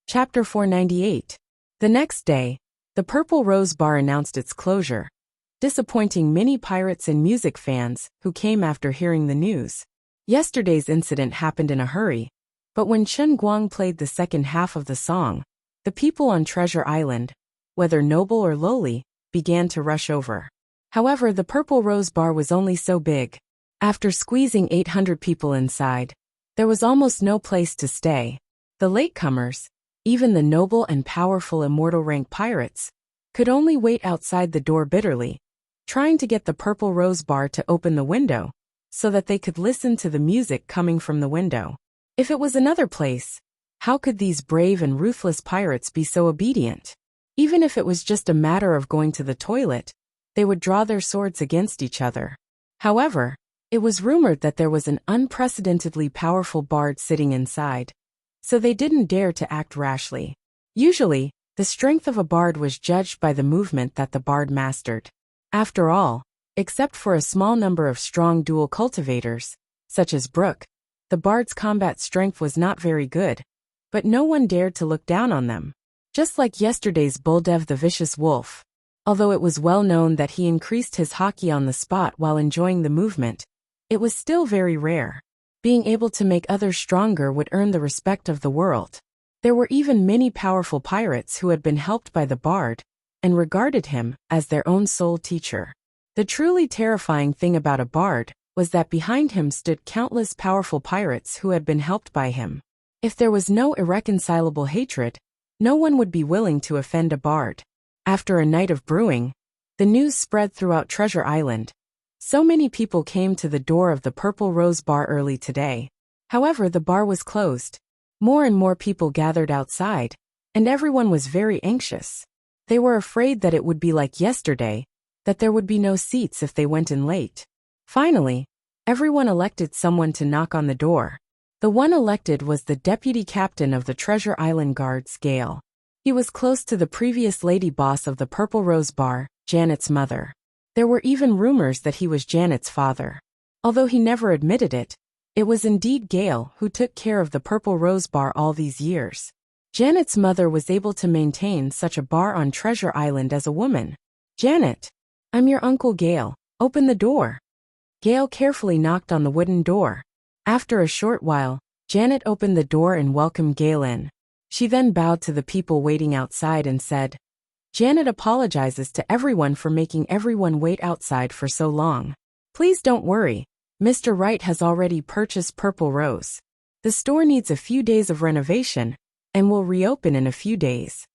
Chapter 498. The next day, the Purple Rose Bar announced its closure, disappointing many pirates and music fans who came after hearing the news. Yesterday's incident happened in a hurry, but when Chen Guang played the second half of the song, the people on Treasure Island, whether noble or lowly, began to rush over. However, the Purple Rose Bar was only so big. After squeezing 800 people inside, there was almost no place to stay. The latecomers, even the noble and powerful immortal rank pirates, could only wait outside the door bitterly, trying to get the Purple Rose Bar to open the window, so that they could listen to the music coming from the window. If it was another place, how could these brave and ruthless pirates be so obedient? Even if it was just a matter of going to the toilet, they would draw their swords against each other. However, it was rumored that there was an unprecedentedly powerful bard sitting inside, so they didn't dare to act rashly. Usually, the strength of a bard was judged by the movement that the bard mastered. After all, except for a small number of strong dual cultivators, such as Brook, the bard's combat strength was not very good, but no one dared to look down on them. Just like yesterday's Buldev the Vicious Wolf. Although it was well known that he increased his haki on the spot while enjoying the movement, it was still very rare. Being able to make others stronger would earn the respect of the world. There were even many powerful pirates who had been helped by the bard, and regarded him as their own soul teacher. The truly terrifying thing about a bard was that behind him stood countless powerful pirates who had been helped by him. If there was no irreconcilable hatred, no one would be willing to offend a bard. After a night of brewing, the news spread throughout Treasure Island. So many people came to the door of the Purple Rose Bar early today. However, the bar was closed. More and more people gathered outside, and everyone was very anxious. They were afraid that it would be like yesterday, that there would be no seats if they went in late. Finally, everyone elected someone to knock on the door. The one elected was the deputy captain of the Treasure Island Guards, Gale. He was close to the previous lady boss of the Purple Rose Bar, Janet's mother. There were even rumors that he was Janet's father. Although he never admitted it, it was indeed Gale who took care of the Purple Rose Bar all these years. Janet's mother was able to maintain such a bar on Treasure Island as a woman. "Janet, I'm your Uncle Gale. Open the door." Gale carefully knocked on the wooden door. After a short while, Janet opened the door and welcomed Gale in. She then bowed to the people waiting outside and said, "Janet apologizes to everyone for making everyone wait outside for so long. Please don't worry, Mr. Wright has already purchased Purple Rose. The store needs a few days of renovation, and will reopen in a few days.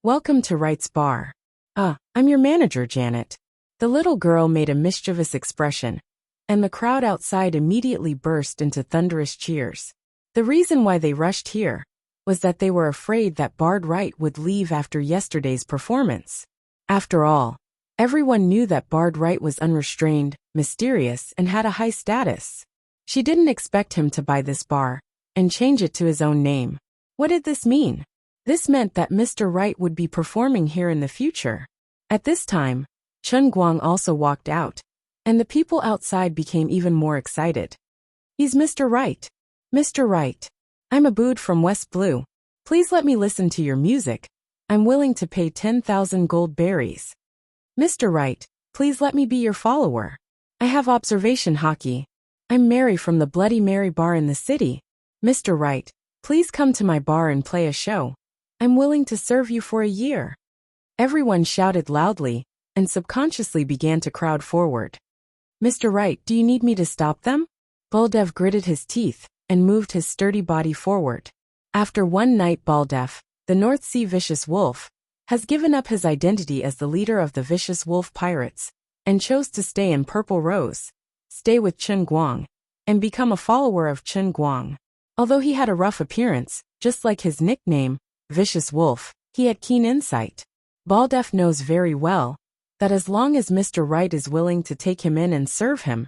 Welcome to Wright's Bar." I'm your manager, Janet." The little girl made a mischievous expression, and the crowd outside immediately burst into thunderous cheers. The reason why they rushed here was that they were afraid that Bard Wright would leave after yesterday's performance. After all, everyone knew that Bard Wright was unrestrained, mysterious, and had a high status. She didn't expect him to buy this bar and change it to his own name. What did this mean? This meant that Mr. Wright would be performing here in the future. At this time, Chen Guang also walked out, and the people outside became even more excited. "He's Mr. Wright. Mr. Wright. I'm Abood from West Blue. Please let me listen to your music. I'm willing to pay 10,000 gold berries. Mr. Wright, please let me be your follower. I have observation haki. I'm Mary from the Bloody Mary Bar in the city. Mr. Wright, please come to my bar and play a show. I'm willing to serve you for a year." Everyone shouted loudly, and subconsciously began to crowd forward. "Mr. Wright, do you need me to stop them?" Buldev gritted his teeth and moved his sturdy body forward. After one night, Buldev, the North Sea Vicious Wolf, has given up his identity as the leader of the Vicious Wolf Pirates, and chose to stay in Purple Rose, stay with Chen Guang, and become a follower of Chen Guang. Although he had a rough appearance, just like his nickname, Vicious Wolf, he had keen insight. Buldev knows very well that as long as Mr. Wright is willing to take him in and serve him,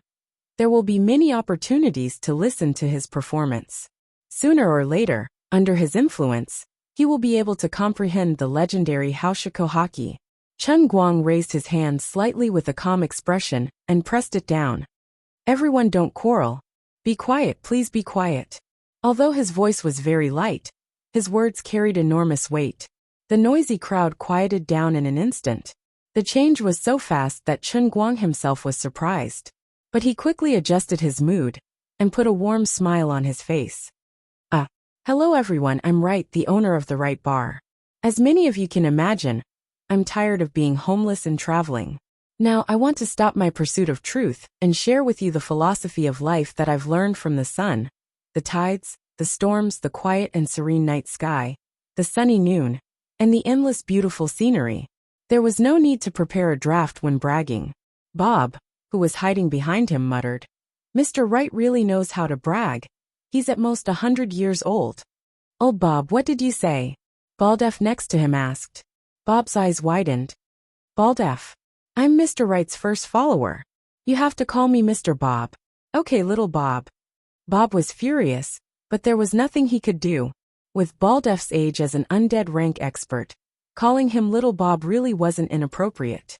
there will be many opportunities to listen to his performance. Sooner or later, under his influence, he will be able to comprehend the legendary Haoshiko haki. Chen Guang raised his hand slightly with a calm expression and pressed it down. "Everyone, don't quarrel. Be quiet, please be quiet." Although his voice was very light, His words carried enormous weight. The noisy crowd quieted down in an instant. The change was so fast that Chen Guang himself was surprised. But he quickly adjusted his mood and put a warm smile on his face. Hello everyone, I'm Wright, the owner of the Wright Bar. As many of you can imagine, I'm tired of being homeless and traveling. Now I want to stop my pursuit of truth and share with you the philosophy of life that I've learned from the sun, the tides, the storms, the quiet and serene night sky, the sunny noon, and the endless beautiful scenery. There was no need to prepare a draft when bragging. Bob, who was hiding behind him, muttered, "Mr. Wright really knows how to brag. He's at most 100 years old." "Oh Bob, what did you say?" Baldeff next to him asked. Bob's eyes widened. "Baldeff, I'm Mr. Wright's first follower. You have to call me Mr. Bob." "Okay, little Bob." Bob was furious, but there was nothing he could do. With Baldeff's age as an undead rank expert, calling him little Bob really wasn't inappropriate.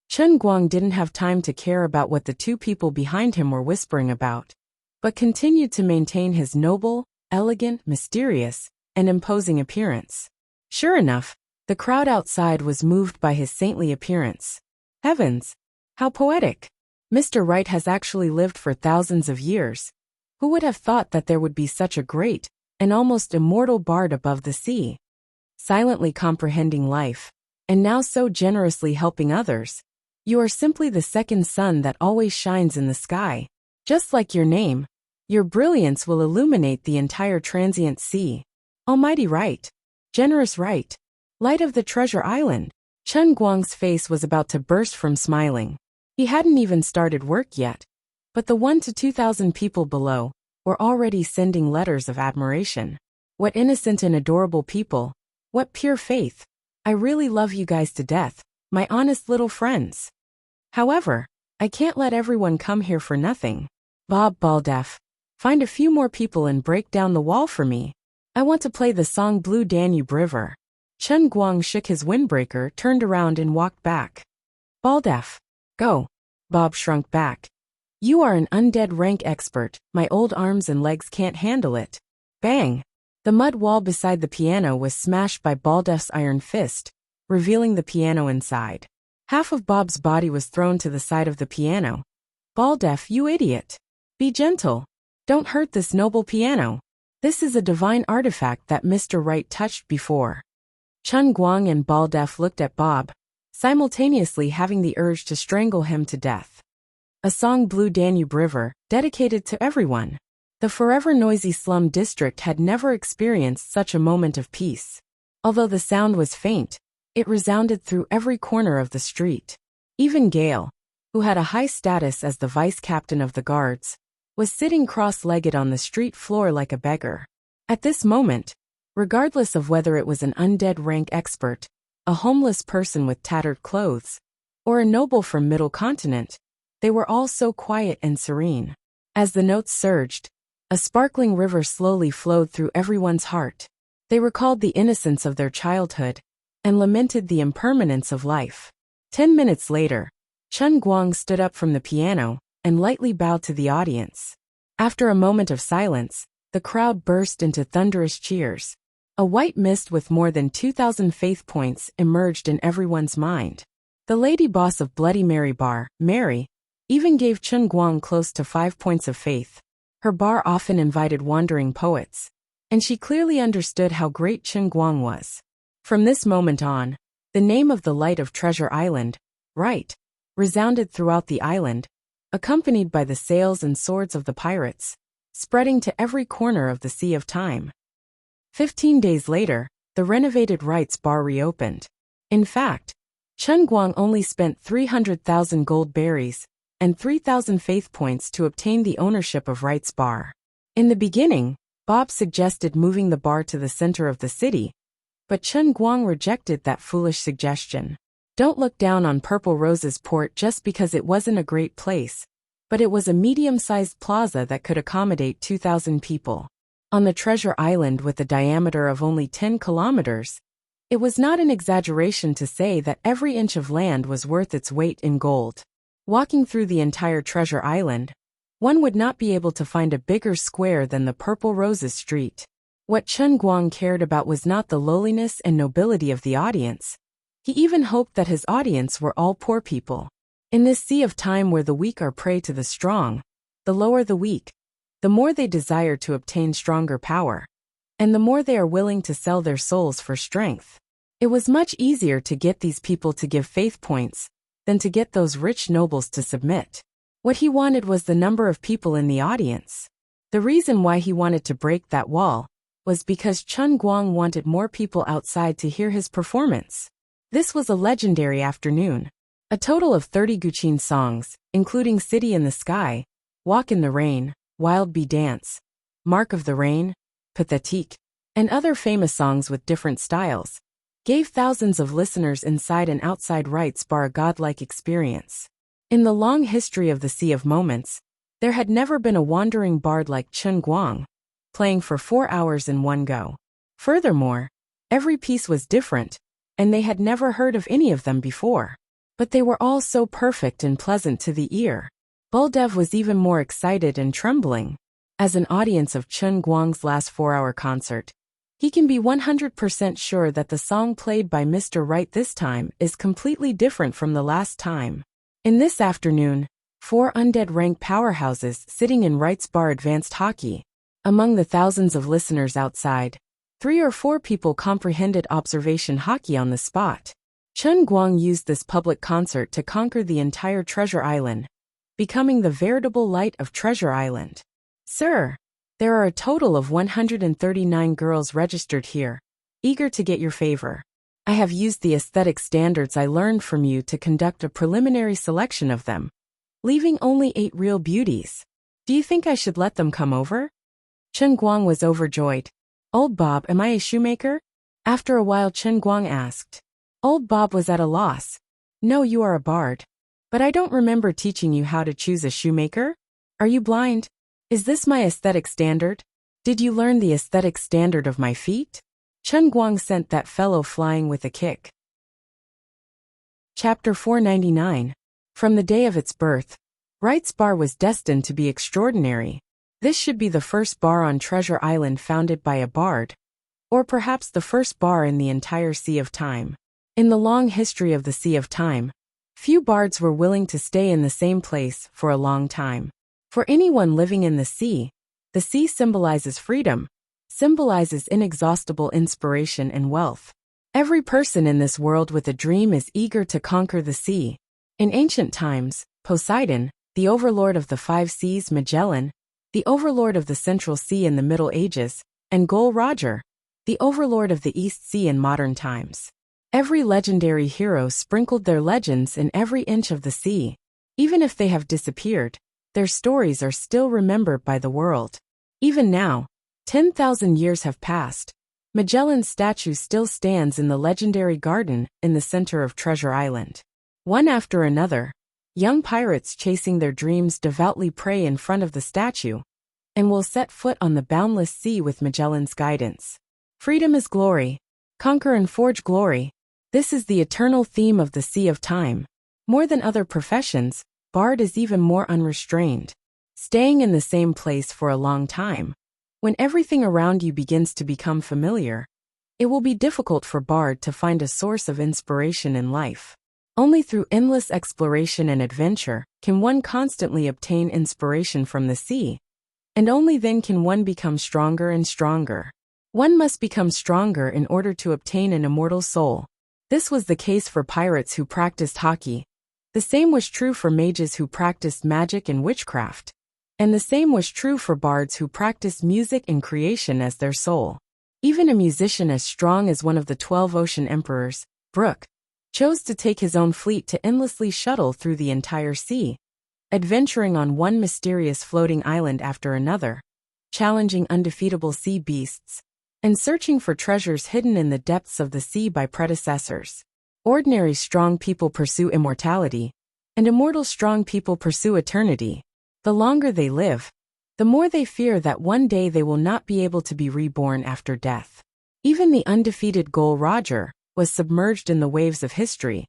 Chen Guang didn't have time to care about what the two people behind him were whispering about, but continued to maintain his noble, elegant, mysterious, and imposing appearance. Sure enough, the crowd outside was moved by his saintly appearance. Heavens! How poetic! Mr. Wright has actually lived for thousands of years. Who would have thought that there would be such a great and almost immortal bard above the sea? Silently comprehending life, and now so generously helping others. You are simply the second sun that always shines in the sky. Just like your name, your brilliance will illuminate the entire transient sea. Almighty Wright. Generous Wright. Light of the Treasure Island. Chen Guang's face was about to burst from smiling. He hadn't even started work yet, but the 1 to 2,000 people below were already sending letters of admiration. What innocent and adorable people. What pure faith. I really love you guys to death, my honest little friends. However, I can't let everyone come here for nothing. Bob Baldeff, find a few more people and break down the wall for me. I want to play the song Blue Danube River. Chen Guang shook his windbreaker, turned around and walked back. Baldeff, go. Bob shrunk back. You are an undead rank expert, my old arms and legs can't handle it. Bang! The mud wall beside the piano was smashed by Baldeff's iron fist, revealing the piano inside. Half of Bob's body was thrown to the side of the piano. Baldeff, you idiot! Be gentle. Don't hurt this noble piano. This is a divine artifact that Mr. Wright touched before. Chen Guang and Baldeff looked at Bob, simultaneously having the urge to strangle him to death. A song Blue Danube River, dedicated to everyone. The forever noisy slum district had never experienced such a moment of peace. Although the sound was faint, it resounded through every corner of the street. Even Gale, who had a high status as the vice captain of the guards, was sitting cross-legged on the street floor like a beggar. At this moment, regardless of whether it was an undead rank expert, a homeless person with tattered clothes, or a noble from Middle Continent, they were all so quiet and serene. As the notes surged, a sparkling river slowly flowed through everyone's heart. They recalled the innocence of their childhood and lamented the impermanence of life. 10 minutes later, Chen Guang stood up from the piano and lightly bowed to the audience. After a moment of silence, the crowd burst into thunderous cheers. A white mist with more than 2,000 faith points emerged in everyone's mind. The lady boss of Bloody Mary Bar, Mary, even gave Chen Guang close to 5 points of faith. Her bar often invited wandering poets, and she clearly understood how great Chen Guang was. From this moment on, the name of the Light of Treasure Island, Wright, resounded throughout the island, accompanied by the sails and swords of the pirates, spreading to every corner of the Sea of Time. 15 days later, the renovated Wright's Bar reopened. In fact, Chen Guang only spent 300,000 gold berries and 3,000 faith points to obtain the ownership of Wright's Bar. In the beginning, Bob suggested moving the bar to the center of the city, but Chen Guang rejected that foolish suggestion. Don't look down on Purple Rose's port just because it wasn't a great place, but it was a medium-sized plaza that could accommodate 2,000 people. On the treasure island with a diameter of only 10 kilometers, it was not an exaggeration to say that every inch of land was worth its weight in gold. Walking through the entire treasure island, one would not be able to find a bigger square than the Purple Roses Street. What Chen Guang cared about was not the lowliness and nobility of the audience. He even hoped that his audience were all poor people. In this sea of time where the weak are prey to the strong, the lower the weak, the more they desire to obtain stronger power, and the more they are willing to sell their souls for strength. It was much easier to get these people to give faith points than to get those rich nobles to submit. What he wanted was the number of people in the audience. The reason why he wanted to break that wall was because Chen Guang wanted more people outside to hear his performance. This was a legendary afternoon. A total of 30 Guqin songs, including City in the Sky, Walk in the Rain, Wild Bee Dance, Mark of the Rain, Pathétique, and other famous songs with different styles, gave thousands of listeners inside and outside Rites Bar a godlike experience. In the long history of the Sea of Moments, there had never been a wandering bard like Chen Guang, playing for 4 hours in one go. Furthermore, every piece was different, and they had never heard of any of them before. But they were all so perfect and pleasant to the ear. Buldev was even more excited and trembling. As an audience of Chen Guang's last 4-hour concert, he can be 100% sure that the song played by Mr. Right this time is completely different from the last time. In this afternoon, 4 undead rank powerhouses sitting in Rites Bar advanced hockey. Among the thousands of listeners outside, 3 or 4 people comprehended observation hockey on the spot. Chen Guang used this public concert to conquer the entire Treasure Island, becoming the veritable light of Treasure Island. Sir, there are a total of 139 girls registered here, eager to get your favor. I have used the aesthetic standards I learned from you to conduct a preliminary selection of them, leaving only 8 real beauties. Do you think I should let them come over? Chen Guang was overjoyed. Old Bob, am I a shoemaker? After a while Chen Guang asked. Old Bob was at a loss. No, you are a bard. But I don't remember teaching you how to choose a shoemaker. Are you blind? Is this my aesthetic standard? Did you learn the aesthetic standard of my feet? Chen Guang sent that fellow flying with a kick. Chapter 499. From the day of its birth, Rites Bar was destined to be extraordinary. This should be the first bar on Treasure Island founded by a bard, or perhaps the first bar in the entire Sea of Time. In the long history of the Sea of Time, few bards were willing to stay in the same place for a long time. For anyone living in the sea symbolizes freedom, symbolizes inexhaustible inspiration and wealth. Every person in this world with a dream is eager to conquer the sea. In ancient times, Poseidon, the overlord of the 5 seas, Magellan, the overlord of the Central Sea in the Middle Ages, and Gol Roger, the overlord of the East Sea in modern times. Every legendary hero sprinkled their legends in every inch of the sea. Even if they have disappeared, their stories are still remembered by the world. Even now, 10,000 years have passed. Magellan's statue still stands in the legendary garden in the center of Treasure Island. One after another, young pirates chasing their dreams devoutly pray in front of the statue, and will set foot on the boundless sea with Magellan's guidance. Freedom is glory. Conquer and forge glory. This is the eternal theme of the Sea of Time. More than other professions, bard is even more unrestrained. Staying in the same place for a long time. When everything around you begins to become familiar, it will be difficult for bard to find a source of inspiration in life. Only through endless exploration and adventure can one constantly obtain inspiration from the sea, and only then can one become stronger and stronger. One must become stronger in order to obtain an immortal soul. This was the case for pirates who practiced hockey. The same was true for mages who practiced magic and witchcraft. And the same was true for bards who practiced music and creation as their soul. Even a musician as strong as one of the 12 ocean emperors, Brooke, chose to take his own fleet to endlessly shuttle through the entire sea, adventuring on one mysterious floating island after another, challenging undefeatable sea beasts, and searching for treasures hidden in the depths of the sea by predecessors. Ordinary strong people pursue immortality, and immortal strong people pursue eternity. The longer they live, the more they fear that one day they will not be able to be reborn after death. Even the undefeated Gol Roger was submerged in the waves of history,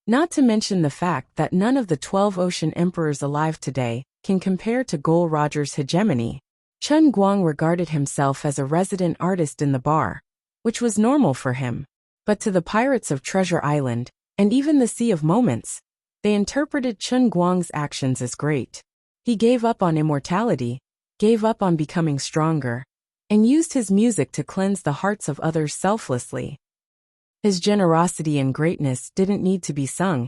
not to mention the fact that none of the 12 ocean emperors alive today can compare to Gol Roger's hegemony. Chen Guang regarded himself as a resident artist in the bar, which was normal for him. But to the pirates of Treasure Island, and even the Sea of Moments, they interpreted Chen Guang's actions as great. He gave up on immortality, gave up on becoming stronger, and used his music to cleanse the hearts of others selflessly. His generosity and greatness didn't need to be sung.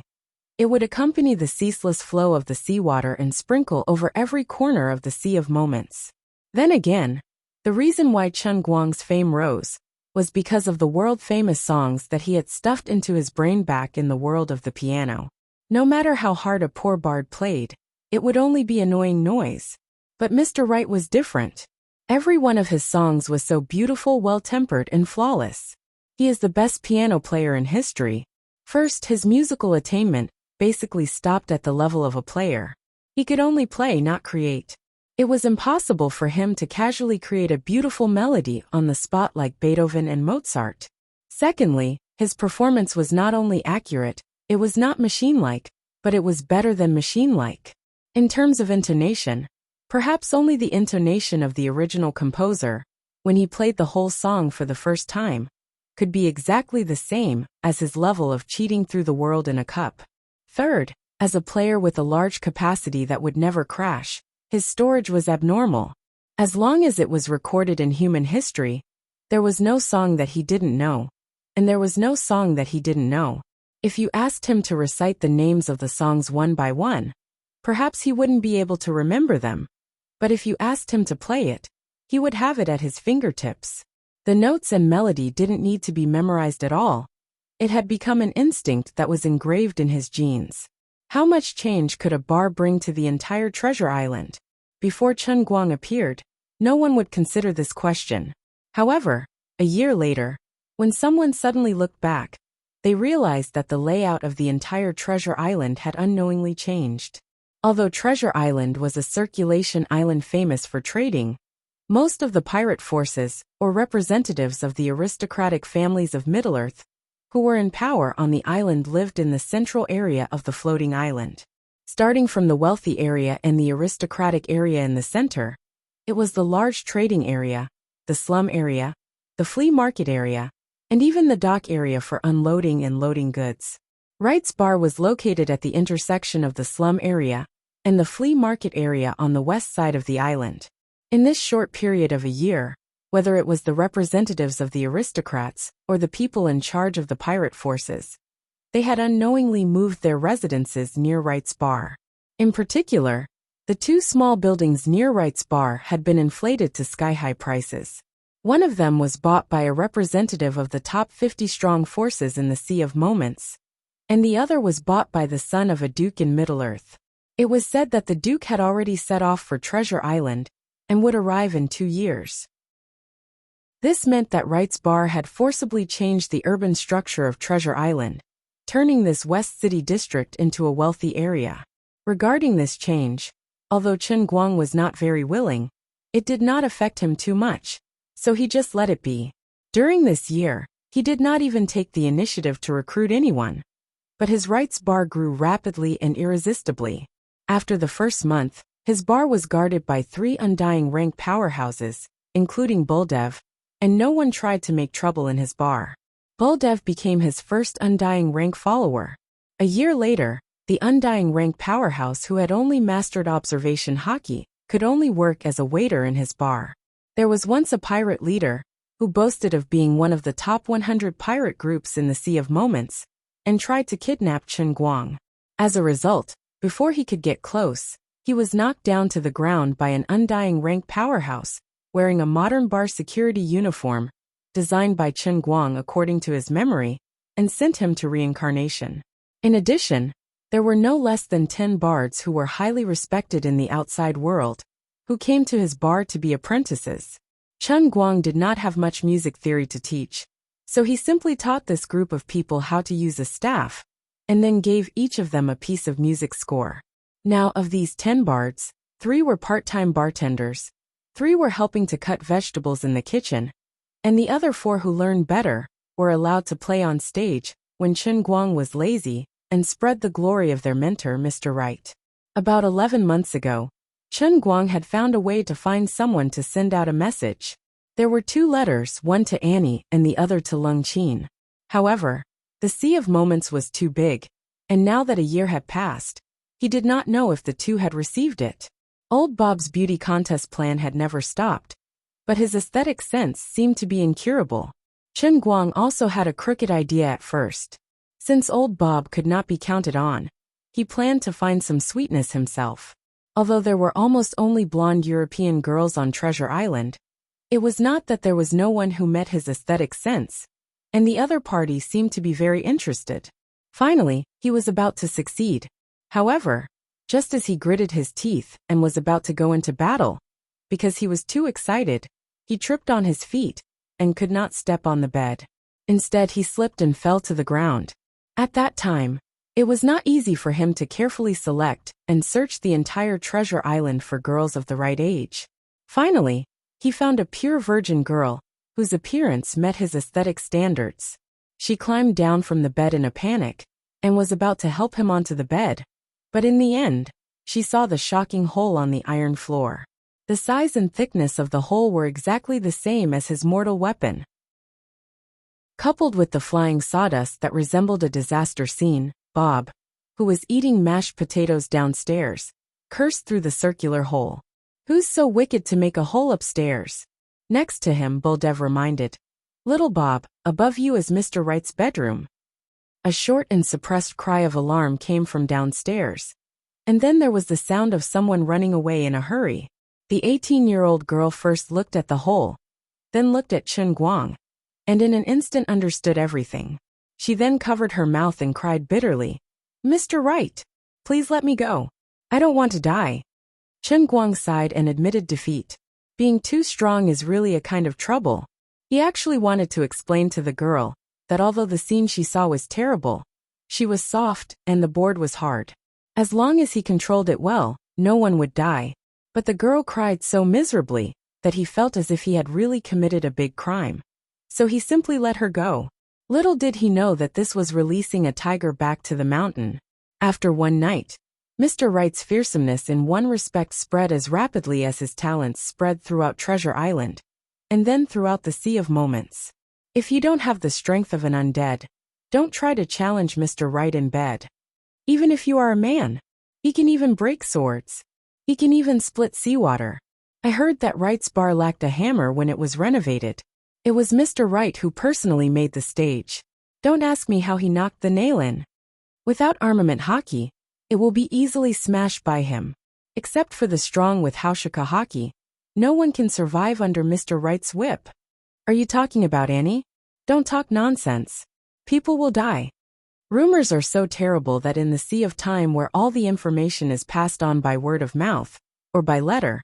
It would accompany the ceaseless flow of the seawater and sprinkle over every corner of the Sea of Moments. Then again, the reason why Chen Guang's fame rose was because of the world-famous songs that he had stuffed into his brain back in the world of the piano. No matter how hard a poor bard played, it would only be annoying noise. But Mr. Right was different. Every one of his songs was so beautiful, well-tempered, and flawless. He is the best piano player in history. First, his musical attainment basically stopped at the level of a player. He could only play, not create. It was impossible for him to casually create a beautiful melody on the spot like Beethoven and Mozart. Secondly, his performance was not only accurate, it was not machine-like, but it was better than machine-like. In terms of intonation, perhaps only the intonation of the original composer, when he played the whole song for the first time, could be exactly the same as his level of cheating through the world in a cup. Third, as a player with a large capacity that would never crash, his storage was abnormal. As long as it was recorded in human history, there was no song that he didn't know, and there was no song that he didn't know. If you asked him to recite the names of the songs one by one, perhaps he wouldn't be able to remember them. But if you asked him to play it, he would have it at his fingertips. The notes and melody didn't need to be memorized at all. It had become an instinct that was engraved in his genes. How much change could a bar bring to the entire Treasure Island? Before Chen Guang appeared, no one would consider this question. However, a year later, when someone suddenly looked back, they realized that the layout of the entire Treasure Island had unknowingly changed. Although Treasure Island was a circulation island famous for trading, most of the pirate forces, or representatives of the aristocratic families of Middle-earth, who were in power on the island lived in the central area of the floating island. Starting from the wealthy area and the aristocratic area in the center, it was the large trading area, the slum area, the flea market area, and even the dock area for unloading and loading goods. Wright's Bar was located at the intersection of the slum area and the flea market area on the west side of the island. In this short period of a year, whether it was the representatives of the aristocrats or the people in charge of the pirate forces, they had unknowingly moved their residences near Wright's Bar. In particular, the two small buildings near Wright's Bar had been inflated to sky-high prices. One of them was bought by a representative of the top 50 strong forces in the Sea of Moments, and the other was bought by the son of a duke in Middle-earth. It was said that the duke had already set off for Treasure Island and would arrive in 2 years. This meant that Wright's Bar had forcibly changed the urban structure of Treasure Island, turning this West City district into a wealthy area. Regarding this change, although Chen Guang was not very willing, it did not affect him too much, so he just let it be. During this year, he did not even take the initiative to recruit anyone. But his Wright's Bar grew rapidly and irresistibly. After the first month, his bar was guarded by 3 undying rank powerhouses, including Buldev, and no one tried to make trouble in his bar. Buldev became his first undying rank follower. A year later, the undying rank powerhouse who had only mastered observation hockey could only work as a waiter in his bar. There was once a pirate leader who boasted of being one of the top 100 pirate groups in the Sea of Moments and tried to kidnap Chen Guang. As a result, before he could get close, he was knocked down to the ground by an undying rank powerhouse, wearing a modern bar security uniform, designed by Chen Guang according to his memory, and sent him to reincarnation. In addition, there were no less than 10 bards who were highly respected in the outside world, who came to his bar to be apprentices. Chen Guang did not have much music theory to teach, so he simply taught this group of people how to use a staff, and then gave each of them a piece of music score. Now, of these 10 bards, 3 were part-time bartenders, 3 were helping to cut vegetables in the kitchen, and the other 4 who learned better were allowed to play on stage when Chen Guang was lazy and spread the glory of their mentor, Mr. Right. About 11 months ago, Chen Guang had found a way to find someone to send out a message. There were 2 letters, one to Annie and the other to Lung Qin. However, the sea of moments was too big, and now that a year had passed, he did not know if the 2 had received it. Old Bob's beauty contest plan had never stopped, but his aesthetic sense seemed to be incurable. Chen Guang also had a crooked idea at first. Since old Bob could not be counted on, he planned to find some sweetness himself. Although there were almost only blonde European girls on Treasure Island, it was not that there was no one who met his aesthetic sense, and the other party seemed to be very interested. Finally, he was about to succeed. However, just as he gritted his teeth and was about to go into battle, because he was too excited, he tripped on his feet and could not step on the bed. Instead, he slipped and fell to the ground. At that time, it was not easy for him to carefully select and search the entire Treasure Island for girls of the right age. Finally, he found a pure virgin girl, whose appearance met his aesthetic standards. She climbed down from the bed in a panic, and was about to help him onto the bed. But in the end, she saw the shocking hole on the iron floor. The size and thickness of the hole were exactly the same as his mortal weapon. Coupled with the flying sawdust that resembled a disaster scene, Bob, who was eating mashed potatoes downstairs, cursed through the circular hole. "Who's so wicked to make a hole upstairs?" Next to him, Buldev reminded. "Little Bob, above you is Mr. Wright's bedroom." A short and suppressed cry of alarm came from downstairs. And then there was the sound of someone running away in a hurry. The 18-year-old girl first looked at the hole, then looked at Chen Guang, and in an instant understood everything. She then covered her mouth and cried bitterly, "Mr. Wright, please let me go. I don't want to die." Chen Guang sighed and admitted defeat. Being too strong is really a kind of trouble. He actually wanted to explain to the girl that although the scene she saw was terrible, she was soft and the board was hard. As long as he controlled it well, no one would die. But the girl cried so miserably that he felt as if he had really committed a big crime. So he simply let her go. Little did he know that this was releasing a tiger back to the mountain. After one night, Mr. Wright's fearsomeness in one respect spread as rapidly as his talents spread throughout Treasure Island, and then throughout the Sea of Moments. If you don't have the strength of an undead, don't try to challenge Mr. Wright in bed. Even if you are a man, he can even break swords. He can even split seawater. I heard that Wright's bar lacked a hammer when it was renovated. It was Mr. Wright who personally made the stage. Don't ask me how he knocked the nail in. Without armament hockey, it will be easily smashed by him. Except for the strong with Haushika hockey, no one can survive under Mr. Wright's whip. Are you talking about Annie? Don't talk nonsense. People will die. Rumors are so terrible that in the sea of time where all the information is passed on by word of mouth, or by letter,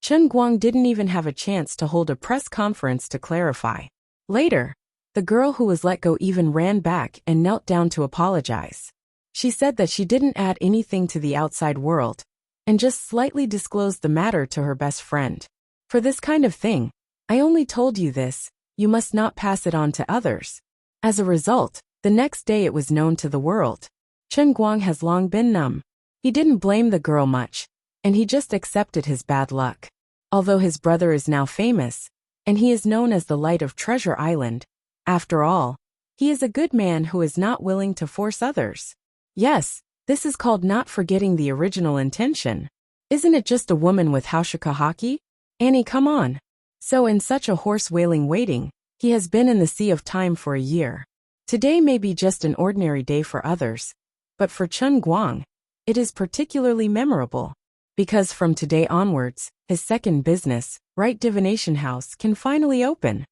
Chen Guang didn't even have a chance to hold a press conference to clarify. Later, the girl who was let go even ran back and knelt down to apologize. She said that she didn't add anything to the outside world, and just slightly disclosed the matter to her best friend. For this kind of thing, I only told you this, you must not pass it on to others. As a result, the next day it was known to the world. Chen Guang has long been numb. He didn't blame the girl much, and he just accepted his bad luck. Although his brother is now famous, and he is known as the Light of Treasure Island, after all, he is a good man who is not willing to force others. Yes, this is called not forgetting the original intention. Isn't it just a woman with Haushika hockey? Annie, come on. So in such a hoarse wailing waiting, he has been in the Sea of Time for a year. Today may be just an ordinary day for others, but for Chen Guang, it is particularly memorable. Because from today onwards, his second business, Wright Divination House, can finally open.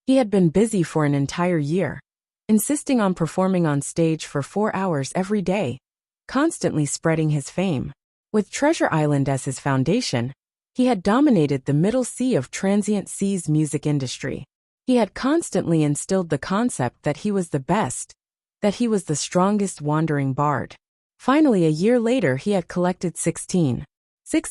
He had been busy for an entire year, insisting on performing on stage for 4 hours every day, constantly spreading his fame. With Treasure Island as his foundation, he had dominated the middle sea of transient seas music industry. He had constantly instilled the concept that he was the best, that he was the strongest wandering bard. Finally, a year later, he had collected 6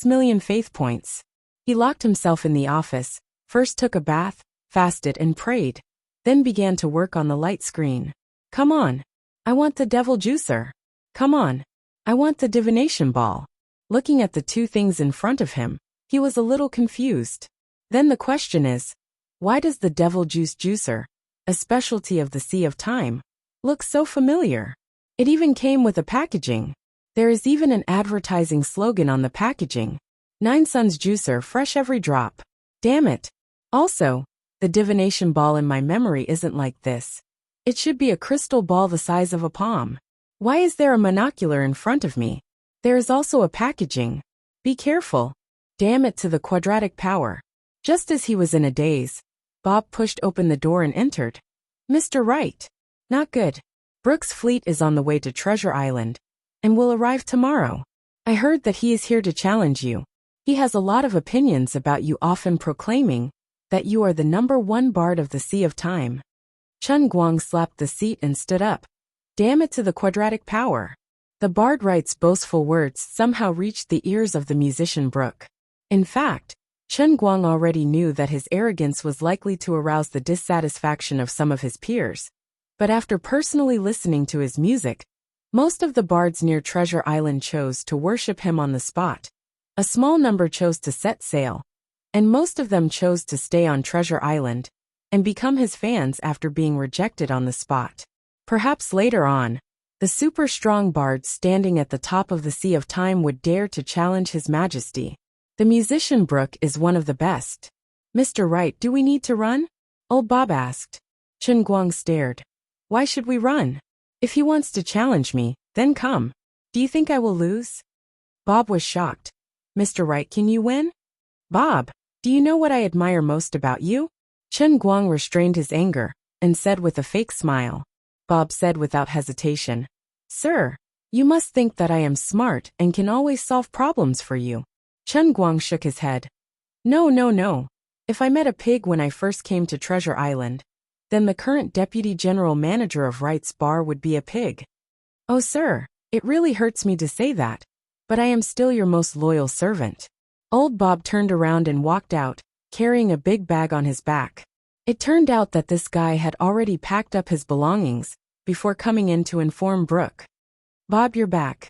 million faith points. He locked himself in the office, first took a bath, fasted and prayed, then began to work on the light screen. Come on. I want the devil juicer. Come on. I want the divination ball. Looking at the two things in front of him, he was a little confused. Then the question is, why does the devil juice juicer, a specialty of the Sea of Time, look so familiar? It even came with a packaging. There is even an advertising slogan on the packaging. 9 Suns Juicer, fresh every drop. Damn it. Also, the divination ball in my memory isn't like this. It should be a crystal ball the size of a palm. Why is there a monocular in front of me? There is also a packaging. Be careful. Damn it to the quadratic power. Just as he was in a daze, Bob pushed open the door and entered. Mr. Wright. Not good. Brooks' fleet is on the way to Treasure Island and will arrive tomorrow. I heard that he is here to challenge you. He has a lot of opinions about you, often proclaiming that you are the #1 bard of the Sea of Time. Chun Guang slapped the seat and stood up. Damn it to the quadratic power. The bard Wright's boastful words somehow reached the ears of the musician Brook. In fact, Chun Guang already knew that his arrogance was likely to arouse the dissatisfaction of some of his peers. But after personally listening to his music, most of the bards near Treasure Island chose to worship him on the spot. A small number chose to set sail, and most of them chose to stay on Treasure Island and become his fans after being rejected on the spot. Perhaps later on, the super strong bard standing at the top of the Sea of Time would dare to challenge His Majesty. The musician Brook is one of the best. Mr. Wright, do we need to run? Old Bob asked. Chun Guang stared. Why should we run? If he wants to challenge me, then come. Do you think I will lose? Bob was shocked. Mr. Wright, can you win? Bob, do you know what I admire most about you? Chun Guang restrained his anger and said with a fake smile. Bob said without hesitation. Sir, you must think that I am smart and can always solve problems for you. Chun Guang shook his head. No, no, no. If I met a pig when I first came to Treasure Island, then the current deputy general manager of Wright's Bar would be a pig. Oh, sir, it really hurts me to say that, but I am still your most loyal servant. Old Bob turned around and walked out, carrying a big bag on his back. It turned out that this guy had already packed up his belongings before coming in to inform Brook. Bob, you're back.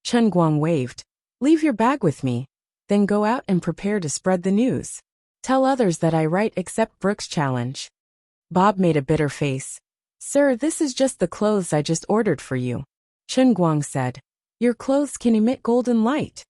Chun Guang waved. Leave your bag with me, then go out and prepare to spread the news. Tell others that I Wright accept Brook's challenge. Bob made a bitter face. Sir, this is just the clothes I just ordered for you. Chun Guang said. Your clothes can emit golden light.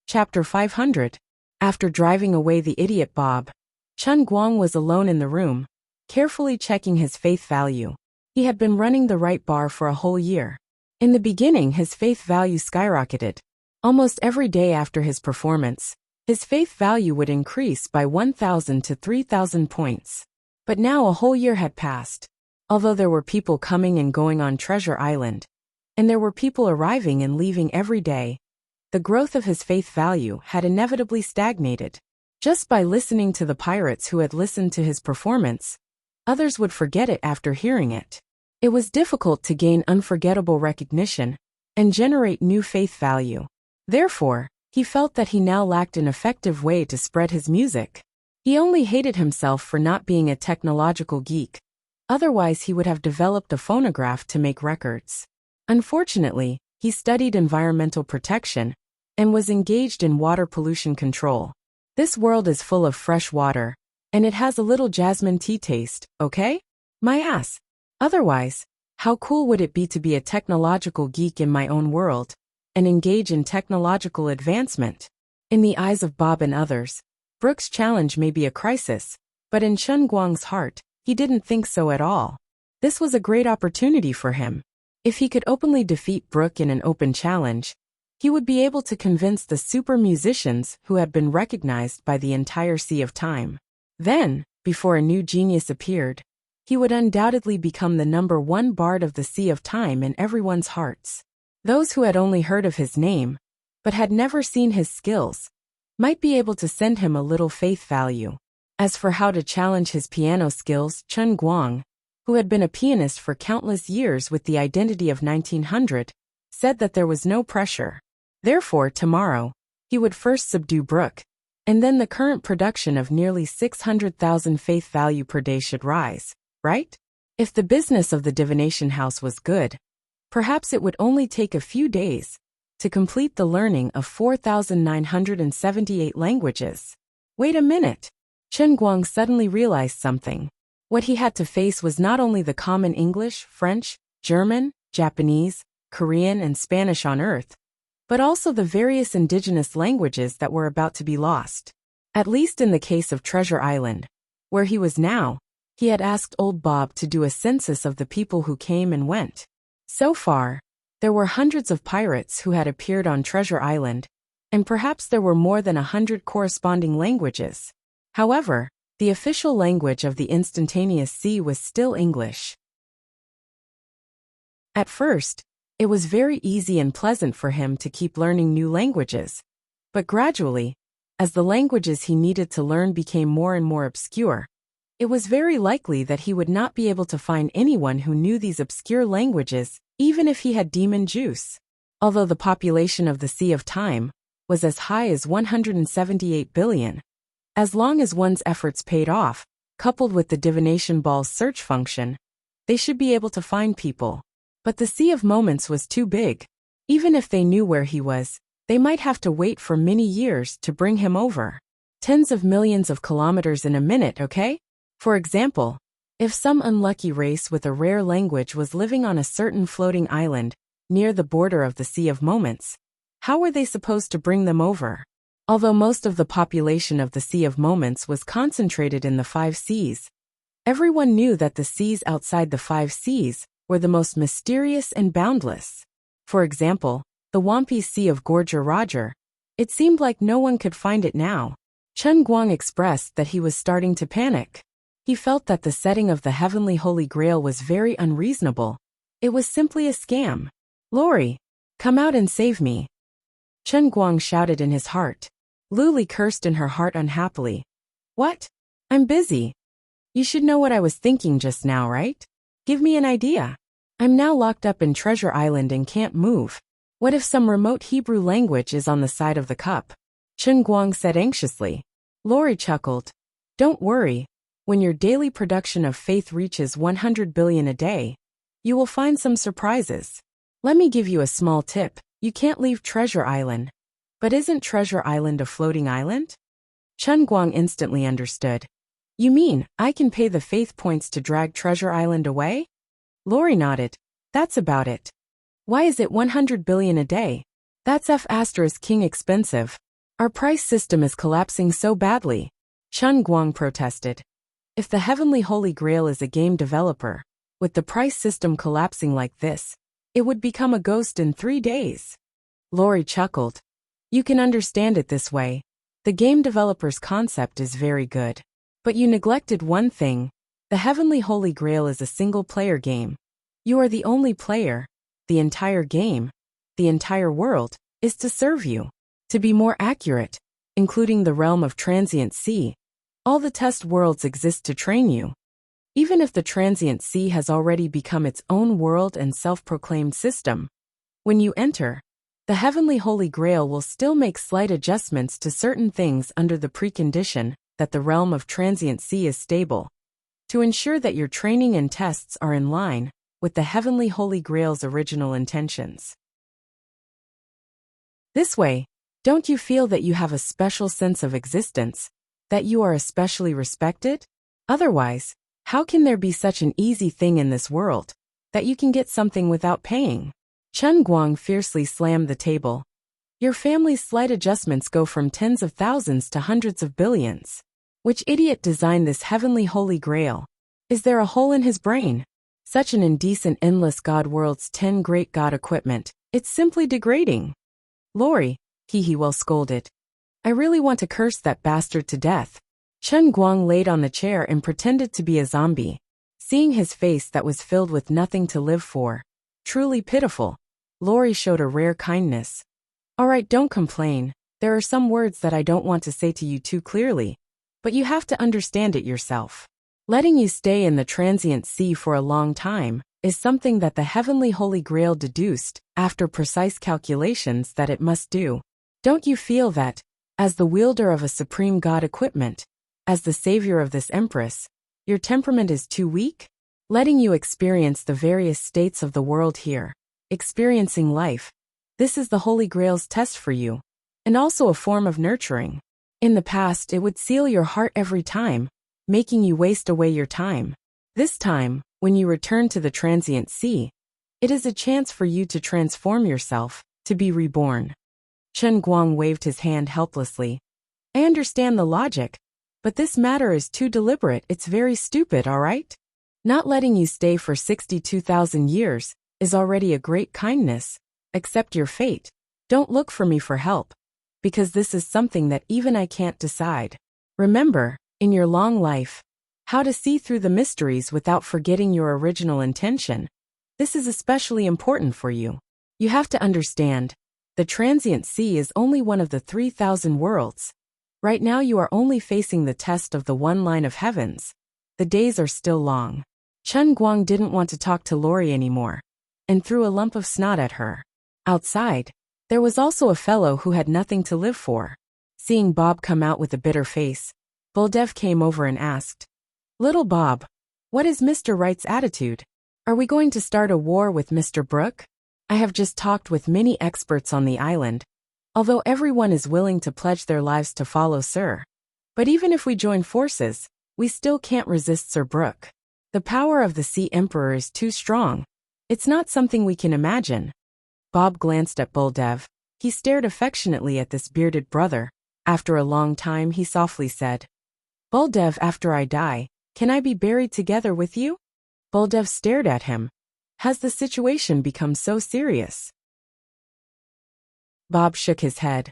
Chapter 500. After driving away the idiot Bob, Chun Guang was alone in the room, carefully checking his faith value. He had been running the Wright Bar for a whole year. In the beginning, his faith value skyrocketed. Almost every day after his performance, his faith value would increase by 1,000 to 3,000 points. But now a whole year had passed. Although there were people coming and going on Treasure Island, and there were people arriving and leaving every day, the growth of his faith value had inevitably stagnated. Just by listening to the pirates who had listened to his performance, others would forget it after hearing it. It was difficult to gain unforgettable recognition and generate new faith value. Therefore, he felt that he now lacked an effective way to spread his music. He only hated himself for not being a technological geek. Otherwise, he would have developed a phonograph to make records. Unfortunately, he studied environmental protection and was engaged in water pollution control. This world is full of fresh water, and it has a little jasmine tea taste, okay? My ass. Otherwise, how cool would it be to be a technological geek in my own world and engage in technological advancement? In the eyes of Bob and others, Brook's challenge may be a crisis, but in Chun Guang's heart, he didn't think so at all. This was a great opportunity for him. If he could openly defeat Brook in an open challenge, he would be able to convince the super musicians who had been recognized by the entire Sea of Time. Then, before a new genius appeared, he would undoubtedly become the #1 bard of the Sea of Time in everyone's hearts. Those who had only heard of his name, but had never seen his skills, might be able to send him a little faith value. As for how to challenge his piano skills, Chun Guang, who had been a pianist for countless years with the identity of 1900, said that there was no pressure. Therefore, tomorrow, he would first subdue Brook, and then the current production of nearly 600,000 faith value per day should rise, right? If the business of the divination house was good, Perhaps it would only take a few days to complete the learning of 4,978 languages. Wait a minute. Chen Guang suddenly realized something. What he had to face was not only the common English, French, German, Japanese, Korean, and Spanish on Earth, but also the various indigenous languages that were about to be lost. At least in the case of Treasure Island, where he was now, he had asked old Bob to do a census of the people who came and went. So far, there were hundreds of pirates who had appeared on Treasure Island, and perhaps there were more than 100 corresponding languages. However, the official language of the instantaneous sea was still English. At first, it was very easy and pleasant for him to keep learning new languages, but gradually, as the languages he needed to learn became more and more obscure, it was very likely that he would not be able to find anyone who knew these obscure languages, even if he had demon juice. Although the population of the Sea of Time was as high as 178 billion, as long as one's efforts paid off, coupled with the divination ball's search function, they should be able to find people. But the Sea of Moments was too big. Even if they knew where he was, they might have to wait for many years to bring him over. Tens of millions of kilometers in a minute, okay? For example, if some unlucky race with a rare language was living on a certain floating island near the border of the Sea of Moments, how were they supposed to bring them over? Although most of the population of the Sea of Moments was concentrated in the 5 seas, everyone knew that the seas outside the 5 seas were the most mysterious and boundless. For example, the Wampy Sea of Gorger Roger. It seemed like no one could find it now. Chen Guang expressed that he was starting to panic. He felt that the setting of the Heavenly Holy Grail was very unreasonable. It was simply a scam. "Lori, come out and save me," Chen Guang shouted in his heart. Luli cursed in her heart unhappily. "What? I'm busy. You should know what I was thinking just now, right? Give me an idea. I'm now locked up in Treasure Island and can't move. What if some remote Hebrew language is on the side of the cup?" Chen Guang said anxiously. Lori chuckled. "Don't worry. When your daily production of faith reaches 100 billion a day, you will find some surprises. Let me give you a small tip. You can't leave Treasure Island." "But isn't Treasure Island a floating island?" Chen Guang instantly understood. "You mean, I can pay the faith points to drag Treasure Island away?" Lori nodded. "That's about it." "Why is it 100 billion a day? That's F***king expensive. Our price system is collapsing so badly," Chen Guang protested. "If the Heavenly Holy Grail is a game developer, with the price system collapsing like this, it would become a ghost in 3 days. Lori chuckled. "You can understand it this way. The game developer's concept is very good. But you neglected one thing. The Heavenly Holy Grail is a single-player game. You are the only player. The entire game, the entire world, is to serve you. To be more accurate, including the realm of Transient Sea, all the test worlds exist to train you. Even if the Transient Sea has already become its own world and self-proclaimed system, when you enter, the Heavenly Holy Grail will still make slight adjustments to certain things under the precondition that the realm of Transient Sea is stable, to ensure that your training and tests are in line with the Heavenly Holy Grail's original intentions. This way, don't you feel that you have a special sense of existence, that you are especially respected? Otherwise, how can there be such an easy thing in this world, that you can get something without paying?" Chen Guang fiercely slammed the table. "Your family's slight adjustments go from tens of thousands to hundreds of billions. Which idiot designed this Heavenly Holy Grail? Is there a hole in his brain? Such an indecent endless god world's 10 great god equipment, it's simply degrading." "Lori," he well scolded. "I really want to curse that bastard to death." Chen Guang laid on the chair and pretended to be a zombie. Seeing his face that was filled with nothing to live for, truly pitiful, Lori showed a rare kindness. "All right, don't complain. There are some words that I don't want to say to you too clearly, but you have to understand it yourself. Letting you stay in the Transient Sea for a long time is something that the Heavenly Holy Grail deduced after precise calculations that it must do. Don't you feel that, as the wielder of a supreme god equipment, as the savior of this empress, your temperament is too weak? Letting you experience the various states of the world here experiencing life. This is the Holy Grail's test for you, and also a form of nurturing. In the past, it would seal your heart every time, making you waste away your time. This time, when you return to the transient sea, it is a chance for you to transform yourself, to be reborn. Chen Guang waved his hand helplessly. I understand the logic, but this matter is too deliberate. It's very stupid, all right? Not letting you stay for 62,000 years is already a great kindness. Accept your fate. Don't look for me for help, because this is something that even I can't decide. Remember, in your long life, how to see through the mysteries without forgetting your original intention. This is especially important for you. You have to understand, the transient sea is only one of the 3,000 worlds. Right now you are only facing the test of the one line of heavens. The days are still long. Chen Guang didn't want to talk to Lori anymore, and threw a lump of snot at her. Outside, there was also a fellow who had nothing to live for. Seeing Bob come out with a bitter face, Buldev came over and asked, Little Bob, what is Mr. Wright's attitude? Are we going to start a war with Mr. Brooke? I have just talked with many experts on the island, although everyone is willing to pledge their lives to follow Sir. But even if we join forces, we still can't resist Sir Brooke. The power of the Sea Emperor is too strong. It's not something we can imagine. Bob glanced at Buldev. He stared affectionately at this bearded brother. After a long time he softly said, Buldev, after I die, can I be buried together with you? Buldev stared at him. Has the situation become so serious? Bob shook his head.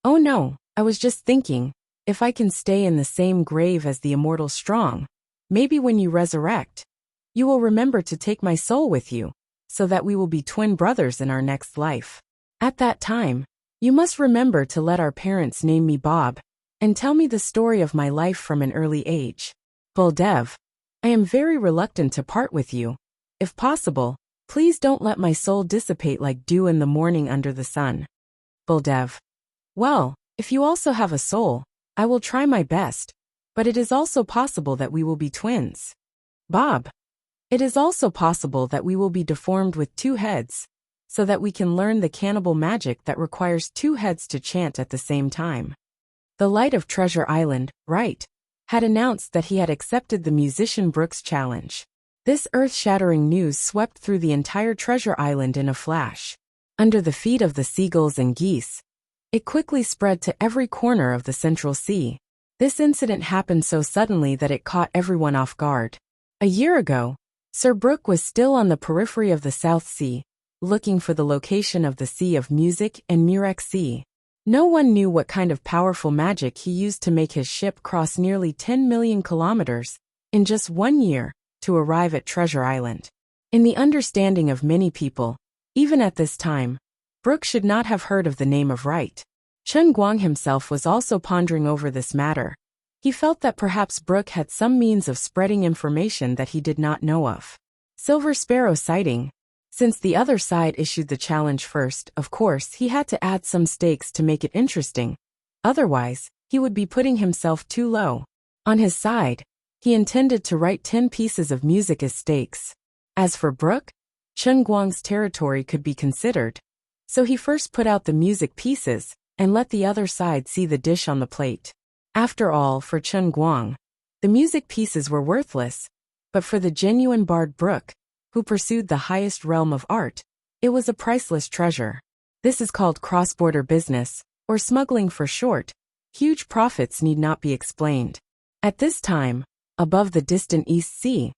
Oh no, I was just thinking, if I can stay in the same grave as the immortal strong, maybe when you resurrect, you will remember to take my soul with you, so that we will be twin brothers in our next life. At that time, you must remember to let our parents name me Bob, and tell me the story of my life from an early age. Buldev, I am very reluctant to part with you. If possible, please don't let my soul dissipate like dew in the morning under the sun. Buldev, well, if you also have a soul, I will try my best, but it is also possible that we will be twins. Bob, it is also possible that we will be deformed with two heads, so that we can learn the cannibal magic that requires two heads to chant at the same time. The Light of Treasure Island, Wright, had announced that he had accepted the musician Brooks challenge. This earth-shattering news swept through the entire Treasure Island in a flash. Under the feet of the seagulls and geese, it quickly spread to every corner of the Central Sea. This incident happened so suddenly that it caught everyone off guard. A year ago, Sir Brooke was still on the periphery of the South Sea, looking for the location of the Sea of Music and Murex Sea. No one knew what kind of powerful magic he used to make his ship cross nearly 10 million kilometers in just 1 year to arrive at Treasure Island. In the understanding of many people, even at this time, Brooke should not have heard of the name of Wright. Chen Guang himself was also pondering over this matter. He felt that perhaps Brooke had some means of spreading information that he did not know of. Silver Sparrow sighting. Since the other side issued the challenge first, of course, he had to add some stakes to make it interesting. Otherwise, he would be putting himself too low. On his side, he intended to write 10 pieces of music as stakes. As for Brooke, Chen Guang's territory could be considered. So he first put out the music pieces, and let the other side see the dish on the plate. After all, for Chen Guang, the music pieces were worthless, but for the genuine bard Brooke, who pursued the highest realm of art, it was a priceless treasure. This is called cross-border business, or smuggling for short. Huge profits need not be explained. At this time, above the distant East Sea,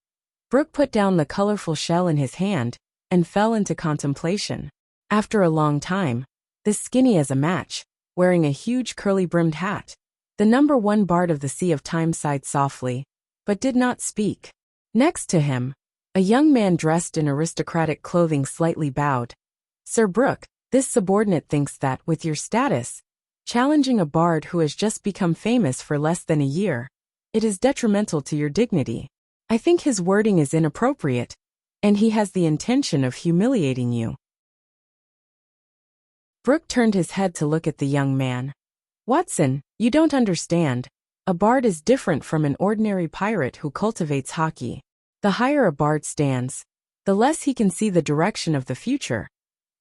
Brooke put down the colorful shell in his hand, and fell into contemplation. After a long time, this skinny as a match, wearing a huge curly-brimmed hat, the #1 bard of the Sea of Time sighed softly, but did not speak. Next to him, a young man dressed in aristocratic clothing slightly bowed. Sir Brooke, this subordinate thinks that, with your status, challenging a bard who has just become famous for less than a year, it is detrimental to your dignity. I think his wording is inappropriate, and he has the intention of humiliating you. Brooke turned his head to look at the young man. Watson, you don't understand. A bard is different from an ordinary pirate who cultivates hockey. The higher a bard stands, the less he can see the direction of the future,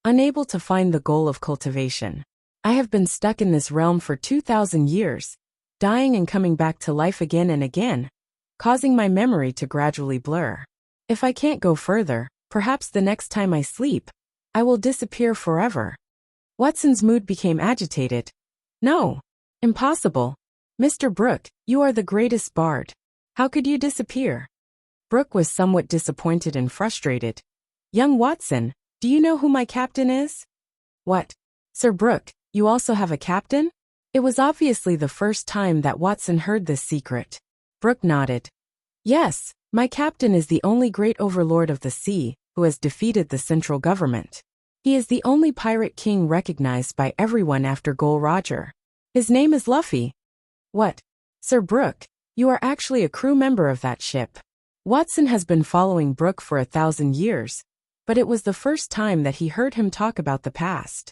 unable to find the goal of cultivation. I have been stuck in this realm for 2,000 years, dying and coming back to life again and again, causing my memory to gradually blur. If I can't go further, perhaps the next time I sleep, I will disappear forever. Watson's mood became agitated. No. Impossible. Mr. Brooke, you are the greatest bard. How could you disappear? Brooke was somewhat disappointed and frustrated. Young Watson, do you know who my captain is? What? Sir Brooke, you also have a captain? It was obviously the first time that Watson heard this secret. Brooke nodded. Yes, my captain is the only great overlord of the sea who has defeated the central government. He is the only pirate king recognized by everyone after Gol Roger. His name is Luffy. What? Sir Brooke, you are actually a crew member of that ship. Watson has been following Brooke for 1,000 years, but it was the first time that he heard him talk about the past.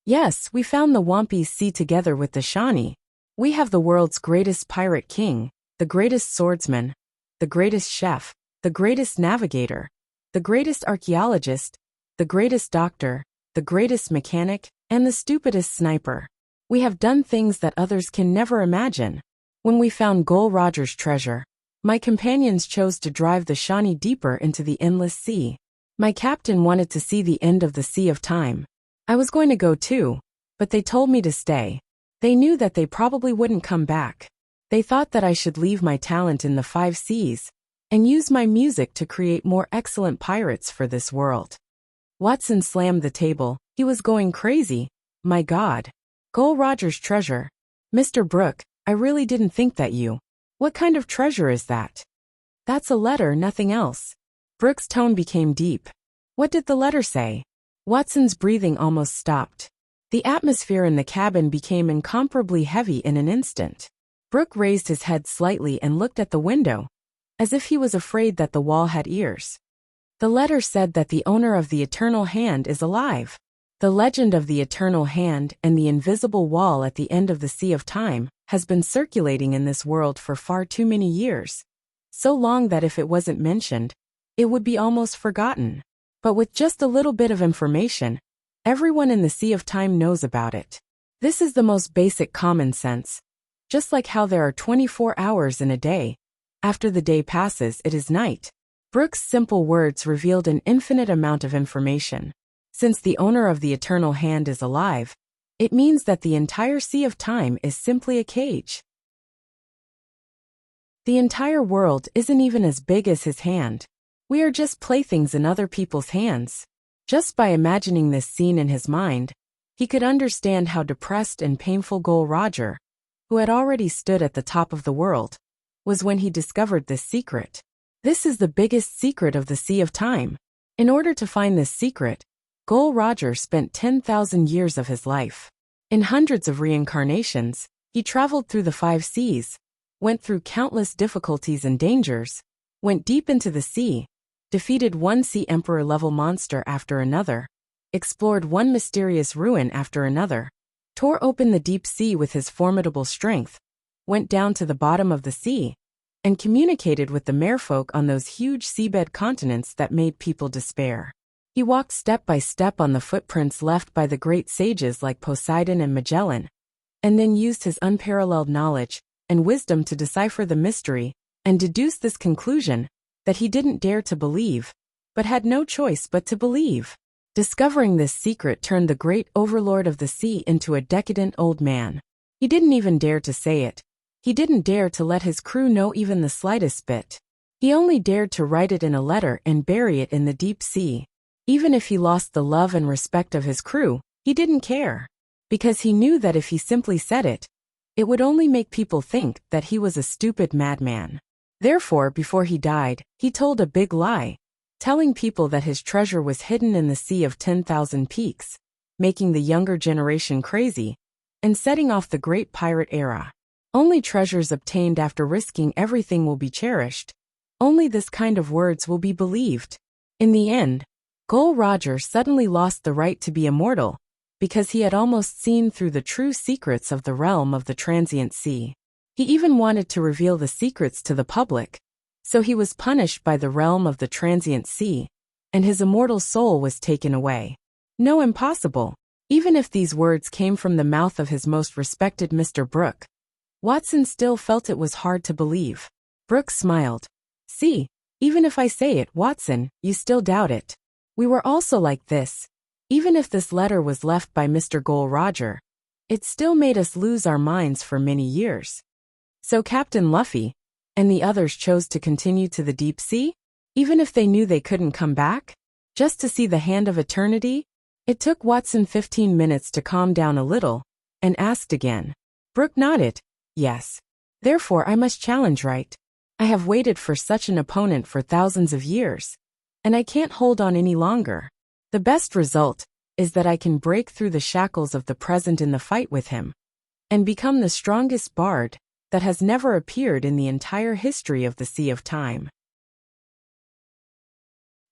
Yes, we found the Wampis Sea together with the Shawnee. We have the world's greatest pirate king, the greatest swordsman, the greatest chef, the greatest navigator, the greatest archaeologist, the greatest doctor, the greatest mechanic, and the stupidest sniper. We have done things that others can never imagine. When we found Gol Roger's treasure, my companions chose to drive the Shawnee deeper into the endless sea. My captain wanted to see the end of the Sea of Time. I was going to go too, but they told me to stay. They knew that they probably wouldn't come back. They thought that I should leave my talent in the 5 seas and use my music to create more excellent pirates for this world. Watson slammed the table. He was going crazy. My God. Gol Roger's treasure. Mr. Brooke, I really didn't think that you. What kind of treasure is that? That's a letter, nothing else. Brooke's tone became deep. What did the letter say? Watson's breathing almost stopped. The atmosphere in the cabin became incomparably heavy in an instant. Brooke raised his head slightly and looked at the window, as if he was afraid that the wall had ears. The letter said that the owner of the Eternal Hand is alive. The legend of the Eternal Hand and the invisible wall at the end of the Sea of Time has been circulating in this world for far too many years. So long that if it wasn't mentioned, it would be almost forgotten. But with just a little bit of information, everyone in the Sea of Time knows about it. This is the most basic common sense. Just like how there are 24 hours in a day. After the day passes, it is night. Brooke's simple words revealed an infinite amount of information. Since the owner of the Eternal Hand is alive, it means that the entire Sea of Time is simply a cage. The entire world isn't even as big as his hand. We are just playthings in other people's hands. Just by imagining this scene in his mind, he could understand how depressed and painful Gol Roger, who had already stood at the top of the world, was when he discovered this secret. This is the biggest secret of the Sea of Time. In order to find this secret, Gol Roger spent 10,000 years of his life. In hundreds of reincarnations, he traveled through the 5 seas, went through countless difficulties and dangers, went deep into the sea, defeated one sea emperor-level monster after another, explored one mysterious ruin after another, tore open the deep sea with his formidable strength, went down to the bottom of the sea, and communicated with the merfolk on those huge seabed continents that made people despair. He walked step by step on the footprints left by the great sages like Poseidon and Magellan, and then used his unparalleled knowledge and wisdom to decipher the mystery and deduce this conclusion that he didn't dare to believe, but had no choice but to believe. Discovering this secret turned the great overlord of the sea into a decadent old man. He didn't even dare to say it. He didn't dare to let his crew know even the slightest bit. He only dared to write it in a letter and bury it in the deep sea. Even if he lost the love and respect of his crew, he didn't care. Because he knew that if he simply said it, it would only make people think that he was a stupid madman. Therefore, before he died, he told a big lie, telling people that his treasure was hidden in the Sea of 10,000 Peaks, making the younger generation crazy, and setting off the great pirate era. Only treasures obtained after risking everything will be cherished. Only this kind of words will be believed. In the end, Gol Roger suddenly lost the right to be immortal, because he had almost seen through the true secrets of the realm of the transient sea. He even wanted to reveal the secrets to the public, so he was punished by the realm of the transient sea, and his immortal soul was taken away. No, impossible. Even if these words came from the mouth of his most respected Mr. Brooke, Watson still felt it was hard to believe. Brooke smiled. See, even if I say it, Watson, you still doubt it. We were also like this. Even if this letter was left by Mr. Gole Roger, it still made us lose our minds for many years. So Captain Luffy and the others chose to continue to the deep sea, even if they knew they couldn't come back, just to see the hand of eternity? It took Watson 15 minutes to calm down a little, and asked again. Brooke nodded. Yes. Therefore I must challenge, right? I have waited for such an opponent for thousands of years, and I can't hold on any longer. The best result is that I can break through the shackles of the present in the fight with him, and become the strongest bard that has never appeared in the entire history of the Sea of Time.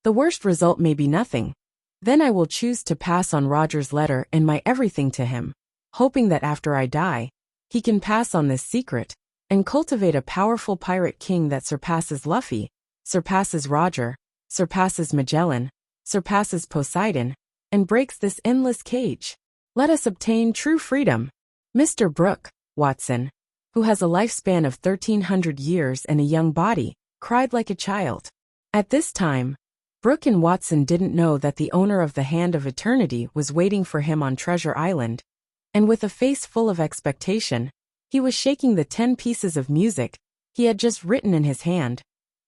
The worst result may be nothing. Then I will choose to pass on Roger's letter and my everything to him, hoping that after I die, he can pass on this secret, and cultivate a powerful pirate king that surpasses Luffy, surpasses Roger, surpasses Magellan, surpasses Poseidon, and breaks this endless cage. Let us obtain true freedom. Mr. Brooke, Watson, who has a lifespan of 1,300 years and a young body, cried like a child. At this time, Brooke and Watson didn't know that the owner of the Hand of Eternity was waiting for him on Treasure Island, and with a face full of expectation, he was shaking the 10 pieces of music he had just written in his hand,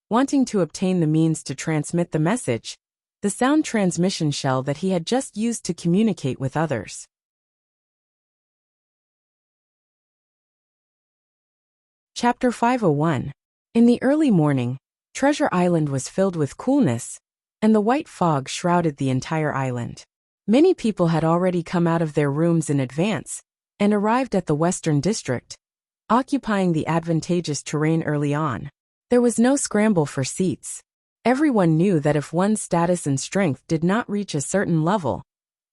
wanting to obtain the means to transmit the message, the sound transmission shell that he had just used to communicate with others. Chapter 501. In the early morning, Treasure Island was filled with coolness, and the white fog shrouded the entire island. Many people had already come out of their rooms in advance, and arrived at the Western District, occupying the advantageous terrain early on. There was no scramble for seats. Everyone knew that if one's status and strength did not reach a certain level,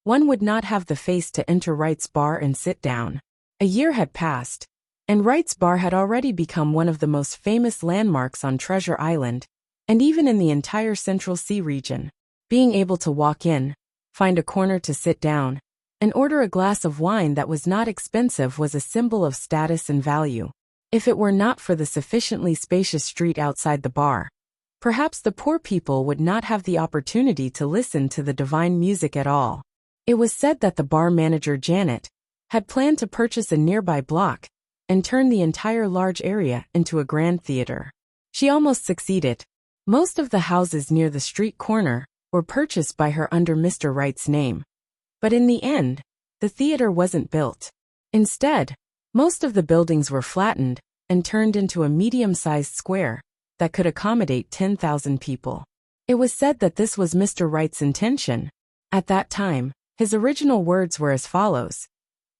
one would not have the face to enter Wright's Bar and sit down. A year had passed, and Wright's Bar had already become one of the most famous landmarks on Treasure Island, and even in the entire Central Sea region. Being able to walk in, find a corner to sit down, and order a glass of wine that was not expensive was a symbol of status and value. If it were not for the sufficiently spacious street outside the bar, perhaps the poor people would not have the opportunity to listen to the divine music at all. It was said that the bar manager, Janet, had planned to purchase a nearby block and turn the entire large area into a grand theater. She almost succeeded. Most of the houses near the street corner were purchased by her under Mr. Wright's name. But in the end, the theater wasn't built. Instead, most of the buildings were flattened and turned into a medium-sized square that could accommodate 10,000 people. It was said that this was Mr. Wright's intention. At that time, his original words were as follows: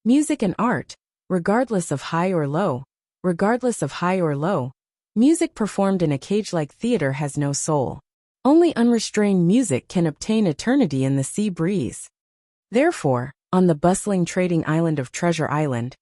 music and art, regardless of high or low, regardless of high or low, music performed in a cage-like theater has no soul. Only unrestrained music can obtain eternity in the sea breeze. Therefore, on the bustling trading island of Treasure Island,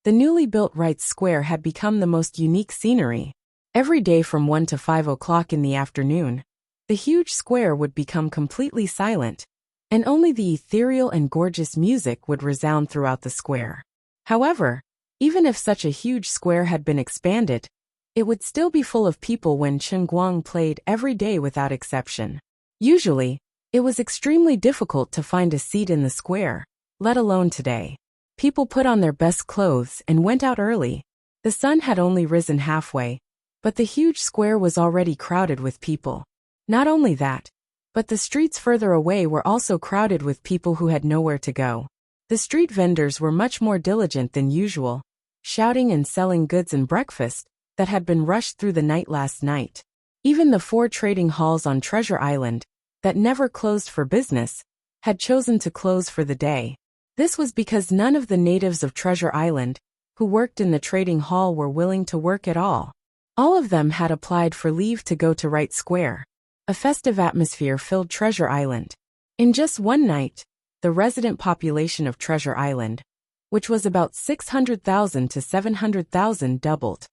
the newly built Wright's Square had become the most unique scenery. Every day from 1 to 5 o'clock in the afternoon, the huge square would become completely silent, and only the ethereal and gorgeous music would resound throughout the square. However, even if such a huge square had been expanded, it would still be full of people when Chen Guang played every day without exception. Usually, it was extremely difficult to find a seat in the square, let alone today. People put on their best clothes and went out early. The sun had only risen halfway, but the huge square was already crowded with people. Not only that, but the streets further away were also crowded with people who had nowhere to go. The street vendors were much more diligent than usual, shouting and selling goods and breakfast that had been rushed through the night last night. Even the 4 trading halls on Treasure Island, that never closed for business, had chosen to close for the day. This was because none of the natives of Treasure Island, who worked in the trading hall, were willing to work at all. All of them had applied for leave to go to Wright Square. A festive atmosphere filled Treasure Island. In just one night, the resident population of Treasure Island, which was about 600,000 to 700,000, doubled.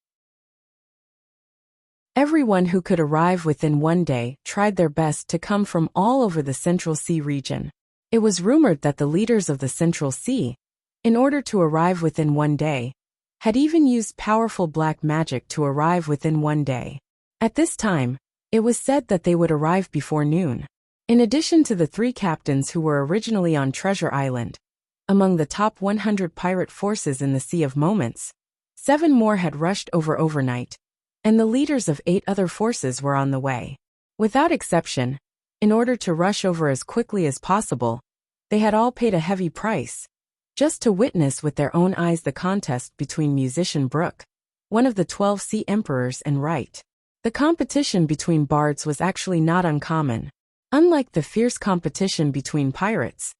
Everyone who could arrive within one day tried their best to come from all over the Central Sea region. It was rumored that the leaders of the Central Sea, in order to arrive within one day, had even used powerful black magic to arrive within one day. At this time, it was said that they would arrive before noon. In addition to the 3 captains who were originally on Treasure Island, among the top 100 pirate forces in the Sea of Moments, 7 more had rushed over overnight, and the leaders of 8 other forces were on the way. Without exception, in order to rush over as quickly as possible, they had all paid a heavy price, just to witness with their own eyes the contest between musician Brooke, one of the 12 Sea Emperors, and Wright. The competition between bards was actually not uncommon. Unlike the fierce competition between pirates,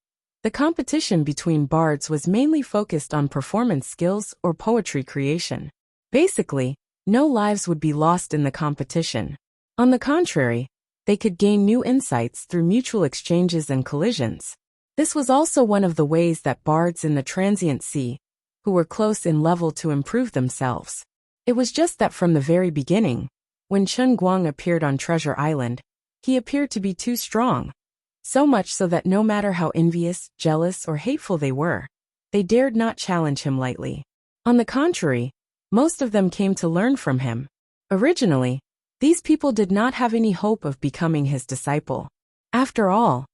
the competition between bards was mainly focused on performance skills or poetry creation. Basically, no lives would be lost in the competition. On the contrary, they could gain new insights through mutual exchanges and collisions. This was also one of the ways that bards in the transient sea, who were close in level to improve themselves. It was just that from the very beginning, when Chen Guang appeared on Treasure Island, he appeared to be too strong. So much so that no matter how envious, jealous, or hateful they were, they dared not challenge him lightly. On the contrary, most of them came to learn from him. Originally, these people did not have any hope of becoming his disciple. After all,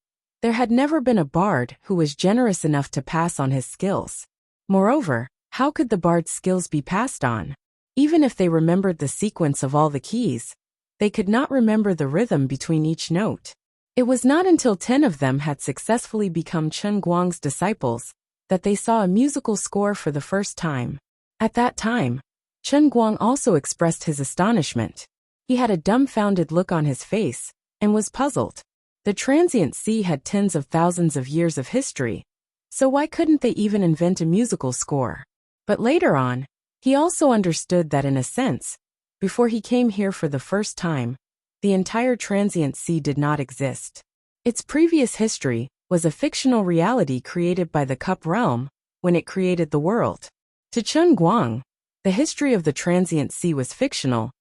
there had never been a bard who was generous enough to pass on his skills. Moreover, how could the bard's skills be passed on? Even if they remembered the sequence of all the keys, they could not remember the rhythm between each note. It was not until 10 of them had successfully become Chen Guang's disciples that they saw a musical score for the first time. At that time, Chen Guang also expressed his astonishment. He had a dumbfounded look on his face and was puzzled. The transient sea had tens of thousands of years of history, so why couldn't they even invent a musical score? But later on, he also understood that in a sense, before he came here for the first time, the entire transient sea did not exist. Its previous history was a fictional reality created by the Cup Realm when it created the world. To Chen Guang, the history of the transient sea was fictional,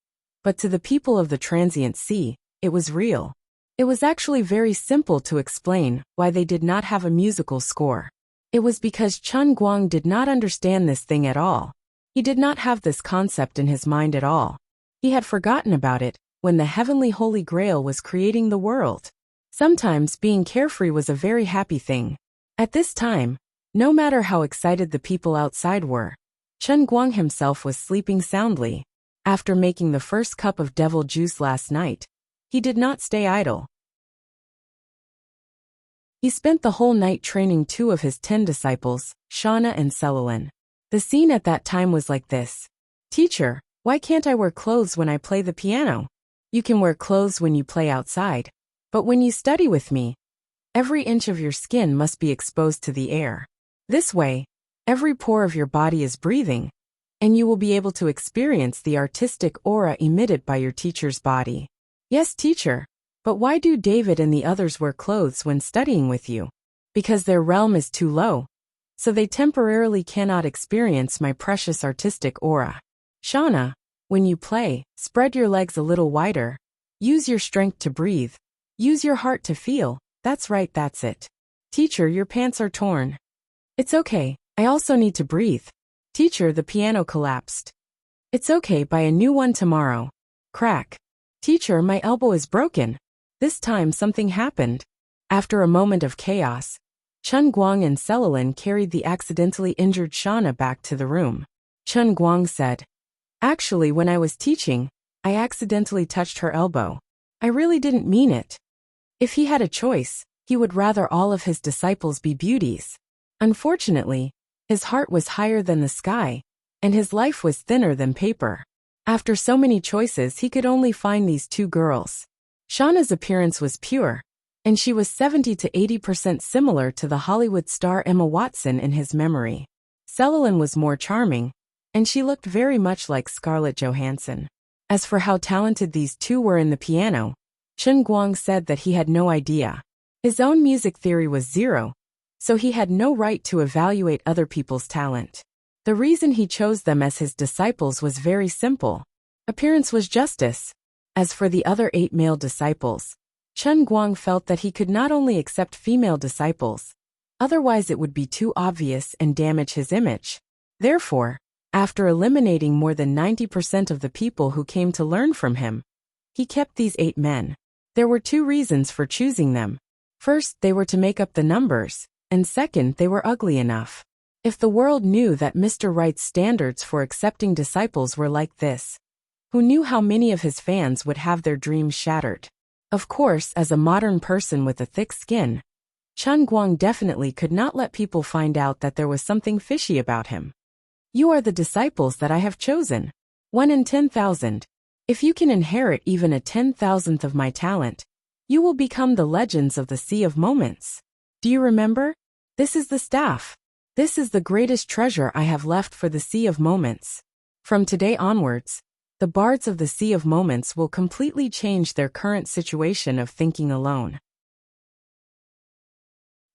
but to the people of the transient sea, it was real. It was actually very simple to explain why they did not have a musical score. It was because Chen Guang did not understand this thing at all. He did not have this concept in his mind at all. He had forgotten about it when the heavenly Holy Grail was creating the world. Sometimes being carefree was a very happy thing. At this time, no matter how excited the people outside were, Chen Guang himself was sleeping soundly. After making the first cup of devil juice last night, he did not stay idle. He spent the whole night training 2 of his 10 disciples, Shauna and Celalyn. The scene at that time was like this. "Teacher, why can't I wear clothes when I play the piano?" "You can wear clothes when you play outside, but when you study with me, every inch of your skin must be exposed to the air. This way, every pore of your body is breathing, and you will be able to experience the artistic aura emitted by your teacher's body." "Yes, teacher, but why do David and the others wear clothes when studying with you?" "Because their realm is too low, so they temporarily cannot experience my precious artistic aura." "Shauna, when you play, spread your legs a little wider. Use your strength to breathe. Use your heart to feel. That's right, that's it." "Teacher, your pants are torn." "It's okay, I also need to breathe." "Teacher, the piano collapsed." "It's okay, buy a new one tomorrow." Crack. "Teacher, my elbow is broken." This time something happened. After a moment of chaos, Chen Guang and Celalyn carried the accidentally injured Shauna back to the room. Chen Guang said, "Actually, when I was teaching, I accidentally touched her elbow. I really didn't mean it." If he had a choice, he would rather all of his disciples be beauties. Unfortunately, his heart was higher than the sky, and his life was thinner than paper. After so many choices, he could only find these 2 girls. Shauna's appearance was pure, and she was 70 to 80% similar to the Hollywood star Emma Watson in his memory. Celalyn was more charming, and she looked very much like Scarlett Johansson. As for how talented these 2 were in the piano, Chen Guang said that he had no idea. His own music theory was 0, so he had no right to evaluate other people's talent. The reason he chose them as his disciples was very simple. Appearance was justice. As for the other 8 male disciples, Chen Guang felt that he could not only accept female disciples, otherwise it would be too obvious and damage his image. Therefore, after eliminating more than 90% of the people who came to learn from him, he kept these 8 men. There were 2 reasons for choosing them. First, they were to make up the numbers, and second, they were ugly enough. If the world knew that Mr. Wright's standards for accepting disciples were like this, who knew how many of his fans would have their dreams shattered? Of course, as a modern person with a thick skin, Chen Guang definitely could not let people find out that there was something fishy about him. You are the disciples that I have chosen. 1 in 10,000. If you can inherit even a 10,000th of my talent, you will become the legends of the Sea of Moments. Do you remember? This is the staff. This is the greatest treasure I have left for the Sea of Moments. From today onwards, the bards of the Sea of Moments will completely change their current situation of thinking alone.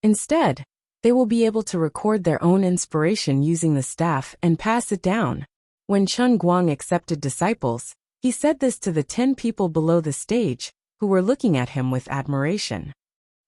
Instead, they will be able to record their own inspiration using the staff and pass it down. When Chen Guang accepted disciples, he said this to the 10 people below the stage, who were looking at him with admiration.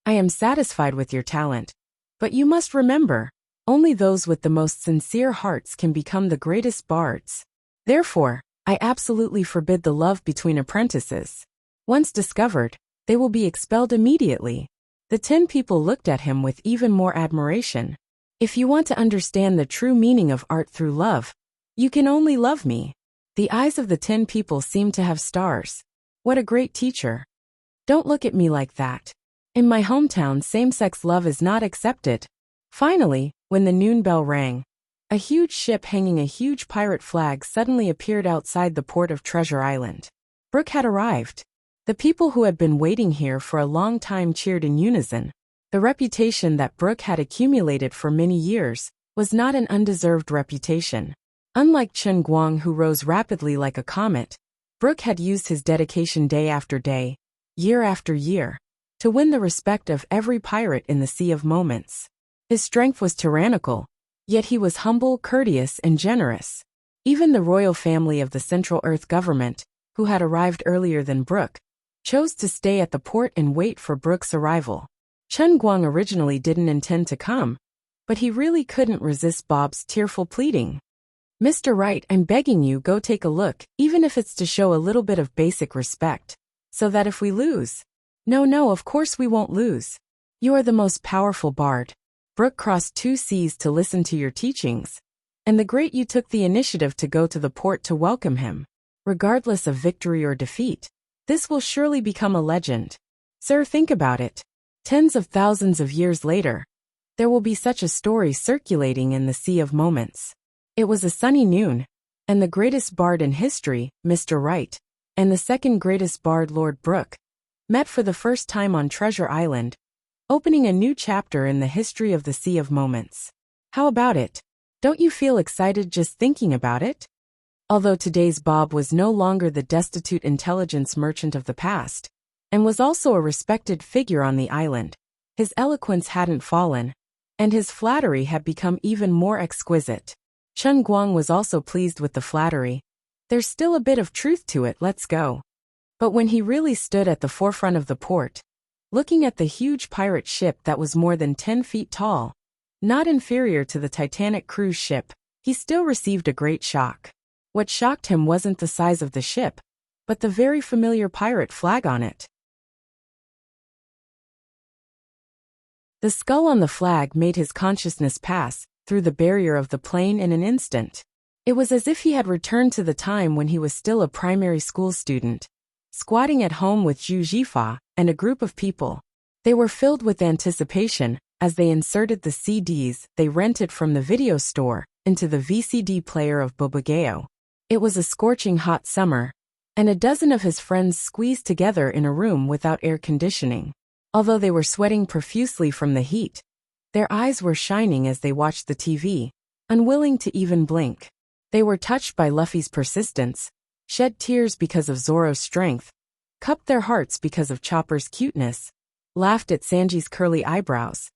I am satisfied with your talent, but you must remember, only those with the most sincere hearts can become the greatest bards. Therefore, I absolutely forbid the love between apprentices. Once discovered, they will be expelled immediately. The 10 people looked at him with even more admiration. If you want to understand the true meaning of art through love, you can only love me. The eyes of the 10 people seemed to have stars. What a great teacher. Don't look at me like that. In my hometown, same-sex love is not accepted. Finally, when the noon bell rang, a huge ship hanging a huge pirate flag suddenly appeared outside the port of Treasure Island. Brooke had arrived. The people who had been waiting here for a long time cheered in unison. The reputation that Brooke had accumulated for many years was not an undeserved reputation. Unlike Chen Guang, who rose rapidly like a comet, Brooke had used his dedication day after day, year after year, to win the respect of every pirate in the Sea of Moments. His strength was tyrannical, yet he was humble, courteous, and generous. Even the royal family of the Central Earth government, who had arrived earlier than Brooke, chose to stay at the port and wait for Brooke's arrival. Chen Guang originally didn't intend to come, but he really couldn't resist Bob's tearful pleading. Mr. Wright, I'm begging you, go take a look, even if it's to show a little bit of basic respect, so that if we lose... No, of course we won't lose. You are the most powerful bard. Brooke crossed 2 seas to listen to your teachings, and the great you took the initiative to go to the port to welcome him. Regardless of victory or defeat, this will surely become a legend. Sir, think about it. Tens of thousands of years later, there will be such a story circulating in the Sea of Moments. It was a sunny noon, and the greatest bard in history, Mr. Wright, and the second greatest bard, Lord Brooke, met for the first time on Treasure Island, opening a new chapter in the history of the Sea of Moments. How about it? Don't you feel excited just thinking about it? Although today's Bob was no longer the destitute intelligence merchant of the past, and was also a respected figure on the island, his eloquence hadn't fallen, and his flattery had become even more exquisite. Chen Guang was also pleased with the flattery. There's still a bit of truth to it, let's go. But when he really stood at the forefront of the port, looking at the huge pirate ship that was more than 10 feet tall, not inferior to the Titanic cruise ship, he still received a great shock. What shocked him wasn't the size of the ship, but the very familiar pirate flag on it. The skull on the flag made his consciousness pass through the barrier of the plane in an instant. It was as if he had returned to the time when he was still a primary school student, squatting at home with Zhu Jifa and a group of people. They were filled with anticipation as they inserted the CDs they rented from the video store into the VCD player of Bobageo. It was a scorching hot summer, and a dozen of his friends squeezed together in a room without air conditioning. Although they were sweating profusely from the heat, their eyes were shining as they watched the TV, unwilling to even blink. They were touched by Luffy's persistence, shed tears because of Zoro's strength, cupped their hearts because of Chopper's cuteness, laughed at Sanji's curly eyebrows,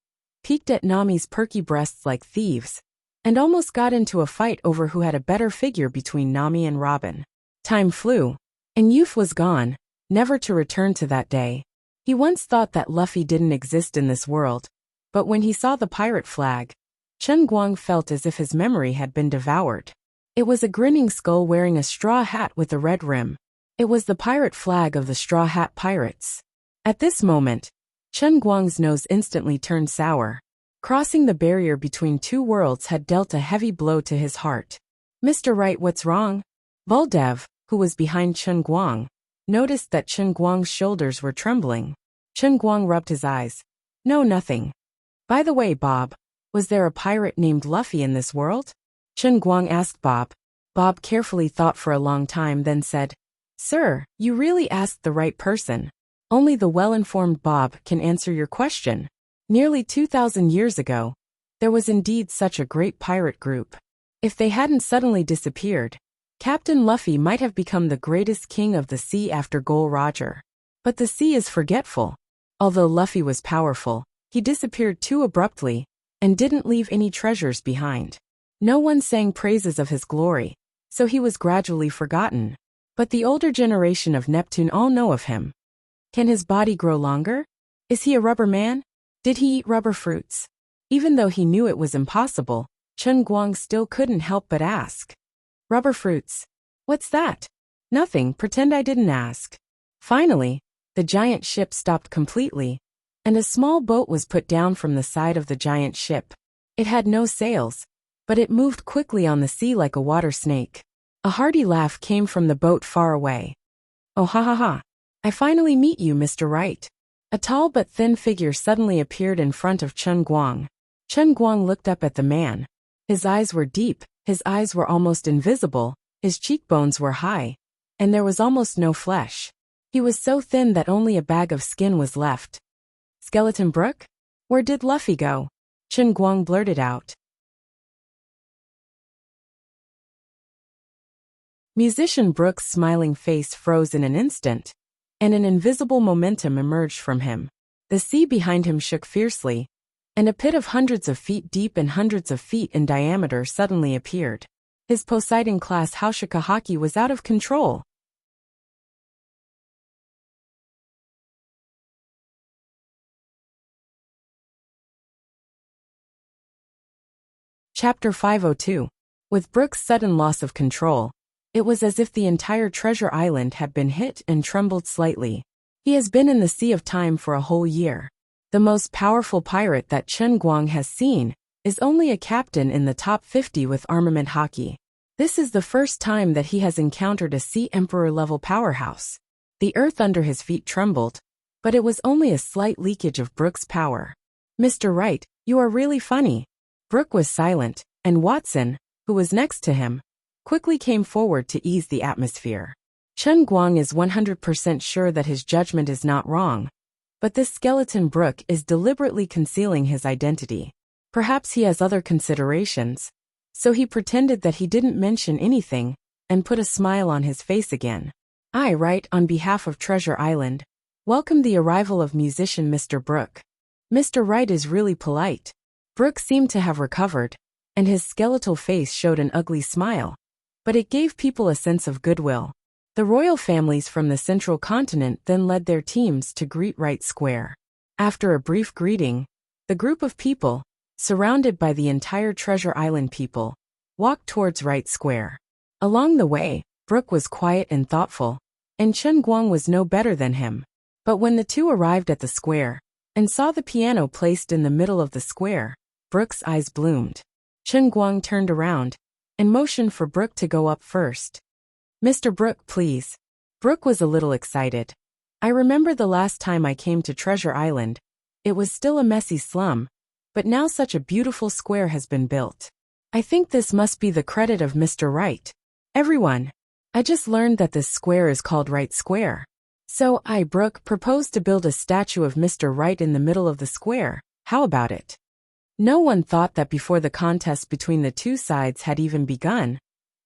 peeked at Nami's perky breasts like thieves, and almost got into a fight over who had a better figure between Nami and Robin. Time flew, and youth was gone, never to return to that day. He once thought that Luffy didn't exist in this world, but when he saw the pirate flag, Chen Guang felt as if his memory had been devoured. It was a grinning skull wearing a straw hat with a red rim. It was the pirate flag of the Straw Hat Pirates. At this moment, Chen Guang's nose instantly turned sour. Crossing the barrier between two worlds had dealt a heavy blow to his heart. "Mr. Wright, what's wrong?" Buldev, who was behind Chen Guang, noticed that Chen Guang's shoulders were trembling. Chen Guang rubbed his eyes. "No, nothing. By the way, Bob, was there a pirate named Luffy in this world?" Chen Guang asked Bob. Bob carefully thought for a long time, then said, "Sir, you really asked the right person. Only the well-informed Bob can answer your question. Nearly 2,000 years ago, there was indeed such a great pirate group. If they hadn't suddenly disappeared, Captain Luffy might have become the greatest king of the sea after Gol Roger. But the sea is forgetful. Although Luffy was powerful, he disappeared too abruptly and didn't leave any treasures behind. No one sang praises of his glory, so he was gradually forgotten. But the older generation of Neptune all know of him. Can his body grow longer? Is he a rubber man? Did he eat rubber fruits?" Even though he knew it was impossible, Chen Guang still couldn't help but ask. "Rubber fruits? What's that?" "Nothing, pretend I didn't ask." Finally, the giant ship stopped completely, and a small boat was put down from the side of the giant ship. It had no sails, but it moved quickly on the sea like a water snake. A hearty laugh came from the boat far away. "Oh ha ha ha. I finally meet you, Mr. Wright." A tall but thin figure suddenly appeared in front of Chen Guang. Chen Guang looked up at the man. His eyes were deep, his eyes were almost invisible, his cheekbones were high, and there was almost no flesh. He was so thin that only a bag of skin was left. "Skeleton Brook? Where did Luffy go?" Chen Guang blurted out. Musician Brook's smiling face froze in an instant, and an invisible momentum emerged from him. The sea behind him shook fiercely, and a pit of hundreds of feet deep and hundreds of feet in diameter suddenly appeared. His Poseidon-class Haushika Haki was out of control. Chapter 502. With Brook's sudden loss of control, it was as if the entire treasure island had been hit and trembled slightly. He has been in the Sea of Time for a whole year. The most powerful pirate that Chen Guang has seen is only a captain in the top 50 with armament haki. This is the first time that he has encountered a Sea Emperor-level powerhouse. The earth under his feet trembled, but it was only a slight leakage of Brook's power. "Mr. Wright, you are really funny." Brook was silent, and Watson, who was next to him, quickly came forward to ease the atmosphere. Chen Guang is 100% sure that his judgment is not wrong, but this skeleton Brook is deliberately concealing his identity. Perhaps he has other considerations, so he pretended that he didn't mention anything and put a smile on his face again. "I write on behalf of Treasure Island. Welcome the arrival of musician Mr. Brook." Mr. Wright is really polite. Brook seemed to have recovered, and his skeletal face showed an ugly smile, but it gave people a sense of goodwill. The royal families from the central continent then led their teams to greet Wright Square. After a brief greeting, the group of people, surrounded by the entire Treasure Island people, walked towards Wright Square. Along the way, Brook was quiet and thoughtful, and Chen Guang was no better than him. But when the two arrived at the square and saw the piano placed in the middle of the square, Brook's eyes bloomed. Chen Guang turned around and motioned for Brook to go up first. "Mr. Brook, please." Brook was a little excited. "I remember the last time I came to Treasure Island. It was still a messy slum, but now such a beautiful square has been built. I think this must be the credit of Mr. Wright. Everyone, I just learned that this square is called Wright Square. So I, Brook, propose to build a statue of Mr. Wright in the middle of the square. How about it?" No one thought that before the contest between the two sides had even begun,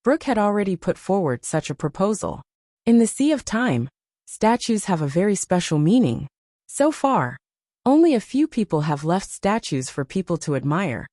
Brook had already put forward such a proposal. In the Sea of Time, statues have a very special meaning. So far, only a few people have left statues for people to admire,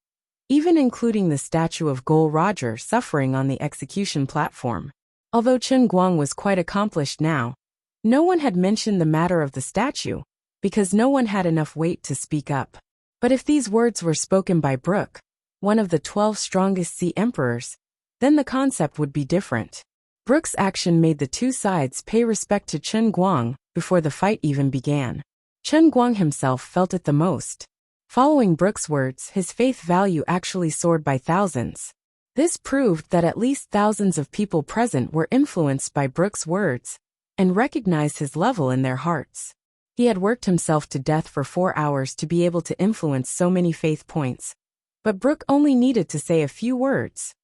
even including the statue of Gol Roger suffering on the execution platform. Although Chen Guang was quite accomplished now, no one had mentioned the matter of the statue, because no one had enough weight to speak up. But if these words were spoken by Brook, one of the 12 strongest sea emperors, then the concept would be different. Brook's action made the two sides pay respect to Chen Guang before the fight even began. Chen Guang himself felt it the most. Following Brook's words, his faith value actually soared by thousands. This proved that at least thousands of people present were influenced by Brook's words and recognized his level in their hearts. He had worked himself to death for 4 hours to be able to influence so many faith points. But Brook only needed to say a few words.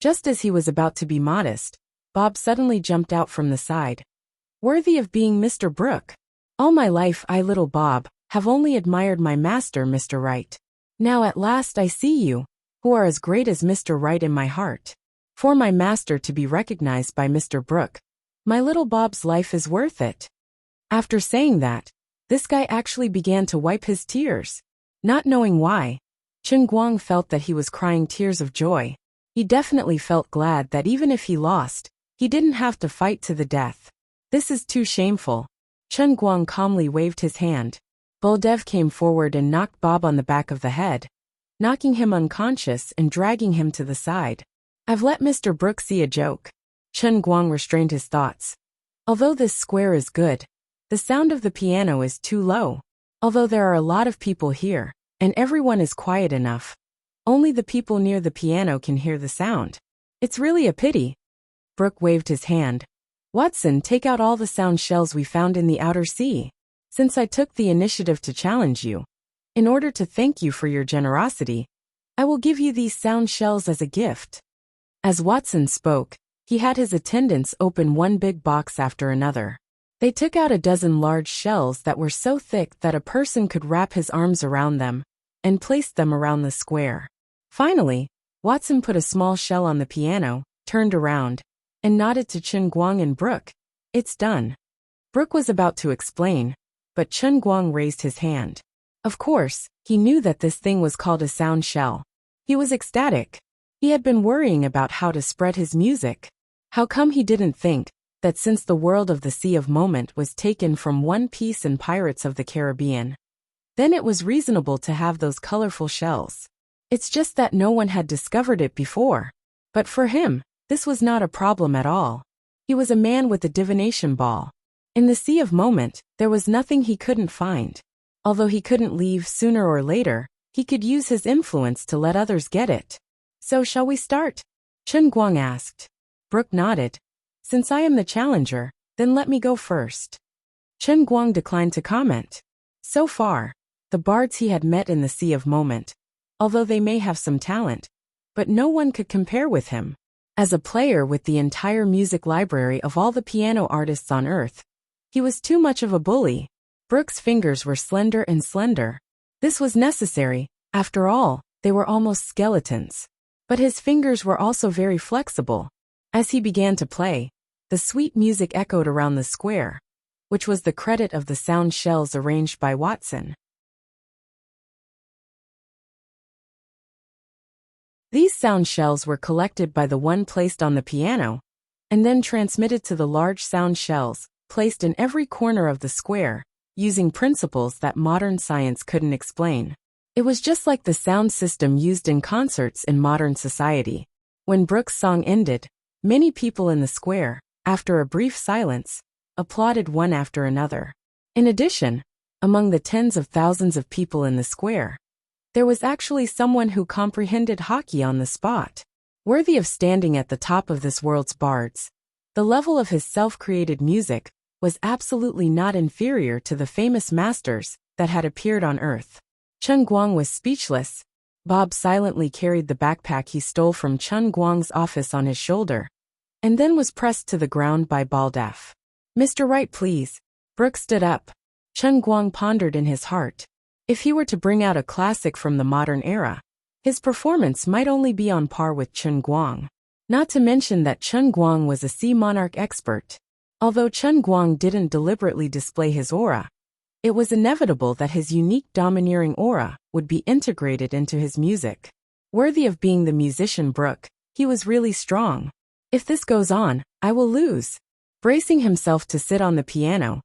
Just as he was about to be modest, Bob suddenly jumped out from the side. Worthy of being Mr. Brook. All my life I, little Bob, have only admired my master, Mr. Right. Now at last I see you, who are as great as Mr. Right in my heart. For my master to be recognized by Mr. Brook, my little Bob's life is worth it. After saying that, this guy actually began to wipe his tears. Not knowing why, Chen Guang felt that he was crying tears of joy. He definitely felt glad that even if he lost, he didn't have to fight to the death. This is too shameful. Chen Guang calmly waved his hand. Buldev came forward and knocked Bob on the back of the head, knocking him unconscious and dragging him to the side. I've let Mr. Brook see a joke. Chen Guang restrained his thoughts. Although this square is good, the sound of the piano is too low. Although there are a lot of people here, and everyone is quiet enough, only the people near the piano can hear the sound. It's really a pity. Brook waved his hand. Watson, take out all the sound shells we found in the outer sea. Since I took the initiative to challenge you, in order to thank you for your generosity, I will give you these sound shells as a gift. As Watson spoke, he had his attendants open one big box after another. They took out a dozen large shells that were so thick that a person could wrap his arms around them, and placed them around the square. Finally, Watson put a small shell on the piano, turned around, and nodded to Chen Guang and Brook. It's done. Brook was about to explain, but Chen Guang raised his hand. Of course, he knew that this thing was called a sound shell. He was ecstatic. He had been worrying about how to spread his music. How come he didn't think that since the world of the Sea of Moment was taken from One Piece and Pirates of the Caribbean, then it was reasonable to have those colorful shells. It's just that no one had discovered it before. But for him, this was not a problem at all. He was a man with a divination ball. In the Sea of Moment, there was nothing he couldn't find. Although he couldn't leave sooner or later, he could use his influence to let others get it. So shall we start? Chen Guang asked. Brook nodded. Since I am the challenger, then let me go first. Chen Guang declined to comment. So far, the bards he had met in the Sea of Moment, although they may have some talent, but no one could compare with him. As a player with the entire music library of all the piano artists on Earth, he was too much of a bully. Brook's fingers were slender and slender. This was necessary. After all, they were almost skeletons. But his fingers were also very flexible. As he began to play, the sweet music echoed around the square, which was the credit of the sound shells arranged by Watson. These sound shells were collected by the one placed on the piano, and then transmitted to the large sound shells, placed in every corner of the square, using principles that modern science couldn't explain. It was just like the sound system used in concerts in modern society. When Brook's song ended, many people in the square, after a brief silence, applauded one after another. In addition, among the tens of thousands of people in the square, there was actually someone who comprehended hockey on the spot. Worthy of standing at the top of this world's bards, the level of his self-created music was absolutely not inferior to the famous masters that had appeared on Earth. Chen Guang was speechless. Bob silently carried the backpack he stole from Chen Guang's office on his shoulder, and then was pressed to the ground by Buldev. Mr. Right, please. Brook stood up. Chen Guang pondered in his heart. If he were to bring out a classic from the modern era, his performance might only be on par with Chen Guang. Not to mention that Chen Guang was a sea monarch expert. Although Chen Guang didn't deliberately display his aura, it was inevitable that his unique domineering aura would be integrated into his music. Worthy of being the musician Brook, he was really strong. If this goes on, I will lose. Bracing himself to sit on the piano,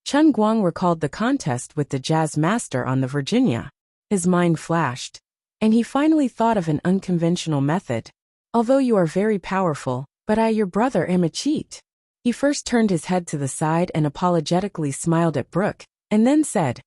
Chen Guang recalled the contest with the jazz master on the Virginia. His mind flashed, and he finally thought of an unconventional method. Although you are very powerful, but I, your brother, am a cheat. He first turned his head to the side and apologetically smiled at Brooke, and then said,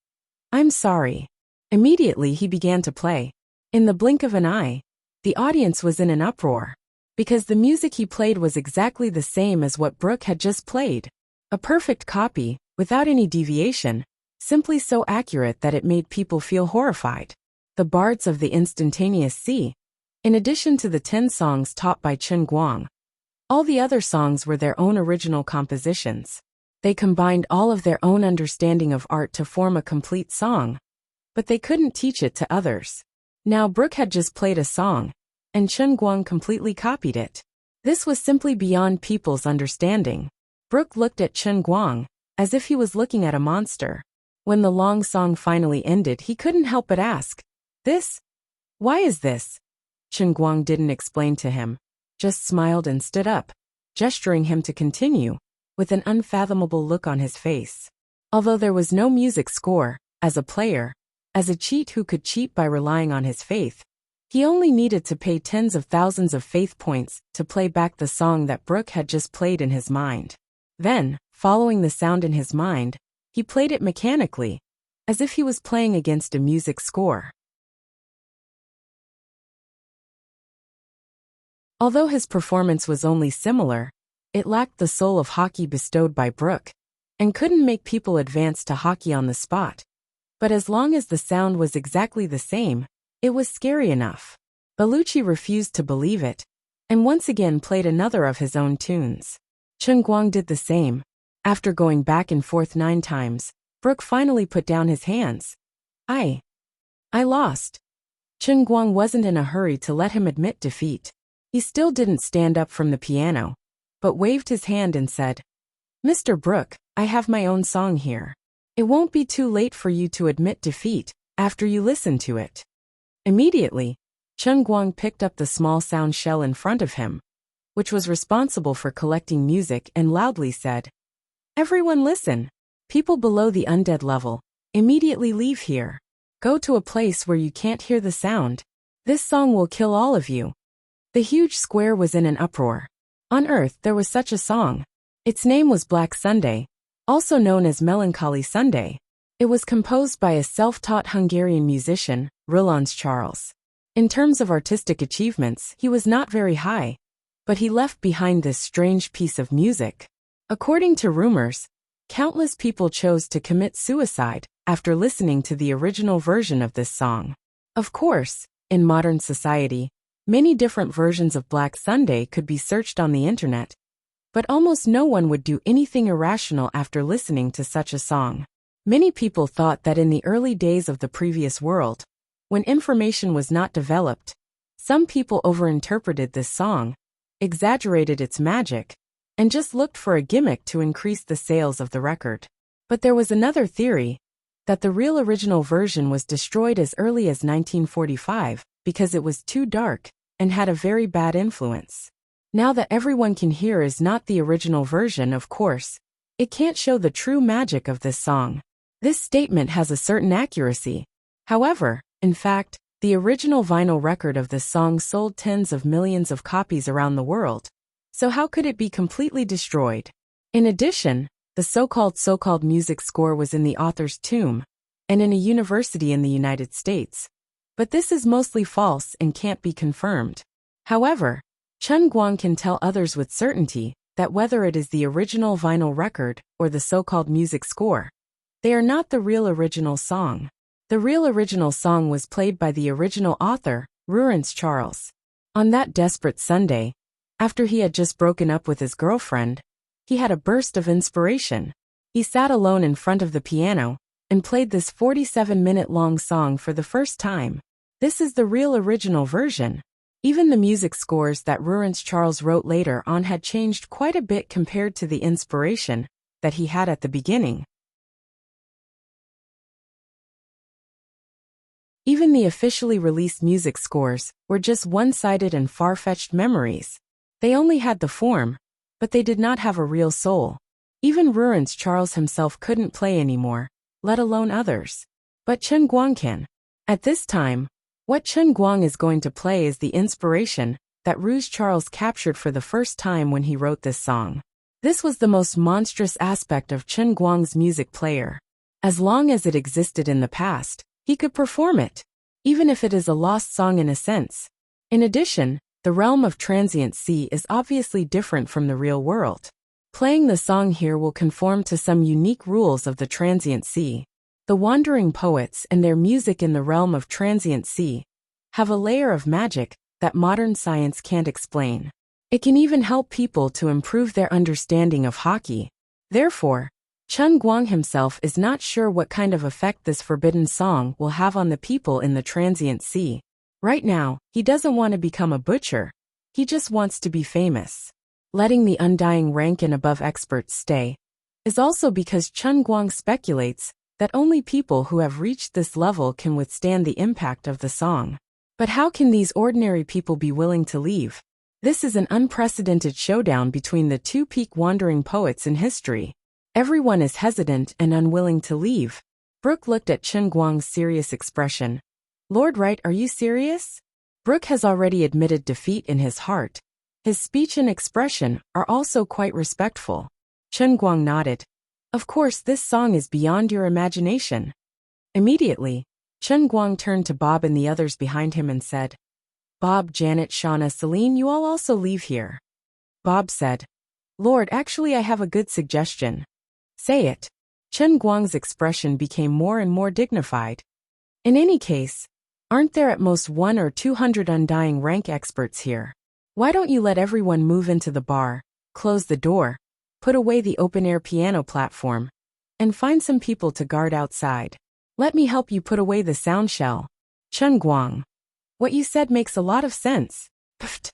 I'm sorry. Immediately he began to play. In the blink of an eye, the audience was in an uproar, because the music he played was exactly the same as what Brooke had just played. A perfect copy, without any deviation, simply so accurate that it made people feel horrified. The bards of the instantaneous sea. In addition to the 10 songs taught by Chen Guang, all the other songs were their own original compositions. They combined all of their own understanding of art to form a complete song, but they couldn't teach it to others. Now Brooke had just played a song, and Chen Guang completely copied it. This was simply beyond people's understanding. Brooke looked at Chen Guang, as if he was looking at a monster. When the long song finally ended, he couldn't help but ask, This? Why is this? Chen Guang didn't explain to him, just smiled and stood up, gesturing him to continue, with an unfathomable look on his face. Although there was no music score, as a player, as a cheat who could cheat by relying on his faith, he only needed to pay tens of thousands of faith points to play back the song that Brooke had just played in his mind. Then, following the sound in his mind, he played it mechanically, as if he was playing against a music score. Although his performance was only similar, it lacked the soul of hockey bestowed by Brooke, and couldn't make people advance to hockey on the spot. But as long as the sound was exactly the same, it was scary enough. Bellucci refused to believe it, and once again played another of his own tunes. Chen Guang did the same. After going back and forth 9 times, Brooke finally put down his hands. I lost. Chen Guang wasn't in a hurry to let him admit defeat. He still didn't stand up from the piano, but waved his hand and said, Mr. Brooke, I have my own song here. It won't be too late for you to admit defeat after you listen to it. Immediately, Chen Guang picked up the small sound shell in front of him, which was responsible for collecting music, and loudly said, Everyone listen. People below the undead level, immediately leave here. Go to a place where you can't hear the sound. This song will kill all of you. The huge square was in an uproar. On Earth there was such a song. Its name was Black Sunday, also known as Melancholy Sunday. It was composed by a self-taught Hungarian musician, Roland Charles. In terms of artistic achievements, he was not very high, but he left behind this strange piece of music. According to rumors, countless people chose to commit suicide after listening to the original version of this song. Of course, in modern society, many different versions of Black Sunday could be searched on the internet, but almost no one would do anything irrational after listening to such a song. Many people thought that in the early days of the previous world, when information was not developed, some people overinterpreted this song, exaggerated its magic, and just looked for a gimmick to increase the sales of the record. But there was another theory, that the real original version was destroyed as early as 1945 because it was too dark and had a very bad influence. Now that everyone can hear is not the original version, of course, it can't show the true magic of this song. This statement has a certain accuracy. However, in fact, the original vinyl record of this song sold tens of millions of copies around the world. So how could it be completely destroyed? In addition, the so-called music score was in the author's tomb, and in a university in the United States. But this is mostly false and can't be confirmed. However, Chen Guang can tell others with certainty that whether it is the original vinyl record or the so-called music score, they are not the real original song. The real original song was played by the original author, Roland Charles. On that desperate Sunday, after he had just broken up with his girlfriend, he had a burst of inspiration. He sat alone in front of the piano and played this 47-minute-long song for the first time. This is the real original version. Even the music scores that Roland Charles wrote later on had changed quite a bit compared to the inspiration that he had at the beginning. Even the officially released music scores were just one-sided and far-fetched memories. They only had the form, but they did not have a real soul. Even Ruren's Charles himself couldn't play anymore, let alone others. But Chen Guang can. At this time, what Chen Guang is going to play is the inspiration that Rouge Charles captured for the first time when he wrote this song. This was the most monstrous aspect of Chen Guang's music player. As long as it existed in the past, he could perform it, even if it is a lost song in a sense. In addition, the realm of transient sea is obviously different from the real world. Playing the song here will conform to some unique rules of the transient sea. The wandering poets and their music in the realm of transient sea have a layer of magic that modern science can't explain. It can even help people to improve their understanding of hockey. Therefore, Chen Guang himself is not sure what kind of effect this forbidden song will have on the people in the transient sea. Right now, he doesn't want to become a butcher. He just wants to be famous. Letting the undying rank and above experts stay is also because Chen Guang speculates that only people who have reached this level can withstand the impact of the song. But how can these ordinary people be willing to leave? This is an unprecedented showdown between the two peak wandering poets in history. Everyone is hesitant and unwilling to leave. Brooke looked at Chen Guang's serious expression. Lord Wright, are you serious? Brooke has already admitted defeat in his heart. His speech and expression are also quite respectful. Chen Guang nodded. Of course, this song is beyond your imagination. Immediately, Chen Guang turned to Bob and the others behind him and said, Bob, Janet, Shauna, Celine, you all also leave here. Bob said, Lord, actually I have a good suggestion. Say it. Chen Guang's expression became more and more dignified. In any case, aren't there at most 100 or 200 undying rank experts here? Why don't you let everyone move into the bar, close the door, put away the open-air piano platform, and find some people to guard outside? Let me help you put away the sound shell. Chen Guang. What you said makes a lot of sense. Pfft.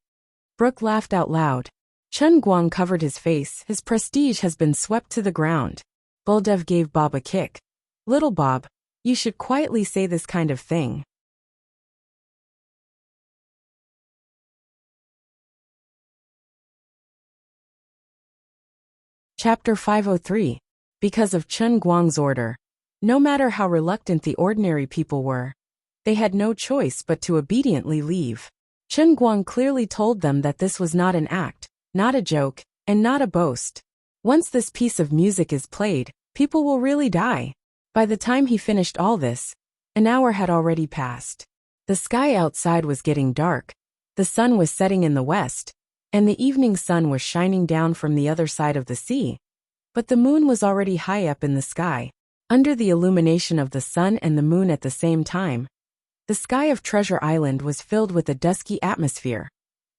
Brooke laughed out loud. Chen Guang covered his face. His prestige has been swept to the ground. Buldev gave Bob a kick. Little Bob, you should quietly say this kind of thing. Chapter 503. Because of Chen Guang's order. No matter how reluctant the ordinary people were, they had no choice but to obediently leave. Chen Guang clearly told them that this was not an act, not a joke, and not a boast. Once this piece of music is played, people will really die. By the time he finished all this, an hour had already passed. The sky outside was getting dark, the sun was setting in the west, and the evening sun was shining down from the other side of the sea. But the moon was already high up in the sky. Under the illumination of the sun and the moon at the same time, the sky of Treasure Island was filled with a dusky atmosphere,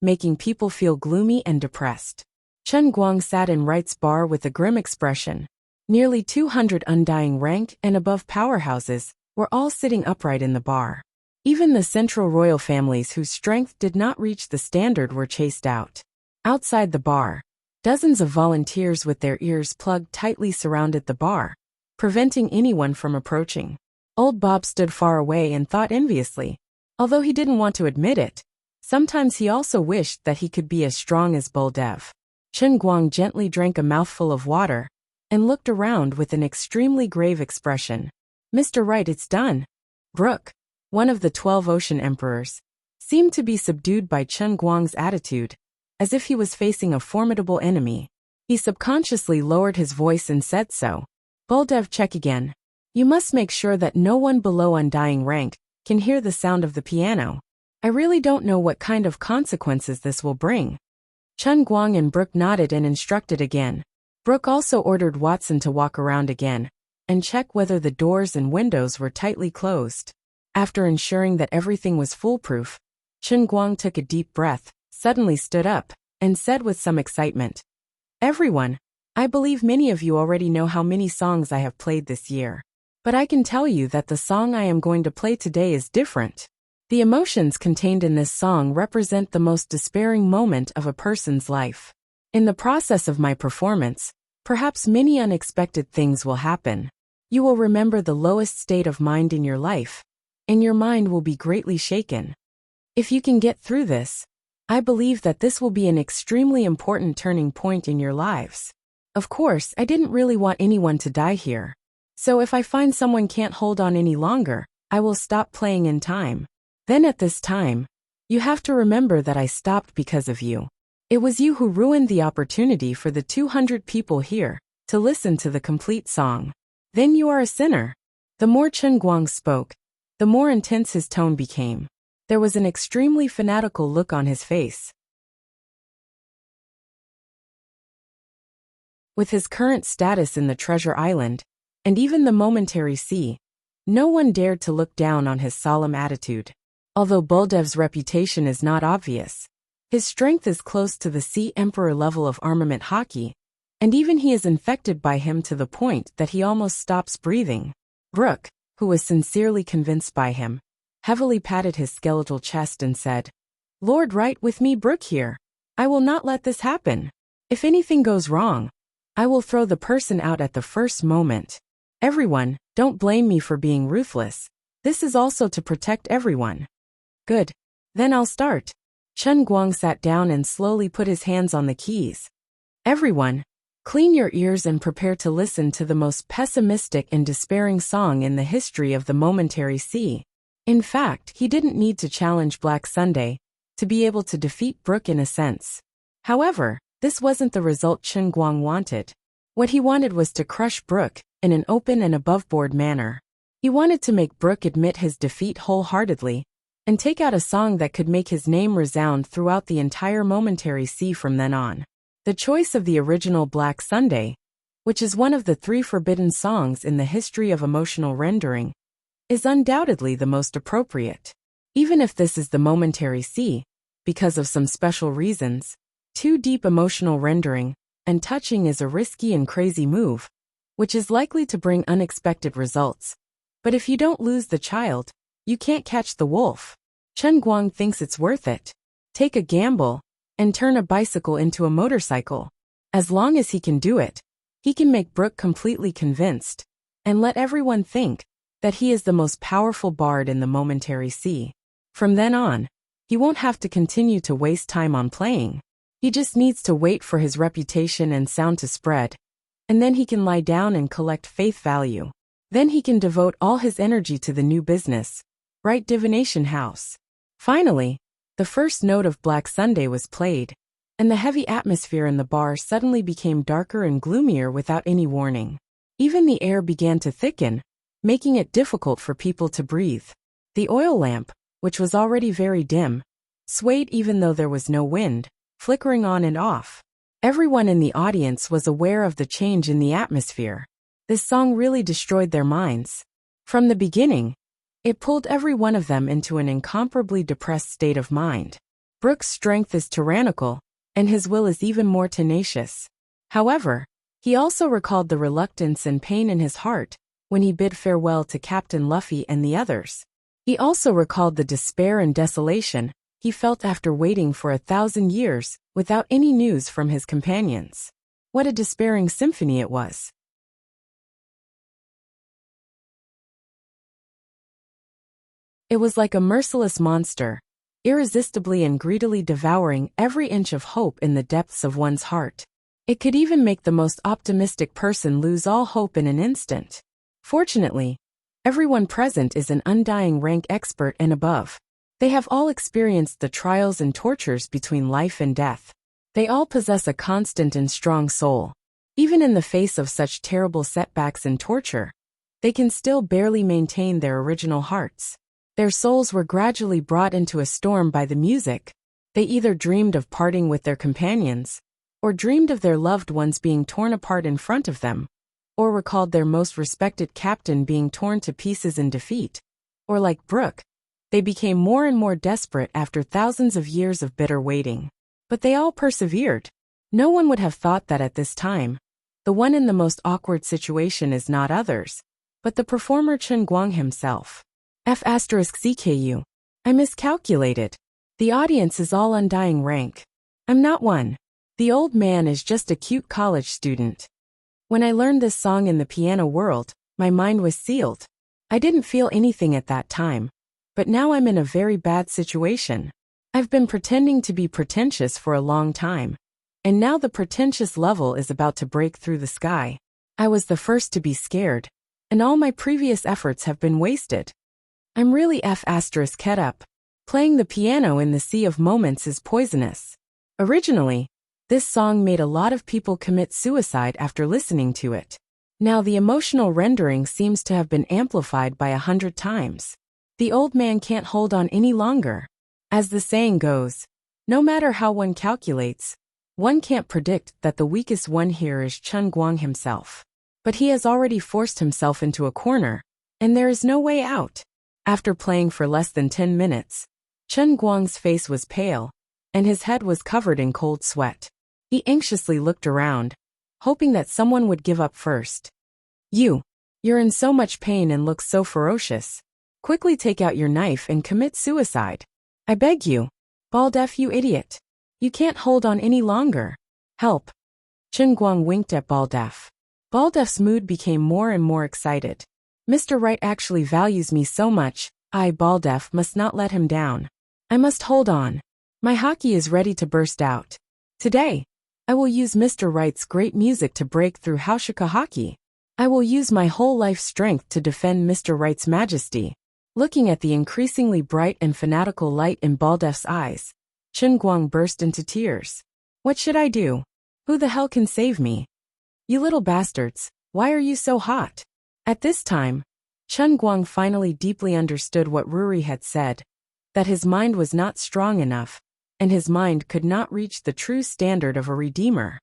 making people feel gloomy and depressed. Chen Guang sat in Wright's bar with a grim expression. Nearly 200 undying rank and above powerhouses were all sitting upright in the bar. Even the central royal families whose strength did not reach the standard were chased out. Outside the bar, dozens of volunteers with their ears plugged tightly surrounded the bar, preventing anyone from approaching. Old Bob stood far away and thought enviously. Although he didn't want to admit it, sometimes he also wished that he could be as strong as Buldev. Chen Guang gently drank a mouthful of water and looked around with an extremely grave expression. Mr. Wright, it's done. Brooke, one of the 12 Ocean Emperors, seemed to be subdued by Chen Guang's attitude, as if he was facing a formidable enemy. He subconsciously lowered his voice and said so. Buldev, check again. You must make sure that no one below undying rank can hear the sound of the piano. I really don't know what kind of consequences this will bring. Chen Guang and Brooke nodded and instructed again. Brooke also ordered Watson to walk around again and check whether the doors and windows were tightly closed. After ensuring that everything was foolproof, Chen Guang took a deep breath, suddenly stood up, and said with some excitement, Everyone, I believe many of you already know how many songs I have played this year. But I can tell you that the song I am going to play today is different. The emotions contained in this song represent the most despairing moment of a person's life. In the process of my performance, perhaps many unexpected things will happen. You will remember the lowest state of mind in your life, and your mind will be greatly shaken. If you can get through this, I believe that this will be an extremely important turning point in your lives. Of course, I didn't really want anyone to die here. So if I find someone can't hold on any longer, I will stop playing in time. Then at this time, you have to remember that I stopped because of you. It was you who ruined the opportunity for the 200 people here to listen to the complete song. Then you are a sinner. The more Chen Guang spoke, the more intense his tone became. There was an extremely fanatical look on his face. With his current status in the Treasure Island, and even the Momentary Sea, no one dared to look down on his solemn attitude. Although Buldev's reputation is not obvious, his strength is close to the Sea Emperor level of armament hockey, and even he is infected by him to the point that he almost stops breathing. Brook, who was sincerely convinced by him, heavily patted his skeletal chest and said, "Lord, right with me, Brook here. I will not let this happen. If anything goes wrong, I will throw the person out at the first moment. Everyone, don't blame me for being ruthless. This is also to protect everyone." "Good. Then I'll start." Chen Guang sat down and slowly put his hands on the keys. "Everyone, clean your ears and prepare to listen to the most pessimistic and despairing song in the history of the Momentary Sea." In fact, he didn't need to challenge Black Sunday to be able to defeat Brook in a sense. However, this wasn't the result Chen Guang wanted. What he wanted was to crush Brook in an open and above-board manner. He wanted to make Brook admit his defeat wholeheartedly and take out a song that could make his name resound throughout the entire Momentary Sea from then on. The choice of the original Black Sunday, which is one of the 3 forbidden songs in the history of emotional rendering, is undoubtedly the most appropriate. Even if this is the Momentary Sea, because of some special reasons, too deep emotional rendering and touching is a risky and crazy move, which is likely to bring unexpected results. But if you don't lose the child, you can't catch the wolf. Chen Guang thinks it's worth it. Take a gamble and turn a bicycle into a motorcycle. As long as he can do it, he can make Brook completely convinced and let everyone think that he is the most powerful bard in the Momentary Sea. From then on, he won't have to continue to waste time on playing. He just needs to wait for his reputation and sound to spread, and then he can lie down and collect faith value. Then he can devote all his energy to the new business, right? Divination House. Finally, the first note of Black Sunday was played, and the heavy atmosphere in the bar suddenly became darker and gloomier without any warning. Even the air began to thicken, making it difficult for people to breathe. The oil lamp, which was already very dim, swayed even though there was no wind, flickering on and off. Everyone in the audience was aware of the change in the atmosphere. This song really destroyed their minds. From the beginning, it pulled every one of them into an incomparably depressed state of mind. Brook's strength is tyrannical, and his will is even more tenacious. However, he also recalled the reluctance and pain in his heart when he bid farewell to Captain Luffy and the others. He also recalled the despair and desolation he felt after waiting for 1,000 years without any news from his companions. What a despairing symphony it was. It was like a merciless monster, irresistibly and greedily devouring every inch of hope in the depths of one's heart. It could even make the most optimistic person lose all hope in an instant. Fortunately, everyone present is an undying rank expert and above. They have all experienced the trials and tortures between life and death. They all possess a constant and strong soul. Even in the face of such terrible setbacks and torture, they can still barely maintain their original hearts. Their souls were gradually brought into a storm by the music. They either dreamed of parting with their companions, or dreamed of their loved ones being torn apart in front of them, or recalled their most respected captain being torn to pieces in defeat. Or like Brook, they became more and more desperate after thousands of years of bitter waiting. But they all persevered. No one would have thought that at this time. The one in the most awkward situation is not others, but the performer Chen Guang himself. F***CKU. I miscalculated. The audience is all undying rank. I'm not one. The old man is just a cute college student. When I learned this song in the piano world, my mind was sealed. I didn't feel anything at that time. But now I'm in a very bad situation. I've been pretending to be pretentious for a long time. And now the pretentious level is about to break through the sky. I was the first to be scared. And all my previous efforts have been wasted. I'm really *ket up. Playing the piano in the sea of moments is poisonous. Originally, this song made a lot of people commit suicide after listening to it. Now the emotional rendering seems to have been amplified by 100 times. The old man can't hold on any longer. As the saying goes, no matter how one calculates, one can't predict that the weakest one here is Chen Guang himself. But he has already forced himself into a corner, and there is no way out. After playing for less than 10 minutes, Chen Guang's face was pale, and his head was covered in cold sweat. He anxiously looked around, hoping that someone would give up first. You're in so much pain and look so ferocious. Quickly take out your knife and commit suicide. I beg you. Baldeaf, you idiot. You can't hold on any longer. Help. Chen Guang winked at Baldeaf. Baldeaf's mood became more and more excited. Mr. Wright actually values me so much, I, Baldeaf, must not let him down. I must hold on. My hockey is ready to burst out. Today, I will use Mr. Wright's great music to break through Wuxia hockey. I will use my whole life strength to defend Mr. Wright's majesty. Looking at the increasingly bright and fanatical light in Baldeaf's eyes, Chen Guang burst into tears. What should I do? Who the hell can save me? You little bastards, why are you so hot? At this time, Chen Guang finally deeply understood what Ruri had said, that his mind was not strong enough, and his mind could not reach the true standard of a redeemer.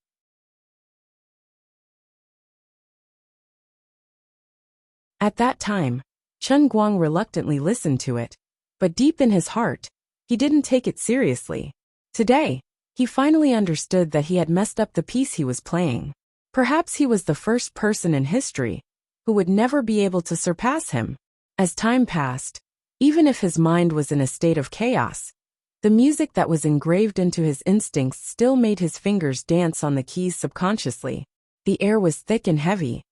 At that time, Chen Guang reluctantly listened to it, but deep in his heart, he didn't take it seriously. Today, he finally understood that he had messed up the piece he was playing. Perhaps he was the first person in history who would never be able to surpass him. As time passed, even if his mind was in a state of chaos, the music that was engraved into his instincts still made his fingers dance on the keys subconsciously. The air was thick and heavy,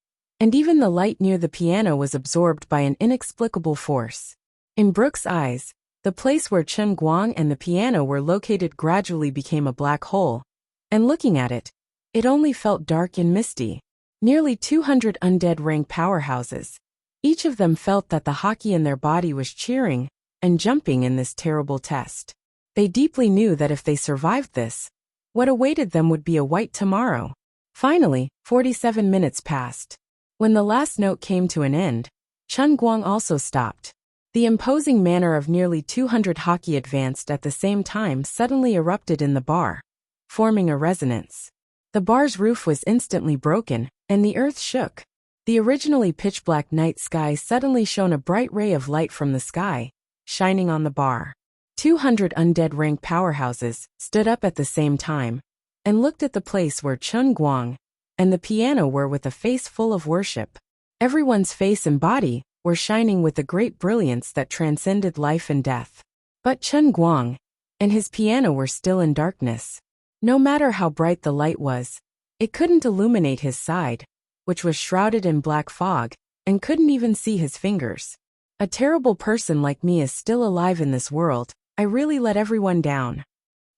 and even the light near the piano was absorbed by an inexplicable force. In Brooke's eyes, the place where Chen Guang and the piano were located gradually became a black hole, and looking at it, it only felt dark and misty. Nearly 200 undead rank powerhouses. Each of them felt that the hockey in their body was cheering and jumping in this terrible test. They deeply knew that if they survived this, what awaited them would be a white tomorrow. Finally, 47 minutes passed. When the last note came to an end, Chen Guang also stopped. The imposing manner of nearly 200 hockey advanced at the same time suddenly erupted in the bar, forming a resonance. The bar's roof was instantly broken, and the earth shook. The originally pitch-black night sky suddenly shone a bright ray of light from the sky, shining on the bar. 200 undead rank powerhouses stood up at the same time and looked at the place where Chen Guang and the piano were with a face full of worship. Everyone's face and body were shining with a great brilliance that transcended life and death. But Chen Guang and his piano were still in darkness. No matter how bright the light was, it couldn't illuminate his side, which was shrouded in black fog, and couldn't even see his fingers. A terrible person like me is still alive in this world. I really let everyone down.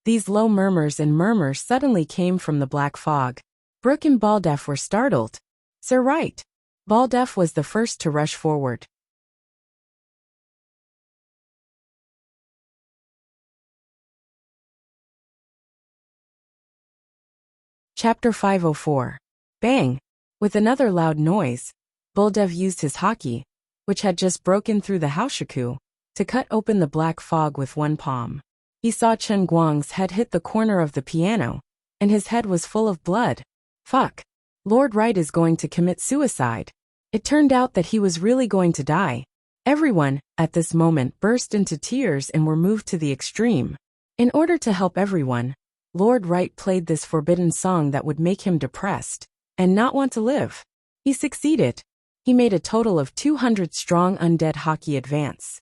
These low murmurs and murmurs suddenly came from the black fog. Brooke and Baldeaf were startled. Sir Wright. Baldeaf was the first to rush forward. Chapter 504. Bang! With another loud noise, Baldeaf used his hockey, which had just broken through the Wuxia, to cut open the black fog with one palm. He saw Chen Guang's head hit the corner of the piano, and his head was full of blood. Fuck. Lord Wright is going to commit suicide. It turned out that he was really going to die. Everyone, at this moment, burst into tears and were moved to the extreme. In order to help everyone, Lord Wright played this forbidden song that would make him depressed and not want to live. He succeeded. He made a total of 200 strong undead hockey advance.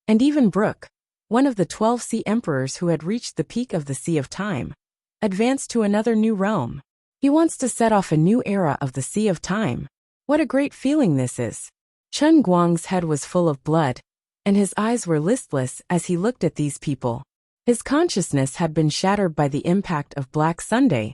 And even Brooke, one of the 12 sea emperors who had reached the peak of the Sea of Time, advanced to another new realm. He wants to set off a new era of the Sea of Time. What a great feeling this is. Chen Guang's head was full of blood, and his eyes were listless as he looked at these people. His consciousness had been shattered by the impact of Black Sunday,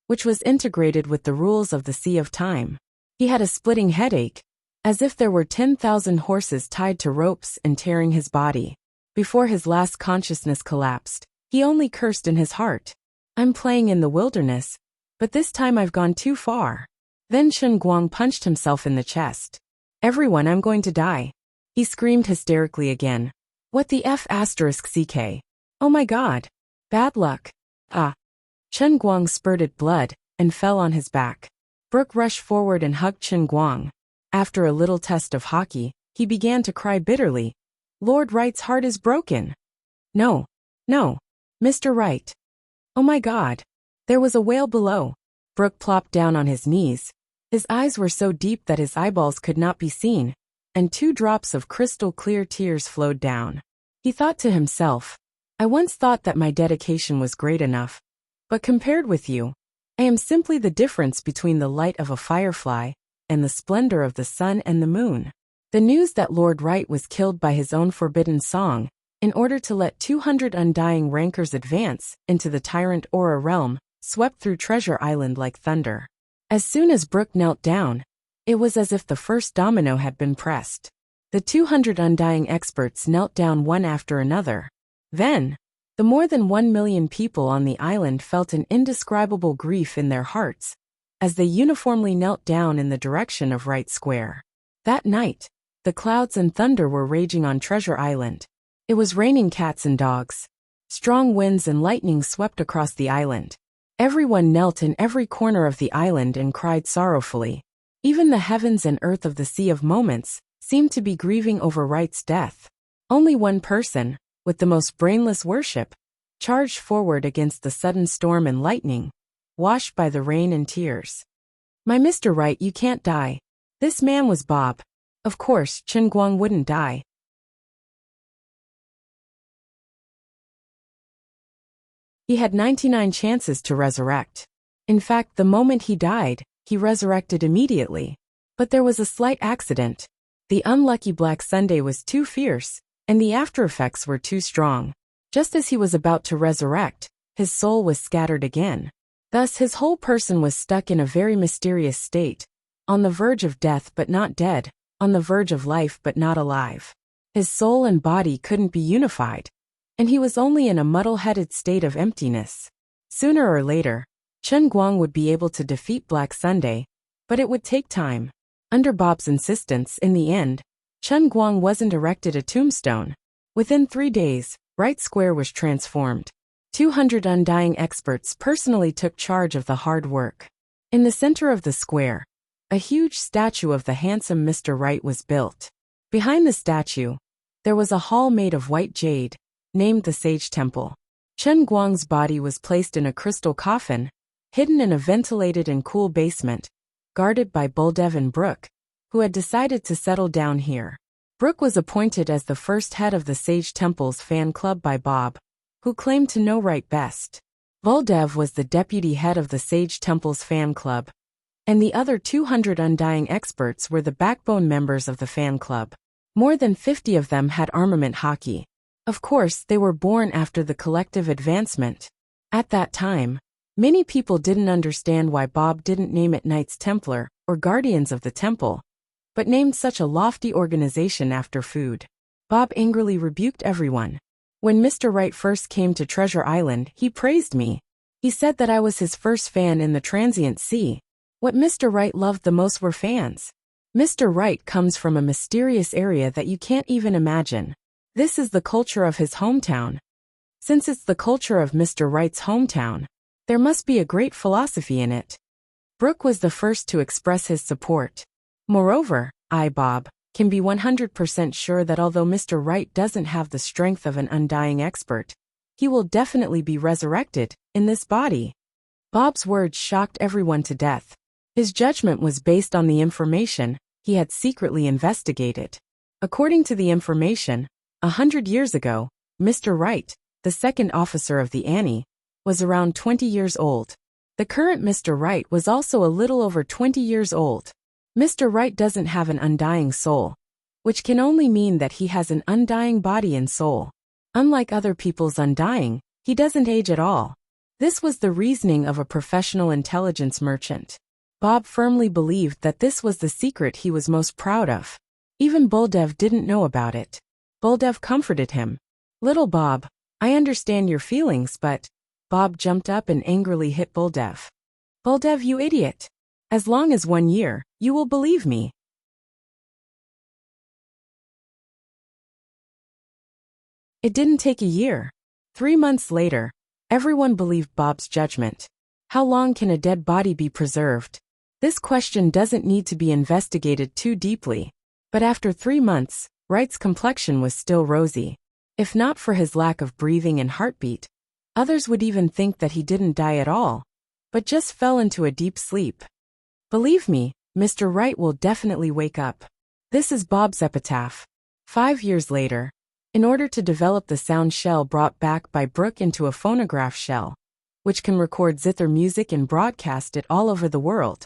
which was integrated with the rules of the Sea of Time. He had a splitting headache, as if there were 10,000 horses tied to ropes and tearing his body. Before his last consciousness collapsed, he only cursed in his heart. I'm playing in the wilderness, but this time I've gone too far. Then Chen Guang punched himself in the chest. Everyone, I'm going to die. He screamed hysterically again. What the F***ck? Oh my god. Bad luck. Ah. Chen Guang spurted blood and fell on his back. Brooke rushed forward and hugged Chen Guang. After a little test of hockey, he began to cry bitterly. Lord Wright's heart is broken. No. No. Mr. Wright. Oh my god. There was a whale below. Brooke plopped down on his knees. His eyes were so deep that his eyeballs could not be seen, and 2 drops of crystal-clear tears flowed down. He thought to himself, I once thought that my dedication was great enough, but compared with you, I am simply the difference between the light of a firefly and the splendor of the sun and the moon. The news that Lord Wright was killed by his own forbidden song, in order to let 200 undying rankers advance into the tyrant Aura realm, swept through Treasure Island like thunder. As soon as Brooke knelt down, it was as if the first domino had been pressed. The 200 undying experts knelt down one after another. Then, the more than 1 million people on the island felt an indescribable grief in their hearts, as they uniformly knelt down in the direction of Wright Square. That night, the clouds and thunder were raging on Treasure Island. It was raining cats and dogs. Strong winds and lightning swept across the island. Everyone knelt in every corner of the island and cried sorrowfully. Even the heavens and earth of the Sea of Moments seemed to be grieving over Wright's death. Only one person, with the most brainless worship, charged forward against the sudden storm and lightning, washed by the rain and tears. My Mr. Wright, you can't die. This man was Bob. Of course, Chen Guang wouldn't die. He had 99 chances to resurrect. In fact, the moment he died, he resurrected immediately. But there was a slight accident. The unlucky Black Sunday was too fierce, and the aftereffects were too strong. Just as he was about to resurrect, his soul was scattered again. Thus his whole person was stuck in a very mysterious state, on the verge of death but not dead, on the verge of life but not alive. His soul and body couldn't be unified, and he was only in a muddle-headed state of emptiness. Sooner or later, Chen Guang would be able to defeat Black Sunday, but it would take time. Under Bob's insistence, in the end, Chen Guang wasn't erected a tombstone. Within 3 days, Wright Square was transformed. 200 undying experts personally took charge of the hard work. In the center of the square, a huge statue of the handsome Mr. Wright was built. Behind the statue, there was a hall made of white jade, named the Sage Temple. Chen Guang's body was placed in a crystal coffin, hidden in a ventilated and cool basement, guarded by Buldev and Brooke, who had decided to settle down here. Brooke was appointed as the first head of the Sage Temple's fan club by Bob, who claimed to know Wright best. Buldev was the deputy head of the Sage Temple's fan club, and the other 200 undying experts were the backbone members of the fan club. More than 50 of them had armament hockey. Of course, they were born after the collective advancement. At that time, many people didn't understand why Bob didn't name it Knights Templar or Guardians of the Temple, but named such a lofty organization after food. Bob angrily rebuked everyone. When Mr. Wright first came to Treasure Island, he praised me. He said that I was his first fan in the transient sea. What Mr. Wright loved the most were fans. Mr. Wright comes from a mysterious area that you can't even imagine. This is the culture of his hometown. Since it's the culture of Mr. Wright's hometown, there must be a great philosophy in it. Brooke was the first to express his support. Moreover, I, Bob, can be 100% sure that although Mr. Wright doesn't have the strength of an undying expert, he will definitely be resurrected in this body. Bob's words shocked everyone to death. His judgment was based on the information he had secretly investigated. According to the information, 100 years ago, Mr. Wright, the second officer of the Annie, was around 20 years old. The current Mr. Wright was also a little over 20 years old. Mr. Wright doesn't have an undying soul, which can only mean that he has an undying body and soul. Unlike other people's undying, he doesn't age at all. This was the reasoning of a professional intelligence merchant. Bob firmly believed that this was the secret he was most proud of. Even Buldev didn't know about it. Buldev comforted him. "Little Bob, I understand your feelings, but..." Bob jumped up and angrily hit Buldev. "Buldev, you idiot! As long as 1 year, you will believe me." It didn't take a year. 3 months later, everyone believed Bob's judgment. How long can a dead body be preserved? This question doesn't need to be investigated too deeply. But after 3 months, Wright's complexion was still rosy. If not for his lack of breathing and heartbeat, others would even think that he didn't die at all, but just fell into a deep sleep. Believe me, Mr. Wright will definitely wake up. This is Bob's epitaph. 5 years later, in order to develop the sound shell brought back by Brooke into a phonograph shell, which can record zither music and broadcast it all over the world,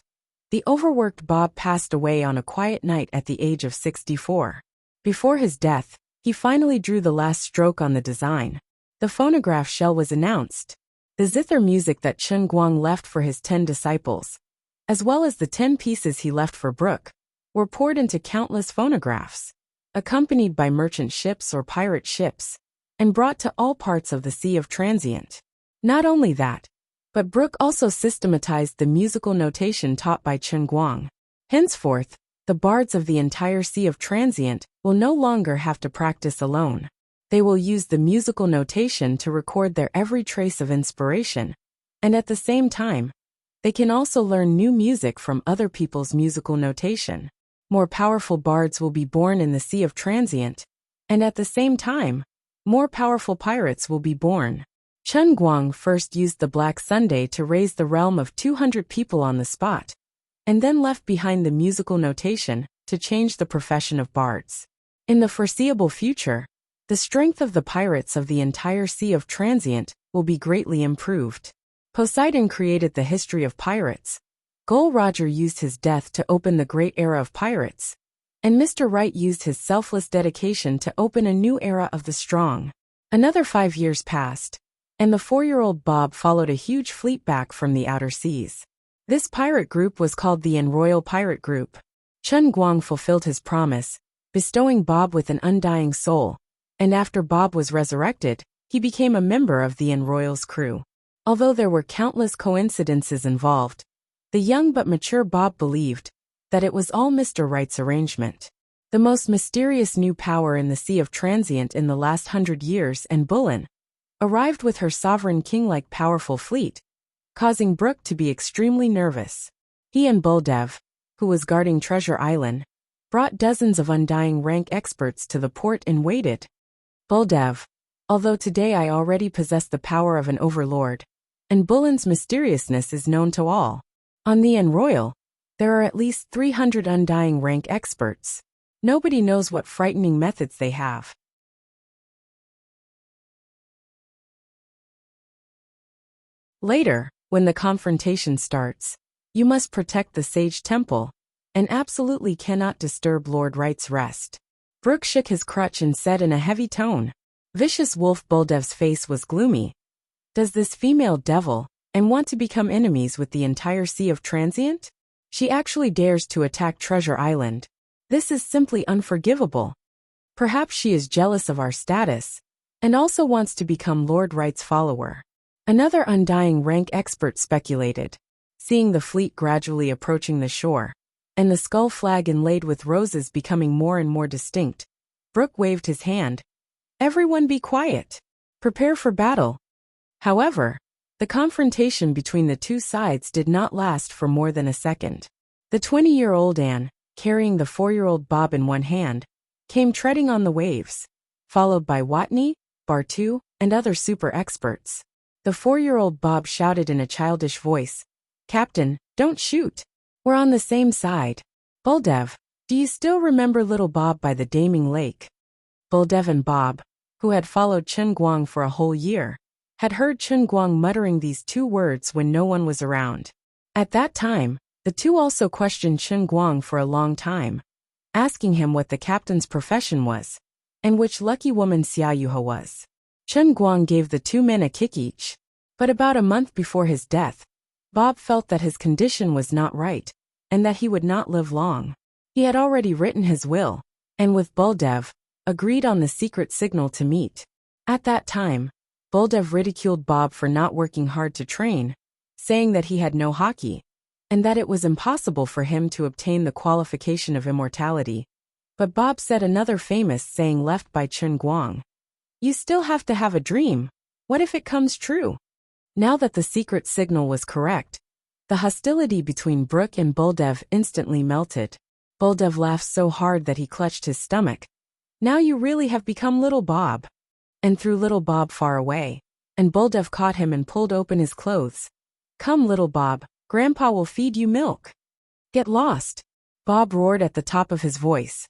the overworked Bob passed away on a quiet night at the age of 64. Before his death, he finally drew the last stroke on the design. The phonograph shell was announced. The zither music that Chen Guang left for his 10 disciples, as well as the 10 pieces he left for Brooke, were poured into countless phonographs, accompanied by merchant ships or pirate ships, and brought to all parts of the Sea of Transient. Not only that, but Brooke also systematized the musical notation taught by Chen Guang. Henceforth, the bards of the entire Sea of Transient will no longer have to practice alone. They will use the musical notation to record their every trace of inspiration, and at the same time, they can also learn new music from other people's musical notation. More powerful bards will be born in the Sea of Transient, and at the same time, more powerful pirates will be born. Chen Guang first used the Black Sunday to raise the realm of 200 people on the spot, and then left behind the musical notation to change the profession of bards. In the foreseeable future, the strength of the pirates of the entire Sea of Transient will be greatly improved. Poseidon created the history of pirates. Gol Roger used his death to open the great era of pirates, and Mr. Wright used his selfless dedication to open a new era of the strong. Another 5 years passed, and the 4-year-old Bob followed a huge fleet back from the outer seas. This pirate group was called the Royal Pirate Group. Chen Guang fulfilled his promise, bestowing Bob with an undying soul, and after Bob was resurrected, he became a member of the Royal's crew. Although there were countless coincidences involved, the young but mature Bob believed that it was all Mr. Wright's arrangement. The most mysterious new power in the Sea of Transient in the last 100 years, and Bullen, arrived with her sovereign king-like powerful fleet, causing Brooke to be extremely nervous. He and Buldev, who was guarding Treasure Island, brought dozens of undying rank experts to the port and waited. Buldev, although today I already possess the power of an overlord, and Bullen's mysteriousness is known to all. On the Royal, there are at least 300 undying rank experts. Nobody knows what frightening methods they have. Later, when the confrontation starts, you must protect the Sage Temple, and absolutely cannot disturb Lord Wright's rest. Brooke shook his crutch and said in a heavy tone. Vicious Wolf Buldev's face was gloomy. Does this female devil, and want to become enemies with the entire Sea of Transient? She actually dares to attack Treasure Island. This is simply unforgivable. Perhaps she is jealous of our status, and also wants to become Lord Wright's follower. Another undying rank expert speculated. Seeing the fleet gradually approaching the shore, and the skull flag inlaid with roses becoming more and more distinct, Brooke waved his hand. Everyone be quiet. Prepare for battle. However, the confrontation between the two sides did not last for more than a second. The 20-year-old Anne, carrying the 4-year-old Bob in one hand, came treading on the waves, followed by Watney, Bartu, and other super experts. The 4-year-old Bob shouted in a childish voice, "Captain, don't shoot. We're on the same side." Buldev, do you still remember little Bob by the Daming Lake? Buldev and Bob, who had followed Chen Guang for a whole year, had heard Chen Guang muttering these 2 words when no one was around. At that time, the two also questioned Chen Guang for a long time, asking him what the captain's profession was, and which lucky woman Xia Yuhe was. Chen Guang gave the two men a kick each. But about a month before his death, Bob felt that his condition was not right, and that he would not live long. He had already written his will, and with Buldev, agreed on the secret signal to meet. At that time, Buldev ridiculed Bob for not working hard to train, saying that he had no hockey, and that it was impossible for him to obtain the qualification of immortality. But Bob said another famous saying left by Chen Guang. You still have to have a dream. What if it comes true? Now that the secret signal was correct, the hostility between Brooke and Buldev instantly melted. Buldev laughed so hard that he clutched his stomach. Now you really have become little Bob. And threw little Bob far away. And Buldev caught him and pulled open his clothes. Come little Bob, Grandpa will feed you milk. Get lost, Bob roared at the top of his voice.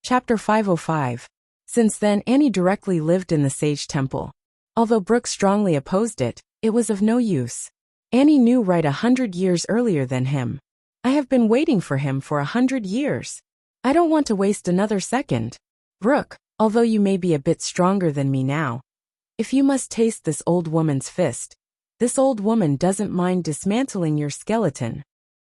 Chapter 505. Since then Annie directly lived in the Sage Temple. Although Brooke strongly opposed it, it was of no use. Annie knew right 100 years earlier than him. I have been waiting for him for 100 years. I don't want to waste another second. Brooke, although you may be a bit stronger than me now, if you must taste this old woman's fist, this old woman doesn't mind dismantling your skeleton.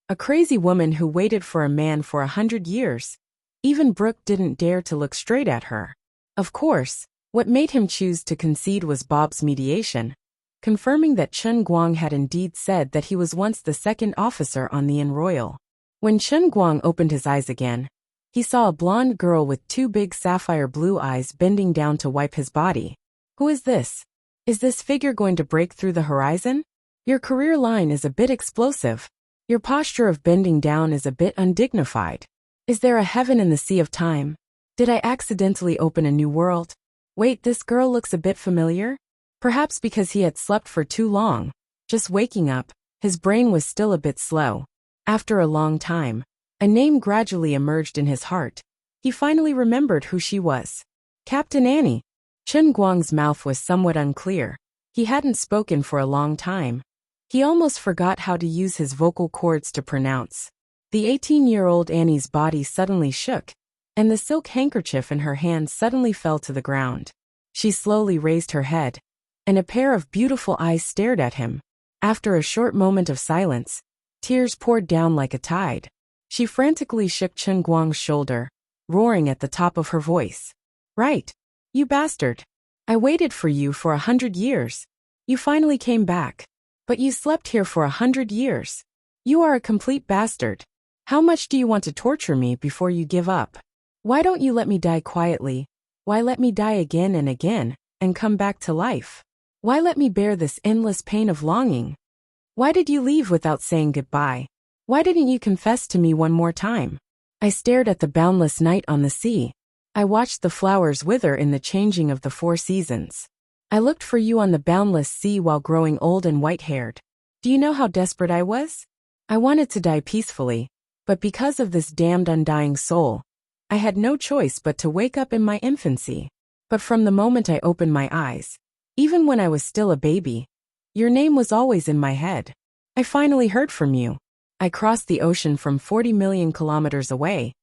A crazy woman who waited for a man for 100 years. Even Brooke didn't dare to look straight at her. Of course, what made him choose to concede was Bob's mediation, confirming that Chen Guang had indeed said that he was once the second officer on the Inn Royal. When Chen Guang opened his eyes again, he saw a blonde girl with two big sapphire blue eyes bending down to wipe his body. Who is this? Is this figure going to break through the horizon? Your career line is a bit explosive. Your posture of bending down is a bit undignified. Is there a heaven in the sea of time? Did I accidentally open a new world? Wait, this girl looks a bit familiar? Perhaps because he had slept for too long. Just waking up, his brain was still a bit slow. After a long time, a name gradually emerged in his heart. He finally remembered who she was. Captain Annie. Chen Guang's mouth was somewhat unclear. He hadn't spoken for a long time. He almost forgot how to use his vocal cords to pronounce. The 18-year-old Annie's body suddenly shook, and the silk handkerchief in her hand suddenly fell to the ground. She slowly raised her head, and a pair of beautiful eyes stared at him. After a short moment of silence, tears poured down like a tide. She frantically shook Chen Guang's shoulder, roaring at the top of her voice. Right. You bastard. I waited for you for 100 years. You finally came back. But you slept here for 100 years. You are a complete bastard. How much do you want to torture me before you give up? Why don't you let me die quietly? Why let me die again and come back to life? Why let me bear this endless pain of longing? Why did you leave without saying goodbye? Why didn't you confess to me one more time? I stared at the boundless night on the sea. I watched the flowers wither in the changing of the 4 seasons. I looked for you on the boundless sea while growing old and white-haired. Do you know how desperate I was? I wanted to die peacefully, but because of this damned undying soul, I had no choice but to wake up in my infancy. But from the moment I opened my eyes, even when I was still a baby, your name was always in my head. I finally heard from you. I crossed the ocean from 40 million kilometers away,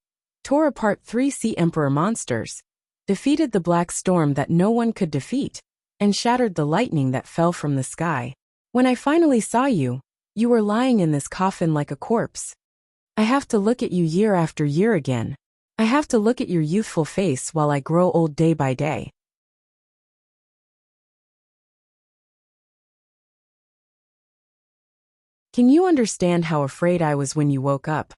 tore apart 3 sea emperor monsters, defeated the black storm that no one could defeat, and shattered the lightning that fell from the sky. When I finally saw you, you were lying in this coffin like a corpse. I have to look at you year after year again. I have to look at your youthful face while I grow old day by day. Can you understand how afraid I was when you woke up?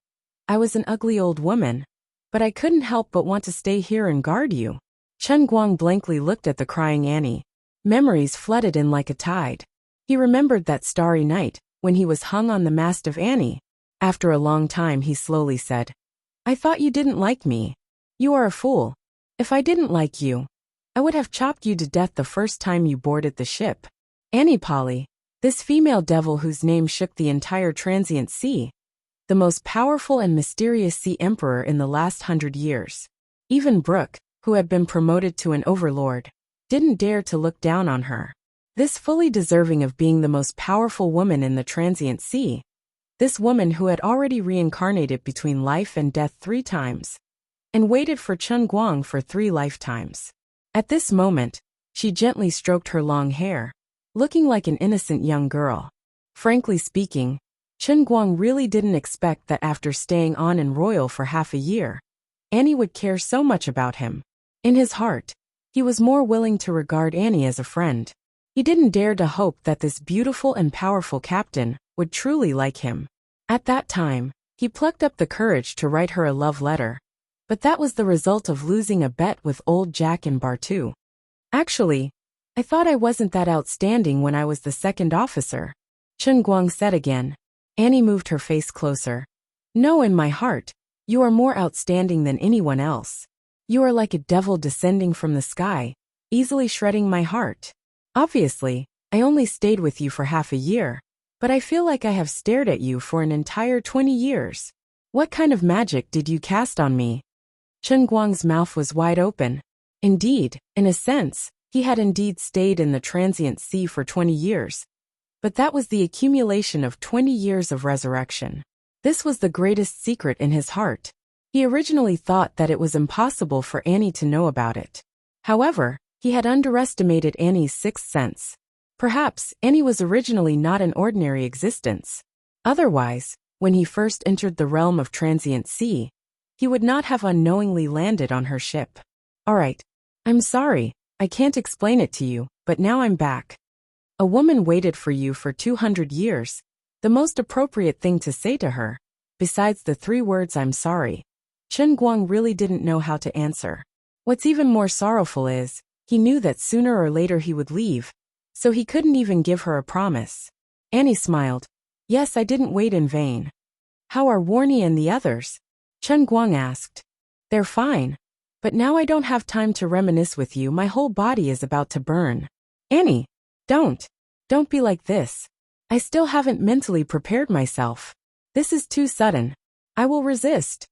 I was an ugly old woman, but I couldn't help but want to stay here and guard you. Chen Guang blankly looked at the crying Annie. Memories flooded in like a tide. He remembered that starry night, when he was hung on the mast of Annie. After a long time he slowly said, I thought you didn't like me. You are a fool. If I didn't like you, I would have chopped you to death the first time you boarded the ship. Annie Polly, this female devil whose name shook the entire transient sea, the most powerful and mysterious sea emperor in the last 100 years. Even Brooke, who had been promoted to an overlord, didn't dare to look down on her. This fully deserving of being the most powerful woman in the transient sea. This woman who had already reincarnated between life and death 3 times, and waited for Chen Guang for 3 lifetimes. At this moment, she gently stroked her long hair, looking like an innocent young girl. Frankly speaking, Chen Guang really didn't expect that after staying on in Royal for half a year, Annie would care so much about him. In his heart, he was more willing to regard Annie as a friend. He didn't dare to hope that this beautiful and powerful captain would truly like him. At that time, he plucked up the courage to write her a love letter. But that was the result of losing a bet with old Jack and Bartu. Actually, I thought I wasn't that outstanding when I was the second officer, Chen Guang said again. Annie moved her face closer. No, in my heart, you are more outstanding than anyone else. You are like a devil descending from the sky, easily shredding my heart. Obviously, I only stayed with you for half a year, but I feel like I have stared at you for an entire 20 years. What kind of magic did you cast on me? Chen Guang's mouth was wide open. Indeed, in a sense, he had indeed stayed in the transient sea for 20 years. But that was the accumulation of 20 years of resurrection. This was the greatest secret in his heart. He originally thought that it was impossible for Annie to know about it. However, he had underestimated Annie's sixth sense. Perhaps Annie was originally not an ordinary existence. Otherwise, when he first entered the realm of transient sea, he would not have unknowingly landed on her ship. Alright, I'm sorry, I can't explain it to you, but now I'm back. A woman waited for you for 200 years. The most appropriate thing to say to her, besides the 3 words I'm sorry. Chen Guang really didn't know how to answer. What's even more sorrowful is, he knew that sooner or later he would leave, so he couldn't even give her a promise. Annie smiled. Yes, I didn't wait in vain. How are Warnie and the others? Chen Guang asked. They're fine. But now I don't have time to reminisce with you, my whole body is about to burn. Annie, don't be like this. I still haven't mentally prepared myself. This is too sudden. I will resist.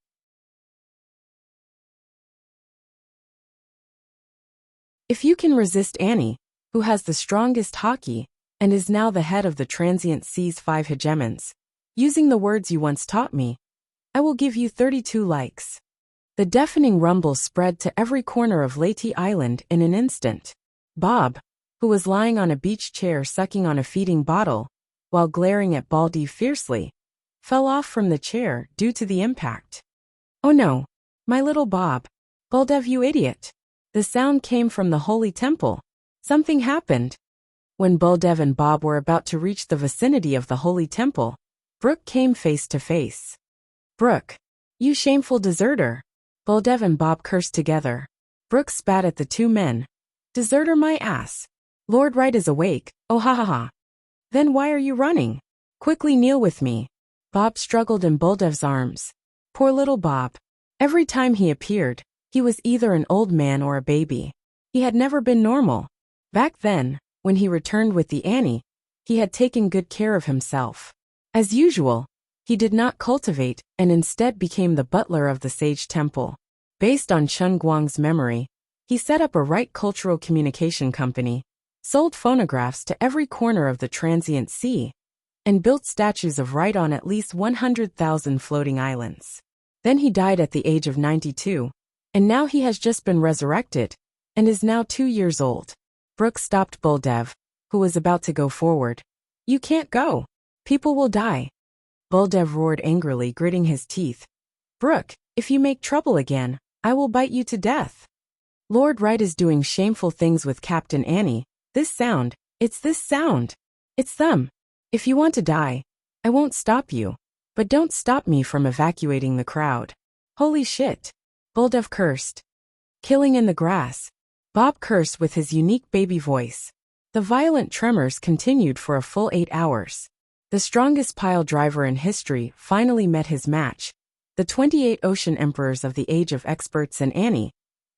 If you can resist Annie, who has the strongest haki, and is now the head of the transient sea's 5 hegemons, using the words you once taught me, I will give you 32 likes. The deafening rumble spread to every corner of Leyte Island in an instant. Bob, who was lying on a beach chair sucking on a feeding bottle, while glaring at Baldy fiercely, fell off from the chair due to the impact. Oh no, my little Bob. Baldev, you idiot. The sound came from the holy temple. Something happened. When Baldev and Bob were about to reach the vicinity of the holy temple, Brooke came face to face. Brooke, you shameful deserter. Baldev and Bob cursed together. Brooke spat at the 2 men. Deserter my ass. Lord Wright is awake, oh ha ha ha. Then why are you running? Quickly kneel with me. Bob struggled in Baldev's arms. Poor little Bob. Every time he appeared, he was either an old man or a baby. He had never been normal. Back then, when he returned with the Annie, he had taken good care of himself. As usual, he did not cultivate and instead became the butler of the Sage Temple. Based on Chen Guang's memory, he set up a right cultural communication company, sold phonographs to every corner of the transient sea, and built statues of Right on at least 100,000 floating islands. Then he died at the age of 92, and now he has just been resurrected, and is now 2 years old. Brooke stopped Baldev, who was about to go forward. You can't go. People will die. Baldev roared angrily, gritting his teeth. Brooke, if you make trouble again, I will bite you to death. Lord Wright is doing shameful things with Captain Annie. This sound, it's this sound. It's them. If you want to die, I won't stop you. But don't stop me from evacuating the crowd. Holy shit. Baldev cursed. Killing in the grass. Bob cursed with his unique baby voice. The violent tremors continued for a full 8 hours. The strongest pile driver in history finally met his match. The 28 ocean emperors of the Age of Experts and Annie,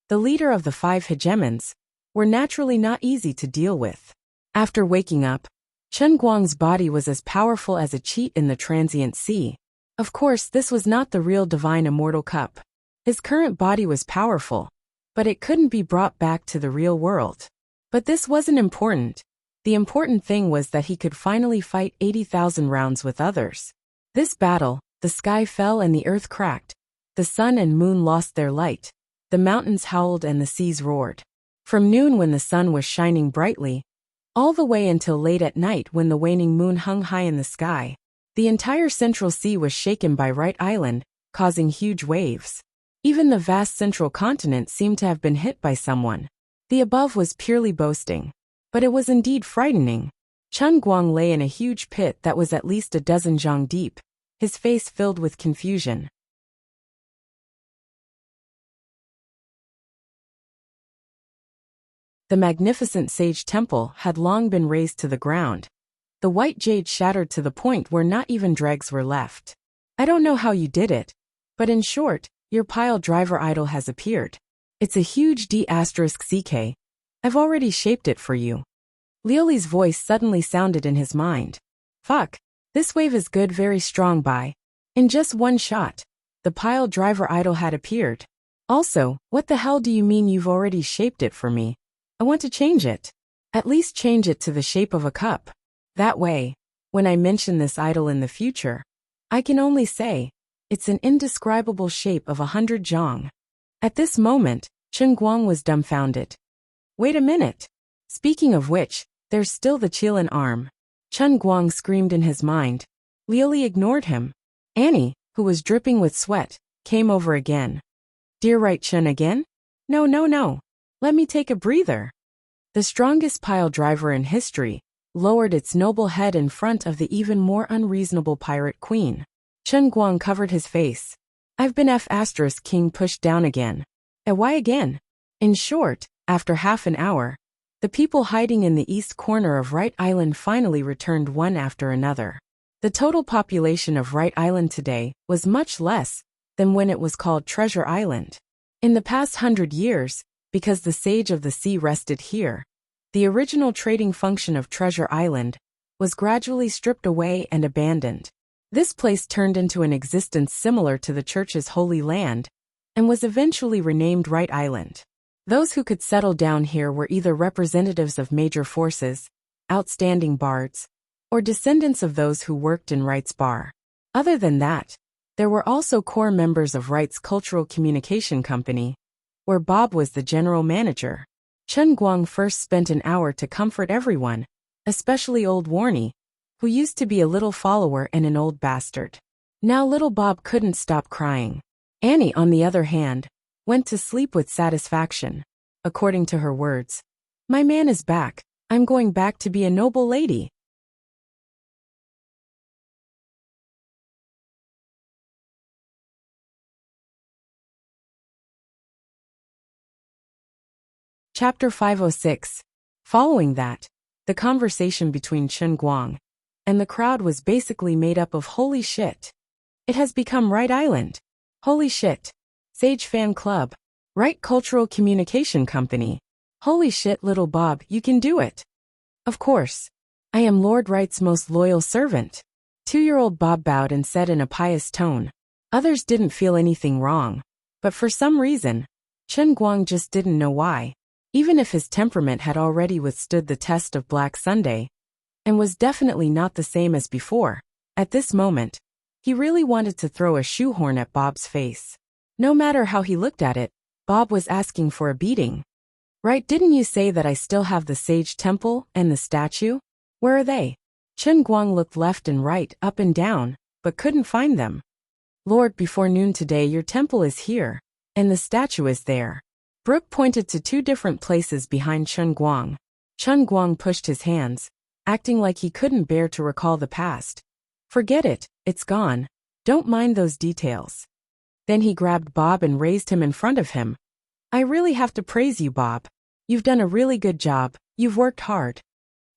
the leader of the 5 hegemons, were naturally not easy to deal with. After waking up, Chen Guang's body was as powerful as a cheat in the transient sea. Of course, this was not the real divine immortal cup. His current body was powerful, but it couldn't be brought back to the real world. But this wasn't important. The important thing was that he could finally fight 80,000 rounds with others. This battle, the sky fell and the earth cracked. The sun and moon lost their light. The mountains howled and the seas roared. From noon when the sun was shining brightly, all the way until late at night when the waning moon hung high in the sky, the entire Central Sea was shaken by Right Island, causing huge waves. Even the vast central continent seemed to have been hit by someone. The above was purely boasting. But it was indeed frightening. Chen Guang lay in a huge pit that was at least a dozen zhang deep, his face filled with confusion. The magnificent sage temple had long been razed to the ground. The white jade shattered to the point where not even dregs were left. I don't know how you did it, but in short, your pile driver idol has appeared. It's a huge D*CK. I've already shaped it for you. Liuli's voice suddenly sounded in his mind. Fuck, this wave is good, very strong by. In just one shot, the pile driver idol had appeared. Also, what the hell do you mean you've already shaped it for me? I want to change it. At least change it to the shape of a cup. That way, when I mention this idol in the future, I can only say, it's an indescribable shape of 100 zhang. At this moment, Chen Guang was dumbfounded. Wait a minute. Speaking of which, there's still the Qilin arm. Chen Guang screamed in his mind. Liuli ignored him. Annie, who was dripping with sweat, came over again. Dear Right Chen again? No. Let me take a breather. The strongest pile driver in history lowered its noble head in front of the even more unreasonable pirate queen. Chen Guang covered his face. I've been F***king pushed down again. And why again? In short, after half an hour, the people hiding in the east corner of Right Island finally returned one after another. The total population of Right Island today was much less than when it was called Treasure Island. In the past 100 years, because the Sage of the Sea rested here, the original trading function of Treasure Island was gradually stripped away and abandoned. This place turned into an existence similar to the Church's Holy Land and was eventually renamed Right Island. Those who could settle down here were either representatives of major forces, outstanding bards, or descendants of those who worked in Wright's bar. Other than that, there were also core members of Wright's Cultural Communication Company, where Bob was the general manager. Chen Guang first spent an hour to comfort everyone, especially old Warnie, who used to be a little follower and an old bastard. Now little Bob couldn't stop crying. Annie, on the other hand, went to sleep with satisfaction. According to her words, my man is back. I'm going back to be a noble lady. Chapter 506. Following that, the conversation between Chen Guang and the crowd was basically made up of holy shit. It has become Right Island. Holy shit. Sage Fan Club. Right Cultural Communication Company. Holy shit, little Bob, you can do it. Of course. I am Lord Wright's most loyal servant. 2-year-old Bob bowed and said in a pious tone. Others didn't feel anything wrong, but for some reason, Chen Guang just didn't know why. Even if his temperament had already withstood the test of Black Sunday, and was definitely not the same as before, at this moment, he really wanted to throw a shoehorn at Bob's face. No matter how he looked at it, Bob was asking for a beating. Right, didn't you say that I still have the Sage Temple and the statue? Where are they? Chen Guang looked left and right, up and down, but couldn't find them. Lord, before noon today your temple is here, and the statue is there. Brooke pointed to 2 different places behind Chen Guang. Chen Guang pushed his hands, acting like he couldn't bear to recall the past. Forget it, it's gone. Don't mind those details. Then he grabbed Bob and raised him in front of him. I really have to praise you, Bob. You've done a really good job, you've worked hard.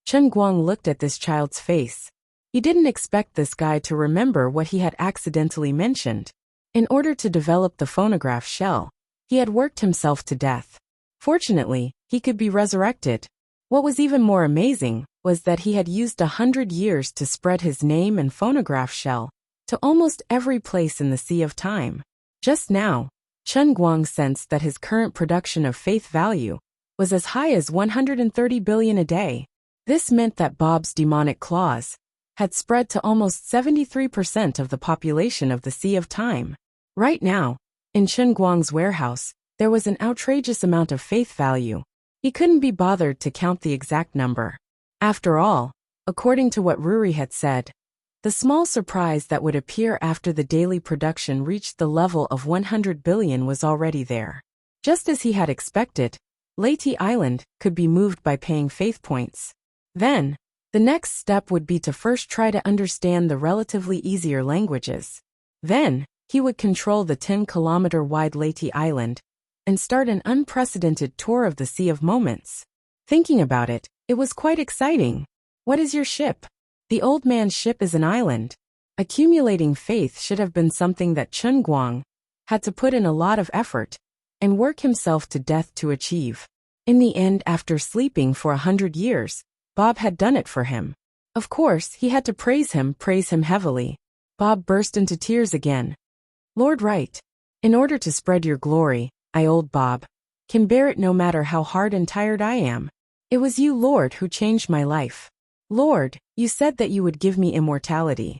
Chen Guang looked at this child's face. He didn't expect this guy to remember what he had accidentally mentioned. In order to develop the phonograph shell, he had worked himself to death. Fortunately, he could be resurrected. What was even more amazing was that he had used 100 years to spread his name and phonograph shell to almost every place in the Sea of Time. Just now, Chen Guang sensed that his current production of faith value was as high as 130 billion a day. This meant that Bob's demonic claws had spread to almost 73% of the population of the Sea of Time. Right now, in Chen Guang's warehouse, there was an outrageous amount of faith value. He couldn't be bothered to count the exact number. After all, according to what Ruri had said, the small surprise that would appear after the daily production reached the level of 100 billion was already there. Just as he had expected, Leyte Island could be moved by paying faith points. Then, the next step would be to first try to understand the relatively easier languages. Then, he would control the 10-kilometer-wide Leyte Island and start an unprecedented tour of the Sea of Moments. Thinking about it, it was quite exciting. What is your ship? The old man's ship is an island. Accumulating faith should have been something that Chen Guang had to put in a lot of effort and work himself to death to achieve. In the end, after sleeping for 100 years, Bob had done it for him. Of course, he had to praise him heavily. Bob burst into tears again. Lord Right, in order to spread your glory, I, old Bob, can bear it no matter how hard and tired I am. It was you, Lord, who changed my life. Lord, you said that you would give me immortality.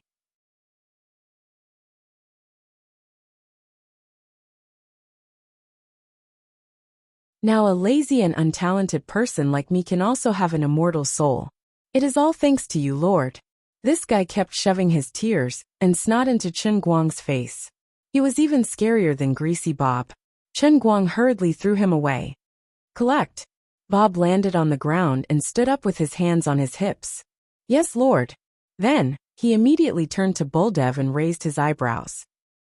Now a lazy and untalented person like me can also have an immortal soul. It is all thanks to you, Lord. This guy kept shoving his tears and snot into Chen Guang's face. He was even scarier than Greasy Bob. Chen Guang hurriedly threw him away. Collect. Bob landed on the ground and stood up with his hands on his hips. Yes, Lord. Then, he immediately turned to Buldev and raised his eyebrows.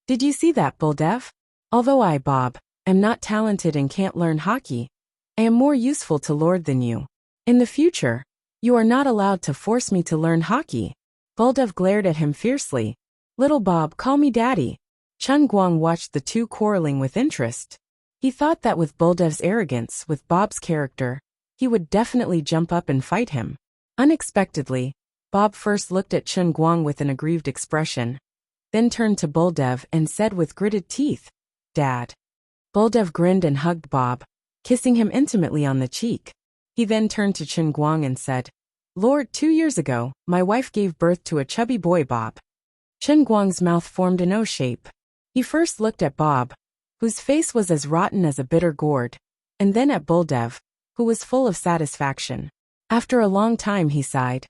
Did you see that, Buldev? Although I, Bob, am not talented and can't learn hockey, I am more useful to Lord than you. In the future, you are not allowed to force me to learn hockey. Buldev glared at him fiercely. Little Bob, call me Daddy. Chen Guang watched the two quarreling with interest. He thought that with Buldev's arrogance, with Bob's character, he would definitely jump up and fight him. Unexpectedly, Bob first looked at Chen Guang with an aggrieved expression, then turned to Buldev and said with gritted teeth, Dad. Buldev grinned and hugged Bob, kissing him intimately on the cheek. He then turned to Chen Guang and said, Lord, 2 years ago, my wife gave birth to a chubby boy, Bob. Chen Guang's mouth formed an O shape. He first looked at Bob, whose face was as rotten as a bitter gourd, and then at Buldev, who was full of satisfaction. After a long time he sighed.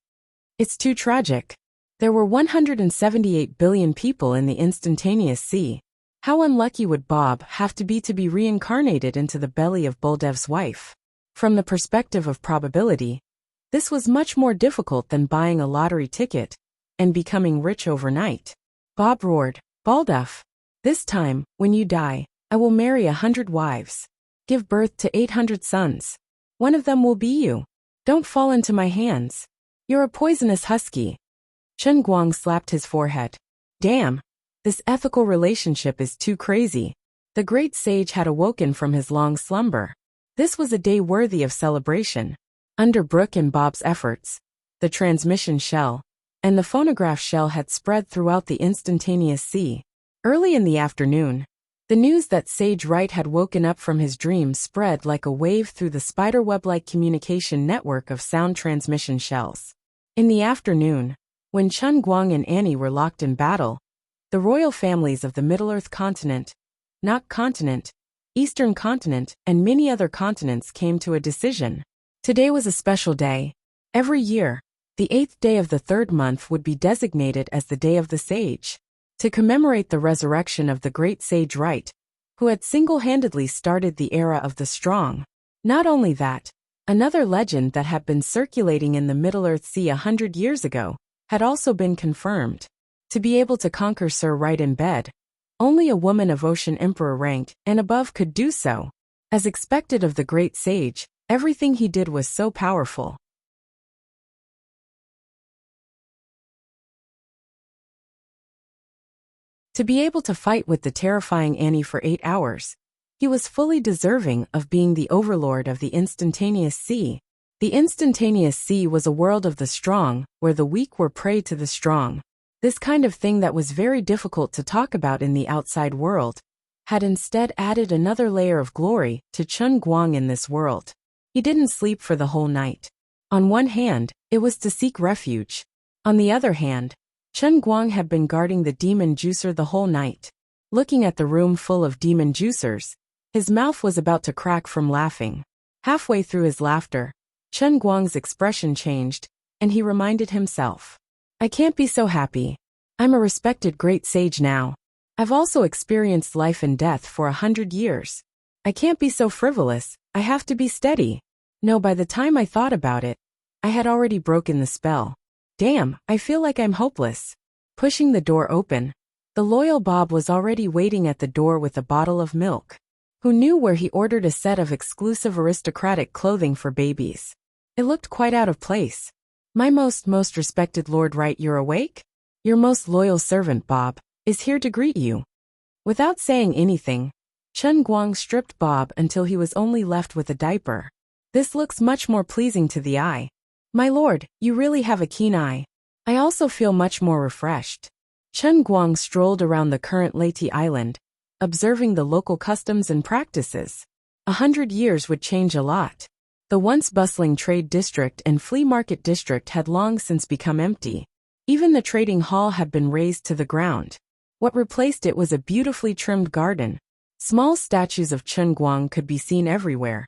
It's too tragic. There were 178 billion people in the instantaneous sea. How unlucky would Bob have to be reincarnated into the belly of Buldev's wife? From the perspective of probability, this was much more difficult than buying a lottery ticket and becoming rich overnight. Bob roared, Buldev. This time, when you die, I will marry 100 wives. Give birth to 800 sons. One of them will be you. Don't fall into my hands. You're a poisonous husky. Chen Guang slapped his forehead. Damn. This ethical relationship is too crazy. The great sage had awoken from his long slumber. This was a day worthy of celebration. Under Brooke and Bob's efforts, the transmission shell and the phonograph shell had spread throughout the instantaneous sea. Early in the afternoon, the news that Sage Wright had woken up from his dream spread like a wave through the spiderweb-like communication network of sound transmission shells. In the afternoon, when Chen Guang and Annie were locked in battle, the royal families of the Middle-earth continent, Nok continent, Eastern continent, and many other continents came to a decision. Today was a special day. Every year, the 8th day of the 3rd month would be designated as the Day of the Sage, to commemorate the resurrection of the great Sage Wright, who had single-handedly started the era of the strong. Not only that, another legend that had been circulating in the Middle-earth Sea 100 years ago had also been confirmed. To be able to conquer Sir Wright in bed, only a woman of Ocean Emperor rank and above could do so. As expected of the great sage, everything he did was so powerful. To be able to fight with the terrifying Annie for 8 hours, he was fully deserving of being the overlord of the instantaneous sea. The instantaneous sea was a world of the strong, where the weak were prey to the strong. This kind of thing that was very difficult to talk about in the outside world had instead added another layer of glory to Chen Guang in this world. He didn't sleep for the whole night. On one hand, it was to seek refuge. On the other hand, Chen Guang had been guarding the demon juicer the whole night. Looking at the room full of demon juicers, his mouth was about to crack from laughing. Halfway through his laughter, Chen Guang's expression changed, and he reminded himself, I can't be so happy. I'm a respected great sage now. I've also experienced life and death for 100 years. I can't be so frivolous, I have to be steady. No, by the time I thought about it, I had already broken the spell. Damn, I feel like I'm hopeless. Pushing the door open, the loyal Bob was already waiting at the door with a bottle of milk. Who knew where he ordered a set of exclusive aristocratic clothing for babies? It looked quite out of place. My most respected Lord Wright, you're awake? Your most loyal servant, Bob, is here to greet you. Without saying anything, Chen Guang stripped Bob until he was only left with a diaper. This looks much more pleasing to the eye. My lord, you really have a keen eye. I also feel much more refreshed. Chen Guang strolled around the current Leyte Island, observing the local customs and practices. 100 years would change a lot. The once bustling trade district and flea market district had long since become empty. Even the trading hall had been razed to the ground. What replaced it was a beautifully trimmed garden. Small statues of Chen Guang could be seen everywhere,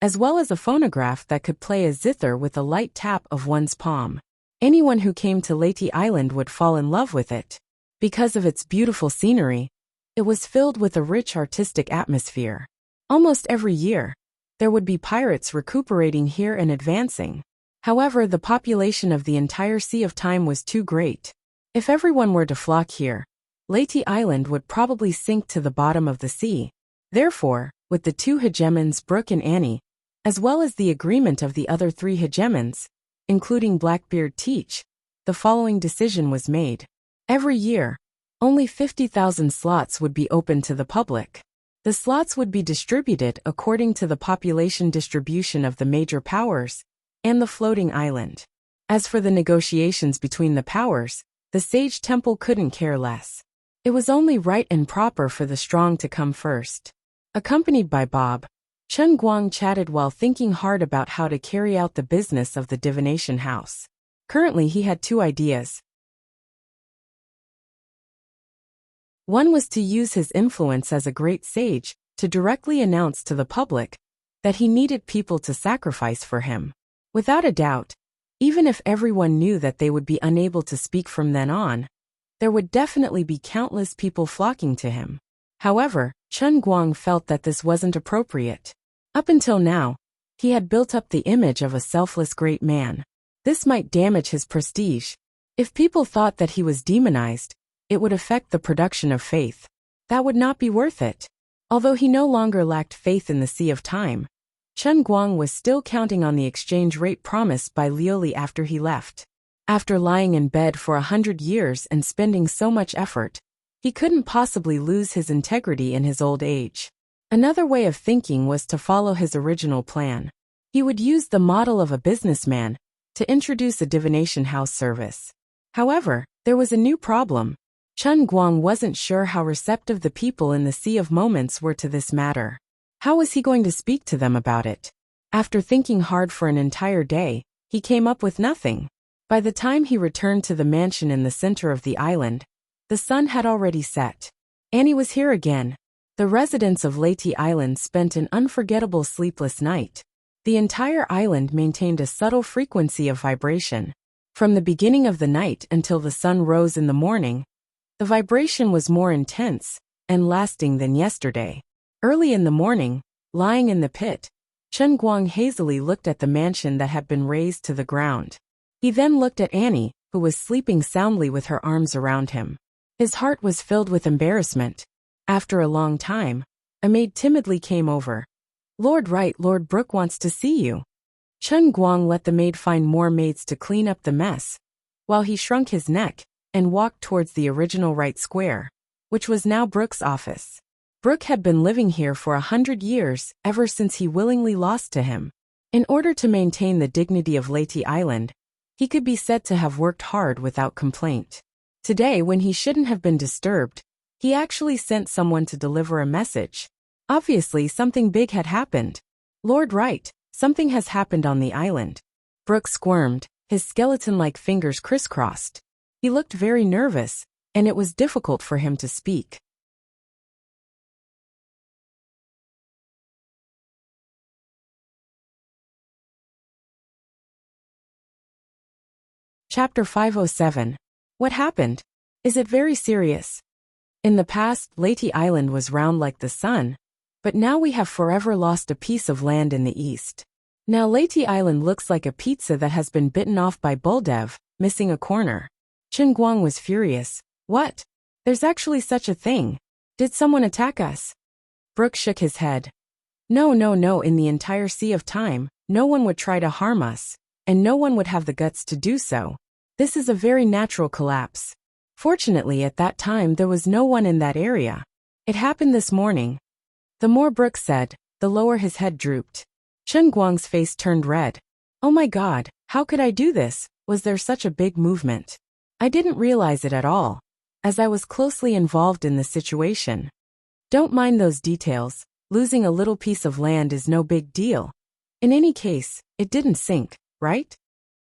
as well as a phonograph that could play a zither with a light tap of one's palm. Anyone who came to Leyte Island would fall in love with it. Because of its beautiful scenery, it was filled with a rich artistic atmosphere. Almost every year, there would be pirates recuperating here and advancing. However, the population of the entire Sea of Time was too great. If everyone were to flock here, Leyte Island would probably sink to the bottom of the sea. Therefore, with the two hegemons Brooke and Annie, as well as the agreement of the other three hegemons, including Blackbeard Teach, the following decision was made. Every year, only 50,000 slots would be open to the public. The slots would be distributed according to the population distribution of the major powers and the floating island. As for the negotiations between the powers, the Sage Temple couldn't care less. It was only right and proper for the strong to come first. Accompanied by Bob, Chen Guang chatted while thinking hard about how to carry out the business of the divination house. Currently he had two ideas. One was to use his influence as a great sage to directly announce to the public that he needed people to sacrifice for him. Without a doubt, even if everyone knew that they would be unable to speak from then on, there would definitely be countless people flocking to him. However, Chen Guang felt that this wasn't appropriate. Up until now, he had built up the image of a selfless great man. This might damage his prestige. If people thought that he was demonized, it would affect the production of faith. That would not be worth it. Although he no longer lacked faith in the Sea of Time, Chen Guang was still counting on the exchange rate promised by Lioli after he left. After lying in bed for 100 years and spending so much effort, he couldn't possibly lose his integrity in his old age. Another way of thinking was to follow his original plan. He would use the model of a businessman to introduce a divination house service. However, there was a new problem. Chen Guang wasn't sure how receptive the people in the Sea of Moments were to this matter. How was he going to speak to them about it? After thinking hard for an entire day, he came up with nothing. By the time he returned to the mansion in the center of the island, the sun had already set. Annie was here again. The residents of Leyte Island spent an unforgettable sleepless night. The entire island maintained a subtle frequency of vibration. From the beginning of the night until the sun rose in the morning, the vibration was more intense and lasting than yesterday. Early in the morning, lying in the pit, Chen Guang hazily looked at the mansion that had been razed to the ground. He then looked at Annie, who was sleeping soundly with her arms around him. His heart was filled with embarrassment. After a long time, a maid timidly came over. Lord Wright, Lord Brooke wants to see you. Chen Guang let the maid find more maids to clean up the mess, while he shrunk his neck and walked towards the original Wright Square, which was now Brooke's office. Brooke had been living here for 100 years, ever since he willingly lost to him. In order to maintain the dignity of Leyte Island, he could be said to have worked hard without complaint. Today, when he shouldn't have been disturbed, he actually sent someone to deliver a message. Obviously, something big had happened. Lord Wright, something has happened on the island. Brooke squirmed, his skeleton-like fingers crisscrossed. He looked very nervous, and it was difficult for him to speak. Chapter 507. What happened? Is it very serious? In the past, Leyte Island was round like the sun, but now we have forever lost a piece of land in the east. Now Leyte Island looks like a pizza that has been bitten off by Buldev, missing a corner. Chen Guang was furious. What? There's actually such a thing. Did someone attack us? Brook shook his head. No, in the entire Sea of Time, no one would try to harm us, and no one would have the guts to do so. This is a very natural collapse. Fortunately, at that time there was no one in that area. It happened this morning. The more Brook said, the lower his head drooped. Chen Guang's face turned red. Oh my God, how could I do this? Was there such a big movement? I didn't realize it at all, as I was closely involved in the situation. Don't mind those details. Losing a little piece of land is no big deal. In any case, it didn't sink, right?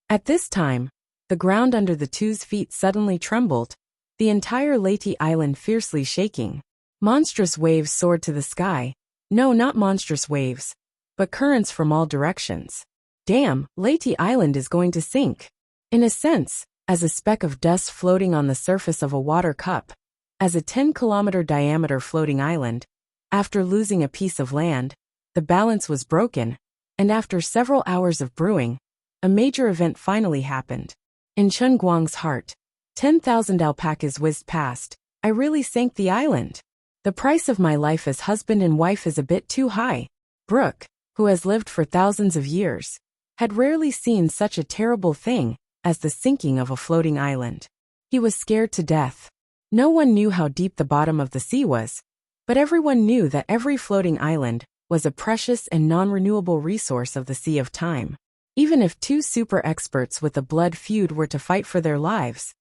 At this time, the ground under the two's feet suddenly trembled, the entire Leyte Island fiercely shaking. Monstrous waves soared to the sky. No, not monstrous waves, but currents from all directions. Damn, Leyte Island is going to sink. In a sense, as a speck of dust floating on the surface of a water cup, as a 10-kilometer diameter floating island. After losing a piece of land, the balance was broken, and after several hours of brewing, a major event finally happened. In Chen Guang's heart, 10,000 alpacas whizzed past. I really sank the island. The price of my life as husband and wife is a bit too high. Brook, who has lived for thousands of years, had rarely seen such a terrible thing as the sinking of a floating island. He was scared to death. No one knew how deep the bottom of the sea was, but everyone knew that every floating island was a precious and non-renewable resource of the Sea of Time. Even if two super experts with a blood feud were to fight for their lives,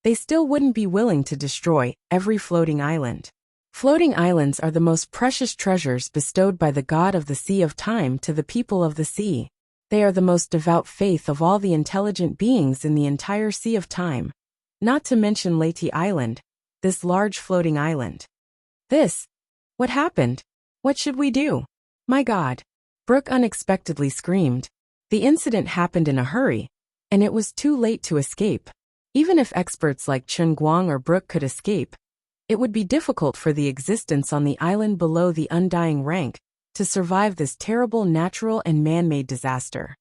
they still wouldn't be willing to destroy every floating island. Floating islands are the most precious treasures bestowed by the god of the Sea of Time to the people of the sea. They are the most devout faith of all the intelligent beings in the entire Sea of Time. Not to mention Leyte Island, this large floating island. What happened? What should we do? My God! Brook unexpectedly screamed. The incident happened in a hurry, and it was too late to escape. Even if experts like Chen Guang or Brook could escape, it would be difficult for the existence on the island below the undying rank to survive this terrible natural and man-made disaster.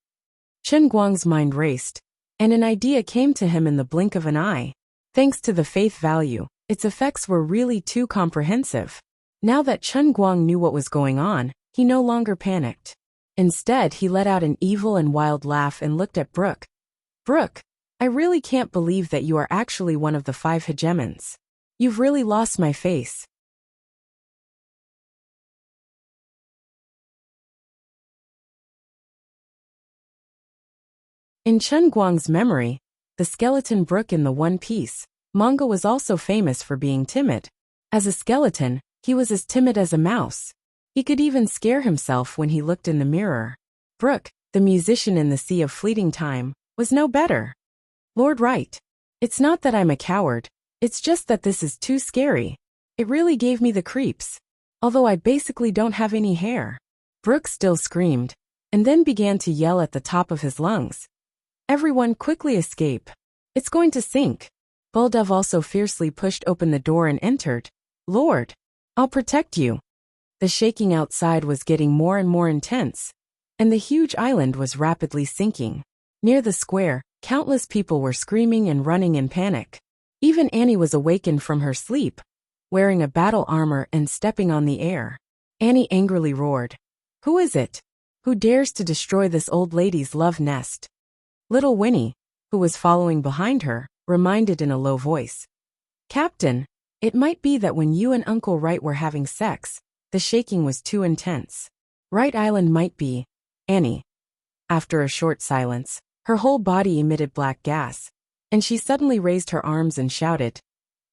Chen Guang's mind raced, and an idea came to him in the blink of an eye. Thanks to the faith value, its effects were really too comprehensive. Now that Chen Guang knew what was going on, he no longer panicked. Instead, he let out an evil and wild laugh and looked at Brook. Brook, I really can't believe that you are actually one of the 5 hegemons. You've really lost my face. In Chen Guang's memory, the skeleton Brook in the One Piece manga was also famous for being timid. As a skeleton, he was as timid as a mouse. He could even scare himself when he looked in the mirror. Brook, the musician in the Sea of Fleeting Time, was no better. Lord Right. It's not that I'm a coward, it's just that this is too scary. It really gave me the creeps. Although I basically don't have any hair. Brook still screamed, and then began to yell at the top of his lungs. Everyone quickly escape. It's going to sink. Buldev also fiercely pushed open the door and entered. Lord, I'll protect you. The shaking outside was getting more and more intense, and the huge island was rapidly sinking. Near the square, countless people were screaming and running in panic. Even Annie was awakened from her sleep, wearing a battle armor and stepping on the air. Annie angrily roared. Who is it? Who dares to destroy this old lady's love nest? Little Winnie, who was following behind her, reminded in a low voice. Captain, it might be that when you and Uncle Wright were having sex, the shaking was too intense. Wright Island might be. Annie. After a short silence, her whole body emitted black gas, and she suddenly raised her arms and shouted.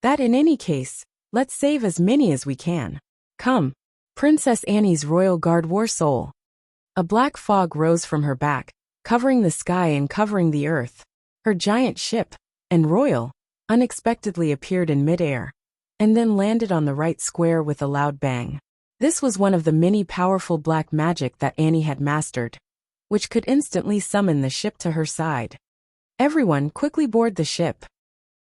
That in any case, let's save as many as we can. Come. Princess Annie's Royal Guard War Soul. A black fog rose from her back, covering the sky and covering the earth. Her giant ship, and royal, unexpectedly appeared in midair, and then landed on the right square with a loud bang. This was one of the many powerful black magic that Annie had mastered, which could instantly summon the ship to her side. Everyone quickly board the ship.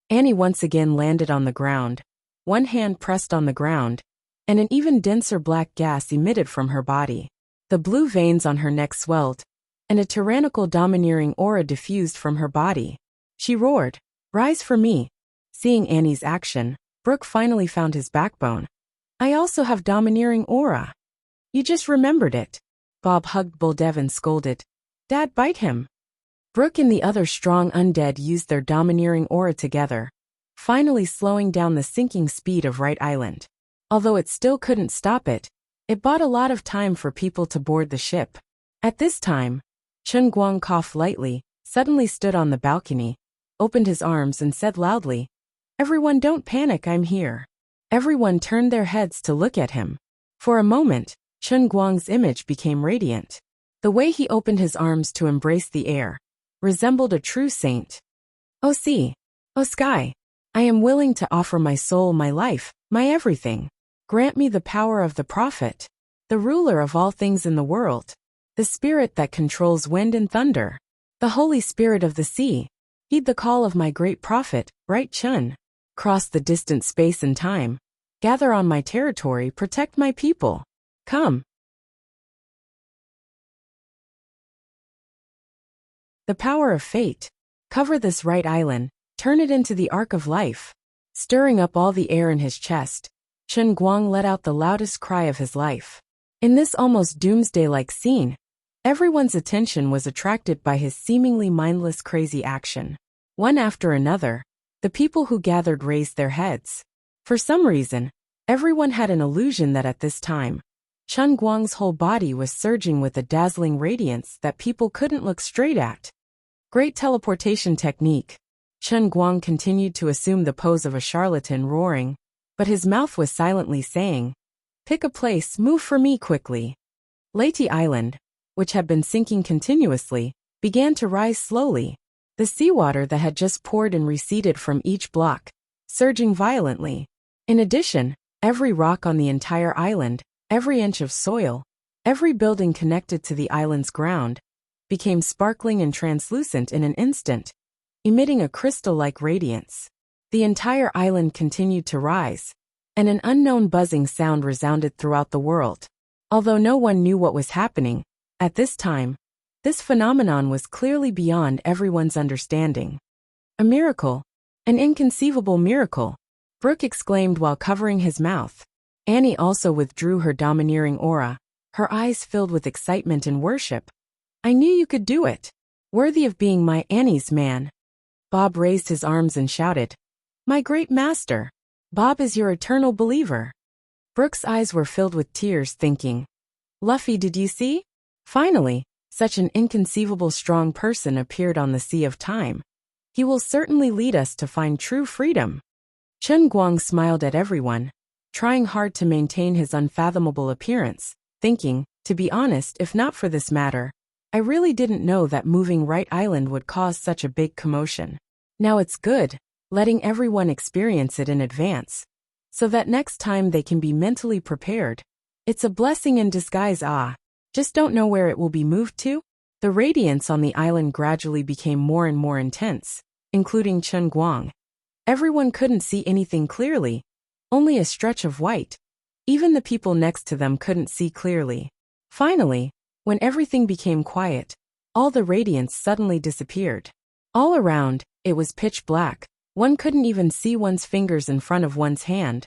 Annie once again landed on the ground, one hand pressed on the ground, and an even denser black gas emitted from her body. The blue veins on her neck swelled, and a tyrannical domineering aura diffused from her body. She roared, "Rise for me!" Seeing Annie's action, Brooke finally found his backbone. "I also have domineering aura. You just remembered it." Bob hugged Buldev and scolded, "Dad, bite him." Brooke and the other strong undead used their domineering aura together, finally slowing down the sinking speed of Right Island. Although it still couldn't stop it, it bought a lot of time for people to board the ship. At this time, Chen Guang coughed lightly, suddenly stood on the balcony, opened his arms and said loudly, "Everyone don't panic, I'm here." Everyone turned their heads to look at him. For a moment, Chen Guang's image became radiant. The way he opened his arms to embrace the air resembled a true saint. "O sea, O sky, I am willing to offer my soul, my life, my everything. Grant me the power of the prophet, the ruler of all things in the world, the spirit that controls wind and thunder, the holy spirit of the sea. Heed the call of my great prophet, Right Chun. Cross the distant space and time. Gather on my territory, protect my people. Come." The power of fate. Cover this Right Island, turn it into the ark of life. Stirring up all the air in his chest, Chen Guang let out the loudest cry of his life. In this almost doomsday-like scene, everyone's attention was attracted by his seemingly mindless crazy action. One after another, the people who gathered raised their heads. For some reason, everyone had an illusion that at this time, Chen Guang's whole body was surging with a dazzling radiance that people couldn't look straight at. Great teleportation technique. Chen Guang continued to assume the pose of a charlatan, roaring, but his mouth was silently saying, "Pick a place, move for me quickly." Leyte Island, which had been sinking continuously, began to rise slowly. The seawater that had just poured and receded from each block, surging violently. In addition, every rock on the entire island, every inch of soil, every building connected to the island's ground, became sparkling and translucent in an instant, emitting a crystal-like radiance. The entire island continued to rise, and an unknown buzzing sound resounded throughout the world. Although no one knew what was happening, at this time, this phenomenon was clearly beyond everyone's understanding. "A miracle, an inconceivable miracle," Brooke exclaimed while covering his mouth. Annie also withdrew her domineering aura, her eyes filled with excitement and worship. "I knew you could do it. Worthy of being my Annie's man." Bob raised his arms and shouted, "My great master! Bob is your eternal believer." Brooke's eyes were filled with tears, thinking, "Luffy, did you see? Finally, such an inconceivable strong person appeared on the sea of time. He will certainly lead us to find true freedom." Chen Guang smiled at everyone, trying hard to maintain his unfathomable appearance, thinking, to be honest, if not for this matter, I really didn't know that moving Right Island would cause such a big commotion. Now it's good, letting everyone experience it in advance, so that next time they can be mentally prepared. It's a blessing in disguise. Just don't know where it will be moved to. The radiance on the island gradually became more and more intense, including Chen Guang. Everyone couldn't see anything clearly, only a stretch of white. Even the people next to them couldn't see clearly. Finally, when everything became quiet, all the radiance suddenly disappeared. All around, it was pitch black. One couldn't even see one's fingers in front of one's hand.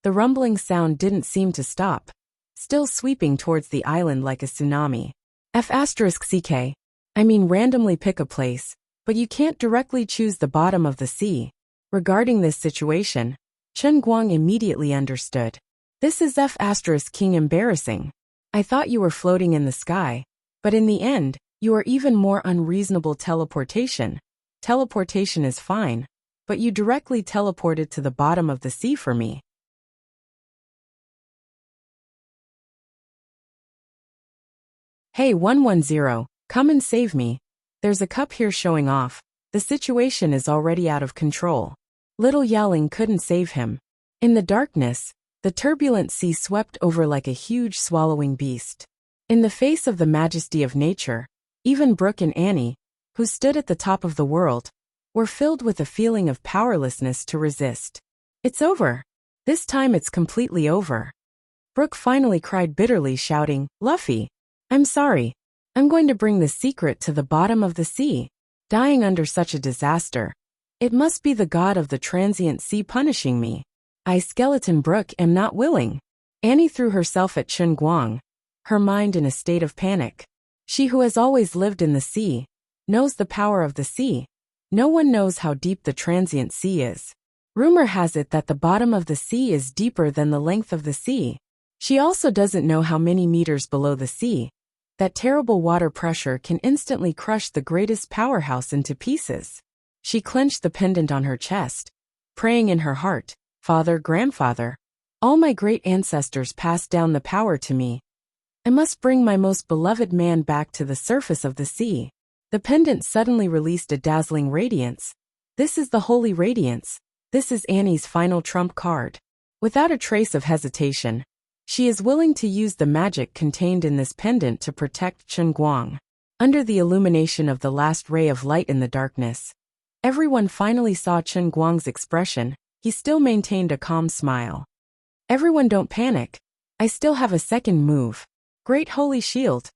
The rumbling sound didn't seem to stop, still sweeping towards the island like a tsunami. F***ck. I mean, randomly pick a place, but you can't directly choose the bottom of the sea. Regarding this situation, Chen Guang immediately understood. This is F***king embarrassing. I thought you were floating in the sky, but in the end, you are even more unreasonable. Teleportation. Teleportation is fine, but you directly teleported to the bottom of the sea for me. Hey 110, come and save me. There's a cup here showing off, The situation is already out of control. Little yelling couldn't save him. In the darkness, the turbulent sea swept over like a huge swallowing beast. In the face of the majesty of nature, even Brooke and Annie, who stood at the top of the world, were filled with a feeling of powerlessness to resist. It's over. This time it's completely over. Brooke finally cried bitterly, shouting, "Luffy, I'm sorry. I'm going to bring the secret to the bottom of the sea. Dying under such a disaster. It must be the god of the transient sea punishing me. I, Skeleton Brooke, am not willing." Annie threw herself at Chen Guang, her mind in a state of panic. She who has always lived in the sea, knows the power of the sea. No one knows how deep the transient sea is. Rumor has it that the bottom of the sea is deeper than the length of the sea. She also doesn't know how many meters below the sea that terrible water pressure can instantly crush the greatest powerhouse into pieces. She clenched the pendant on her chest, praying in her heart, "Father, grandfather, all my great ancestors passed down the power to me. I must bring my most beloved man back to the surface of the sea." The pendant suddenly released a dazzling radiance. This is the holy radiance. This is Annie's final trump card. Without a trace of hesitation, she is willing to use the magic contained in this pendant to protect Chen Guang. Under the illumination of the last ray of light in the darkness, everyone finally saw Chen Guang's expression. He still maintained a calm smile. "Everyone, don't panic. I still have a second move. Great Holy Shield."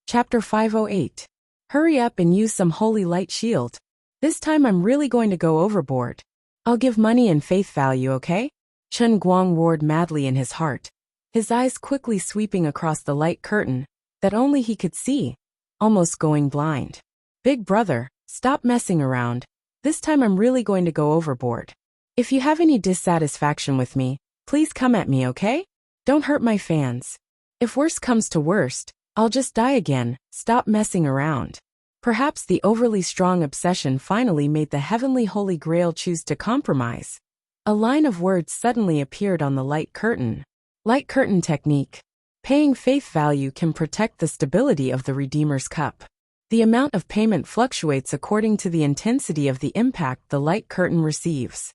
Chapter 508. Hurry up and use some holy light shield. This time I'm really going to go overboard. I'll give money and faith value, okay? Chen Guang roared madly in his heart, his eyes quickly sweeping across the light curtain that only he could see, almost going blind. "Big brother, stop messing around. This time I'm really going to go overboard. If you have any dissatisfaction with me, please come at me, okay? Don't hurt my fans. If worst comes to worst, I'll just die again. Stop messing around." Perhaps the overly strong obsession finally made the heavenly Holy Grail choose to compromise. A line of words suddenly appeared on the light curtain. Light curtain technique. Paying faith value can protect the stability of the Redeemer's Cup. The amount of payment fluctuates according to the intensity of the impact the light curtain receives.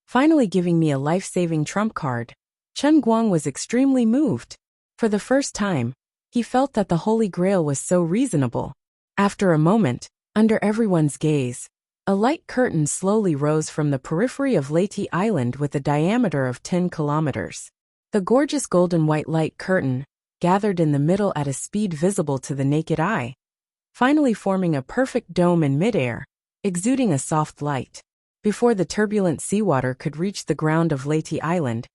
Finally giving me a life-saving trump card. Chen Guang was extremely moved. For the first time, he felt that the Holy Grail was so reasonable. After a moment, under everyone's gaze, a light curtain slowly rose from the periphery of Leyte Island with a diameter of 10 kilometers. The gorgeous golden white light curtain gathered in the middle at a speed visible to the naked eye, finally forming a perfect dome in midair, exuding a soft light. Before the turbulent seawater could reach the ground of Leyte Island,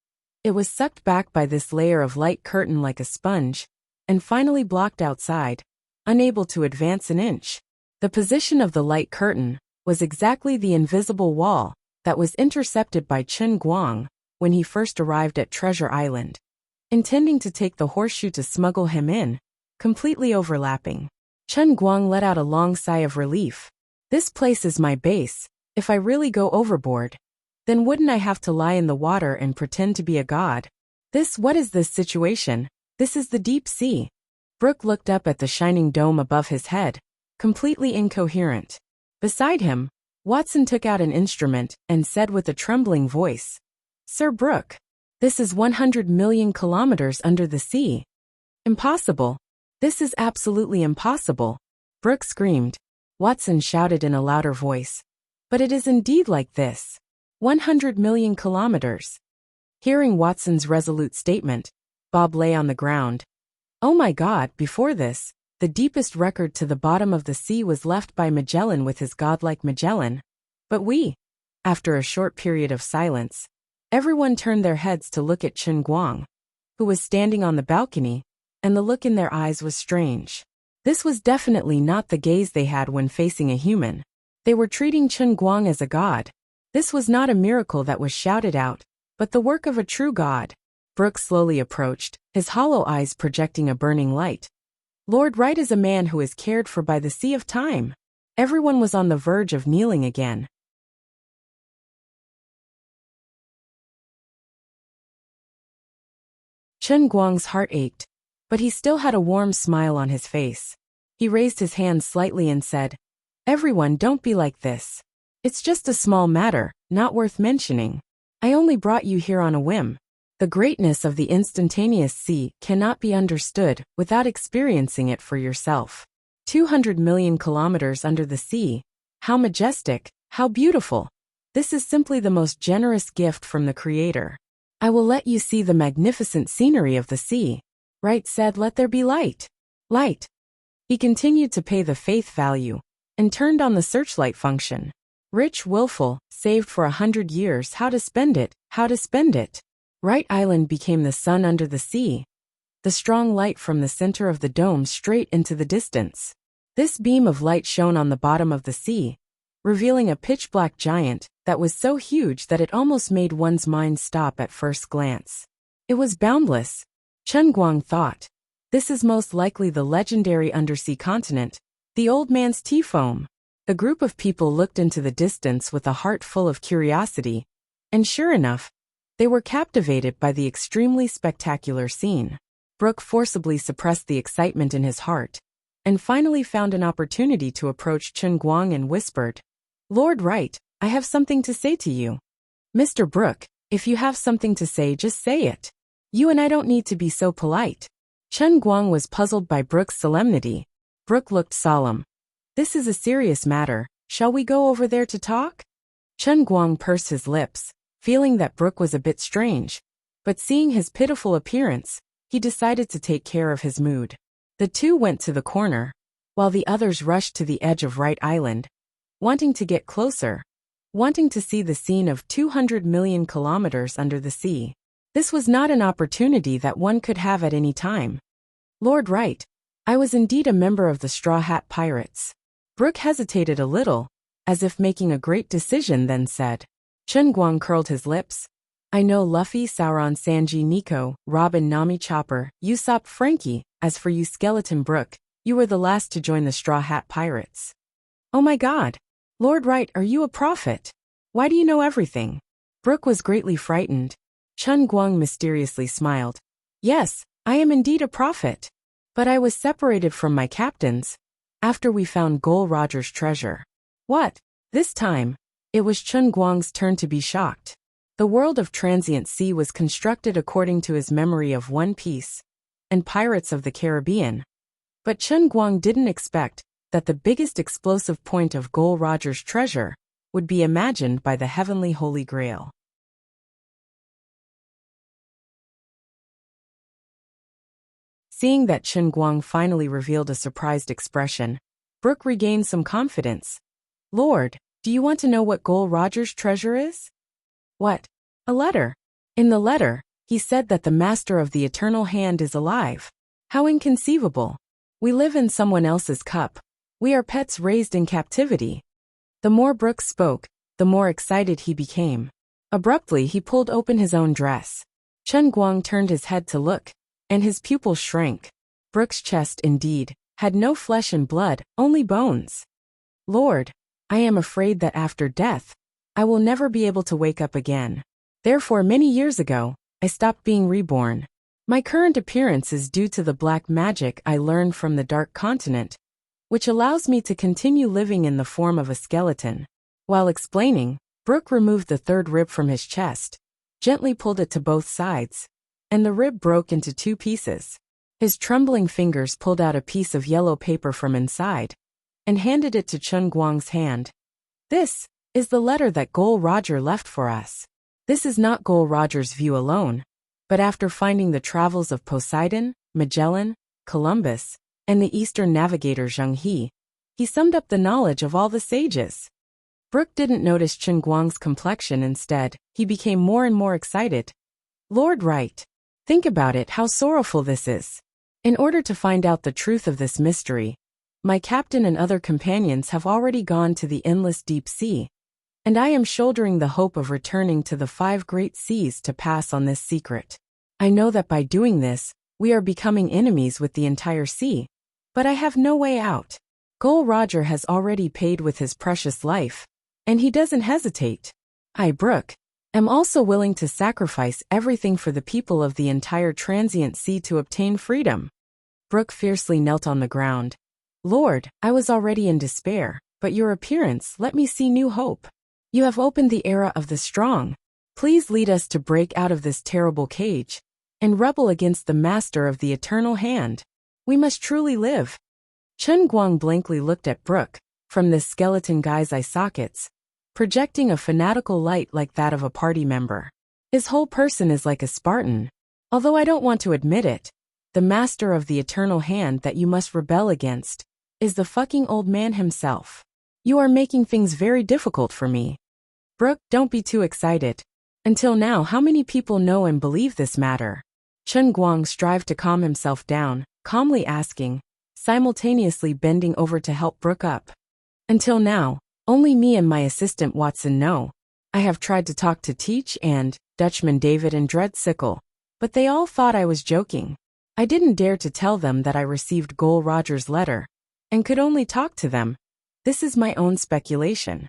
it was sucked back by this layer of light curtain like a sponge, and finally blocked outside, unable to advance an inch. The position of the light curtain was exactly the invisible wall that was intercepted by Chen Guang when he first arrived at Treasure Island, intending to take the horseshoe to smuggle him in, completely overlapping. Chen Guang let out a long sigh of relief. "This place is my base. If I really go overboard, then wouldn't I have to lie in the water and pretend to be a god? What is this situation? This is the deep sea." Brooke looked up at the shining dome above his head, completely incoherent. Beside him, Watson took out an instrument and said with a trembling voice, "Sir Brooke, this is 100 million kilometers under the sea. Impossible. This is absolutely impossible." Brooke screamed. Watson shouted in a louder voice, "But it is indeed like this. 100 million kilometers." Hearing Watson's resolute statement, Bob lay on the ground. "Oh my God, before this, the deepest record to the bottom of the sea was left by Magellan with his godlike Magellan. But after a short period of silence, everyone turned their heads to look at Chen Guang, who was standing on the balcony, and the look in their eyes was strange. This was definitely not the gaze they had when facing a human. They were treating Chen Guang as a god. This was not a miracle that was shouted out, but the work of a true god. Brooke slowly approached, his hollow eyes projecting a burning light. Lord Wright is a man who is cared for by the sea of time. Everyone was on the verge of kneeling again. Chen Guang's heart ached, but he still had a warm smile on his face. He raised his hand slightly and said, "Everyone, don't be like this. It's just a small matter, not worth mentioning. I only brought you here on a whim. The greatness of the instantaneous sea cannot be understood without experiencing it for yourself. 200 million kilometers under the sea. How majestic, how beautiful. This is simply the most generous gift from the Creator. I will let you see the magnificent scenery of the sea." Right said, "Let there be light." Light. He continued to pay the faith value and turned on the searchlight function. Rich, willful, saved for 100 years, how to spend it, how to spend it. Right Island became the sun under the sea. The strong light from the center of the dome straight into the distance. This beam of light shone on the bottom of the sea, revealing a pitch-black giant that was so huge that it almost made one's mind stop at first glance. It was boundless. Chen Guang thought. This is most likely the legendary undersea continent, the old man's tea foam. The group of people looked into the distance with a heart full of curiosity, and sure enough, they were captivated by the extremely spectacular scene. Brooke forcibly suppressed the excitement in his heart, and finally found an opportunity to approach Chen Guang and whispered, "Lord Wright, I have something to say to you." "Mr. Brooke, if you have something to say, just say it. You and I don't need to be so polite." Chen Guang was puzzled by Brooke's solemnity. Brooke looked solemn. "This is a serious matter. Shall we go over there to talk?" Chen Guang pursed his lips, feeling that Brooke was a bit strange, but seeing his pitiful appearance, he decided to take care of his mood. The two went to the corner, while the others rushed to the edge of Right Island, wanting to get closer, wanting to see the scene of 200 million kilometers under the sea. This was not an opportunity that one could have at any time. "Lord Wright, I was indeed a member of the Straw Hat Pirates." Brooke hesitated a little, as if making a great decision, then said. Chen Guang curled his lips. "I know Luffy, Sauron, Sanji, Nico, Robin, Nami, Chopper, Usopp, Frankie. As for you, Skeleton Brooke, you were the last to join the Straw Hat Pirates." "Oh my God! Lord Wright, are you a prophet? Why do you know everything?" Brooke was greatly frightened. Chen Guang mysteriously smiled. "Yes, I am indeed a prophet. But I was separated from my captains after we found Gol Roger's treasure." "What?" This time, it was Chen Guang's turn to be shocked. The world of Transient Sea was constructed according to his memory of One Piece and Pirates of the Caribbean. But Chen Guang didn't expect that the biggest explosive point of Gol Roger's treasure would be imagined by the heavenly Holy Grail. Seeing that Chen Guang finally revealed a surprised expression, Brooke regained some confidence. "Lord, do you want to know what Gol Roger's treasure is?" "What?" "A letter. In the letter, he said that the master of the Eternal Hand is alive." "How inconceivable. We live in someone else's cup. We are pets raised in captivity." The more Brooke spoke, the more excited he became. Abruptly, he pulled open his own dress. Chen Guang turned his head to look, and his pupils shrank. Brooke's chest, indeed, had no flesh and blood, only bones. "Lord, I am afraid that after death, I will never be able to wake up again. Therefore, many years ago, I stopped being reborn. My current appearance is due to the black magic I learned from the Dark Continent, which allows me to continue living in the form of a skeleton." While explaining, Brooke removed the third rib from his chest, gently pulled it to both sides, and the rib broke into two pieces. His trembling fingers pulled out a piece of yellow paper from inside and handed it to Chen Guang's hand. "This is the letter that Gol Roger left for us. This is not Gol Roger's view alone, but after finding the travels of Poseidon, Magellan, Columbus, and the Eastern navigator Zheng he summed up the knowledge of all the sages." Brooke didn't notice Chen Guang's complexion. Instead, he became more and more excited. "Lord Wright, think about it, how sorrowful this is. In order to find out the truth of this mystery, my captain and other companions have already gone to the endless deep sea, and I am shouldering the hope of returning to the 5 great seas to pass on this secret. I know that by doing this, we are becoming enemies with the entire sea, but I have no way out. Gol Roger has already paid with his precious life, and he doesn't hesitate. Brooke, am also willing to sacrifice everything for the people of the entire transient sea to obtain freedom. Brooke fiercely knelt on the ground. Lord, I was already in despair, but your appearance let me see new hope. You have opened the era of the strong. Please lead us to break out of this terrible cage and rebel against the master of the eternal hand. We must truly live. Chen Guang blankly looked at Brooke from this skeleton guy's eye sockets, projecting a fanatical light like that of a party member. His whole person is like a Spartan. Although I don't want to admit it, the master of the eternal hand that you must rebel against is the fucking old man himself. You are making things very difficult for me. Brooke, don't be too excited. Until now, how many people know and believe this matter? Chen Guang strived to calm himself down, calmly asking, simultaneously bending over to help Brooke up. Until now, only me and my assistant Watson know. I have tried to talk to Teach and Dutchman David and Dreadsicle, but they all thought I was joking. I didn't dare to tell them that I received Gol Roger's letter, and could only talk to them. This is my own speculation.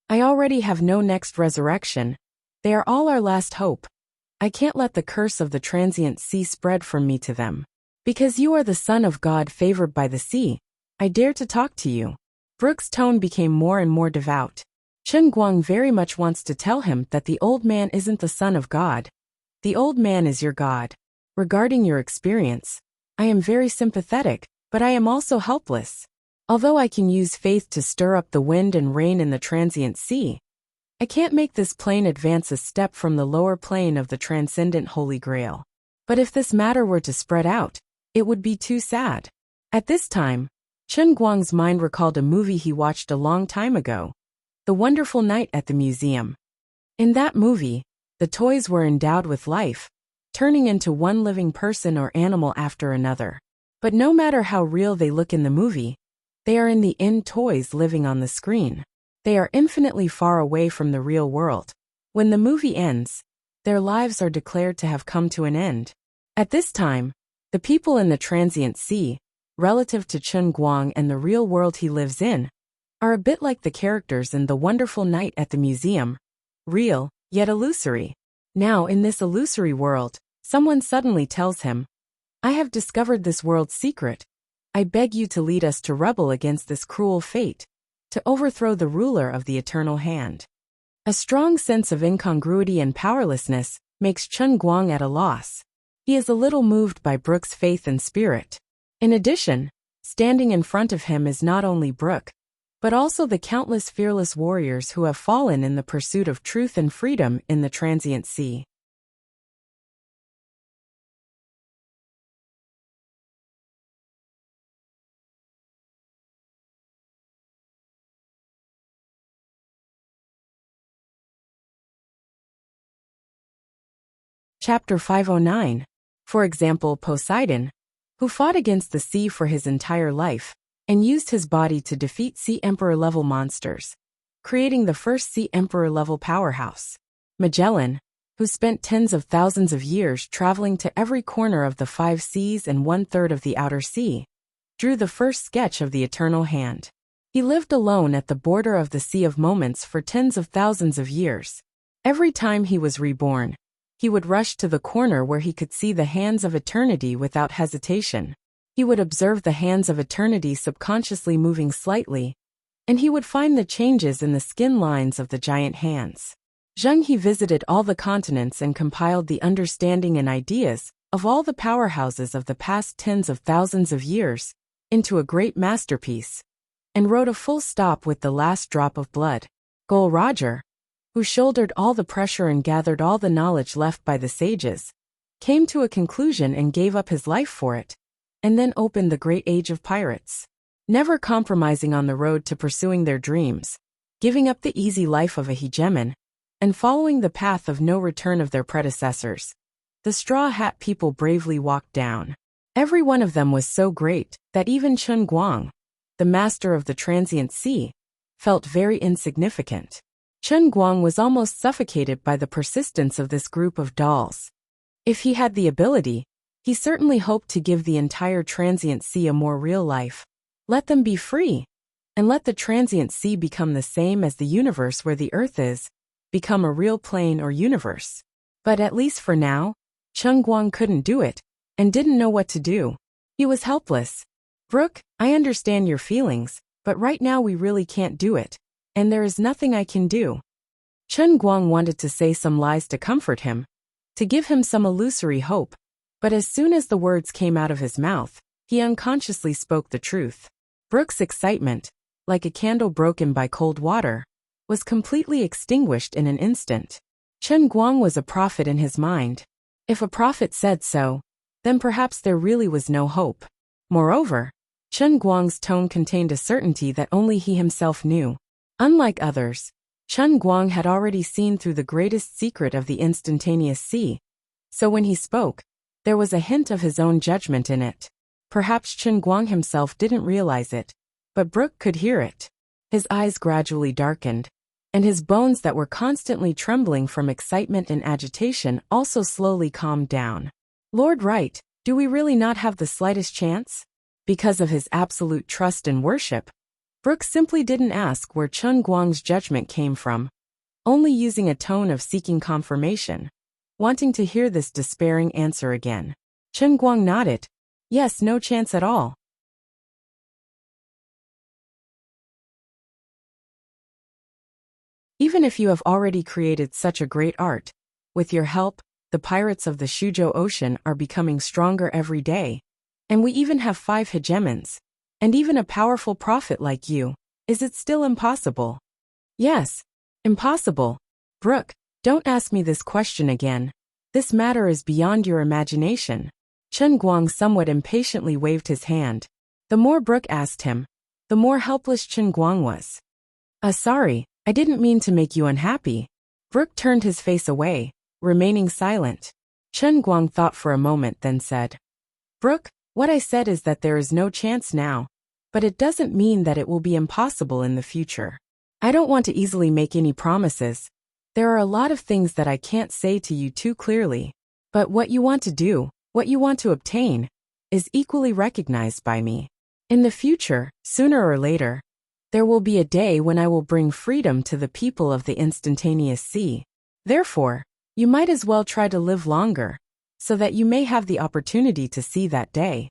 I already have no next resurrection. They are all our last hope. I can't let the curse of the transient sea spread from me to them. Because you are the son of God favored by the sea, I dare to talk to you. Brooke's tone became more and more devout. Chen Guang very much wants to tell him that the old man isn't the son of God. The old man is your God. Regarding your experience, I am very sympathetic, but I am also helpless. Although I can use faith to stir up the wind and rain in the transient sea, I can't make this plane advance a step from the lower plane of the transcendent Holy Grail. But if this matter were to spread out, it would be too sad. At this time, Chen Guang's mind recalled a movie he watched a long time ago, The Wonderful Night at the Museum. In that movie, the toys were endowed with life, turning into one living person or animal after another. But no matter how real they look in the movie, they are in the end toys living on the screen. They are infinitely far away from the real world. When the movie ends, their lives are declared to have come to an end. At this time, the people in the transient sea, relative to Chen Guang and the real world he lives in, are a bit like the characters in The Wonderful Night at the Museum. Real, yet illusory. Now in this illusory world, someone suddenly tells him, I have discovered this world's secret. I beg you to lead us to rebel against this cruel fate, to overthrow the ruler of the eternal hand. A strong sense of incongruity and powerlessness makes Chen Guang at a loss. He is a little moved by Brooke's faith and spirit. In addition, standing in front of him is not only Brooke, but also the countless fearless warriors who have fallen in the pursuit of truth and freedom in the transient sea. Chapter 509. For example, Poseidon, who fought against the sea for his entire life, and used his body to defeat Sea Emperor-level monsters, creating the first Sea Emperor-level powerhouse. Magellan, who spent tens of thousands of years traveling to every corner of the 5 seas and 1/3 of the outer sea, drew the first sketch of the eternal hand. He lived alone at the border of the Sea of Moments for tens of thousands of years. Every time he was reborn, he would rush to the corner where he could see the hands of eternity without hesitation. He would observe the hands of eternity subconsciously moving slightly, and he would find the changes in the skin lines of the giant hands. Zheng He visited all the continents and compiled the understanding and ideas of all the powerhouses of the past tens of thousands of years into a great masterpiece, and wrote a full stop with the last drop of blood. Gol Roger, who shouldered all the pressure and gathered all the knowledge left by the sages, came to a conclusion and gave up his life for it, and then opened the great age of pirates. Never compromising on the road to pursuing their dreams, giving up the easy life of a hegemon, and following the path of no return of their predecessors, the Straw Hat people bravely walked down. Every one of them was so great that even Chen Guang, the master of the transient sea, felt very insignificant. Chen Guang was almost suffocated by the persistence of this group of dolls. If he had the ability, he certainly hoped to give the entire transient sea a more real life. Let them be free. and let the transient sea become the same as the universe where the earth is, become a real plane or universe. But at least for now, Chen Guang couldn't do it, and didn't know what to do. He was helpless. Brooke, I understand your feelings, but right now we really can't do it, and there is nothing I can do. Chen Guang wanted to say some lies to comfort him, to give him some illusory hope, but as soon as the words came out of his mouth, he unconsciously spoke the truth. Brooke's excitement, like a candle broken by cold water, was completely extinguished in an instant. Chen Guang was a prophet in his mind. If a prophet said so, then perhaps there really was no hope. Moreover, Chen Guang's tone contained a certainty that only he himself knew. Unlike others, Chen Guang had already seen through the greatest secret of the instantaneous sea, so when he spoke, there was a hint of his own judgment in it. Perhaps Chen Guang himself didn't realize it, but Brooke could hear it. His eyes gradually darkened, and his bones that were constantly trembling from excitement and agitation also slowly calmed down. Lord Right, do we really not have the slightest chance? Because of his absolute trust and worship, Brooke simply didn't ask where Chen Guang's judgment came from, only using a tone of seeking confirmation, wanting to hear this despairing answer again. Chen Guang nodded. Yes, no chance at all. Even if you have already created such a great art, with your help, the pirates of the Shuzhou Ocean are becoming stronger every day, and we even have 5 hegemons, and even a powerful prophet like you. Is it still impossible? Yes, impossible. Brooke, don't ask me this question again. This matter is beyond your imagination. Chen Guang somewhat impatiently waved his hand. The more Brooke asked him, the more helpless Chen Guang was. Sorry, I didn't mean to make you unhappy. Brooke turned his face away, remaining silent. Chen Guang thought for a moment, then said, Brooke, what I said is that there is no chance now, but it doesn't mean that it will be impossible in the future. I don't want to easily make any promises. There are a lot of things that I can't say to you too clearly, but what you want to do, what you want to obtain, is equally recognized by me. In the future, sooner or later, there will be a day when I will bring freedom to the people of the instantaneous sea. Therefore, you might as well try to live longer, so that you may have the opportunity to see that day.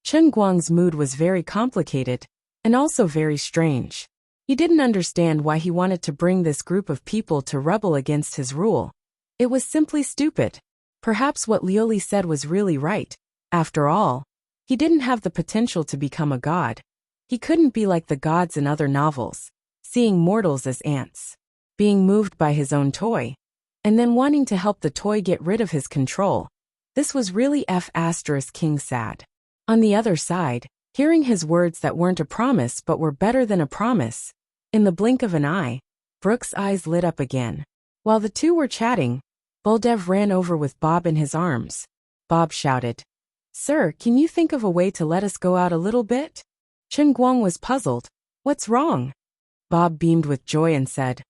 Chen Guang's mood was very complicated, and also very strange. He didn't understand why he wanted to bring this group of people to rebel against his rule. It was simply stupid. Perhaps what Liuli said was really right. After all, he didn't have the potential to become a god. He couldn't be like the gods in other novels, seeing mortals as ants, being moved by his own toy, and then wanting to help the toy get rid of his control. This was really King sad. On the other side, hearing his words that weren't a promise but were better than a promise, in the blink of an eye, Brooke's eyes lit up again. While the two were chatting, Buldev ran over with Bob in his arms. Bob shouted, Sir, can you think of a way to let us go out a little bit? Chen Guang was puzzled. What's wrong? Bob beamed with joy and said,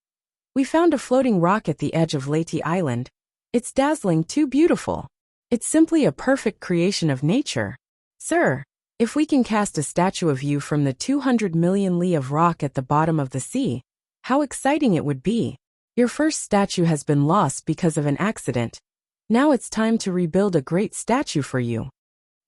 We found a floating rock at the edge of Leyte Island. It's dazzling, too beautiful. It's simply a perfect creation of nature. Sir, if we can cast a statue of you from the 200 million li of rock at the bottom of the sea, how exciting it would be. Your first statue has been lost because of an accident. Now it's time to rebuild a great statue for you.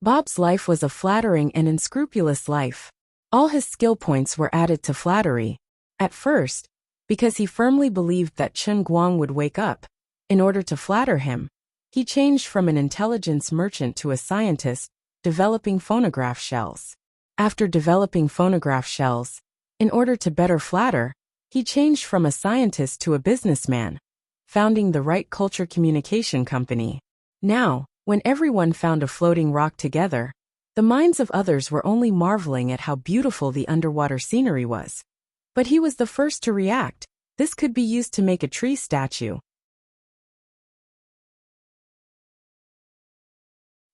Bob's life was a flattering and unscrupulous life. All his skill points were added to flattery. At first, because he firmly believed that Chen Guang would wake up, in order to flatter him, he changed from an intelligence merchant to a scientist, developing phonograph shells. After developing phonograph shells, in order to better flatter, he changed from a scientist to a businessman, founding the Right Culture Communication Company. Now, when everyone found a floating rock together, the minds of others were only marveling at how beautiful the underwater scenery was. But he was the first to react. This could be used to make a tree statue.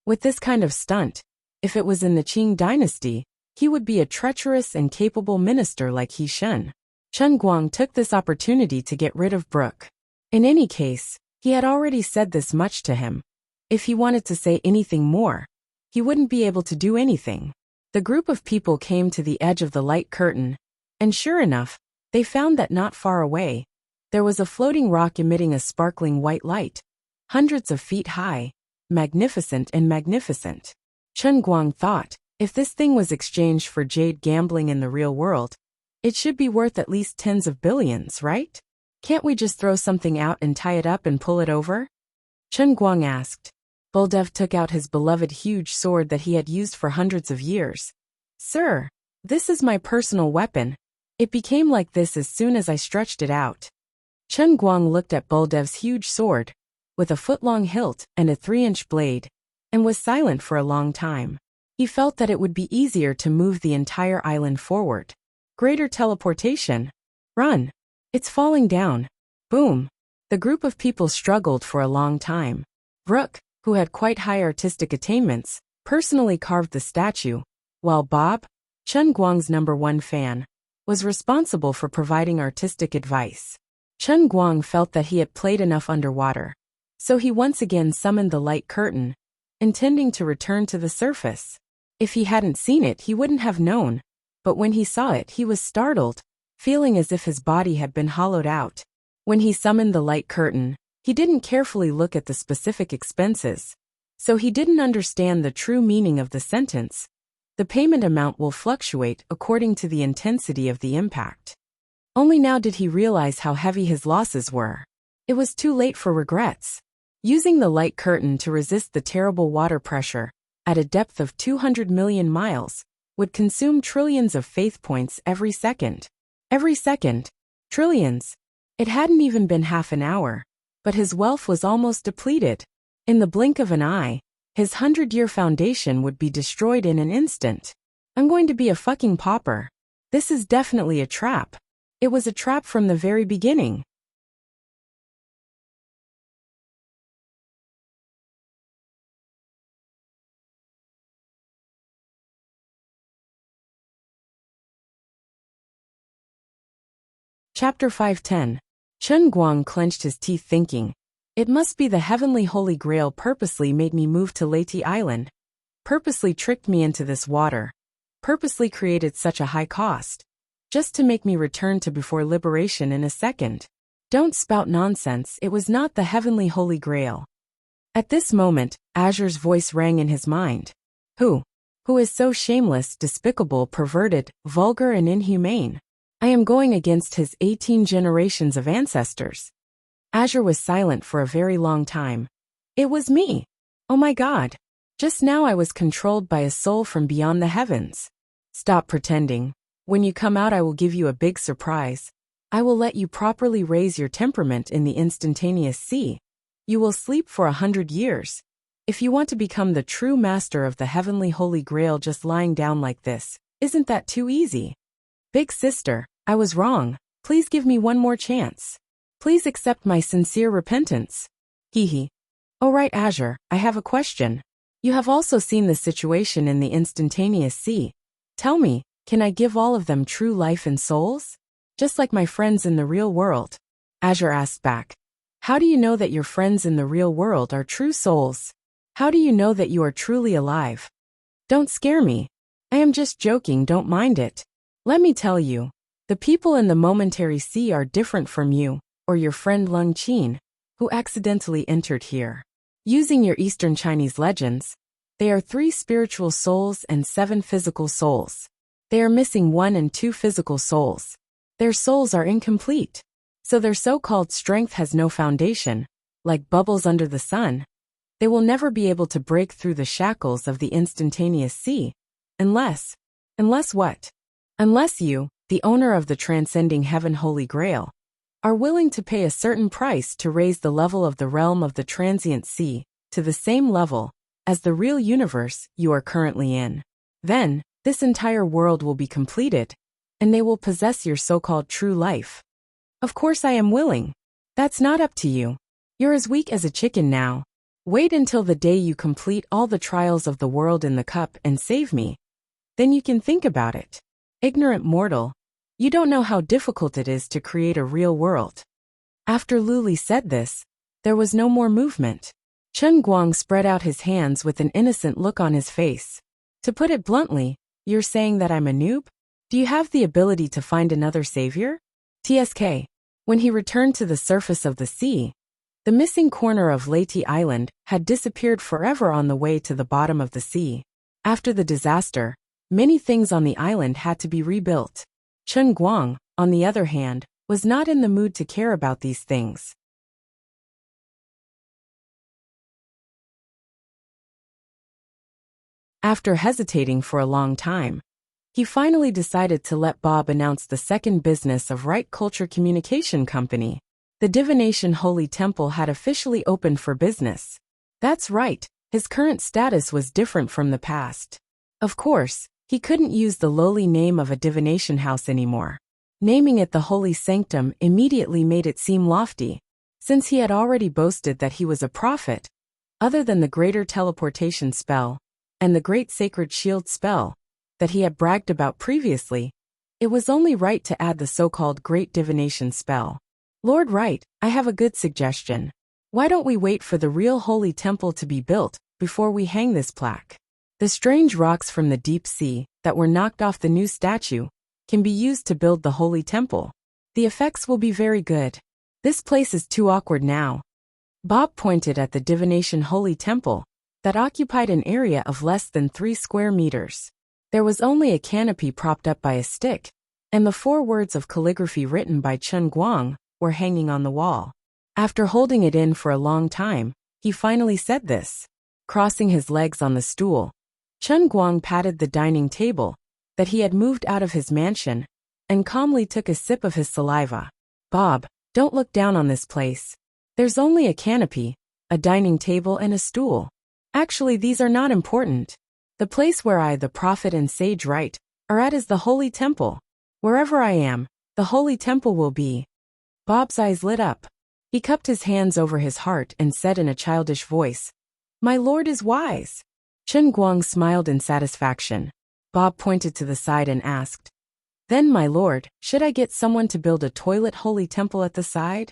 With this kind of stunt, if it was in the Qing dynasty, he would be a treacherous and capable minister like He Shen. Chen Guang took this opportunity to get rid of Brooke. In any case, he had already said this much to him. If he wanted to say anything more, he wouldn't be able to do anything. The group of people came to the edge of the light curtain, And sure enough, they found that not far away, there was a floating rock emitting a sparkling white light, hundreds of feet high, magnificent and magnificent. Chen Guang thought, if this thing was exchanged for jade gambling in the real world, it should be worth at least tens of billions, right? Can't we just throw something out and tie it up and pull it over? Chen Guang asked. Baldev took out his beloved huge sword that he had used for hundreds of years. Sir, this is my personal weapon. It became like this as soon as I stretched it out. Chen Guang looked at Baldev's huge sword, with a foot-long hilt and a 3-inch blade, and was silent for a long time. He felt that it would be easier to move the entire island forward. Greater teleportation. Run. It's falling down. Boom. The group of people struggled for a long time. Rook, who had quite high artistic attainments, personally carved the statue, while Bob, Chen Guang's #1 fan, was responsible for providing artistic advice. Chen Guang felt that he had played enough underwater, so he once again summoned the light curtain, intending to return to the surface. If he hadn't seen it, he wouldn't have known, but when he saw it, he was startled, feeling as if his body had been hollowed out. When he summoned the light curtain, he didn't carefully look at the specific expenses, so he didn't understand the true meaning of the sentence. The payment amount will fluctuate according to the intensity of the impact. Only now did he realize how heavy his losses were. It was too late for regrets. Using the light curtain to resist the terrible water pressure, at a depth of 200 million miles, would consume trillions of faith points every second. Every second. Trillions. It hadn't even been half an hour, but his wealth was almost depleted. In the blink of an eye, his 100-year foundation would be destroyed in an instant. I'm going to be a fucking pauper. This is definitely a trap. It was a trap from the very beginning. Chapter 510. Chen Guang clenched his teeth thinking, it must be the heavenly holy grail purposely made me move to Leyte Island, purposely tricked me into this water, purposely created such a high cost, just to make me return to before liberation in a second. Don't spout nonsense, it was not the heavenly holy grail. At this moment, Azure's voice rang in his mind. Who is so shameless, despicable, perverted, vulgar and inhumane? I am going against his 18 generations of ancestors. Azure was silent for a very long time. It was me. Oh my God. Just now I was controlled by a soul from beyond the heavens. Stop pretending. When you come out I will give you a big surprise. I will let you properly raise your temperament in the instantaneous sea. You will sleep for 100 years. If you want to become the true master of the heavenly holy grail just lying down like this, isn't that too easy? Big sister, I was wrong. Please give me one more chance. Please accept my sincere repentance. Hee. Oh right, Azure, I have a question. You have also seen the situation in the instantaneous sea. Tell me, can I give all of them true life and souls? Just like my friends in the real world. Azure asked back. How do you know that your friends in the real world are true souls? How do you know that you are truly alive? Don't scare me. I am just joking, don't mind it. Let me tell you, the people in the momentary sea are different from you, or your friend Lung Qin, who accidentally entered here. Using your Eastern Chinese legends, they are 3 spiritual souls and 7 physical souls. They are missing 1 and 2 physical souls. Their souls are incomplete, so their so-called strength has no foundation, like bubbles under the sun. They will never be able to break through the shackles of the instantaneous sea, unless what? Unless you, the owner of the transcending heaven holy grail, are willing to pay a certain price to raise the level of the realm of the transient sea to the same level as the real universe you are currently in. Then, this entire world will be completed, and they will possess your so-called true life. Of course I am willing. That's not up to you. You're as weak as a chicken now. Wait until the day you complete all the trials of the world in the cup and save me. Then you can think about it. Ignorant mortal, you don't know how difficult it is to create a real world. After Luli said this, there was no more movement. Chen Guang spread out his hands with an innocent look on his face. To put it bluntly, you're saying that I'm a noob? Do you have the ability to find another savior? TSK. When he returned to the surface of the sea, the missing corner of Leyte Island had disappeared forever on the way to the bottom of the sea. After the disaster, many things on the island had to be rebuilt. Chen Guang, on the other hand, was not in the mood to care about these things. After hesitating for a long time, he finally decided to let Bob announce the second business of Right Culture Communication Company. The Divination Holy Temple had officially opened for business. That's right, his current status was different from the past. Of course, he couldn't use the lowly name of a divination house anymore. Naming it the Holy Sanctum immediately made it seem lofty, since he had already boasted that he was a prophet. Other than the Greater Teleportation Spell and the Great Sacred Shield Spell that he had bragged about previously, it was only right to add the so-called Great Divination Spell. Lord Wright, I have a good suggestion. Why don't we wait for the real Holy Temple to be built before we hang this plaque? The strange rocks from the deep sea that were knocked off the new statue can be used to build the Holy Temple. The effects will be very good. This place is too awkward now. Bob pointed at the Divination Holy Temple that occupied an area of less than 3 square meters. There was only a canopy propped up by a stick, and the 4 words of calligraphy written by Chen Guang were hanging on the wall. After holding it in for a long time, he finally said this. Crossing his legs on the stool, Chen Guang patted the dining table that he had moved out of his mansion and calmly took a sip of his saliva. Bob, don't look down on this place. There's only a canopy, a dining table and a stool. Actually, these are not important. The place where I, the prophet and sage Wright, are at is the Holy Temple. Wherever I am, the Holy Temple will be. Bob's eyes lit up. He cupped his hands over his heart and said in a childish voice, My Lord is wise. Chen Guang smiled in satisfaction. Bob pointed to the side and asked, Then, my lord, should I get someone to build a toilet Holy Temple at the side?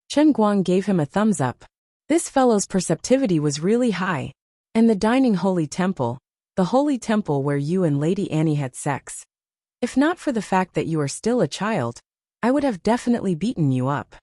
Chen Guang gave him a thumbs up. This fellow's perceptivity was really high. And the dining Holy Temple, the Holy Temple where you and Lady Annie had sex. If not for the fact that you are still a child, I would have definitely beaten you up.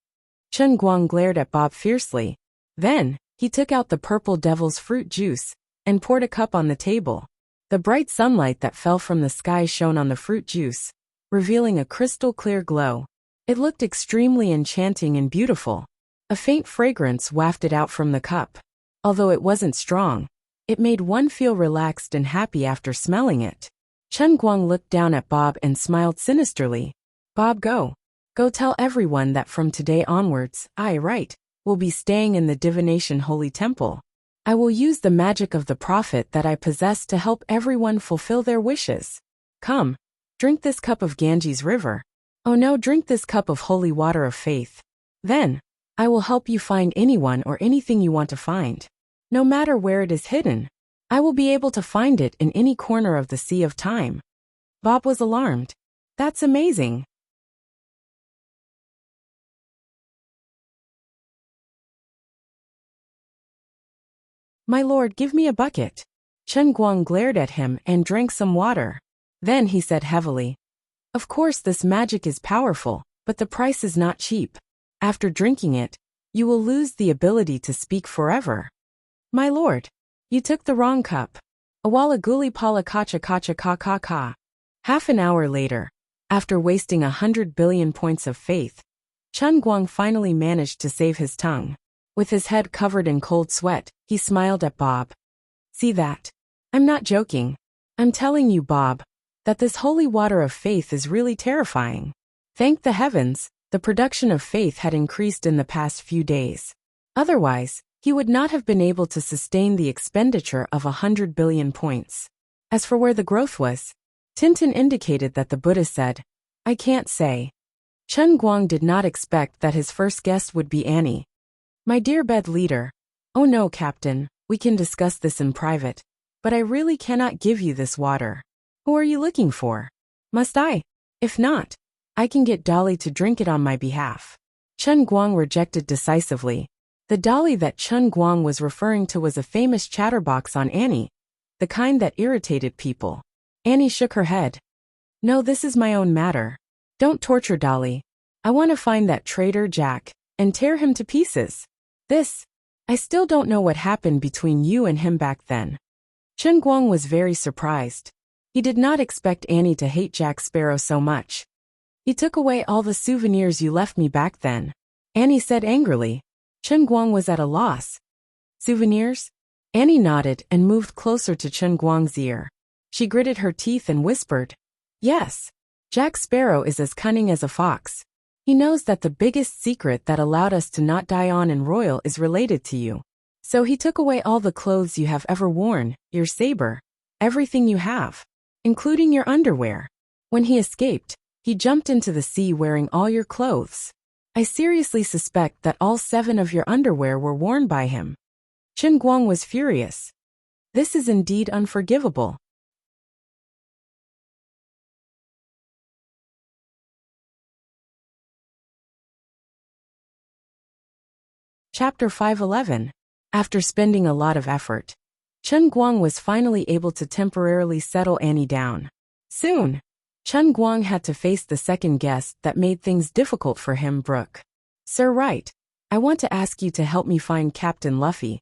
Chen Guang glared at Bob fiercely. Then, he took out the purple devil's fruit juice and poured a cup on the table. The bright sunlight that fell from the sky shone on the fruit juice, revealing a crystal-clear glow. It looked extremely enchanting and beautiful. A faint fragrance wafted out from the cup. Although it wasn't strong, it made one feel relaxed and happy after smelling it. Chen Guang looked down at Bob and smiled sinisterly. Bob, go. Go tell everyone that from today onwards, I, Wright, will be staying in the Divination Holy Temple. I will use the magic of the prophet that I possess to help everyone fulfill their wishes. Come, drink this cup of Ganges River. Oh no, drink this cup of holy water of faith. Then, I will help you find anyone or anything you want to find. No matter where it is hidden, I will be able to find it in any corner of the Sea of Time. Bob was alarmed. That's amazing. My lord, give me a bucket. Chen Guang glared at him and drank some water. Then he said heavily, Of course this magic is powerful, but the price is not cheap. After drinking it, you will lose the ability to speak forever. My lord, you took the wrong cup. Awala guli pala kacha kacha ka ka ka. Half an hour later, after wasting 100 billion points of faith, Chen Guang finally managed to save his tongue. With his head covered in cold sweat, he smiled at Bob. See that? I'm not joking. I'm telling you, Bob, that this holy water of faith is really terrifying. Thank the heavens, the production of faith had increased in the past few days. Otherwise, he would not have been able to sustain the expenditure of 100 billion points. As for where the growth was, Tintin indicated that the Buddha said, I can't say. Chen Guang did not expect that his first guest would be Annie. My dear bed leader. Oh no, Captain, we can discuss this in private, but I really cannot give you this water. Who are you looking for? Must I? If not, I can get Dolly to drink it on my behalf. Chen Guang rejected decisively. The Dolly that Chen Guang was referring to was a famous chatterbox on Annie, the kind that irritated people. Annie shook her head. No, this is my own matter. Don't torture Dolly. I want to find that traitor Jack and tear him to pieces. I still don't know what happened between you and him back then. Chen Guang was very surprised. He did not expect Annie to hate Jack Sparrow so much. He took away all the souvenirs you left me back then, Annie said angrily. Chen Guang was at a loss. Souvenirs? Annie nodded and moved closer to Chen Guang's ear. She gritted her teeth and whispered, "Yes, Jack Sparrow is as cunning as a fox. He knows that the biggest secret that allowed us to not die on in Royal is related to you. So he took away all the clothes you have ever worn, your saber, everything you have, including your underwear. When he escaped, he jumped into the sea wearing all your clothes. I seriously suspect that all 7 of your underwear were worn by him." Chen Guang was furious. This is indeed unforgivable. Chapter 511. After spending a lot of effort, Chen Guang was finally able to temporarily settle Annie down. Soon, Chen Guang had to face the second guest that made things difficult for him, Brooke. "Sir Wright, I want to ask you to help me find Captain Luffy.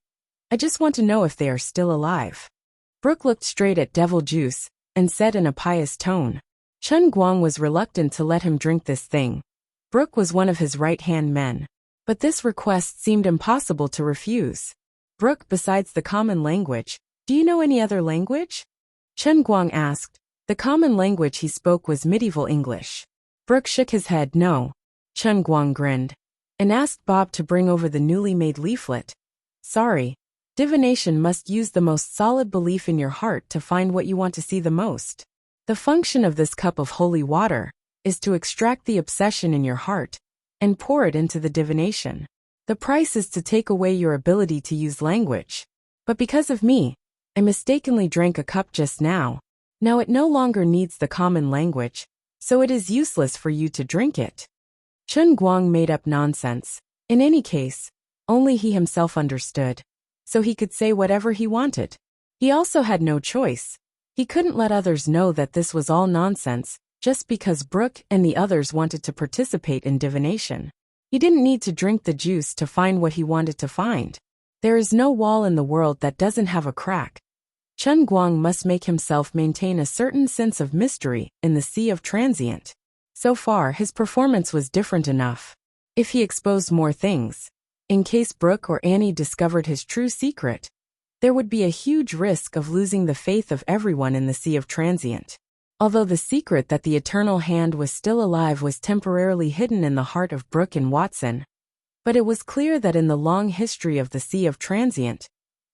I just want to know if they are still alive." Brooke looked straight at Devil Juice and said in a pious tone. Chen Guang was reluctant to let him drink this thing. Brooke was one of his right-hand men, but this request seemed impossible to refuse. "Brooke, besides the common language, do you know any other language?" Chen Guang asked. The common language he spoke was medieval English. Brooke shook his head no. Chen Guang grinned and asked Bob to bring over the newly made leaflet. "Sorry. Divination must use the most solid belief in your heart to find what you want to see the most. The function of this cup of holy water is to extract the obsession in your heart and pour it into the divination. The price is to take away your ability to use language. But because of me, I mistakenly drank a cup just now. Now it no longer needs the common language, so it is useless for you to drink it." Chen Guang made up nonsense. In any case, only he himself understood, so he could say whatever he wanted. He also had no choice. He couldn't let others know that this was all nonsense, just because Brooke and the others wanted to participate in divination. He didn't need to drink the juice to find what he wanted to find. There is no wall in the world that doesn't have a crack. Chen Guang must make himself maintain a certain sense of mystery in the sea of transient. So far, his performance was different enough. If he exposed more things, in case Brooke or Annie discovered his true secret, there would be a huge risk of losing the faith of everyone in the sea of transient. Although the secret that the Eternal Hand was still alive was temporarily hidden in the heart of Brooke and Watson, but it was clear that in the long history of the sea of transient,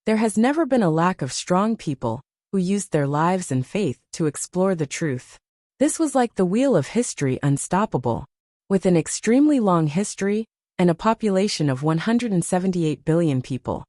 there has never been a lack of strong people who used their lives and faith to explore the truth. This was like the wheel of history, unstoppable. With an extremely long history and a population of 178 billion people,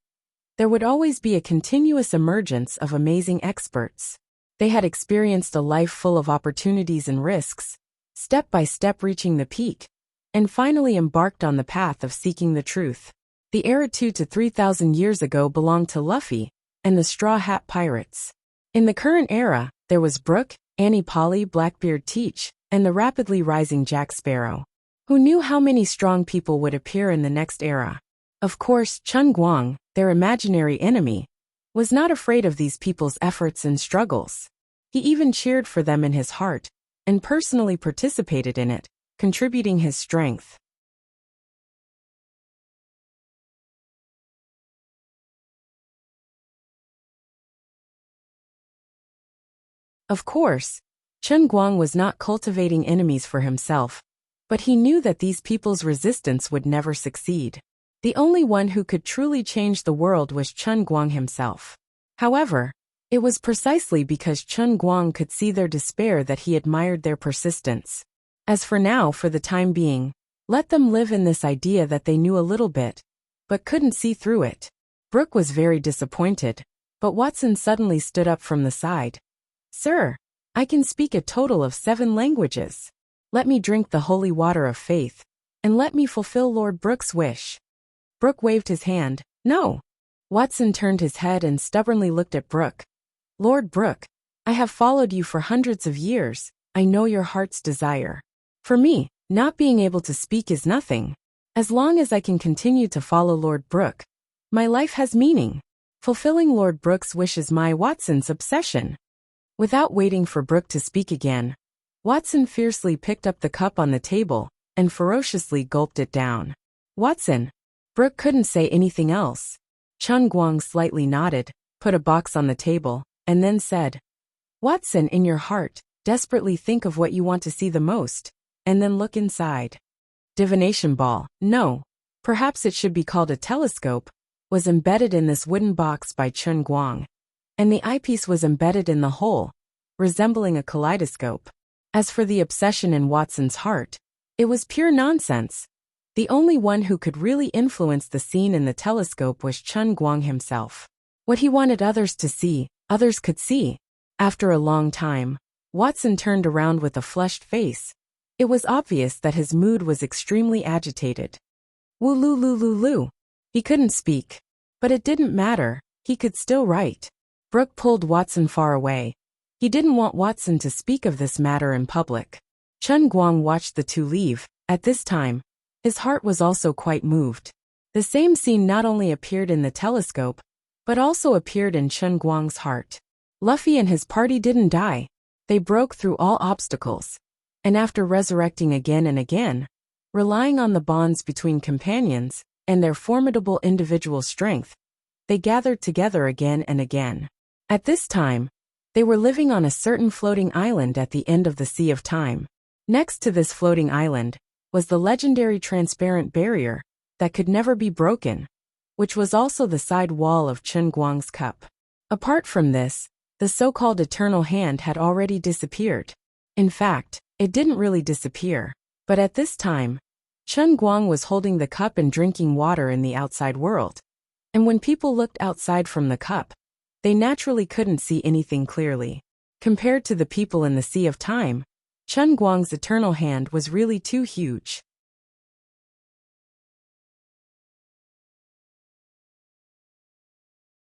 there would always be a continuous emergence of amazing experts. They had experienced a life full of opportunities and risks, step by step reaching the peak, and finally embarked on the path of seeking the truth. The era 2 to 3,000 years ago belonged to Luffy and the Straw Hat Pirates. In the current era, there was Brooke, Annie, Polly, Blackbeard, Teach, and the rapidly rising Jack Sparrow. Who knew how many strong people would appear in the next era? Of course, Chen Guang, their imaginary enemy, was not afraid of these people's efforts and struggles. He even cheered for them in his heart and personally participated in it, contributing his strength. Of course, Chen Guang was not cultivating enemies for himself, but he knew that these people's resistance would never succeed. The only one who could truly change the world was Chen Guang himself. However, it was precisely because Chen Guang could see their despair that he admired their persistence. As for now, for the time being, let them live in this idea that they knew a little bit, but couldn't see through it. Brooke was very disappointed, but Watson suddenly stood up from the side. "Sir, I can speak a total of 7 languages. Let me drink the holy water of faith, and let me fulfill Lord Brooke's wish." Brooke waved his hand. "No." Watson turned his head and stubbornly looked at Brooke. "Lord Brooke, I have followed you for hundreds of years, I know your heart's desire. For me, not being able to speak is nothing. As long as I can continue to follow Lord Brooke, my life has meaning. Fulfilling Lord Brooke's wish is my Watson's obsession. Without waiting for Brooke to speak again, Watson fiercely picked up the cup on the table and ferociously gulped it down. Watson. Brooke couldn't say anything else. Chun Guang slightly nodded, put a box on the table, and then said, Watson, in your heart, desperately think of what you want to see the most, and then look inside. Divination ball, no, perhaps it should be called a telescope, was embedded in this wooden box by Chun Guang, and the eyepiece was embedded in the hole, resembling a kaleidoscope. As for the obsession in Watson's heart, it was pure nonsense. The only one who could really influence the scene in the telescope was Chun Guang himself. What he wanted others to see, others could see. After a long time, Watson turned around with a flushed face. It was obvious that his mood was extremely agitated. Woo-loo-loo-loo-loo. He couldn't speak. But it didn't matter, he could still write. Brooke pulled Watson far away. He didn't want Watson to speak of this matter in public. Chun Guang watched the two leave. At this time, his heart was also quite moved. The same scene not only appeared in the telescope, but also appeared in Chun Guang's heart. Luffy and his party didn't die. They broke through all obstacles. And after resurrecting again and again, relying on the bonds between companions and their formidable individual strength, they gathered together again and again. At this time, they were living on a certain floating island at the end of the Sea of Time. Next to this floating island was the legendary transparent barrier that could never be broken, which was also the side wall of Chun Guang's cup. Apart from this, the so-called eternal hand had already disappeared. In fact, it didn't really disappear, but at this time, Chun Guang was holding the cup and drinking water in the outside world. And when people looked outside from the cup, they naturally couldn't see anything clearly. Compared to the people in the Sea of Time, Chun Guang's eternal hand was really too huge.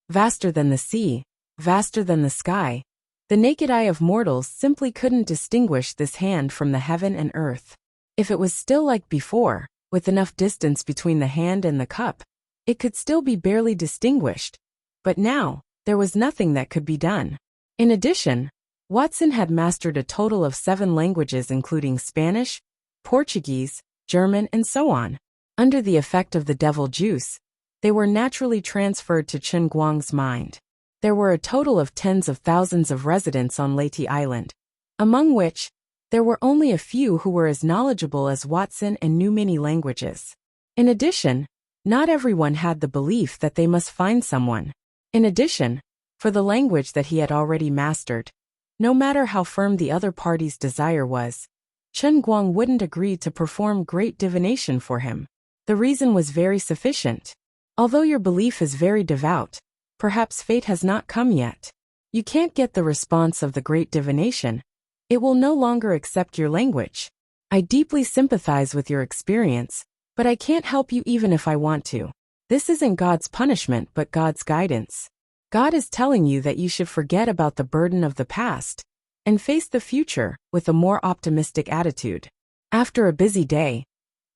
Vaster than the sea, vaster than the sky, the naked eye of mortals simply couldn't distinguish this hand from the heaven and earth. If it was still like before, with enough distance between the hand and the cup, it could still be barely distinguished. But now, there was nothing that could be done. In addition, Watson had mastered a total of 7 languages including Spanish, Portuguese, German, and so on. Under the effect of the devil juice, they were naturally transferred to Chun Guang's mind. There were a total of tens of thousands of residents on Leyte Island, among which, there were only a few who were as knowledgeable as Watson and knew many languages. In addition, not everyone had the belief that they must find someone. In addition, for the language that he had already mastered, no matter how firm the other party's desire was, Chun Guang wouldn't agree to perform great divination for him. The reason was very sufficient. Although your belief is very devout, perhaps fate has not come yet. You can't get the response of the great divination. It will no longer accept your language. I deeply sympathize with your experience, but I can't help you even if I want to. This isn't God's punishment but God's guidance. God is telling you that you should forget about the burden of the past and face the future with a more optimistic attitude. After a busy day,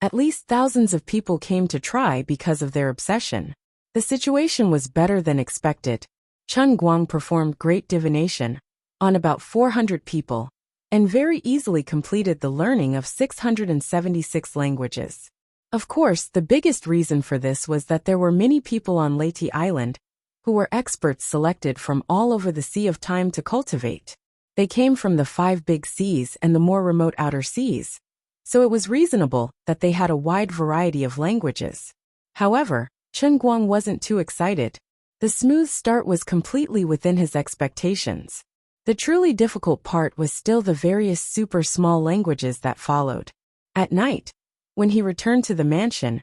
at least thousands of people came to try because of their obsession. The situation was better than expected. Chun Guang performed great divination on about 400 people and very easily completed the learning of 676 languages. Of course, the biggest reason for this was that there were many people on Leyte Island who were experts selected from all over the Sea of Time to cultivate. They came from the 5 big seas and the more remote outer seas, so it was reasonable that they had a wide variety of languages. However, Chun Guang wasn't too excited. The smooth start was completely within his expectations. The truly difficult part was still the various super small languages that followed. At night, when he returned to the mansion,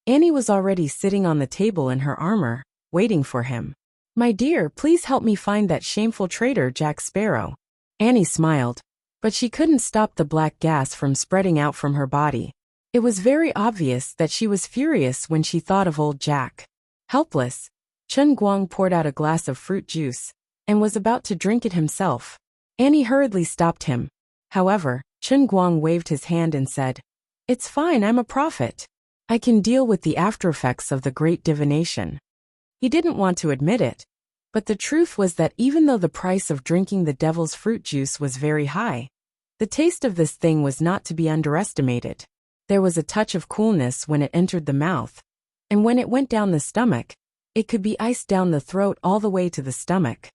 Annie was already sitting on the table in her armor, waiting for him. "My dear, please help me find that shameful traitor Jack Sparrow." Annie smiled, but she couldn't stop the black gas from spreading out from her body. It was very obvious that she was furious when she thought of old Jack. Helpless, Chun Guang poured out a glass of fruit juice and was about to drink it himself. Annie hurriedly stopped him. However, Chen Guang waved his hand and said, "It's fine, I'm a prophet. I can deal with the aftereffects of the great divination." He didn't want to admit it, but the truth was that even though the price of drinking the devil's fruit juice was very high, the taste of this thing was not to be underestimated. There was a touch of coolness when it entered the mouth, and when it went down the stomach, it could be iced down the throat all the way to the stomach.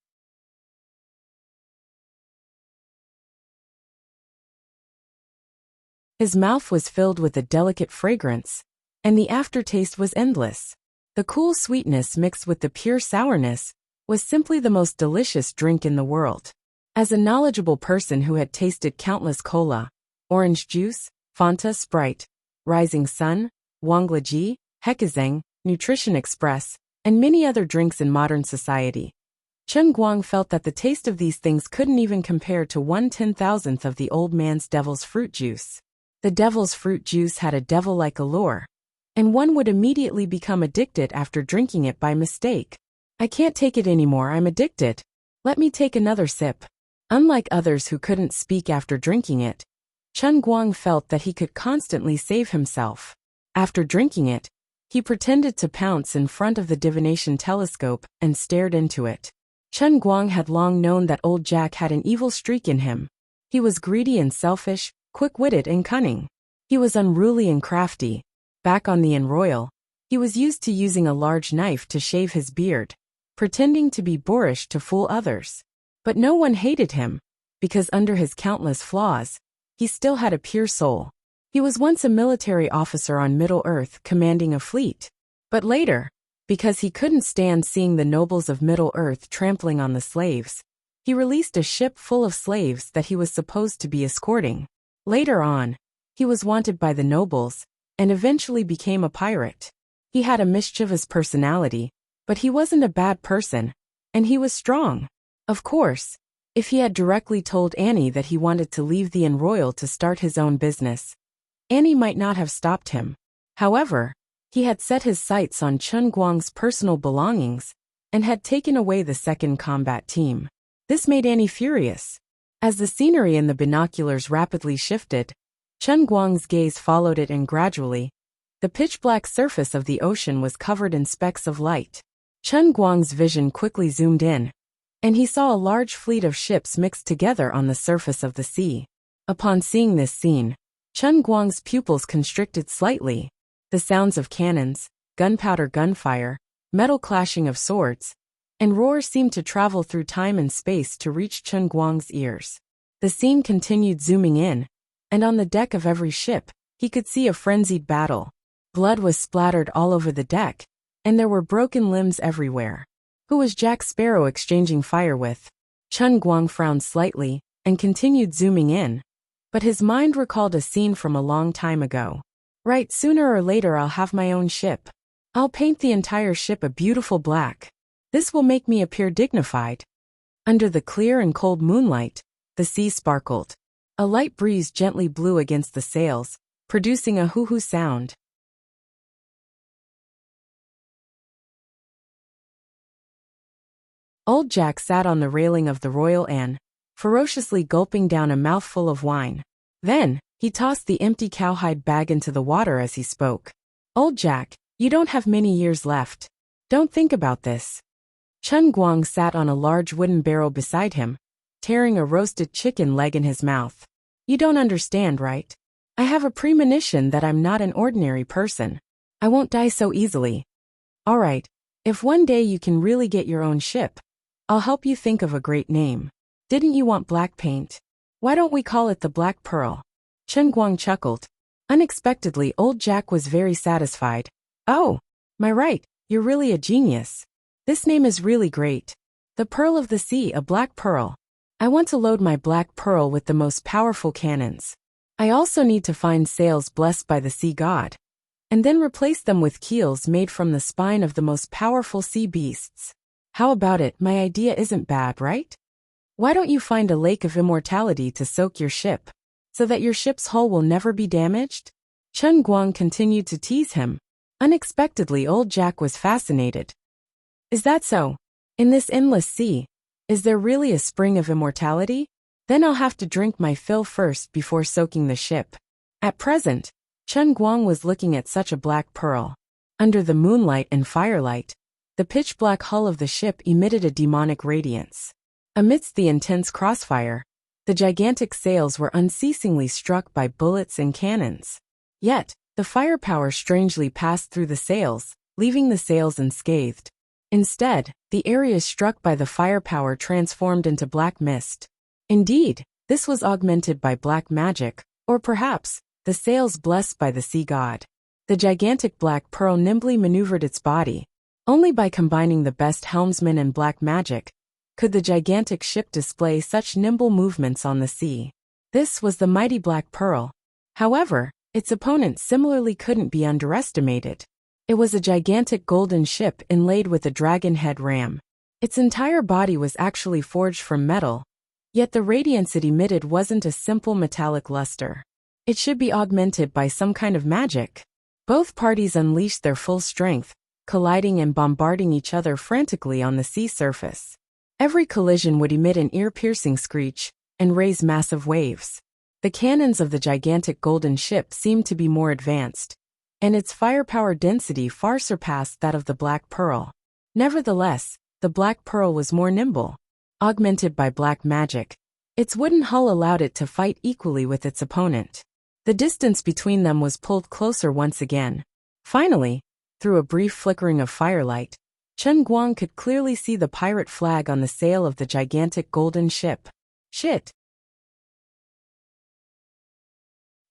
His mouth was filled with a delicate fragrance, and the aftertaste was endless. The cool sweetness mixed with the pure sourness was simply the most delicious drink in the world. As a knowledgeable person who had tasted countless cola, orange juice, Fanta, Sprite, Rising Sun, Wanglaji, Hekazeng, Nutrition Express, and many other drinks in modern society, Chen Guang felt that the taste of these things couldn't even compare to 1/10,000th of the old man's devil's fruit juice. The devil's fruit juice had a devil-like allure, and one would immediately become addicted after drinking it by mistake. "I can't take it anymore, I'm addicted. Let me take another sip." Unlike others who couldn't speak after drinking it, Chen Guang felt that he could constantly save himself. After drinking it, he pretended to pounce in front of the divination telescope and stared into it. Chen Guang had long known that old Jack had an evil streak in him. He was greedy and selfish, quick-witted and cunning. He was unruly and crafty. Back on the Inn Royal, he was used to using a large knife to shave his beard, pretending to be boorish to fool others. But no one hated him, because under his countless flaws, he still had a pure soul. He was once a military officer on Middle-earth commanding a fleet. But later, because he couldn't stand seeing the nobles of Middle-earth trampling on the slaves, he released a ship full of slaves that he was supposed to be escorting. Later on, he was wanted by the nobles, and eventually became a pirate. He had a mischievous personality, but he wasn't a bad person, and he was strong. Of course, if he had directly told Annie that he wanted to leave the Inn Royal to start his own business, Annie might not have stopped him. However, he had set his sights on Chen Guang's personal belongings, and had taken away the second combat team. This made Annie furious. As the scenery in the binoculars rapidly shifted, Chen Guang's gaze followed it, and gradually, the pitch-black surface of the ocean was covered in specks of light. Chen Guang's vision quickly zoomed in, and he saw a large fleet of ships mixed together on the surface of the sea. Upon seeing this scene, Chen Guang's pupils constricted slightly. The sounds of cannons, gunpowder, gunfire, metal clashing of swords, and roars seemed to travel through time and space to reach Chen Guang's ears. The scene continued zooming in, and on the deck of every ship, he could see a frenzied battle. Blood was splattered all over the deck, and there were broken limbs everywhere. Who was Jack Sparrow exchanging fire with? Chen Guang frowned slightly, and continued zooming in, but his mind recalled a scene from a long time ago. Right, sooner or later I'll have my own ship. I'll paint the entire ship a beautiful black. This will make me appear dignified. Under the clear and cold moonlight, the sea sparkled. A light breeze gently blew against the sails, producing a hoo-hoo sound. Old Jack sat on the railing of the Royal Inn, ferociously gulping down a mouthful of wine. Then, he tossed the empty cowhide bag into the water as he spoke. "Old Jack, you don't have many years left. Don't think about this." Chen Guang sat on a large wooden barrel beside him, tearing a roasted chicken leg in his mouth. "You don't understand, right? I have a premonition that I'm not an ordinary person. I won't die so easily. All right, if one day you can really get your own ship, I'll help you think of a great name. Didn't you want black paint? Why don't we call it the Black Pearl?" Chen Guang chuckled. Unexpectedly, old Jack was very satisfied. "Oh, my right, you're really a genius. This name is really great. The Pearl of the Sea, a black pearl. I want to load my black pearl with the most powerful cannons. I also need to find sails blessed by the sea god, and then replace them with keels made from the spine of the most powerful sea beasts. How about it? My idea isn't bad, right? Why don't you find a lake of immortality to soak your ship, so that your ship's hull will never be damaged?" Chen Guang continued to tease him. Unexpectedly, old Jack was fascinated. "Is that so? In this endless sea, is there really a spring of immortality? Then I'll have to drink my fill first before soaking the ship. At present, Chen Guang was looking at such a black pearl. Under the moonlight and firelight, the pitch-black hull of the ship emitted a demonic radiance. Amidst the intense crossfire, the gigantic sails were unceasingly struck by bullets and cannons. Yet, the firepower strangely passed through the sails, leaving the sails unscathed. Instead, the areas struck by the firepower transformed into black mist. Indeed, this was augmented by black magic, or perhaps, the sails blessed by the sea god. The gigantic black pearl nimbly maneuvered its body. Only by combining the best helmsman and black magic could the gigantic ship display such nimble movements on the sea. This was the mighty Black Pearl. However, its opponent similarly couldn't be underestimated. It was a gigantic golden ship inlaid with a dragon head ram. Its entire body was actually forged from metal, yet the radiance it emitted wasn't a simple metallic luster. It should be augmented by some kind of magic. Both parties unleashed their full strength, colliding and bombarding each other frantically on the sea surface. Every collision would emit an ear-piercing screech and raise massive waves. The cannons of the gigantic golden ship seemed to be more advanced, and its firepower density far surpassed that of the Black Pearl. Nevertheless, the Black Pearl was more nimble. Augmented by black magic, its wooden hull allowed it to fight equally with its opponent. The distance between them was pulled closer once again. Finally, through a brief flickering of firelight, Chen Guang could clearly see the pirate flag on the sail of the gigantic golden ship. Shit!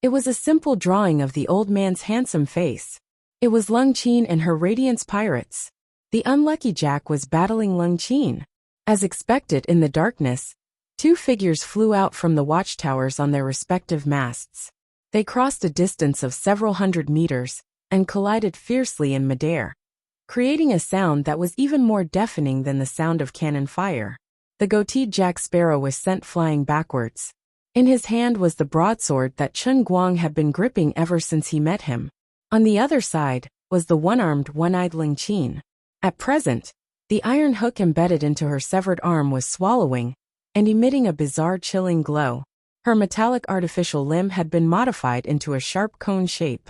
It was a simple drawing of the old man's handsome face. It was Lung Qin and her Radiance pirates. The unlucky Jack was battling Lung Qin. As expected in the darkness, two figures flew out from the watchtowers on their respective masts. They crossed a distance of several hundred meters and collided fiercely in midair, creating a sound that was even more deafening than the sound of cannon fire. The goateed Jack Sparrow was sent flying backwards. In his hand was the broadsword that Chen Guang had been gripping ever since he met him. On the other side was the one-armed, one-eyed Lung Qin. At present, the iron hook embedded into her severed arm was swallowing and emitting a bizarre chilling glow. Her metallic artificial limb had been modified into a sharp cone shape.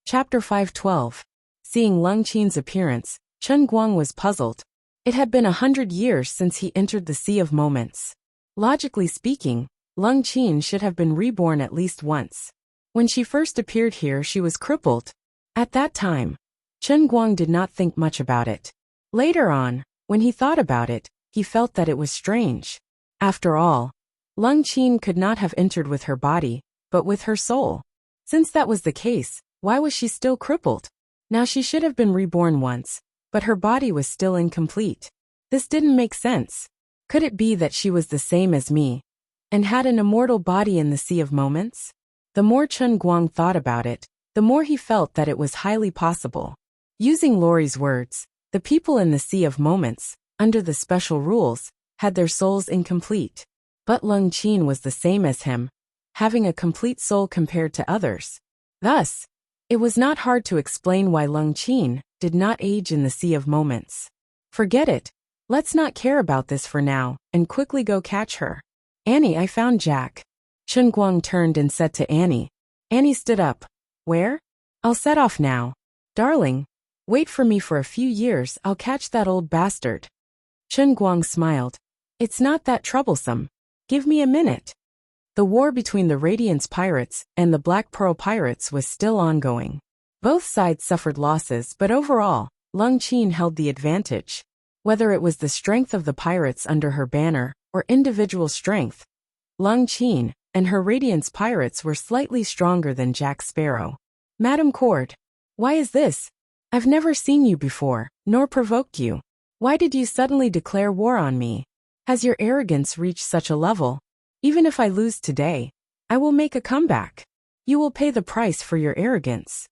Chapter 512. Seeing Lung Qin's appearance, Chen Guang was puzzled. It had been 100 years since he entered the Sea of Moments. Logically speaking, Lung Qin should have been reborn at least once. When she first appeared here, she was crippled. At that time, Chen Guang did not think much about it. Later on, when he thought about it, he felt that it was strange. After all, Lung Qin could not have entered with her body, but with her soul. Since that was the case, why was she still crippled? Now she should have been reborn once, but her body was still incomplete. This didn't make sense. Could it be that she was the same as me, and had an immortal body in the Sea of Moments? The more Chen Guang thought about it, the more he felt that it was highly possible. Using Lori's words, the people in the Sea of Moments, under the special rules, had their souls incomplete. But Lung Qin was the same as him, having a complete soul compared to others. Thus, it was not hard to explain why Lung Qin did not age in the Sea of Moments. Forget it. Let's not care about this for now, and quickly go catch her. Annie, I found Jack. Chen Guang turned and said to Annie. Annie stood up. Where? I'll set off now. Darling, wait for me for a few years, I'll catch that old bastard. Chen Guang smiled. It's not that troublesome. Give me a minute. The war between the Radiance pirates and the Black Pearl pirates was still ongoing. Both sides suffered losses, but overall, Lung Qin held the advantage. Whether it was the strength of the pirates under her banner or individual strength, Lung Qin and her Radiance pirates were slightly stronger than Jack Sparrow. Madam Cord, why is this? I've never seen you before, nor provoked you. Why did you suddenly declare war on me? Has your arrogance reached such a level? Even if I lose today, I will make a comeback. You will pay the price for your arrogance.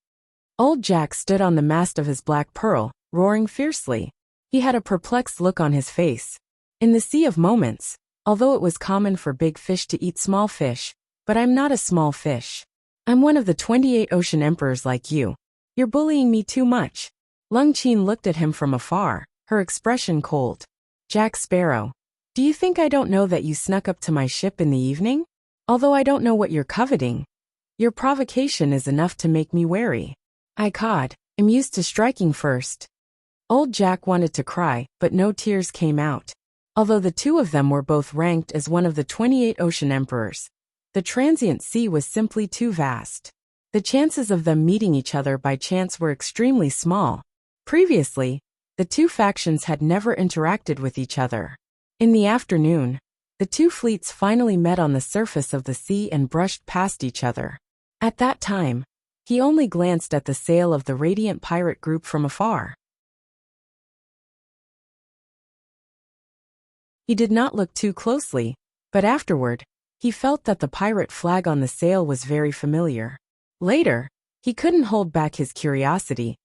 Old Jack stood on the mast of his Black Pearl, roaring fiercely. He had a perplexed look on his face. In the Sea of Moments, although it was common for big fish to eat small fish, but I'm not a small fish. I'm one of the 28 ocean emperors like you. You're bullying me too much. Lung Qin looked at him from afar, her expression cold. Jack Sparrow, do you think I don't know that you snuck up to my ship in the evening? Although I don't know what you're coveting, your provocation is enough to make me wary. I cawed, am used to striking first. Old Jack wanted to cry, but no tears came out. Although the two of them were both ranked as one of the 28 ocean emperors, the transient sea was simply too vast. The chances of them meeting each other by chance were extremely small. Previously, the two factions had never interacted with each other. In the afternoon, the two fleets finally met on the surface of the sea and brushed past each other. At that time, he only glanced at the sail of the radiant pirate group from afar. He did not look too closely, but afterward, he felt that the pirate flag on the sail was very familiar. Later, he couldn't hold back his curiosity,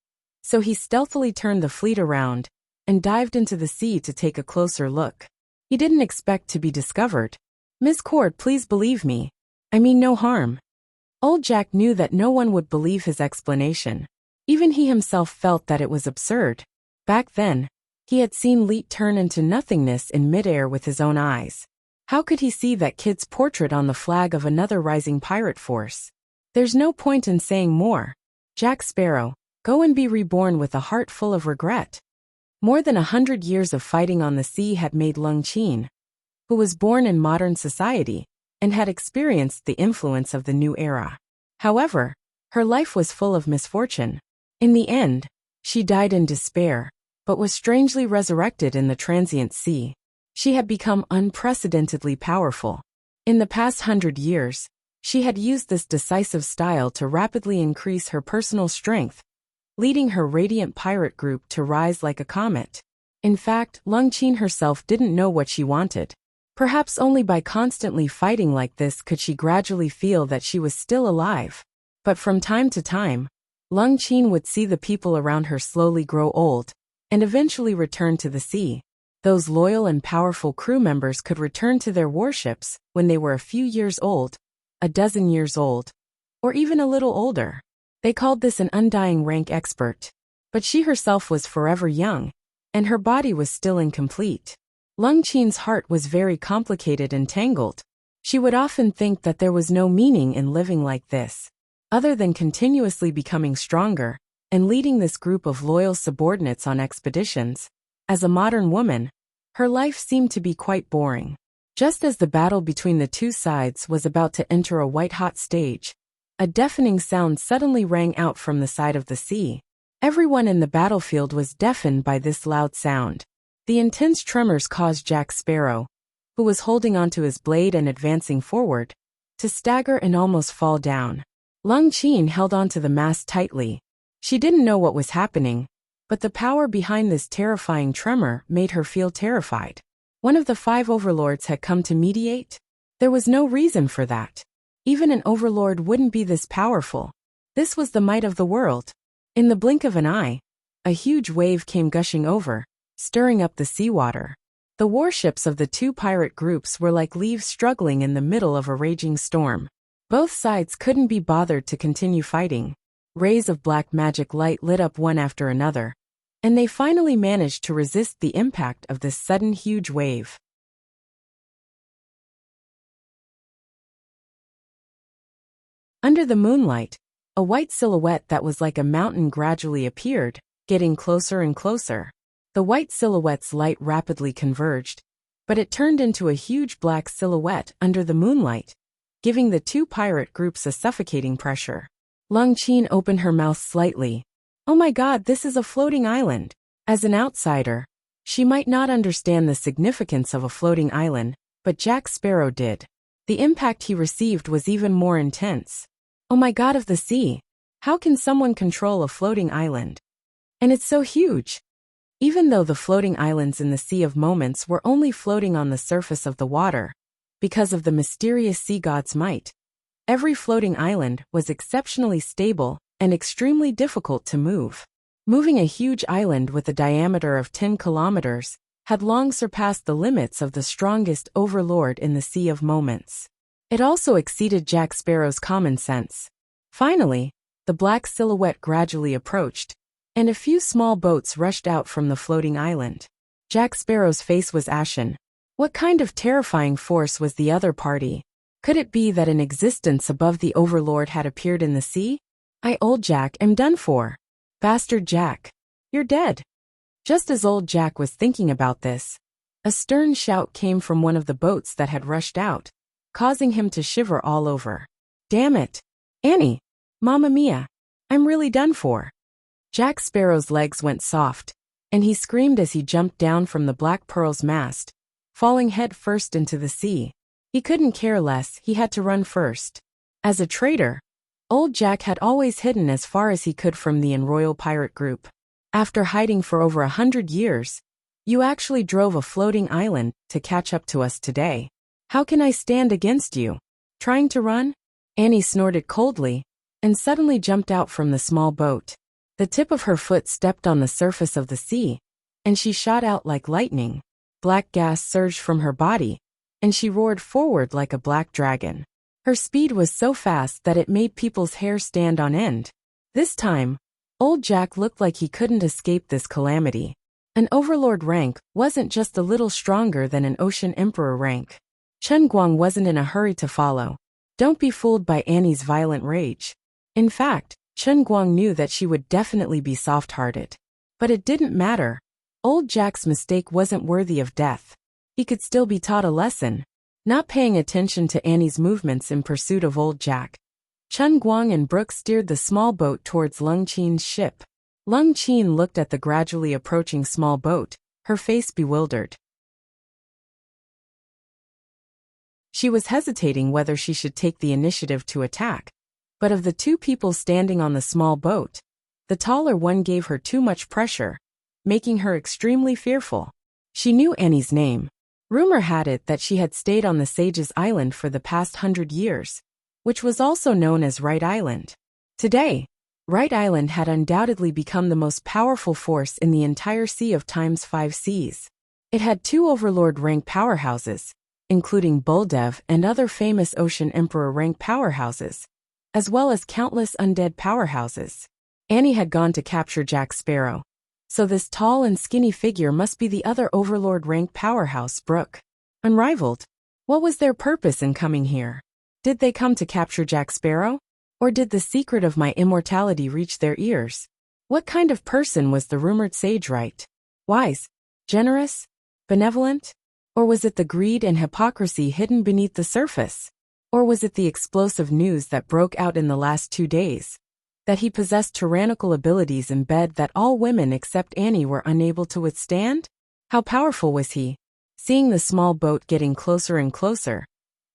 so he stealthily turned the fleet around and dived into the sea to take a closer look. He didn't expect to be discovered. Miss Cord, please believe me. I mean no harm. Old Jack knew that no one would believe his explanation. Even he himself felt that it was absurd. Back then, he had seen Leet turn into nothingness in midair with his own eyes. How could he see that kid's portrait on the flag of another rising pirate force? There's no point in saying more. Jack Sparrow, go and be reborn with a heart full of regret. More than 100 years of fighting on the sea had made Lung Qin, who was born in modern society, and had experienced the influence of the new era. However, her life was full of misfortune. In the end, she died in despair, but was strangely resurrected in the transient sea. She had become unprecedentedly powerful. In the past 100 years, she had used this decisive style to rapidly increase her personal strength, leading her radiant pirate group to rise like a comet. In fact, Lung Qin herself didn't know what she wanted. Perhaps only by constantly fighting like this could she gradually feel that she was still alive. But from time to time, Lung Qin would see the people around her slowly grow old, and eventually return to the sea. Those loyal and powerful crew members could return to their warships when they were a few years old, a dozen years old, or even a little older. They called this an undying rank expert. But she herself was forever young, and her body was still incomplete. Lung Qin's heart was very complicated and tangled. She would often think that there was no meaning in living like this, other than continuously becoming stronger and leading this group of loyal subordinates on expeditions. As a modern woman, her life seemed to be quite boring. Just as the battle between the two sides was about to enter a white-hot stage, a deafening sound suddenly rang out from the side of the sea. Everyone in the battlefield was deafened by this loud sound. The intense tremors caused Jack Sparrow, who was holding onto his blade and advancing forward, to stagger and almost fall down. Lung Qin held onto the mast tightly. She didn't know what was happening, but the power behind this terrifying tremor made her feel terrified. One of the 5 overlords had come to mediate? There was no reason for that. Even an overlord wouldn't be this powerful. This was the might of the world. In the blink of an eye, a huge wave came gushing over, stirring up the seawater. The warships of the two pirate groups were like leaves struggling in the middle of a raging storm. Both sides couldn't be bothered to continue fighting. Rays of black magic light lit up one after another, and they finally managed to resist the impact of this sudden huge wave. Under the moonlight, a white silhouette that was like a mountain gradually appeared, getting closer and closer. The white silhouette's light rapidly converged, but it turned into a huge black silhouette under the moonlight, giving the two pirate groups a suffocating pressure. Lung Qin opened her mouth slightly. Oh my god, this is a floating island. As an outsider, she might not understand the significance of a floating island, but Jack Sparrow did. The impact he received was even more intense. Oh my god of the sea, how can someone control a floating island? And it's so huge. Even though the floating islands in the Sea of Moments were only floating on the surface of the water, because of the mysterious sea god's might, every floating island was exceptionally stable and extremely difficult to move. Moving a huge island with a diameter of 10 kilometers had long surpassed the limits of the strongest overlord in the Sea of Moments. It also exceeded Jack Sparrow's common sense. Finally, the black silhouette gradually approached, and a few small boats rushed out from the floating island. Jack Sparrow's face was ashen. What kind of terrifying force was the other party? Could it be that an existence above the Overlord had appeared in the sea? Old Jack, am done for. Bastard Jack. You're dead. Just as old Jack was thinking about this, a stern shout came from one of the boats that had rushed out, causing him to shiver all over. Damn it. Annie. Mamma mia. I'm really done for. Jack Sparrow's legs went soft, and he screamed as he jumped down from the Black Pearl's mast, falling head first into the sea. He couldn't care less, he had to run first. As a traitor, old Jack had always hidden as far as he could from the Royal Pirate Group. After hiding for over 100 years, you actually drove a floating island to catch up to us today. How can I stand against you? Trying to run? Annie snorted coldly, and suddenly jumped out from the small boat. The tip of her foot stepped on the surface of the sea, and she shot out like lightning. Black gas surged from her body, and she roared forward like a black dragon. Her speed was so fast that it made people's hair stand on end. This time, old Jack looked like he couldn't escape this calamity. An Overlord rank wasn't just a little stronger than an Ocean Emperor rank. Chen Guang wasn't in a hurry to follow. Don't be fooled by Annie's violent rage. In fact, Chen Guang knew that she would definitely be soft-hearted. But it didn't matter. Old Jack's mistake wasn't worthy of death. He could still be taught a lesson. Not paying attention to Annie's movements in pursuit of old Jack, Chen Guang and Brooke steered the small boat towards Lung Qin's ship. Lung Qin looked at the gradually approaching small boat, her face bewildered. She was hesitating whether she should take the initiative to attack, but of the two people standing on the small boat, the taller one gave her too much pressure, making her extremely fearful. She knew Annie's name. Rumor had it that she had stayed on the Sage's Island for the past 100 years, which was also known as Right Island. Today, Right Island had undoubtedly become the most powerful force in the entire Sea of Time's 5 seas. It had 2 Overlord rank powerhouses, including Buldev and other famous Ocean Emperor rank powerhouses, as well as countless undead powerhouses. Annie had gone to capture Jack Sparrow, so this tall and skinny figure must be the other Overlord rank powerhouse, Brooke. Unrivaled. What was their purpose in coming here? Did they come to capture Jack Sparrow? Or did the secret of my immortality reach their ears? What kind of person was the rumored sage, right? Wise? Generous? Benevolent? Or was it the greed and hypocrisy hidden beneath the surface? Or was it the explosive news that broke out in the last 2 days? That he possessed tyrannical abilities in bed that all women except Annie were unable to withstand? How powerful was he? Seeing the small boat getting closer and closer,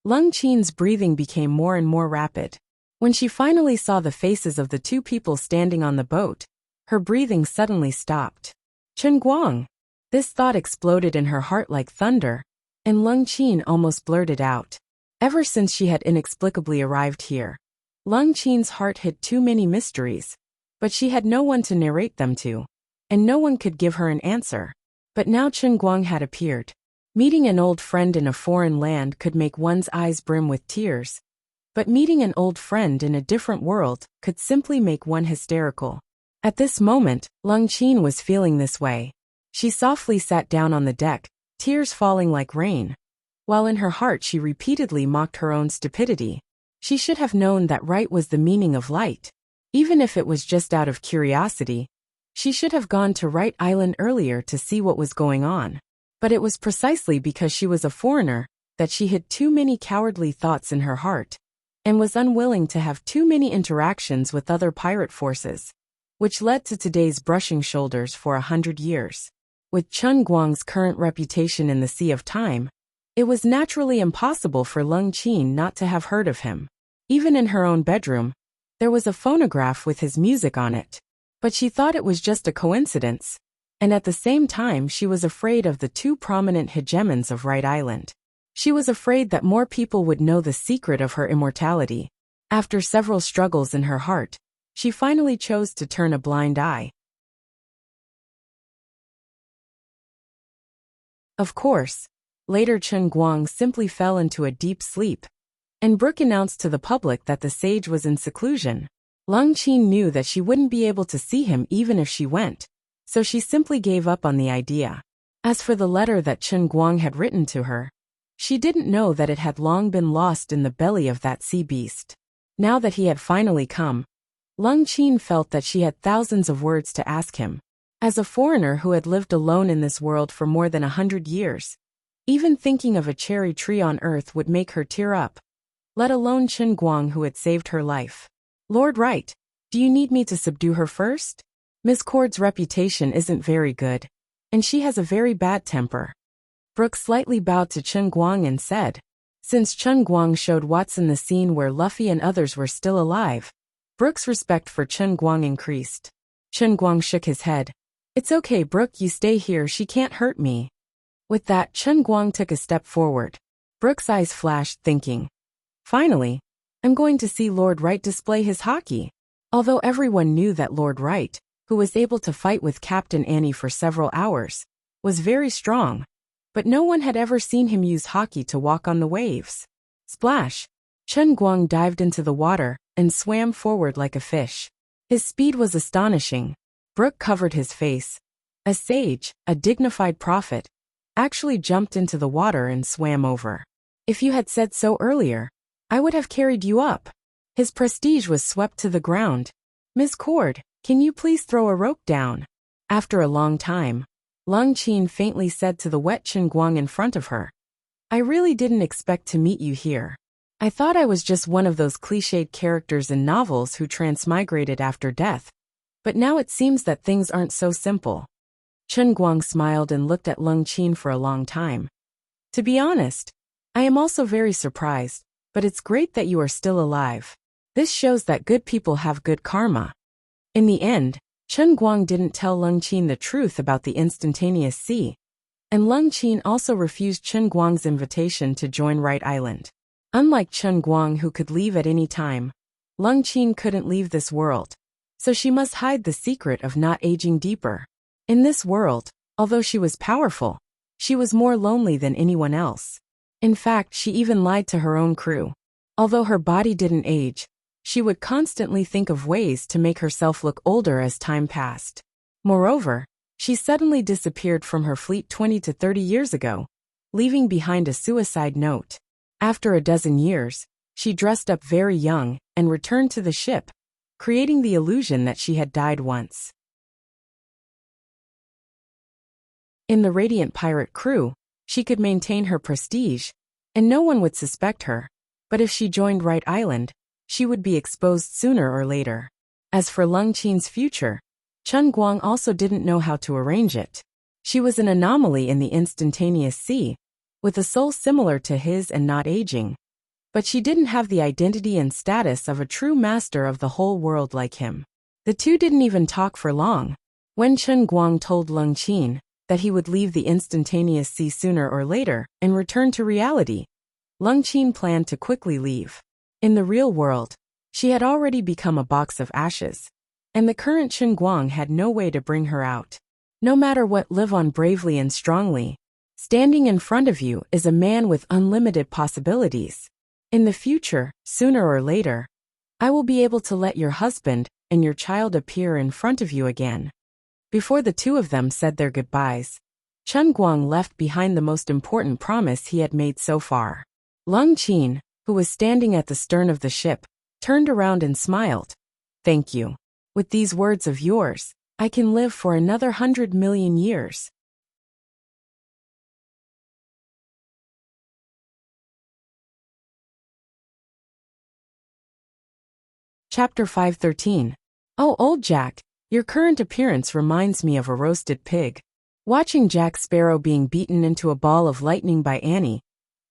Lung Qin's breathing became more and more rapid. When she finally saw the faces of the 2 people standing on the boat, her breathing suddenly stopped. Chen Guang! This thought exploded in her heart like thunder, and Lung Qin almost blurted out. Ever since she had inexplicably arrived here, Lung Qin's heart hid too many mysteries, but she had no one to narrate them to, and no one could give her an answer. But now Chen Guang had appeared. Meeting an old friend in a foreign land could make one's eyes brim with tears, but meeting an old friend in a different world could simply make one hysterical. At this moment, Lung Qin was feeling this way. She softly sat down on the deck, tears falling like rain, while in her heart she repeatedly mocked her own stupidity. She should have known that right was the meaning of light. Even if it was just out of curiosity, she should have gone to Right Island earlier to see what was going on. But it was precisely because she was a foreigner that she hid too many cowardly thoughts in her heart, and was unwilling to have too many interactions with other pirate forces, which led to today's brushing shoulders for 100 years. With Chen Guang's current reputation in the Sea of Time, it was naturally impossible for Lung Qin not to have heard of him. Even in her own bedroom, there was a phonograph with his music on it. But she thought it was just a coincidence, and at the same time she was afraid of the 2 prominent hegemons of Right Island. She was afraid that more people would know the secret of her immortality. After several struggles in her heart, she finally chose to turn a blind eye. Of course, later Chen Guang simply fell into a deep sleep, and Brooke announced to the public that the sage was in seclusion. Lung Qin knew that she wouldn't be able to see him even if she went, so she simply gave up on the idea. As for the letter that Chen Guang had written to her, she didn't know that it had long been lost in the belly of that sea beast. Now that he had finally come, Lung Qin felt that she had thousands of words to ask him. As a foreigner who had lived alone in this world for more than 100 years, even thinking of a cherry tree on earth would make her tear up, let alone Chen Guang who had saved her life. Lord Wright, do you need me to subdue her first? Miss Cord's reputation isn't very good, and she has a very bad temper. Brooke slightly bowed to Chen Guang and said, since Chen Guang showed Watson the scene where Luffy and others were still alive, Brooke's respect for Chen Guang increased. Chen Guang shook his head. It's okay, Brooke, you stay here, she can't hurt me. With that, Chen Guang took a step forward. Brooke's eyes flashed, thinking, finally, I'm going to see Lord Wright display his hockey. Although everyone knew that Lord Wright, who was able to fight with Captain Annie for several hours, was very strong, but no one had ever seen him use hockey to walk on the waves. Splash! Chen Guang dived into the water and swam forward like a fish. His speed was astonishing. Brooke covered his face. A sage, a dignified prophet, actually jumped into the water and swam over. If you had said so earlier, I would have carried you up. His prestige was swept to the ground. Miss Cord, can you please throw a rope down? After a long time, Lung Qin faintly said to the wet Chen Guang in front of her, I really didn't expect to meet you here. I thought I was just one of those cliched characters in novels who transmigrated after death, but now it seems that things aren't so simple. Chen Guang smiled and looked at Lung Qin for a long time. To be honest, I am also very surprised, but it's great that you are still alive. This shows that good people have good karma. In the end, Chen Guang didn't tell Lung Qin the truth about the instantaneous sea, and Lung Qin also refused Chen Guang's invitation to join Wright Island. Unlike Chen Guang who could leave at any time, Lung Qin couldn't leave this world, so she must hide the secret of not aging deeper. In this world, although she was powerful, she was more lonely than anyone else. In fact, she even lied to her own crew. Although her body didn't age, she would constantly think of ways to make herself look older as time passed. Moreover, she suddenly disappeared from her fleet 20 to 30 years ago, leaving behind a suicide note. After a dozen years, she dressed up very young and returned to the ship, creating the illusion that she had died once. In the Radiant Pirate crew, she could maintain her prestige, and no one would suspect her, but if she joined Wright Island, she would be exposed sooner or later. As for Lung Qin's future, Chen Guang also didn't know how to arrange it. She was an anomaly in the instantaneous sea, with a soul similar to his and not aging. But she didn't have the identity and status of a true master of the whole world like him. The two didn't even talk for long. When Chen Guang told Lung Qin that he would leave the instantaneous sea sooner or later and return to reality, Lung Qin planned to quickly leave. In the real world, she had already become a box of ashes, and the current Chen Guang had no way to bring her out. No matter what, live on bravely and strongly. Standing in front of you is a man with unlimited possibilities. In the future, sooner or later, I will be able to let your husband and your child appear in front of you again. Before the two of them said their goodbyes, Chen Guang left behind the most important promise he had made so far. Lung Qin, who was standing at the stern of the ship, turned around and smiled. Thank you. With these words of yours, I can live for another 100 million years. Chapter 513. Oh, old Jack, your current appearance reminds me of a roasted pig. Watching Jack Sparrow being beaten into a ball of lightning by Annie,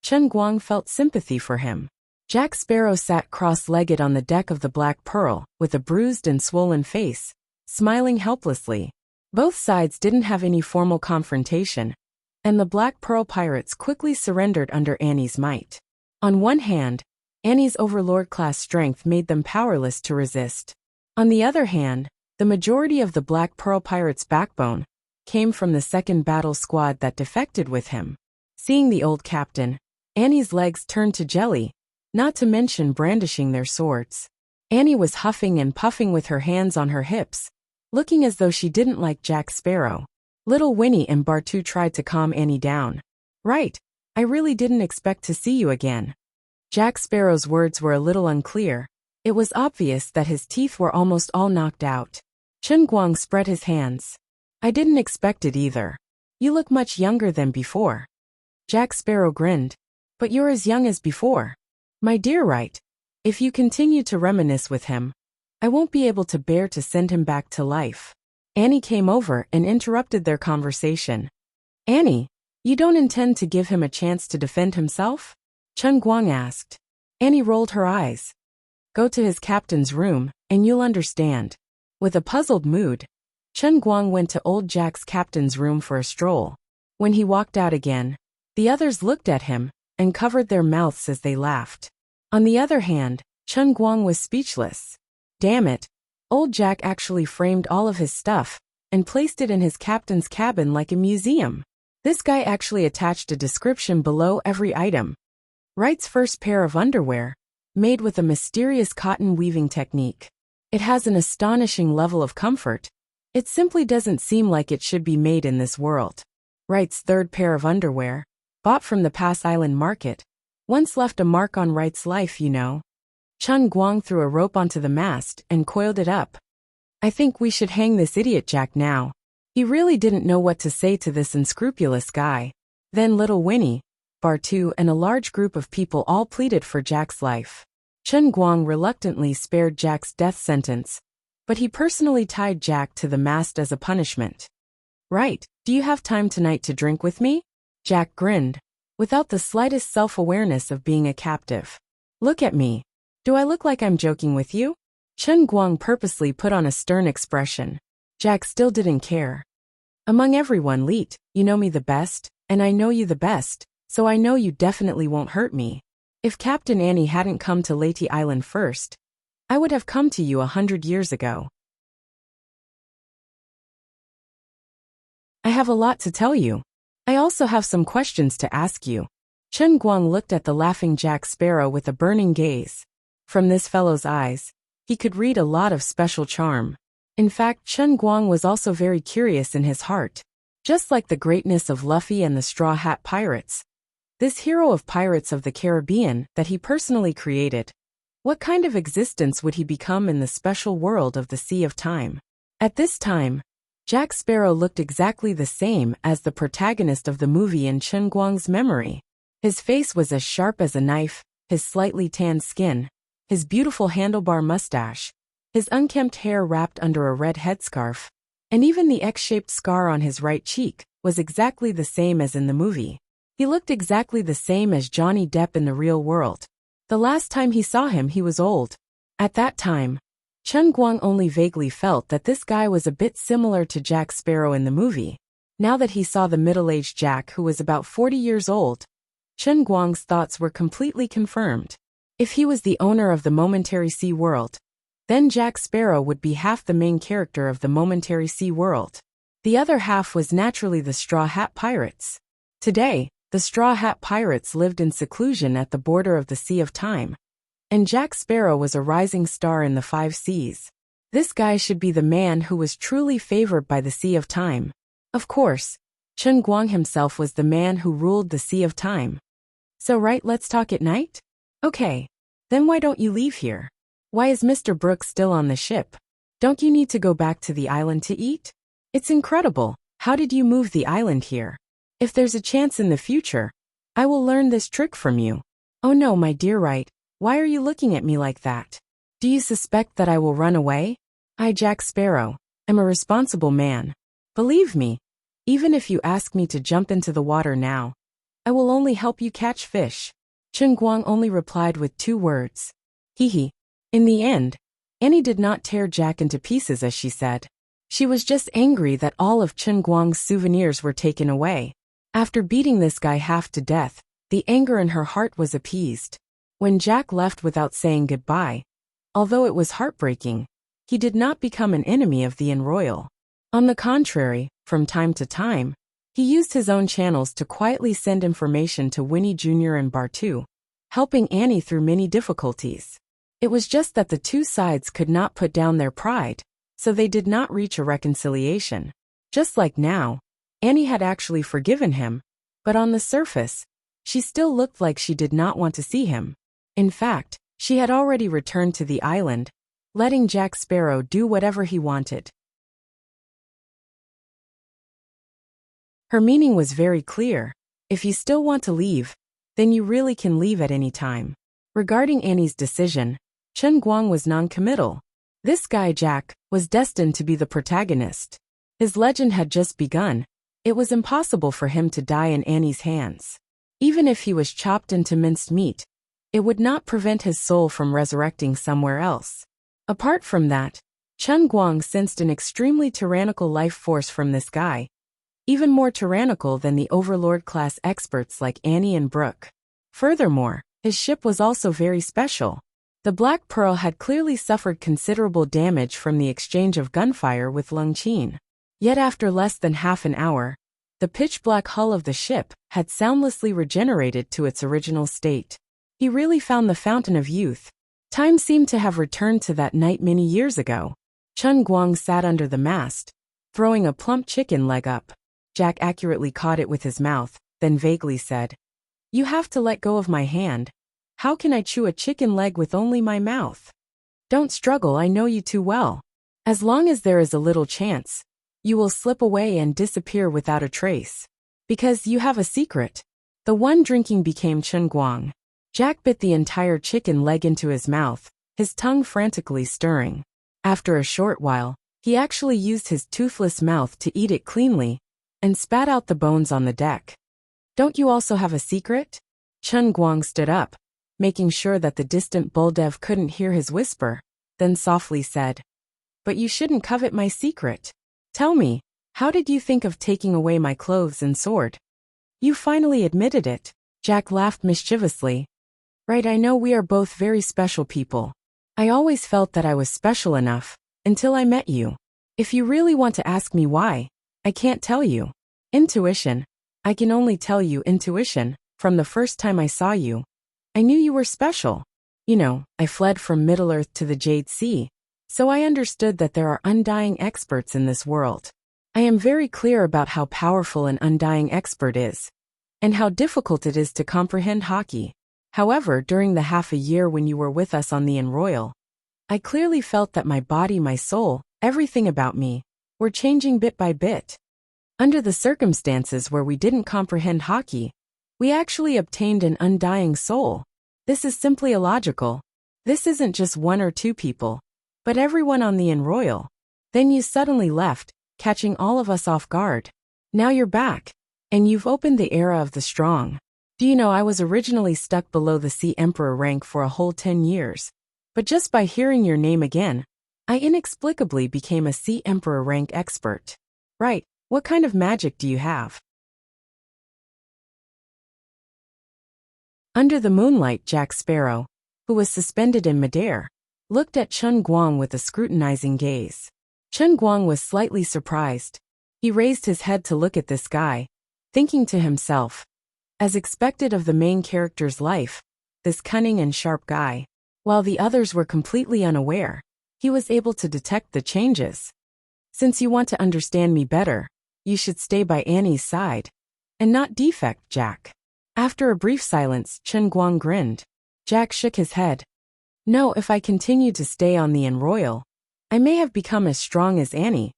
Chen Guang felt sympathy for him. Jack Sparrow sat cross-legged on the deck of the Black Pearl, with a bruised and swollen face, smiling helplessly. Both sides didn't have any formal confrontation, and the Black Pearl pirates quickly surrendered under Annie's might. On one hand, Annie's overlord-class strength made them powerless to resist. On the other hand, the majority of the Black Pearl pirates' backbone came from the second battle squad that defected with him. Seeing the old captain, Annie's legs turned to jelly, not to mention brandishing their swords. Annie was huffing and puffing with her hands on her hips, looking as though she didn't like Jack Sparrow. Little Winnie and Bartu tried to calm Annie down. Right, I really didn't expect to see you again. Jack Sparrow's words were a little unclear. It was obvious that his teeth were almost all knocked out. Chen Guang spread his hands. I didn't expect it either. You look much younger than before. Jack Sparrow grinned. But you're as young as before. My dear, right. If you continue to reminisce with him, I won't be able to bear to send him back to life. Annie came over and interrupted their conversation. Annie, you don't intend to give him a chance to defend himself? Chen Guang asked. Annie rolled her eyes. Go to his captain's room, and you'll understand. With a puzzled mood, Chen Guang went to old Jack's captain's room for a stroll. When he walked out again, the others looked at him and covered their mouths as they laughed. On the other hand, Chen Guang was speechless. Damn it, old Jack actually framed all of his stuff and placed it in his captain's cabin like a museum. This guy actually attached a description below every item. Wright's first pair of underwear, made with a mysterious cotton weaving technique. It has an astonishing level of comfort. It simply doesn't seem like it should be made in this world. Wright's third pair of underwear, bought from the Pass Island market, once left a mark on Wright's life, you know. Chen Guang threw a rope onto the mast and coiled it up. I think we should hang this idiot Jack now. He really didn't know what to say to this unscrupulous guy. Then little Winnie, Bartu and a large group of people all pleaded for Jack's life. Chen Guang reluctantly spared Jack's death sentence, but he personally tied Jack to the mast as a punishment. Right, do you have time tonight to drink with me? Jack grinned, without the slightest self-awareness of being a captive. Look at me. Do I look like I'm joking with you? Chen Guang purposely put on a stern expression. Jack still didn't care. Among everyone, Leet, you know me the best, and I know you the best, so I know you definitely won't hurt me. If Captain Annie hadn't come to Leyte Island first, I would have come to you 100 years ago. I have a lot to tell you. I also have some questions to ask you. Chen Guang looked at the laughing Jack Sparrow with a burning gaze. From this fellow's eyes, he could read a lot of special charm. In fact, Chen Guang was also very curious in his heart. Just like the greatness of Luffy and the Straw Hat Pirates, this hero of Pirates of the Caribbean that he personally created, what kind of existence would he become in the special world of the Sea of Time? At this time, Jack Sparrow looked exactly the same as the protagonist of the movie in Chen Guang's memory. His face was as sharp as a knife, his slightly tanned skin, his beautiful handlebar mustache, his unkempt hair wrapped under a red headscarf, and even the X-shaped scar on his right cheek was exactly the same as in the movie. He looked exactly the same as Johnny Depp in the real world. The last time he saw him, he was old. At that time, Chen Guang only vaguely felt that this guy was a bit similar to Jack Sparrow in the movie. Now that he saw the middle-aged Jack who was about 40 years old, Chen Guang's thoughts were completely confirmed. If he was the owner of the Momentary Sea World, then Jack Sparrow would be half the main character of the Momentary Sea World. The other half was naturally the Straw Hat Pirates. Today, the Straw Hat Pirates lived in seclusion at the border of the Sea of Time, and Jack Sparrow was a rising star in the 5 seas. This guy should be the man who was truly favored by the Sea of Time. Of course, Chen Guang himself was the man who ruled the Sea of Time. So right, let's talk at night? Okay. Then why don't you leave here? Why is Mr. Brooks still on the ship? Don't you need to go back to the island to eat? It's incredible. How did you move the island here? If there's a chance in the future, I will learn this trick from you. Oh no, my dear Wright, why are you looking at me like that? Do you suspect that I will run away? I, Jack Sparrow, am a responsible man. Believe me, even if you ask me to jump into the water now, I will only help you catch fish. Chen Guang only replied with 2 words. Hee hee. In the end, Annie did not tear Jack into pieces as she said. She was just angry that all of Chen Guang's souvenirs were taken away. After beating this guy half to death, the anger in her heart was appeased. When Jack left without saying goodbye, although it was heartbreaking, he did not become an enemy of the Royal. On the contrary, from time to time, he used his own channels to quietly send information to Winnie Jr. and Bartu, helping Annie through many difficulties. It was just that the two sides could not put down their pride, so they did not reach a reconciliation. Just like now, Annie had actually forgiven him, but on the surface, she still looked like she did not want to see him. In fact, she had already returned to the island, letting Jack Sparrow do whatever he wanted. Her meaning was very clear. If you still want to leave, then you really can leave at any time. Regarding Annie's decision, Chen Guang was non-committal. This guy Jack was destined to be the protagonist. His legend had just begun. It was impossible for him to die in Annie's hands. Even if he was chopped into minced meat, it would not prevent his soul from resurrecting somewhere else. Apart from that, Chen Guang sensed an extremely tyrannical life force from this guy, even more tyrannical than the overlord-class experts like Annie and Brooke. Furthermore, his ship was also very special. The Black Pearl had clearly suffered considerable damage from the exchange of gunfire with Lung Qin. Yet after less than half an hour, the pitch-black hull of the ship had soundlessly regenerated to its original state. He really found the fountain of youth. Time seemed to have returned to that night many years ago. Chen Guang sat under the mast, throwing a plump chicken leg up. Jack accurately caught it with his mouth, then vaguely said, "You have to let go of my hand. How can I chew a chicken leg with only my mouth? Don't struggle, I know you too well. As long as there is a little chance, you will slip away and disappear without a trace. Because you have a secret." The one drinking became Chen Guang. Jack bit the entire chicken leg into his mouth, his tongue frantically stirring. After a short while, he actually used his toothless mouth to eat it cleanly, and spat out the bones on the deck. "Don't you also have a secret?" Chen Guang stood up, making sure that the distant bulldev couldn't hear his whisper, then softly said, "But you shouldn't covet my secret. Tell me, how did you think of taking away my clothes and sword?" "You finally admitted it." Jack laughed mischievously. "Right, I know we are both very special people. I always felt that I was special enough, until I met you. If you really want to ask me why, I can't tell you. Intuition. I can only tell you intuition. From the first time I saw you, I knew you were special. You know, I fled from Middle-earth to the Jade Sea, so I understood that there are undying experts in this world. I am very clear about how powerful an undying expert is, and how difficult it is to comprehend hockey. However, during the half a year when you were with us on the Enroyal, I clearly felt that my body, my soul, everything about me, were changing bit by bit. Under the circumstances where we didn't comprehend hockey, we actually obtained an undying soul. This is simply illogical. This isn't just one or two people, but everyone on the Enroyal. Then you suddenly left, catching all of us off guard. Now you're back, and you've opened the era of the strong. Do you know I was originally stuck below the Sea Emperor rank for a whole 10 years, but just by hearing your name again, I inexplicably became a Sea Emperor rank expert. Right, what kind of magic do you have?" Under the moonlight, Jack Sparrow, who was suspended in midair, looked at Chen Guang with a scrutinizing gaze. Chen Guang was slightly surprised. He raised his head to look at this guy, thinking to himself, as expected of the main character's life, this cunning and sharp guy. While the others were completely unaware, he was able to detect the changes. "Since you want to understand me better, you should stay by Annie's side, and not defect, Jack." After a brief silence, Chen Guang grinned. Jack shook his head. "No, if I continue to stay on the Enroyal, I may have become as strong as Annie,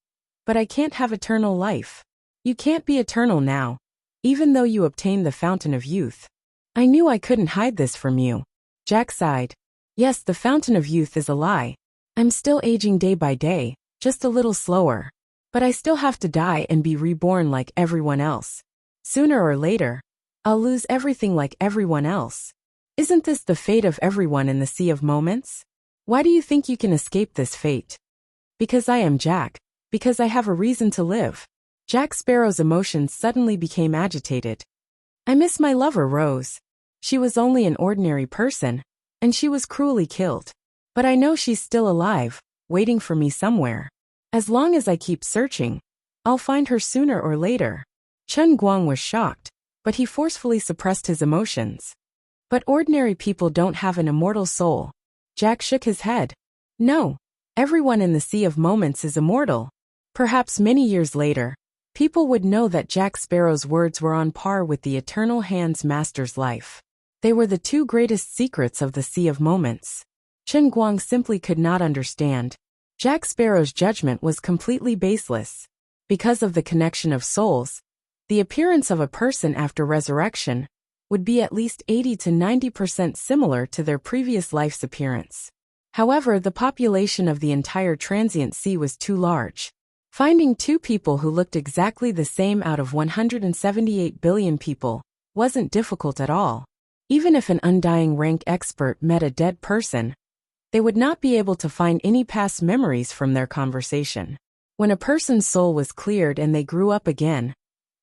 but I can't have eternal life. You can't be eternal now, even though you obtained the Fountain of Youth. I knew I couldn't hide this from you." Jack sighed. "Yes, the Fountain of Youth is a lie. I'm still aging day by day, just a little slower. But I still have to die and be reborn like everyone else. Sooner or later, I'll lose everything like everyone else. Isn't this the fate of everyone in the Sea of Moments? Why do you think you can escape this fate?" "Because I am Jack. Because I have a reason to live." Jack Sparrow's emotions suddenly became agitated. "I miss my lover, Rose. She was only an ordinary person, and she was cruelly killed. But I know she's still alive, waiting for me somewhere. As long as I keep searching, I'll find her sooner or later." Chen Guang was shocked, but he forcefully suppressed his emotions. "But ordinary people don't have an immortal soul." Jack shook his head. No. Everyone in the Sea of Moments is immortal. Perhaps many years later, people would know that Jack Sparrow's words were on par with the Eternal Hand's master's life. They were the two greatest secrets of the Sea of Moments. Chen Guang simply could not understand. Jack Sparrow's judgment was completely baseless. Because of the connection of souls, the appearance of a person after resurrection would be at least 80 to 90% similar to their previous life's appearance. However, the population of the entire transient sea was too large. Finding two people who looked exactly the same out of 178 billion people wasn't difficult at all. Even if an undying rank expert met a dead person, they would not be able to find any past memories from their conversation. When a person's soul was cleared and they grew up again,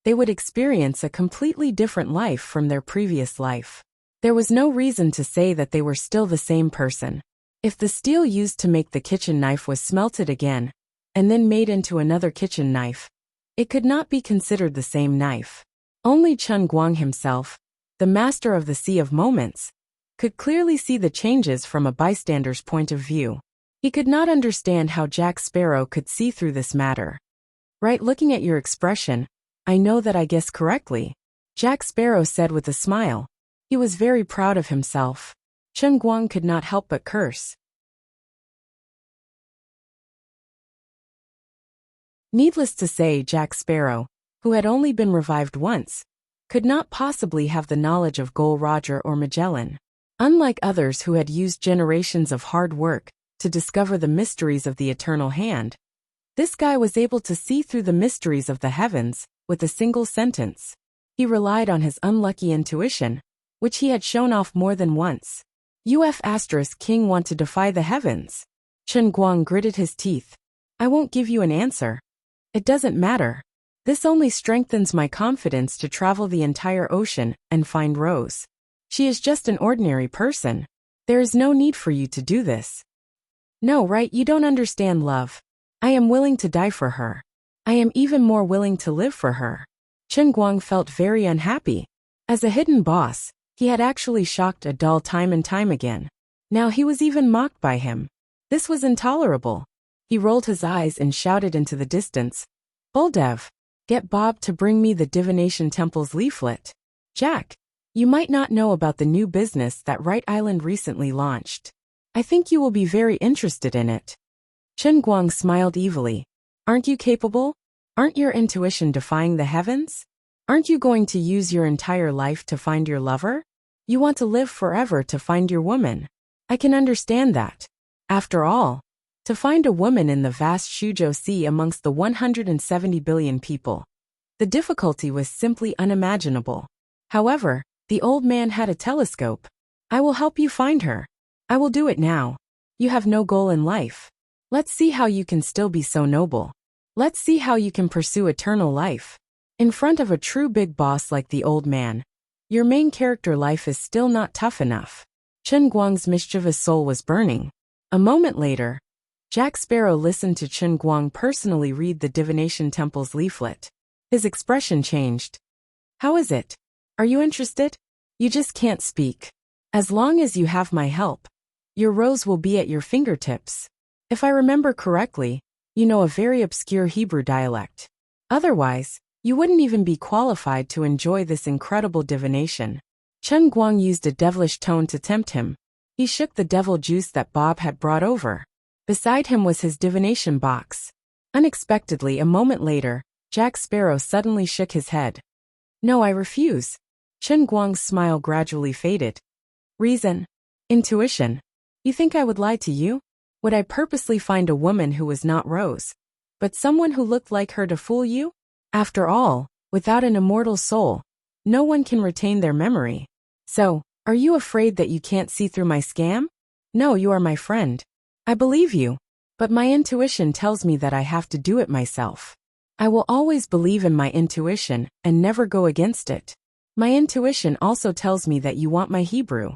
they would experience a completely different life from their previous life. There was no reason to say that they were still the same person. If the steel used to make the kitchen knife was smelted again, and then made into another kitchen knife, it could not be considered the same knife. Only Chen Guang himself, the master of the Sea of Moments, could clearly see the changes from a bystander's point of view. He could not understand how Jack Sparrow could see through this matter. Right, looking at your expression, I know that I guessed correctly, Jack Sparrow said with a smile. He was very proud of himself. Chen Guang could not help but curse. Needless to say, Jack Sparrow, who had only been revived once, could not possibly have the knowledge of Gol Roger or Magellan. Unlike others who had used generations of hard work to discover the mysteries of the Eternal Hand, this guy was able to see through the mysteries of the heavens with a single sentence. He relied on his unlucky intuition, which he had shown off more than once. King want to defy the heavens? Chen Guang gritted his teeth. I won't give you an answer. It doesn't matter. This only strengthens my confidence to travel the entire ocean and find Rose. She is just an ordinary person. There is no need for you to do this. No, right? You don't understand love. I am willing to die for her. I am even more willing to live for her. Chen Guang felt very unhappy. As a hidden boss, he had actually shocked a doll time and time again. Now he was even mocked by him. This was intolerable. He rolled his eyes and shouted into the distance, Buldev, get Bob to bring me the Divination Temple's leaflet. Jack, you might not know about the new business that Wright Island recently launched. I think you will be very interested in it. Chen Guang smiled evilly. Aren't you capable? Aren't your intuition defying the heavens? Aren't you going to use your entire life to find your lover? You want to live forever to find your woman. I can understand that. After all, to find a woman in the vast Shuzhou Sea amongst the 170 billion people, the difficulty was simply unimaginable. However, the old man had a telescope. I will help you find her. I will do it now. You have no goal in life. Let's see how you can still be so noble. Let's see how you can pursue eternal life. In front of a true big boss like the old man, your main character life is still not tough enough. Chen Guang's mischievous soul was burning. A moment later, Jack Sparrow listened to Chen Guang personally read the Divination Temple's leaflet. His expression changed. How is it? Are you interested? You just can't speak. As long as you have my help, your rose will be at your fingertips. If I remember correctly, you know a very obscure Hebrew dialect. Otherwise, you wouldn't even be qualified to enjoy this incredible divination. Chen Guang used a devilish tone to tempt him. He shook the devil juice that Bob had brought over. Beside him was his divination box. Unexpectedly, a moment later, Jack Sparrow suddenly shook his head. No, I refuse. Chen Guang's smile gradually faded. Reason? Intuition. You think I would lie to you? Would I purposely find a woman who was not Rose, but someone who looked like her to fool you? After all, without an immortal soul, no one can retain their memory. So, are you afraid that you can't see through my scam? No, you are my friend. I believe you, but my intuition tells me that I have to do it myself. I will always believe in my intuition and never go against it. My intuition also tells me that you want my Hebrew.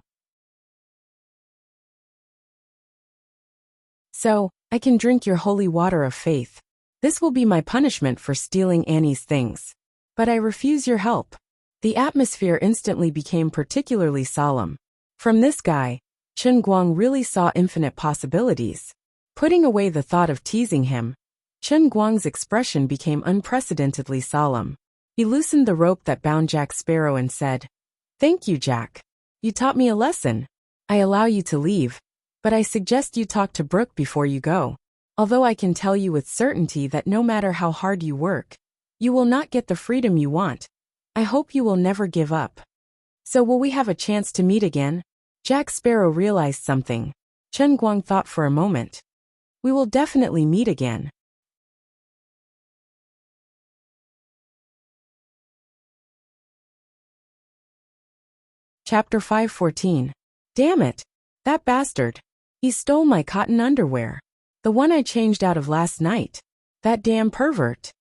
So, I can drink your holy water of faith. This will be my punishment for stealing Annie's things. But I refuse your help. The atmosphere instantly became particularly solemn. From this guy, Chen Guang really saw infinite possibilities. Putting away the thought of teasing him, Chen Guang's expression became unprecedentedly solemn. He loosened the rope that bound Jack Sparrow and said, "Thank you, Jack. You taught me a lesson. I allow you to leave, but I suggest you talk to Brooke before you go. Although I can tell you with certainty that no matter how hard you work, you will not get the freedom you want. I hope you will never give up. So will we have a chance to meet again?" Jack Sparrow realized something. Chen Guang thought for a moment. "We will definitely meet again." Chapter 514. Damn it! That bastard! He stole my cotton underwear. The one I changed out of last night. That damn pervert.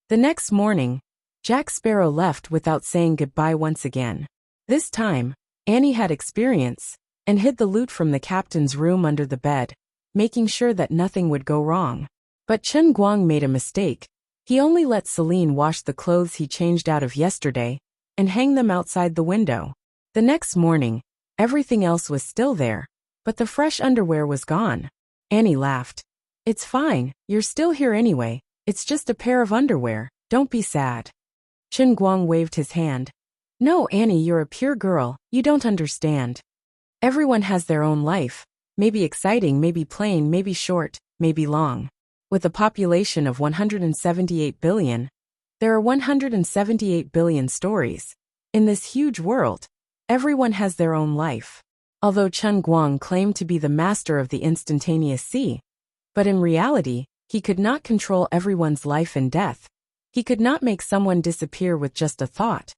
The next morning, Jack Sparrow left without saying goodbye once again. This time, Annie had experience, and hid the loot from the captain's room under the bed, making sure that nothing would go wrong. But Chen Guang made a mistake. He only let Celine wash the clothes he changed out of yesterday, and hang them outside the window. The next morning, everything else was still there, but the fresh underwear was gone. Annie laughed. "It's fine, you're still here anyway. It's just a pair of underwear, don't be sad." Chen Guang waved his hand. "No, Annie, you're a pure girl, you don't understand. Everyone has their own life, maybe exciting, maybe plain, maybe short, maybe long. With a population of 178 billion, there are 178 billion stories. In this huge world, everyone has their own life." Although Chen Guang claimed to be the master of the instantaneous sea, but in reality, he could not control everyone's life and death. He could not make someone disappear with just a thought,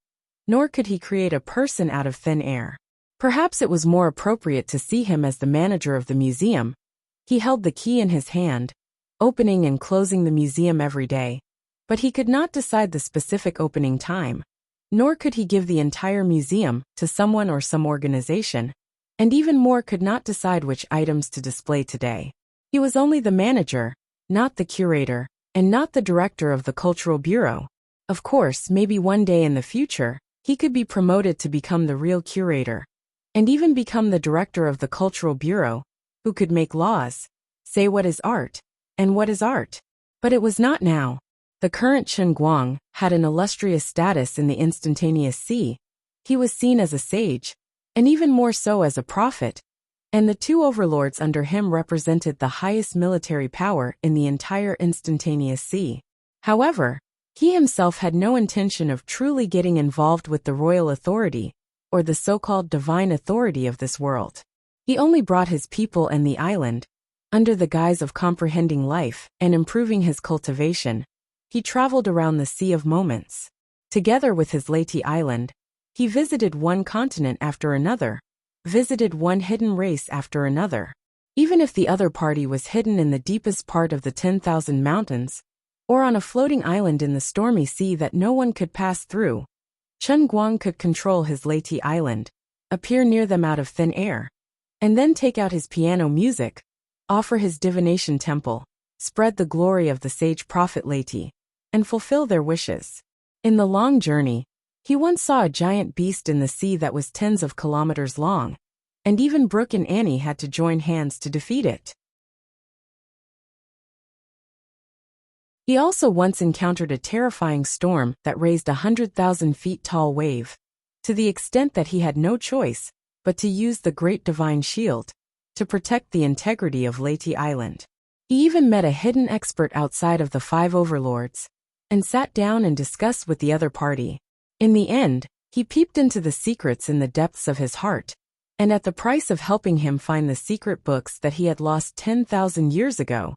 nor could he create a person out of thin air. Perhaps it was more appropriate to see him as the manager of the museum. He held the key in his hand, opening and closing the museum every day, but he could not decide the specific opening time, nor could he give the entire museum to someone or some organization, and even more could not decide which items to display today. He was only the manager, not the curator, and not the director of the Cultural Bureau. Of course, maybe one day in the future, he could be promoted to become the real curator, and even become the director of the Cultural Bureau, who could make laws, say what is art, and what is art. But it was not now. The current Chen Guang had an illustrious status in the instantaneous sea. He was seen as a sage, and even more so as a prophet, and the two overlords under him represented the highest military power in the entire instantaneous sea. However, he himself had no intention of truly getting involved with the royal authority, or the so-called divine authority of this world. He only brought his people and the island, under the guise of comprehending life and improving his cultivation. He traveled around the Sea of Moments. Together with his Leyte Island, he visited one continent after another, visited one hidden race after another. Even if the other party was hidden in the deepest part of the 10,000 mountains, or on a floating island in the stormy sea that no one could pass through, Chen Guang could control his Leyte Island, appear near them out of thin air, and then take out his piano music, offer his divination temple, spread the glory of the sage prophet Leyte, and fulfill their wishes. In the long journey, he once saw a giant beast in the sea that was tens of kilometers long, and even Brooke and Annie had to join hands to defeat it. He also once encountered a terrifying storm that raised 100,000 feet tall wave, to the extent that he had no choice but to use the Great Divine Shield to protect the integrity of Leyte Island. He even met a hidden expert outside of the five overlords, and sat down and discussed with the other party. In the end, he peeped into the secrets in the depths of his heart, and at the price of helping him find the secret books that he had lost 10,000 years ago,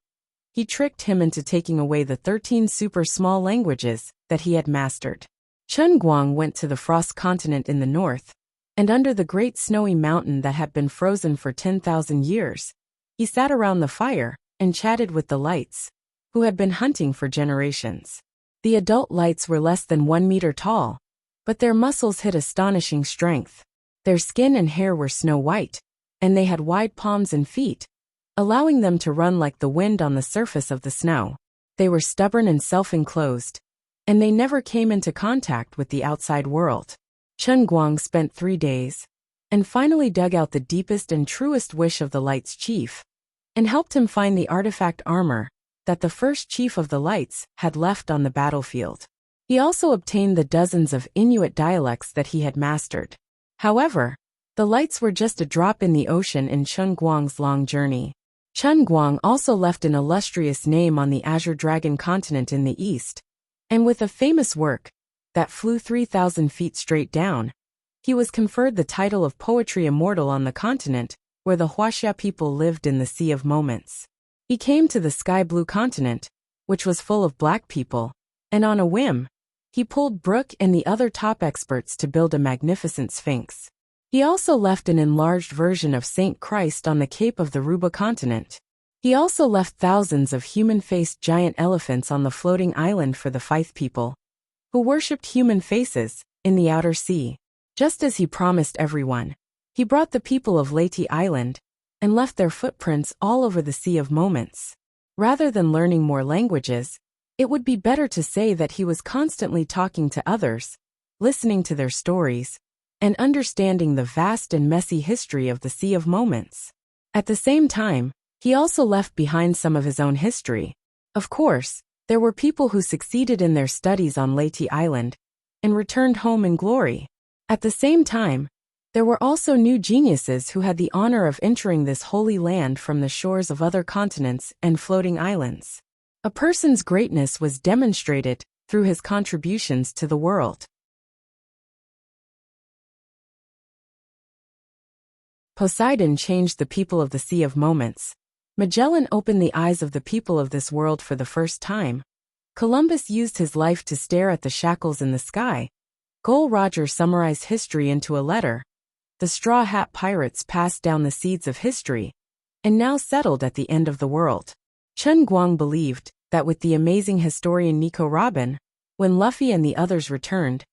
he tricked him into taking away the 13 super small languages that he had mastered. Chen Guang went to the frost continent in the north, and under the great snowy mountain that had been frozen for 10,000 years, he sat around the fire and chatted with the lights, who had been hunting for generations. The adult lights were less than 1 meter tall, but their muscles hid astonishing strength. Their skin and hair were snow white, and they had wide palms and feet, allowing them to run like the wind on the surface of the snow. They were stubborn and self-enclosed, and they never came into contact with the outside world. Chen Guang spent 3 days, and finally dug out the deepest and truest wish of the Light's chief, and helped him find the artifact armor that the first chief of the Lights had left on the battlefield. He also obtained the dozens of Inuit dialects that he had mastered. However, the Lights were just a drop in the ocean in Chen Guang's long journey. Chen Guang also left an illustrious name on the Azure Dragon continent in the east, and with a famous work that flew 3,000 feet straight down, he was conferred the title of Poetry Immortal on the continent where the Wuxia people lived in the Sea of Moments. He came to the sky blue continent, which was full of black people, and on a whim, he pulled Brooke and the other top experts to build a magnificent sphinx. He also left an enlarged version of Saint Christ on the Cape of the Ruba continent. He also left thousands of human-faced giant elephants on the floating island for the Fife people, who worshipped human faces, in the outer sea. Just as he promised everyone, he brought the people of Leyte Island and left their footprints all over the Sea of Moments. Rather than learning more languages, it would be better to say that he was constantly talking to others, listening to their stories, and understanding the vast and messy history of the Sea of Moments. At the same time, he also left behind some of his own history. Of course, there were people who succeeded in their studies on Leyte Island and returned home in glory. At the same time, there were also new geniuses who had the honor of entering this holy land from the shores of other continents and floating islands. A person's greatness was demonstrated through his contributions to the world. Poseidon changed the people of the Sea of Moments. Magellan opened the eyes of the people of this world for the first time. Columbus used his life to stare at the shackles in the sky. Gol Roger summarized history into a letter. The Straw Hat Pirates passed down the seeds of history, and now settled at the end of the world. Chen Guang believed that with the amazing historian Nico Robin, when Luffy and the others returned,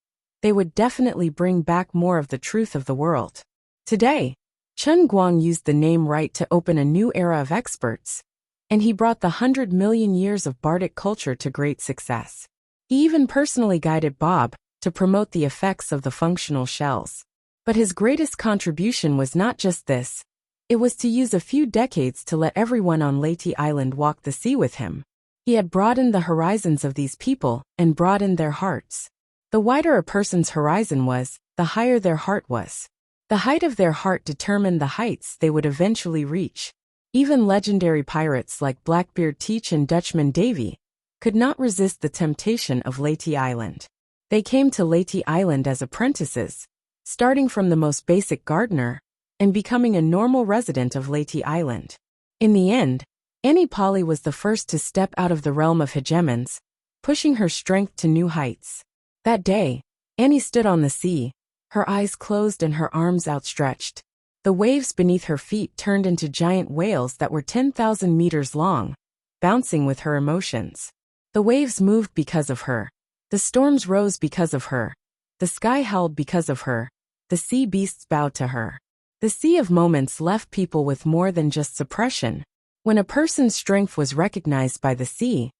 they would definitely bring back more of the truth of the world. Today, Chen Guang used the name right to open a new era of experts, and he brought the 100 million years of bardic culture to great success. He even personally guided Bob to promote the effects of the functional shells. But his greatest contribution was not just this. It was to use a few decades to let everyone on Leyte Island walk the sea with him. He had broadened the horizons of these people and broadened their hearts. The wider a person's horizon was, the higher their heart was. The height of their heart determined the heights they would eventually reach. Even legendary pirates like Blackbeard Teach and Dutchman Davy could not resist the temptation of Leyte Island. They came to Leyte Island as apprentices, starting from the most basic gardener and becoming a normal resident of Leyte Island. In the end, Annie Polly was the first to step out of the realm of hegemons, pushing her strength to new heights. That day, Annie stood on the sea, her eyes closed and her arms outstretched. The waves beneath her feet turned into giant whales that were 10,000 meters long, bouncing with her emotions. The waves moved because of her. The storms rose because of her. The sky howled because of her. The sea beasts bowed to her. The Sea of Moments left people with more than just suppression. When a person's strength was recognized by the sea,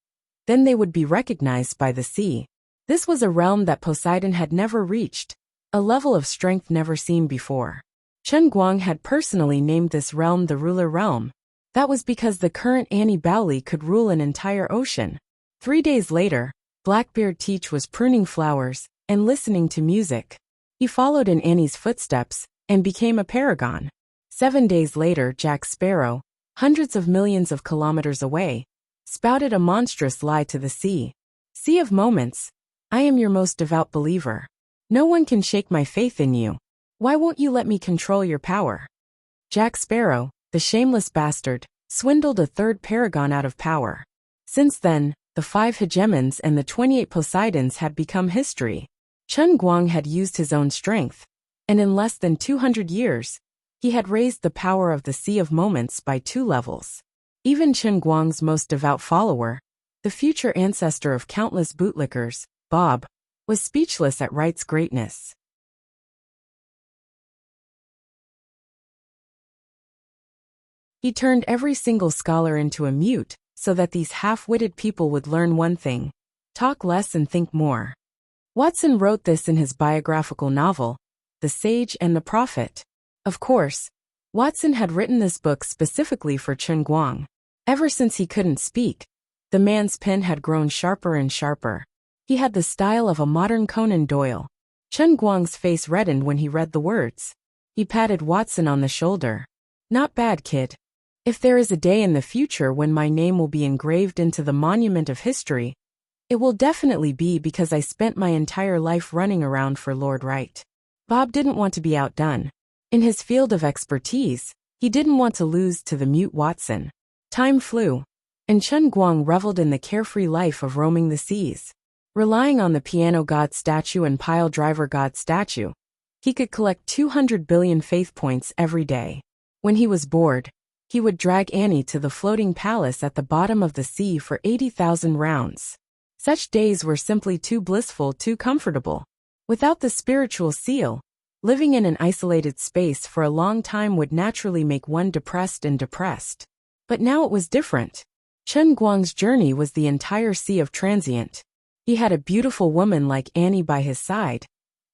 then they would be recognized by the sea. This was a realm that Poseidon had never reached, a level of strength never seen before. Chen Guang had personally named this realm the Ruler Realm. That was because the current Annie Bowley could rule an entire ocean. 3 days later, Blackbeard Teach was pruning flowers and listening to music. He followed in Annie's footsteps and became a paragon. 7 days later, Jack Sparrow, hundreds of millions of kilometers away, spouted a monstrous lie to the sea. Sea of Moments, I am your most devout believer. No one can shake my faith in you. Why won't you let me control your power? Jack Sparrow, the shameless bastard, swindled a third paragon out of power. Since then, the 5 hegemons and the 28 Poseidons had become history. Chen Guang had used his own strength, and in less than 200 years, he had raised the power of the Sea of Moments by 2 levels. Even Chen Guang's most devout follower, the future ancestor of countless bootlickers, Bob, was speechless at Wright's greatness. He turned every single scholar into a mute, so that these half-witted people would learn one thing: talk less and think more. Watson wrote this in his biographical novel, The Sage and the Prophet. Of course, Watson had written this book specifically for Chen Guang. Ever since he couldn't speak, the man's pen had grown sharper and sharper. He had the style of a modern Conan Doyle. Chen Guang's face reddened when he read the words. He patted Watson on the shoulder. "Not bad, kid. If there is a day in the future when my name will be engraved into the monument of history, it will definitely be because I spent my entire life running around for Lord Right." Bob didn't want to be outdone. In his field of expertise, he didn't want to lose to the mute Watson. Time flew, and Chen Guang reveled in the carefree life of roaming the seas. Relying on the piano god statue and pile driver god statue, he could collect 200 billion faith points every day. When he was bored, he would drag Annie to the floating palace at the bottom of the sea for 80,000 rounds. Such days were simply too blissful, too comfortable. Without the spiritual seal, living in an isolated space for a long time would naturally make one depressed and depressed. But now it was different. Chen Guang's journey was the entire sea of transient. He had a beautiful woman like Annie by his side,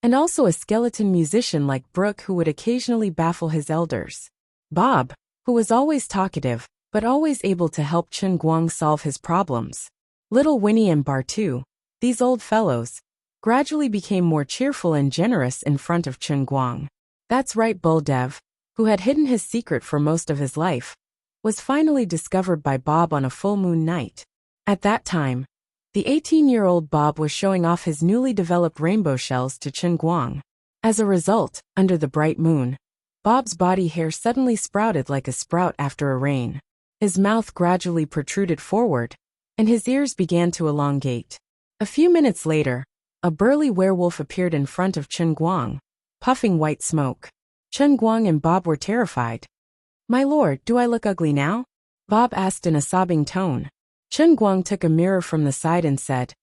and also a skeleton musician like Brooke who would occasionally baffle his elders. Bob, who was always talkative, but always able to help Chen Guang solve his problems. Little Winnie and Bartu, these old fellows, gradually became more cheerful and generous in front of Chen Guang. That's right, Buldev, who had hidden his secret for most of his life, was finally discovered by Bob on a full moon night. At that time, the 18-year-old Bob was showing off his newly developed rainbow shells to Chen Guang. As a result, under the bright moon, Bob's body hair suddenly sprouted like a sprout after a rain. His mouth gradually protruded forward, and his ears began to elongate. A few minutes later, a burly werewolf appeared in front of Chen Guang, puffing white smoke. Chen Guang and Bob were terrified. "My lord, do I look ugly now?" Bob asked in a sobbing tone. Chen Guang took a mirror from the side and said,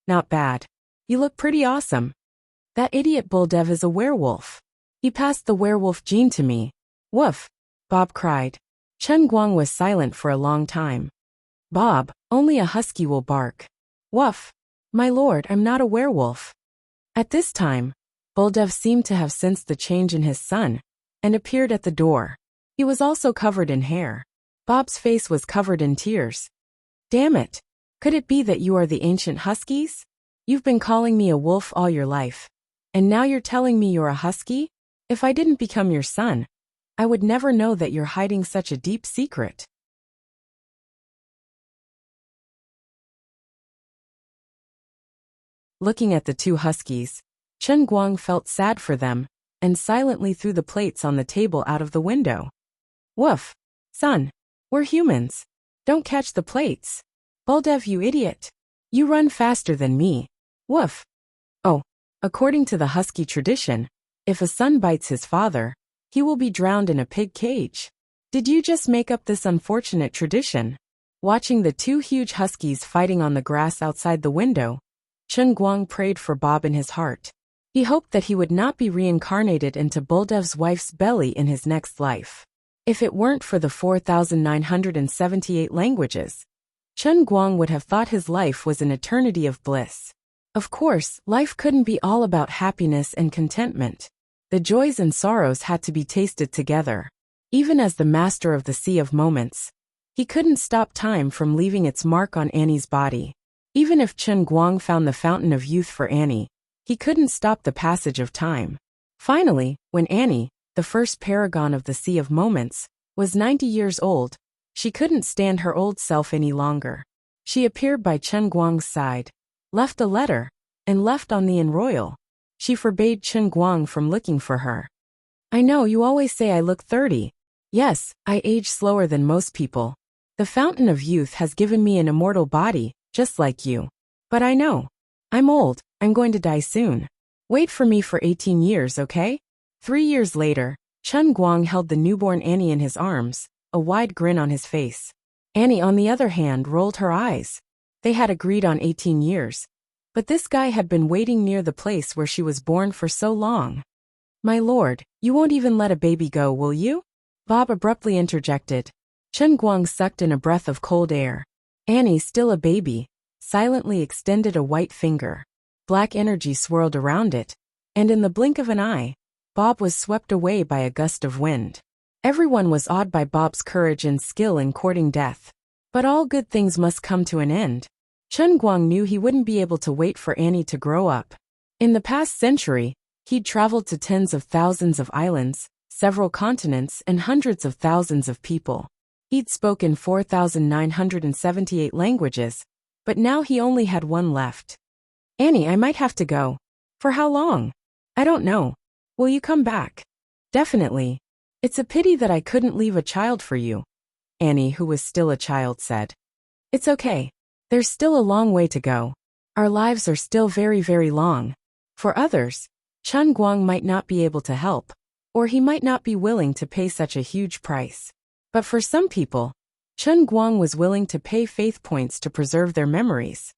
"Not bad. You look pretty awesome. That idiot Buldev is a werewolf. He passed the werewolf gene to me." "Woof!" Bob cried. Chen Guang was silent for a long time. "Bob, only a husky will bark." "Woof! My lord, I'm not a werewolf." At this time, Buldev seemed to have sensed the change in his son, and appeared at the door. He was also covered in hair. Bob's face was covered in tears. "Damn it! Could it be that you are the ancient huskies? You've been calling me a wolf all your life, and now you're telling me you're a husky? If I didn't become your son, I would never know that you're hiding such a deep secret." Looking at the two huskies, Chen Guang felt sad for them, and silently threw the plates on the table out of the window. "Woof! Son, we're humans. Don't catch the plates. Buldev, you idiot. You run faster than me. Woof!" Oh, according to the husky tradition, if a son bites his father, he will be drowned in a pig cage. Did you just make up this unfortunate tradition? Watching the two huge huskies fighting on the grass outside the window, Chen Guang prayed for Bob in his heart. He hoped that he would not be reincarnated into Buldev's wife's belly in his next life. If it weren't for the 4,978 languages, Chen Guang would have thought his life was an eternity of bliss. Of course, life couldn't be all about happiness and contentment. The joys and sorrows had to be tasted together. Even as the master of the Sea of Moments, he couldn't stop time from leaving its mark on Annie's body. Even if Chen Guang found the fountain of youth for Annie, he couldn't stop the passage of time. Finally, when Annie, the first paragon of the Sea of Moments, was 90 years old, she couldn't stand her old self any longer. She appeared by Chen Guang's side, left a letter, and left on the enroyal. She forbade Chen Guang from looking for her. "I know you always say I look 30. Yes, I age slower than most people. The fountain of youth has given me an immortal body, just like you. But I know. I'm old, I'm going to die soon. Wait for me for 18 years, okay?" 3 years later, Chen Guang held the newborn Annie in his arms, a wide grin on his face. Annie, on the other hand, rolled her eyes. They had agreed on 18 years. But this guy had been waiting near the place where she was born for so long. "My lord, you won't even let a baby go, will you?" Bob abruptly interjected. Chen Guang sucked in a breath of cold air. Annie, still a baby, silently extended a white finger. Black energy swirled around it, and in the blink of an eye, Bob was swept away by a gust of wind. Everyone was awed by Bob's courage and skill in courting death. But all good things must come to an end. Chen Guang knew he wouldn't be able to wait for Annie to grow up. In the past century, he'd traveled to tens of thousands of islands, several continents, and hundreds of thousands of people. He'd spoken 4,978 languages, but now he only had one left. Annie, I might have to go. For how long? I don't know. Will you come back? Definitely. It's a pity that I couldn't leave a child for you, Annie, who was still a child, said. It's okay. There's still a long way to go. Our lives are still very, very long. For others, Chen Guang might not be able to help, or he might not be willing to pay such a huge price. But for some people, Chen Guang was willing to pay faith points to preserve their memories.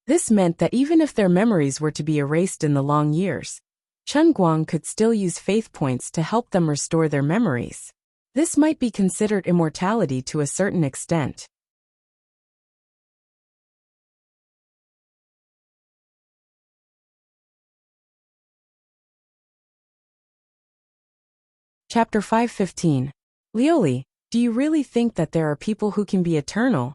This meant that even if their memories were to be erased in the long years, Chen Guang could still use faith points to help them restore their memories. This might be considered immortality to a certain extent. Chapter 5:15. Lioli, do you really think that there are people who can be eternal?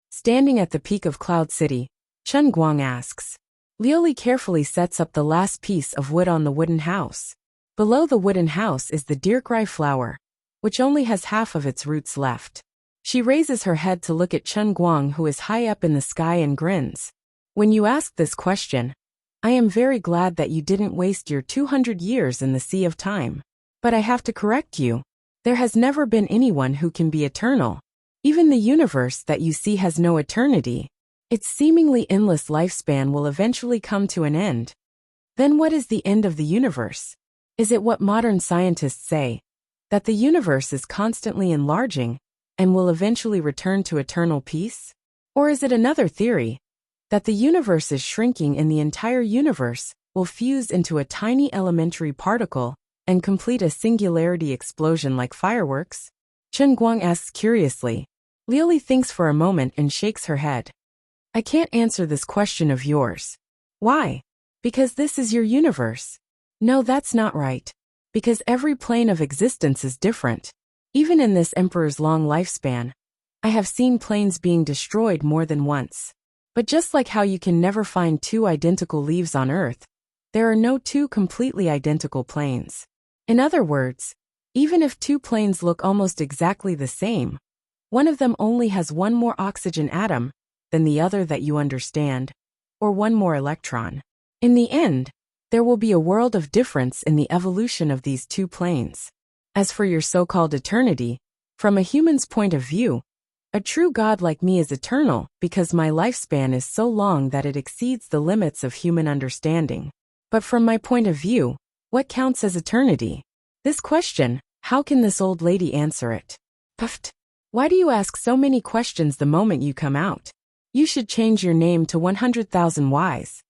Standing at the peak of Cloud City, Chen Guang asks. Lioli carefully sets up the last piece of wood on the wooden house. Below the wooden house is the dirkrai flower, which only has half of its roots left. She raises her head to look at Chen Guang, who is high up in the sky, and grins. When you asked this question, I am very glad that you didn't waste your 200 years in the sea of time. But I have to correct you. There has never been anyone who can be eternal. Even the universe that you see has no eternity. Its seemingly endless lifespan will eventually come to an end. Then what is the end of the universe? Is it what modern scientists say, that the universe is constantly enlarging and will eventually return to eternal peace? Or is it another theory, that the universe is shrinking and the entire universe will fuse into a tiny elementary particle and complete a singularity explosion like fireworks? Chen Guang asks curiously. Lioli thinks for a moment and shakes her head. I can't answer this question of yours. Why? Because this is your universe. No, that's not right. Because every plane of existence is different. Even in this emperor's long lifespan, I have seen planes being destroyed more than once. But just like how you can never find two identical leaves on Earth, there are no two completely identical planes. In other words, even if two planes look almost exactly the same, one of them only has one more oxygen atom than the other that you understand, or one more electron. In the end, there will be a world of difference in the evolution of these two planes. As for your so-called eternity, from a human's point of view, a true God like me is eternal because my lifespan is so long that it exceeds the limits of human understanding. But from my point of view, what counts as eternity? This question, how can this old lady answer it? Puffed. Why do you ask so many questions the moment you come out? You should change your name to 100,000 Wise.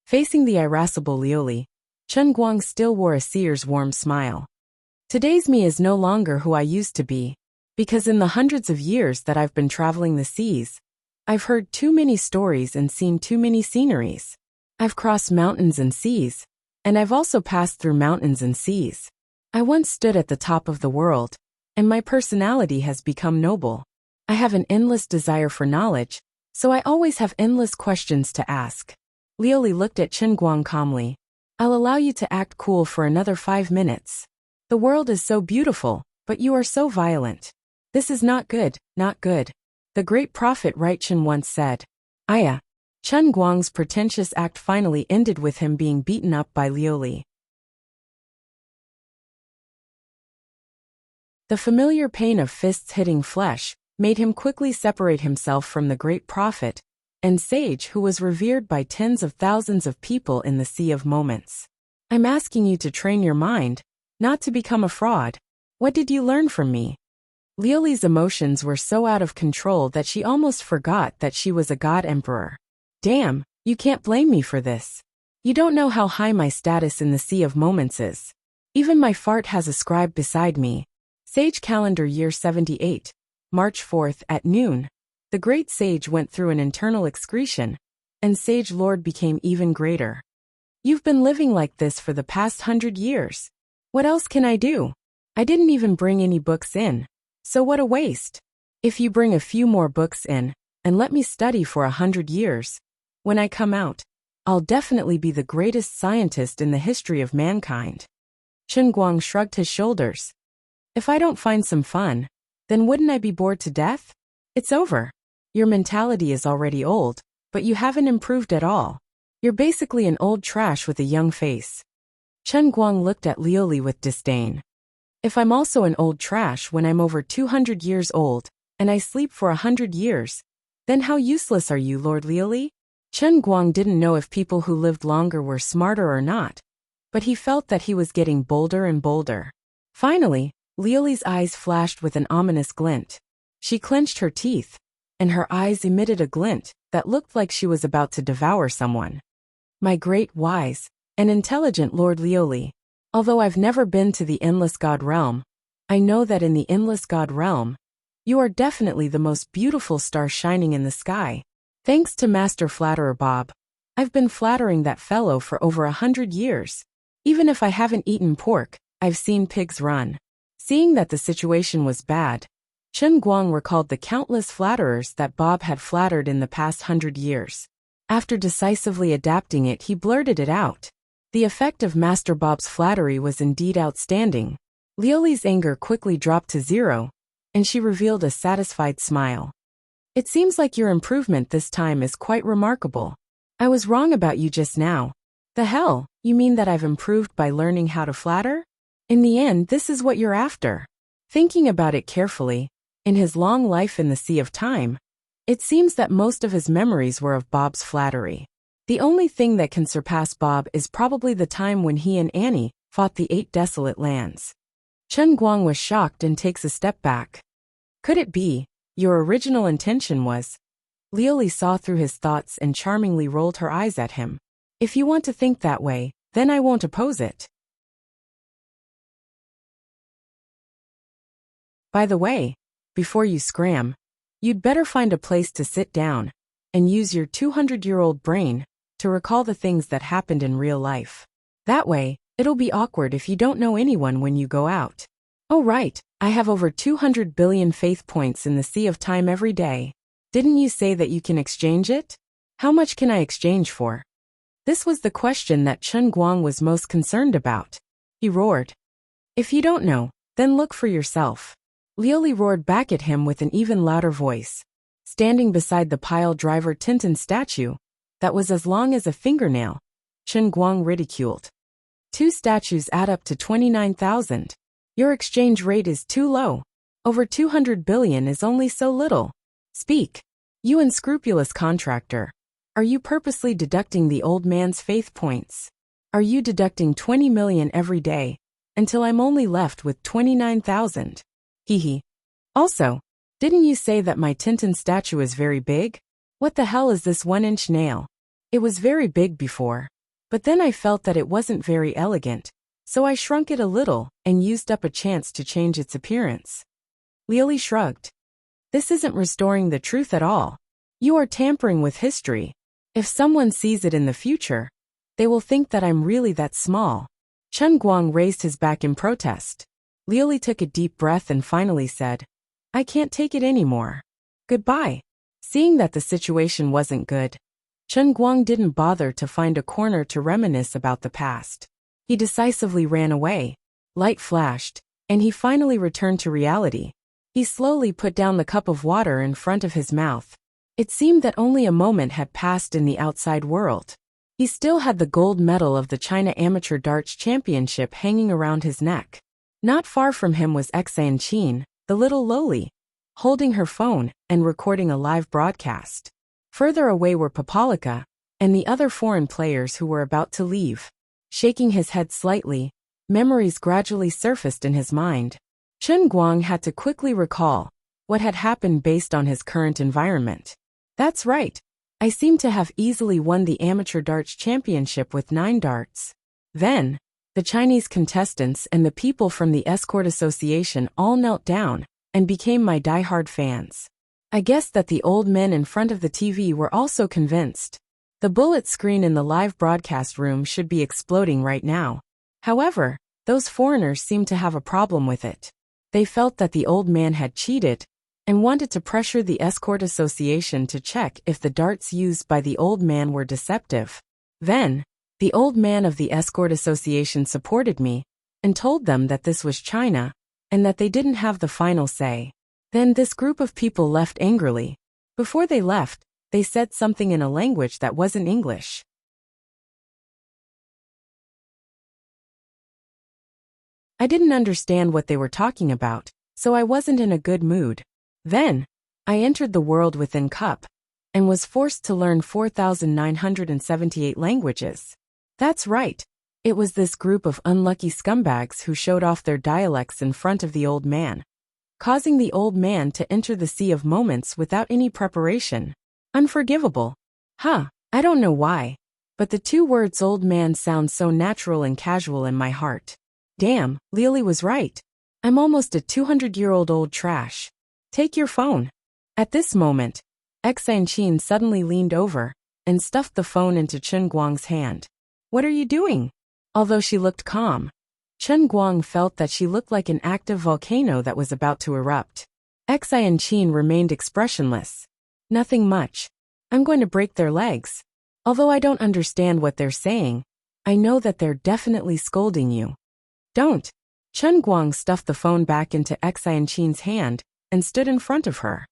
Facing the irascible Lioli, Chen Guang still wore a seer's warm smile. Today's me is no longer who I used to be, because in the hundreds of years that I've been traveling the seas, I've heard too many stories and seen too many sceneries. I've crossed mountains and seas, and I've also passed through mountains and seas. I once stood at the top of the world, and my personality has become noble. I have an endless desire for knowledge, so I always have endless questions to ask. Lioli looked at Chen Guang calmly. I'll allow you to act cool for another 5 minutes. The world is so beautiful, but you are so violent. This is not good, not good. The great prophet Chen once said. Aya. Chen Guang's pretentious act finally ended with him being beaten up by Lioli. The familiar pain of fists hitting flesh made him quickly separate himself from the great prophet and sage who was revered by tens of thousands of people in the Sea of Moments. I'm asking you to train your mind, not to become a fraud. What did you learn from me? Lioli's emotions were so out of control that she almost forgot that she was a god emperor. Damn, you can't blame me for this. You don't know how high my status in the Sea of Moments is. Even my fart has a scribe beside me. Sage calendar year 78, March 4th at noon. The great sage went through an internal excretion, and Sage Lord became even greater. You've been living like this for the past 100 years. What else can I do? I didn't even bring any books in. So what a waste. If you bring a few more books in, and let me study for 100 years, when I come out, I'll definitely be the greatest scientist in the history of mankind. Chen Guang shrugged his shoulders. If I don't find some fun, then wouldn't I be bored to death? It's over. Your mentality is already old, but you haven't improved at all. You're basically an old trash with a young face. Chen Guang looked at Liuli with disdain. If I'm also an old trash when I'm over 200 years old, and I sleep for 100 years, then how useless are you, Lord Liuli? Chen Guang didn't know if people who lived longer were smarter or not, but he felt that he was getting bolder and bolder. Finally, Liuli's eyes flashed with an ominous glint. She clenched her teeth, and her eyes emitted a glint that looked like she was about to devour someone. My great, wise, and intelligent Lord Liuli, although I've never been to the Endless God Realm, I know that in the Endless God Realm, you are definitely the most beautiful star shining in the sky. Thanks to Master Flatterer Bob, I've been flattering that fellow for over 100 years. Even if I haven't eaten pork, I've seen pigs run. Seeing that the situation was bad, Chen Guang recalled the countless flatterers that Bob had flattered in the past 100 years. After decisively adapting it, he blurted it out. The effect of Master Bob's flattery was indeed outstanding. Liuli's anger quickly dropped to zero, and she revealed a satisfied smile. It seems like your improvement this time is quite remarkable. I was wrong about you just now. The hell, you mean that I've improved by learning how to flatter? In the end, this is what you're after. Thinking about it carefully, in his long life in the Sea of Time, it seems that most of his memories were of Bob's flattery. The only thing that can surpass Bob is probably the time when he and Annie fought the 8 desolate lands. Chen Guang was shocked and takes a step back. Could it be, your original intention was? Liuli saw through his thoughts and charmingly rolled her eyes at him. If you want to think that way, then I won't oppose it. By the way, before you scram, you'd better find a place to sit down and use your 200-year-old brain to recall the things that happened in real life. That way, it'll be awkward if you don't know anyone when you go out. Oh right, I have over 200 billion faith points in the Sea of Time every day. Didn't you say that you can exchange it? How much can I exchange for? This was the question that Chen Guang was most concerned about. He roared. If you don't know, then look for yourself. Liuli roared back at him with an even louder voice. Standing beside the pile driver Tintin statue, that was as long as a fingernail, Chen Guang ridiculed. 2 statues add up to 29,000. Your exchange rate is too low. Over 200 billion is only so little. Speak. You unscrupulous contractor. Are you purposely deducting the old man's faith points? Are you deducting 20 million every day, until I'm only left with 29,000? Hee. Also, didn't you say that my Tintin statue is very big? What the hell is this 1-inch nail? It was very big before, but then I felt that it wasn't very elegant, so I shrunk it a little and used up a chance to change its appearance. Liuli shrugged. This isn't restoring the truth at all. You are tampering with history. If someone sees it in the future, they will think that I'm really that small. Chen Guang raised his back in protest. Liuli took a deep breath and finally said, I can't take it anymore. Goodbye. Seeing that the situation wasn't good, Chen Guang didn't bother to find a corner to reminisce about the past. He decisively ran away. Light flashed, and he finally returned to reality. He slowly put down the cup of water in front of his mouth. It seemed that only a moment had passed in the outside world. He still had the gold medal of the China Amateur Darts Championship hanging around his neck. Not far from him was Xan Qin, the little loli, holding her phone and recording a live broadcast. Further away were Papalika and the other foreign players who were about to leave. Shaking his head slightly, memories gradually surfaced in his mind. Chen Guang had to quickly recall what had happened based on his current environment. That's right. I seem to have easily won the Amateur Darts Championship with 9 darts. Then, the Chinese contestants and the people from the Escort Association all knelt down and became my die-hard fans. I guessed that the old men in front of the TV were also convinced. The bullet screen in the live broadcast room should be exploding right now. However, those foreigners seemed to have a problem with it. They felt that the old man had cheated and wanted to pressure the Escort Association to check if the darts used by the old man were deceptive. Then, the old man of the Escort Association supported me and told them that this was China and that they didn't have the final say. Then this group of people left angrily. Before they left, they said something in a language that wasn't English. I didn't understand what they were talking about, so I wasn't in a good mood. Then, I entered the world within Cup and was forced to learn 4,978 languages. That's right. It was this group of unlucky scumbags who showed off their dialects in front of the old man, causing the old man to enter the sea of moments without any preparation. Unforgivable. I don't know why, but the two words old man sound so natural and casual in my heart. Damn, Lily was right. I'm almost a 200-year-old old trash. Take your phone. At this moment, Xanqin suddenly leaned over and stuffed the phone into Chen Guang's hand. What are you doing? Although she looked calm, Chen Guang felt that she looked like an active volcano that was about to erupt. Xanqin remained expressionless. Nothing much. I'm going to break their legs. Although I don't understand what they're saying, I know that they're definitely scolding you. Don't. Chen Guang stuffed the phone back into Xanqin's hand and stood in front of her.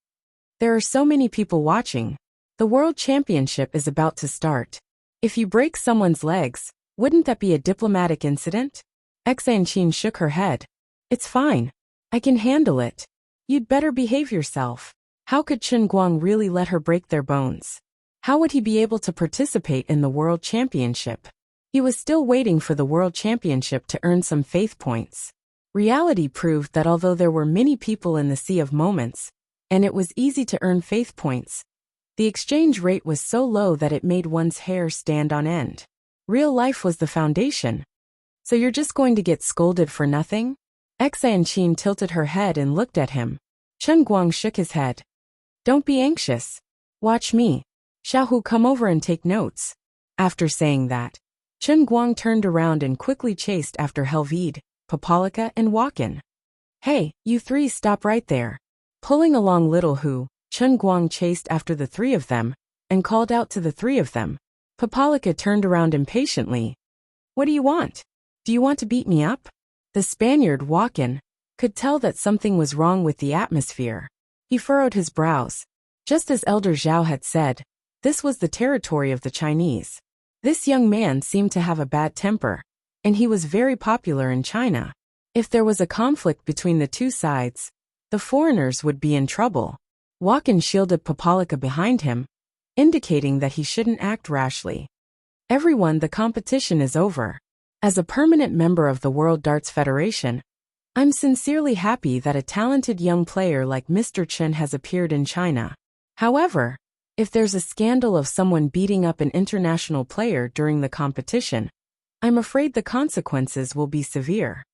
There are so many people watching. The World Championship is about to start. If you break someone's legs, wouldn't that be a diplomatic incident? Xanqin shook her head. It's fine. I can handle it. You'd better behave yourself. How could Chen Guang really let her break their bones? How would he be able to participate in the World Championship? He was still waiting for the World Championship to earn some faith points. Reality proved that although there were many people in the Sea of Moments, and it was easy to earn faith points, the exchange rate was so low that it made one's hair stand on end. Real life was the foundation. So you're just going to get scolded for nothing? Xanqin tilted her head and looked at him. Chen Guang shook his head. Don't be anxious. Watch me. Xiaohu, come over and take notes. After saying that, Chen Guang turned around and quickly chased after Helvide, Papalika and Wakan. Hey, you three, stop right there. Pulling along Little Hu, Chen Guang chased after the three of them and called out to the three of them. Papalika turned around impatiently. What do you want? Do you want to beat me up? The Spaniard, Wakan, could tell that something was wrong with the atmosphere. He furrowed his brows. Just as Elder Zhao had said, this was the territory of the Chinese. This young man seemed to have a bad temper, and he was very popular in China. If there was a conflict between the two sides, the foreigners would be in trouble. Wakan shielded Papalika behind him, indicating that he shouldn't act rashly. Everyone, the competition is over. As a permanent member of the World Darts Federation, I'm sincerely happy that a talented young player like Mr. Chen has appeared in China. However, if there's a scandal of someone beating up an international player during the competition, I'm afraid the consequences will be severe.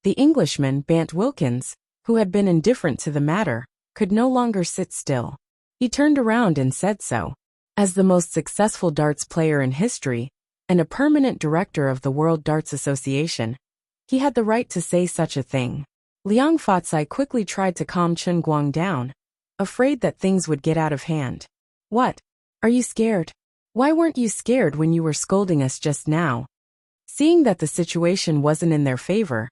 The Englishman, Bant Wilkins, who had been indifferent to the matter, could no longer sit still. He turned around and said so. As the most successful darts player in history, and a permanent director of the World Darts Association, he had the right to say such a thing. Liang Fatsai quickly tried to calm Chen Guang down, afraid that things would get out of hand. What? Are you scared? Why weren't you scared when you were scolding us just now? Seeing that the situation wasn't in their favor,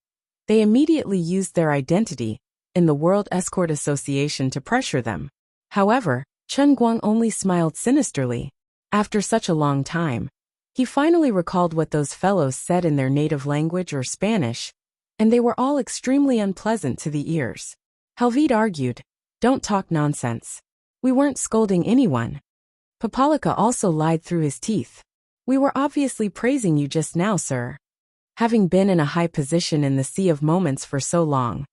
they immediately used their identity in the World Escort Association to pressure them. However, Chen Guang only smiled sinisterly. After such a long time, he finally recalled what those fellows said in their native language or Spanish, and they were all extremely unpleasant to the ears. Helvide argued, "Don't talk nonsense. We weren't scolding anyone." Papalika also lied through his teeth. "We were obviously praising you just now, sir." Having been in a high position in the Sea of Moments for so long,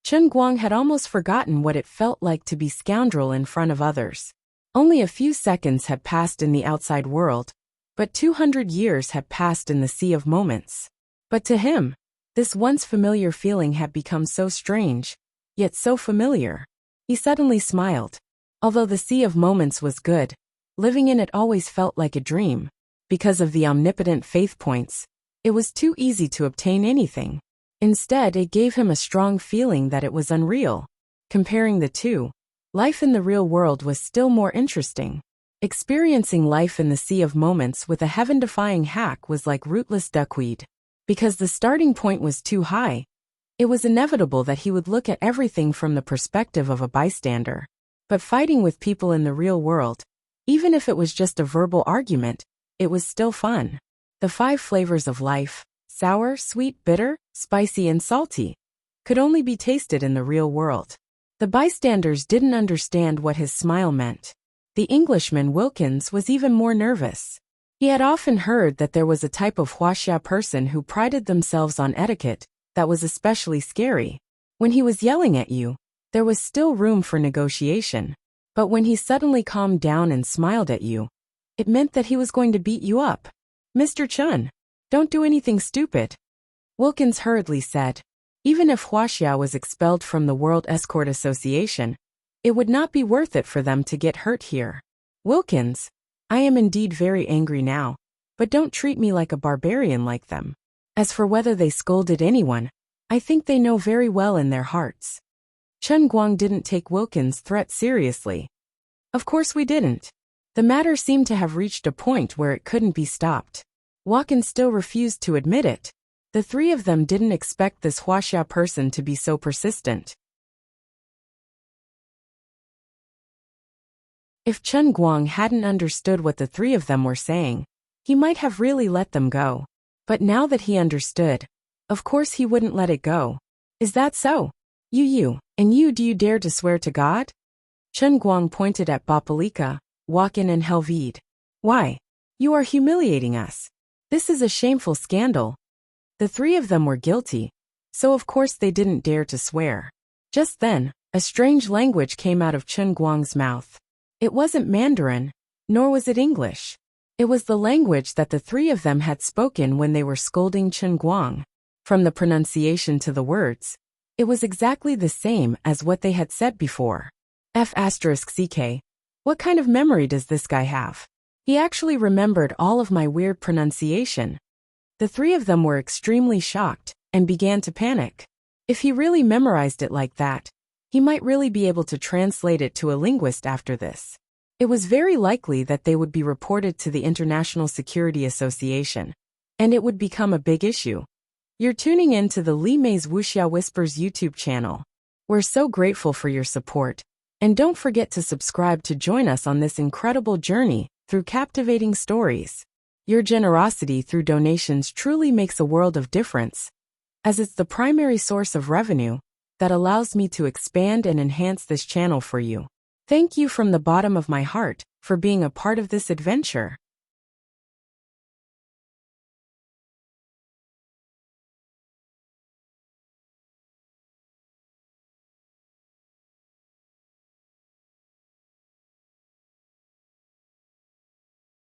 Chen Guang had almost forgotten what it felt like to be scoundrel in front of others. Only a few seconds had passed in the outside world, but 200 years had passed in the Sea of Moments. But to him, this once familiar feeling had become so strange, yet so familiar. He suddenly smiled. Although the Sea of Moments was good, living in it always felt like a dream. Because of the omnipotent faith points, it was too easy to obtain anything. Instead, it gave him a strong feeling that it was unreal. Comparing the two, life in the real world was still more interesting. Experiencing life in the Sea of Moments with a heaven-defying hack was like rootless duckweed. Because the starting point was too high, it was inevitable that he would look at everything from the perspective of a bystander. But fighting with people in the real world, even if it was just a verbal argument, it was still fun. The 5 flavors of life, sour, sweet, bitter, spicy, and salty, could only be tasted in the real world. The bystanders didn't understand what his smile meant. The Englishman Wilkins was even more nervous. He had often heard that there was a type of Wuxia person who prided themselves on etiquette that was especially scary. When he was yelling at you, there was still room for negotiation. But when he suddenly calmed down and smiled at you, it meant that he was going to beat you up. Mr. Chun, don't do anything stupid, Wilkins hurriedly said. Even if Wuxia was expelled from the World Escort Association, it would not be worth it for them to get hurt here. Wilkins, I am indeed very angry now, but don't treat me like a barbarian like them. As for whether they scolded anyone, I think they know very well in their hearts. Chen Guang didn't take Wilkins' threat seriously. Of course we didn't. The matter seemed to have reached a point where it couldn't be stopped. Wilkins still refused to admit it. The 3 of them didn't expect this Wuxia person to be so persistent. If Chen Guang hadn't understood what the 3 of them were saying, he might have really let them go. But now that he understood, of course he wouldn't let it go. Is that so? And you, do you dare to swear to God? Chen Guang pointed at Bapalika, Walken and Helvide. Why? You are humiliating us. This is a shameful scandal. The 3 of them were guilty, so of course they didn't dare to swear. Just then, a strange language came out of Chen Guang's mouth. It wasn't Mandarin, nor was it English. It was the language that the 3 of them had spoken when they were scolding Chen Guang. From the pronunciation to the words, it was exactly the same as what they had said before. F***CK. What kind of memory does this guy have? He actually remembered all of my weird pronunciation. The 3 of them were extremely shocked and began to panic. If he really memorized it like that, he might really be able to translate it to a linguist after this. It was very likely that they would be reported to the International Security Association, and it would become a big issue. You're tuning in to the Li Mei's Wuxia Whispers YouTube channel. We're so grateful for your support, and don't forget to subscribe to join us on this incredible journey through captivating stories. Your generosity through donations truly makes a world of difference, as it's the primary source of revenue that allows me to expand and enhance this channel for you. Thank you from the bottom of my heart for being a part of this adventure.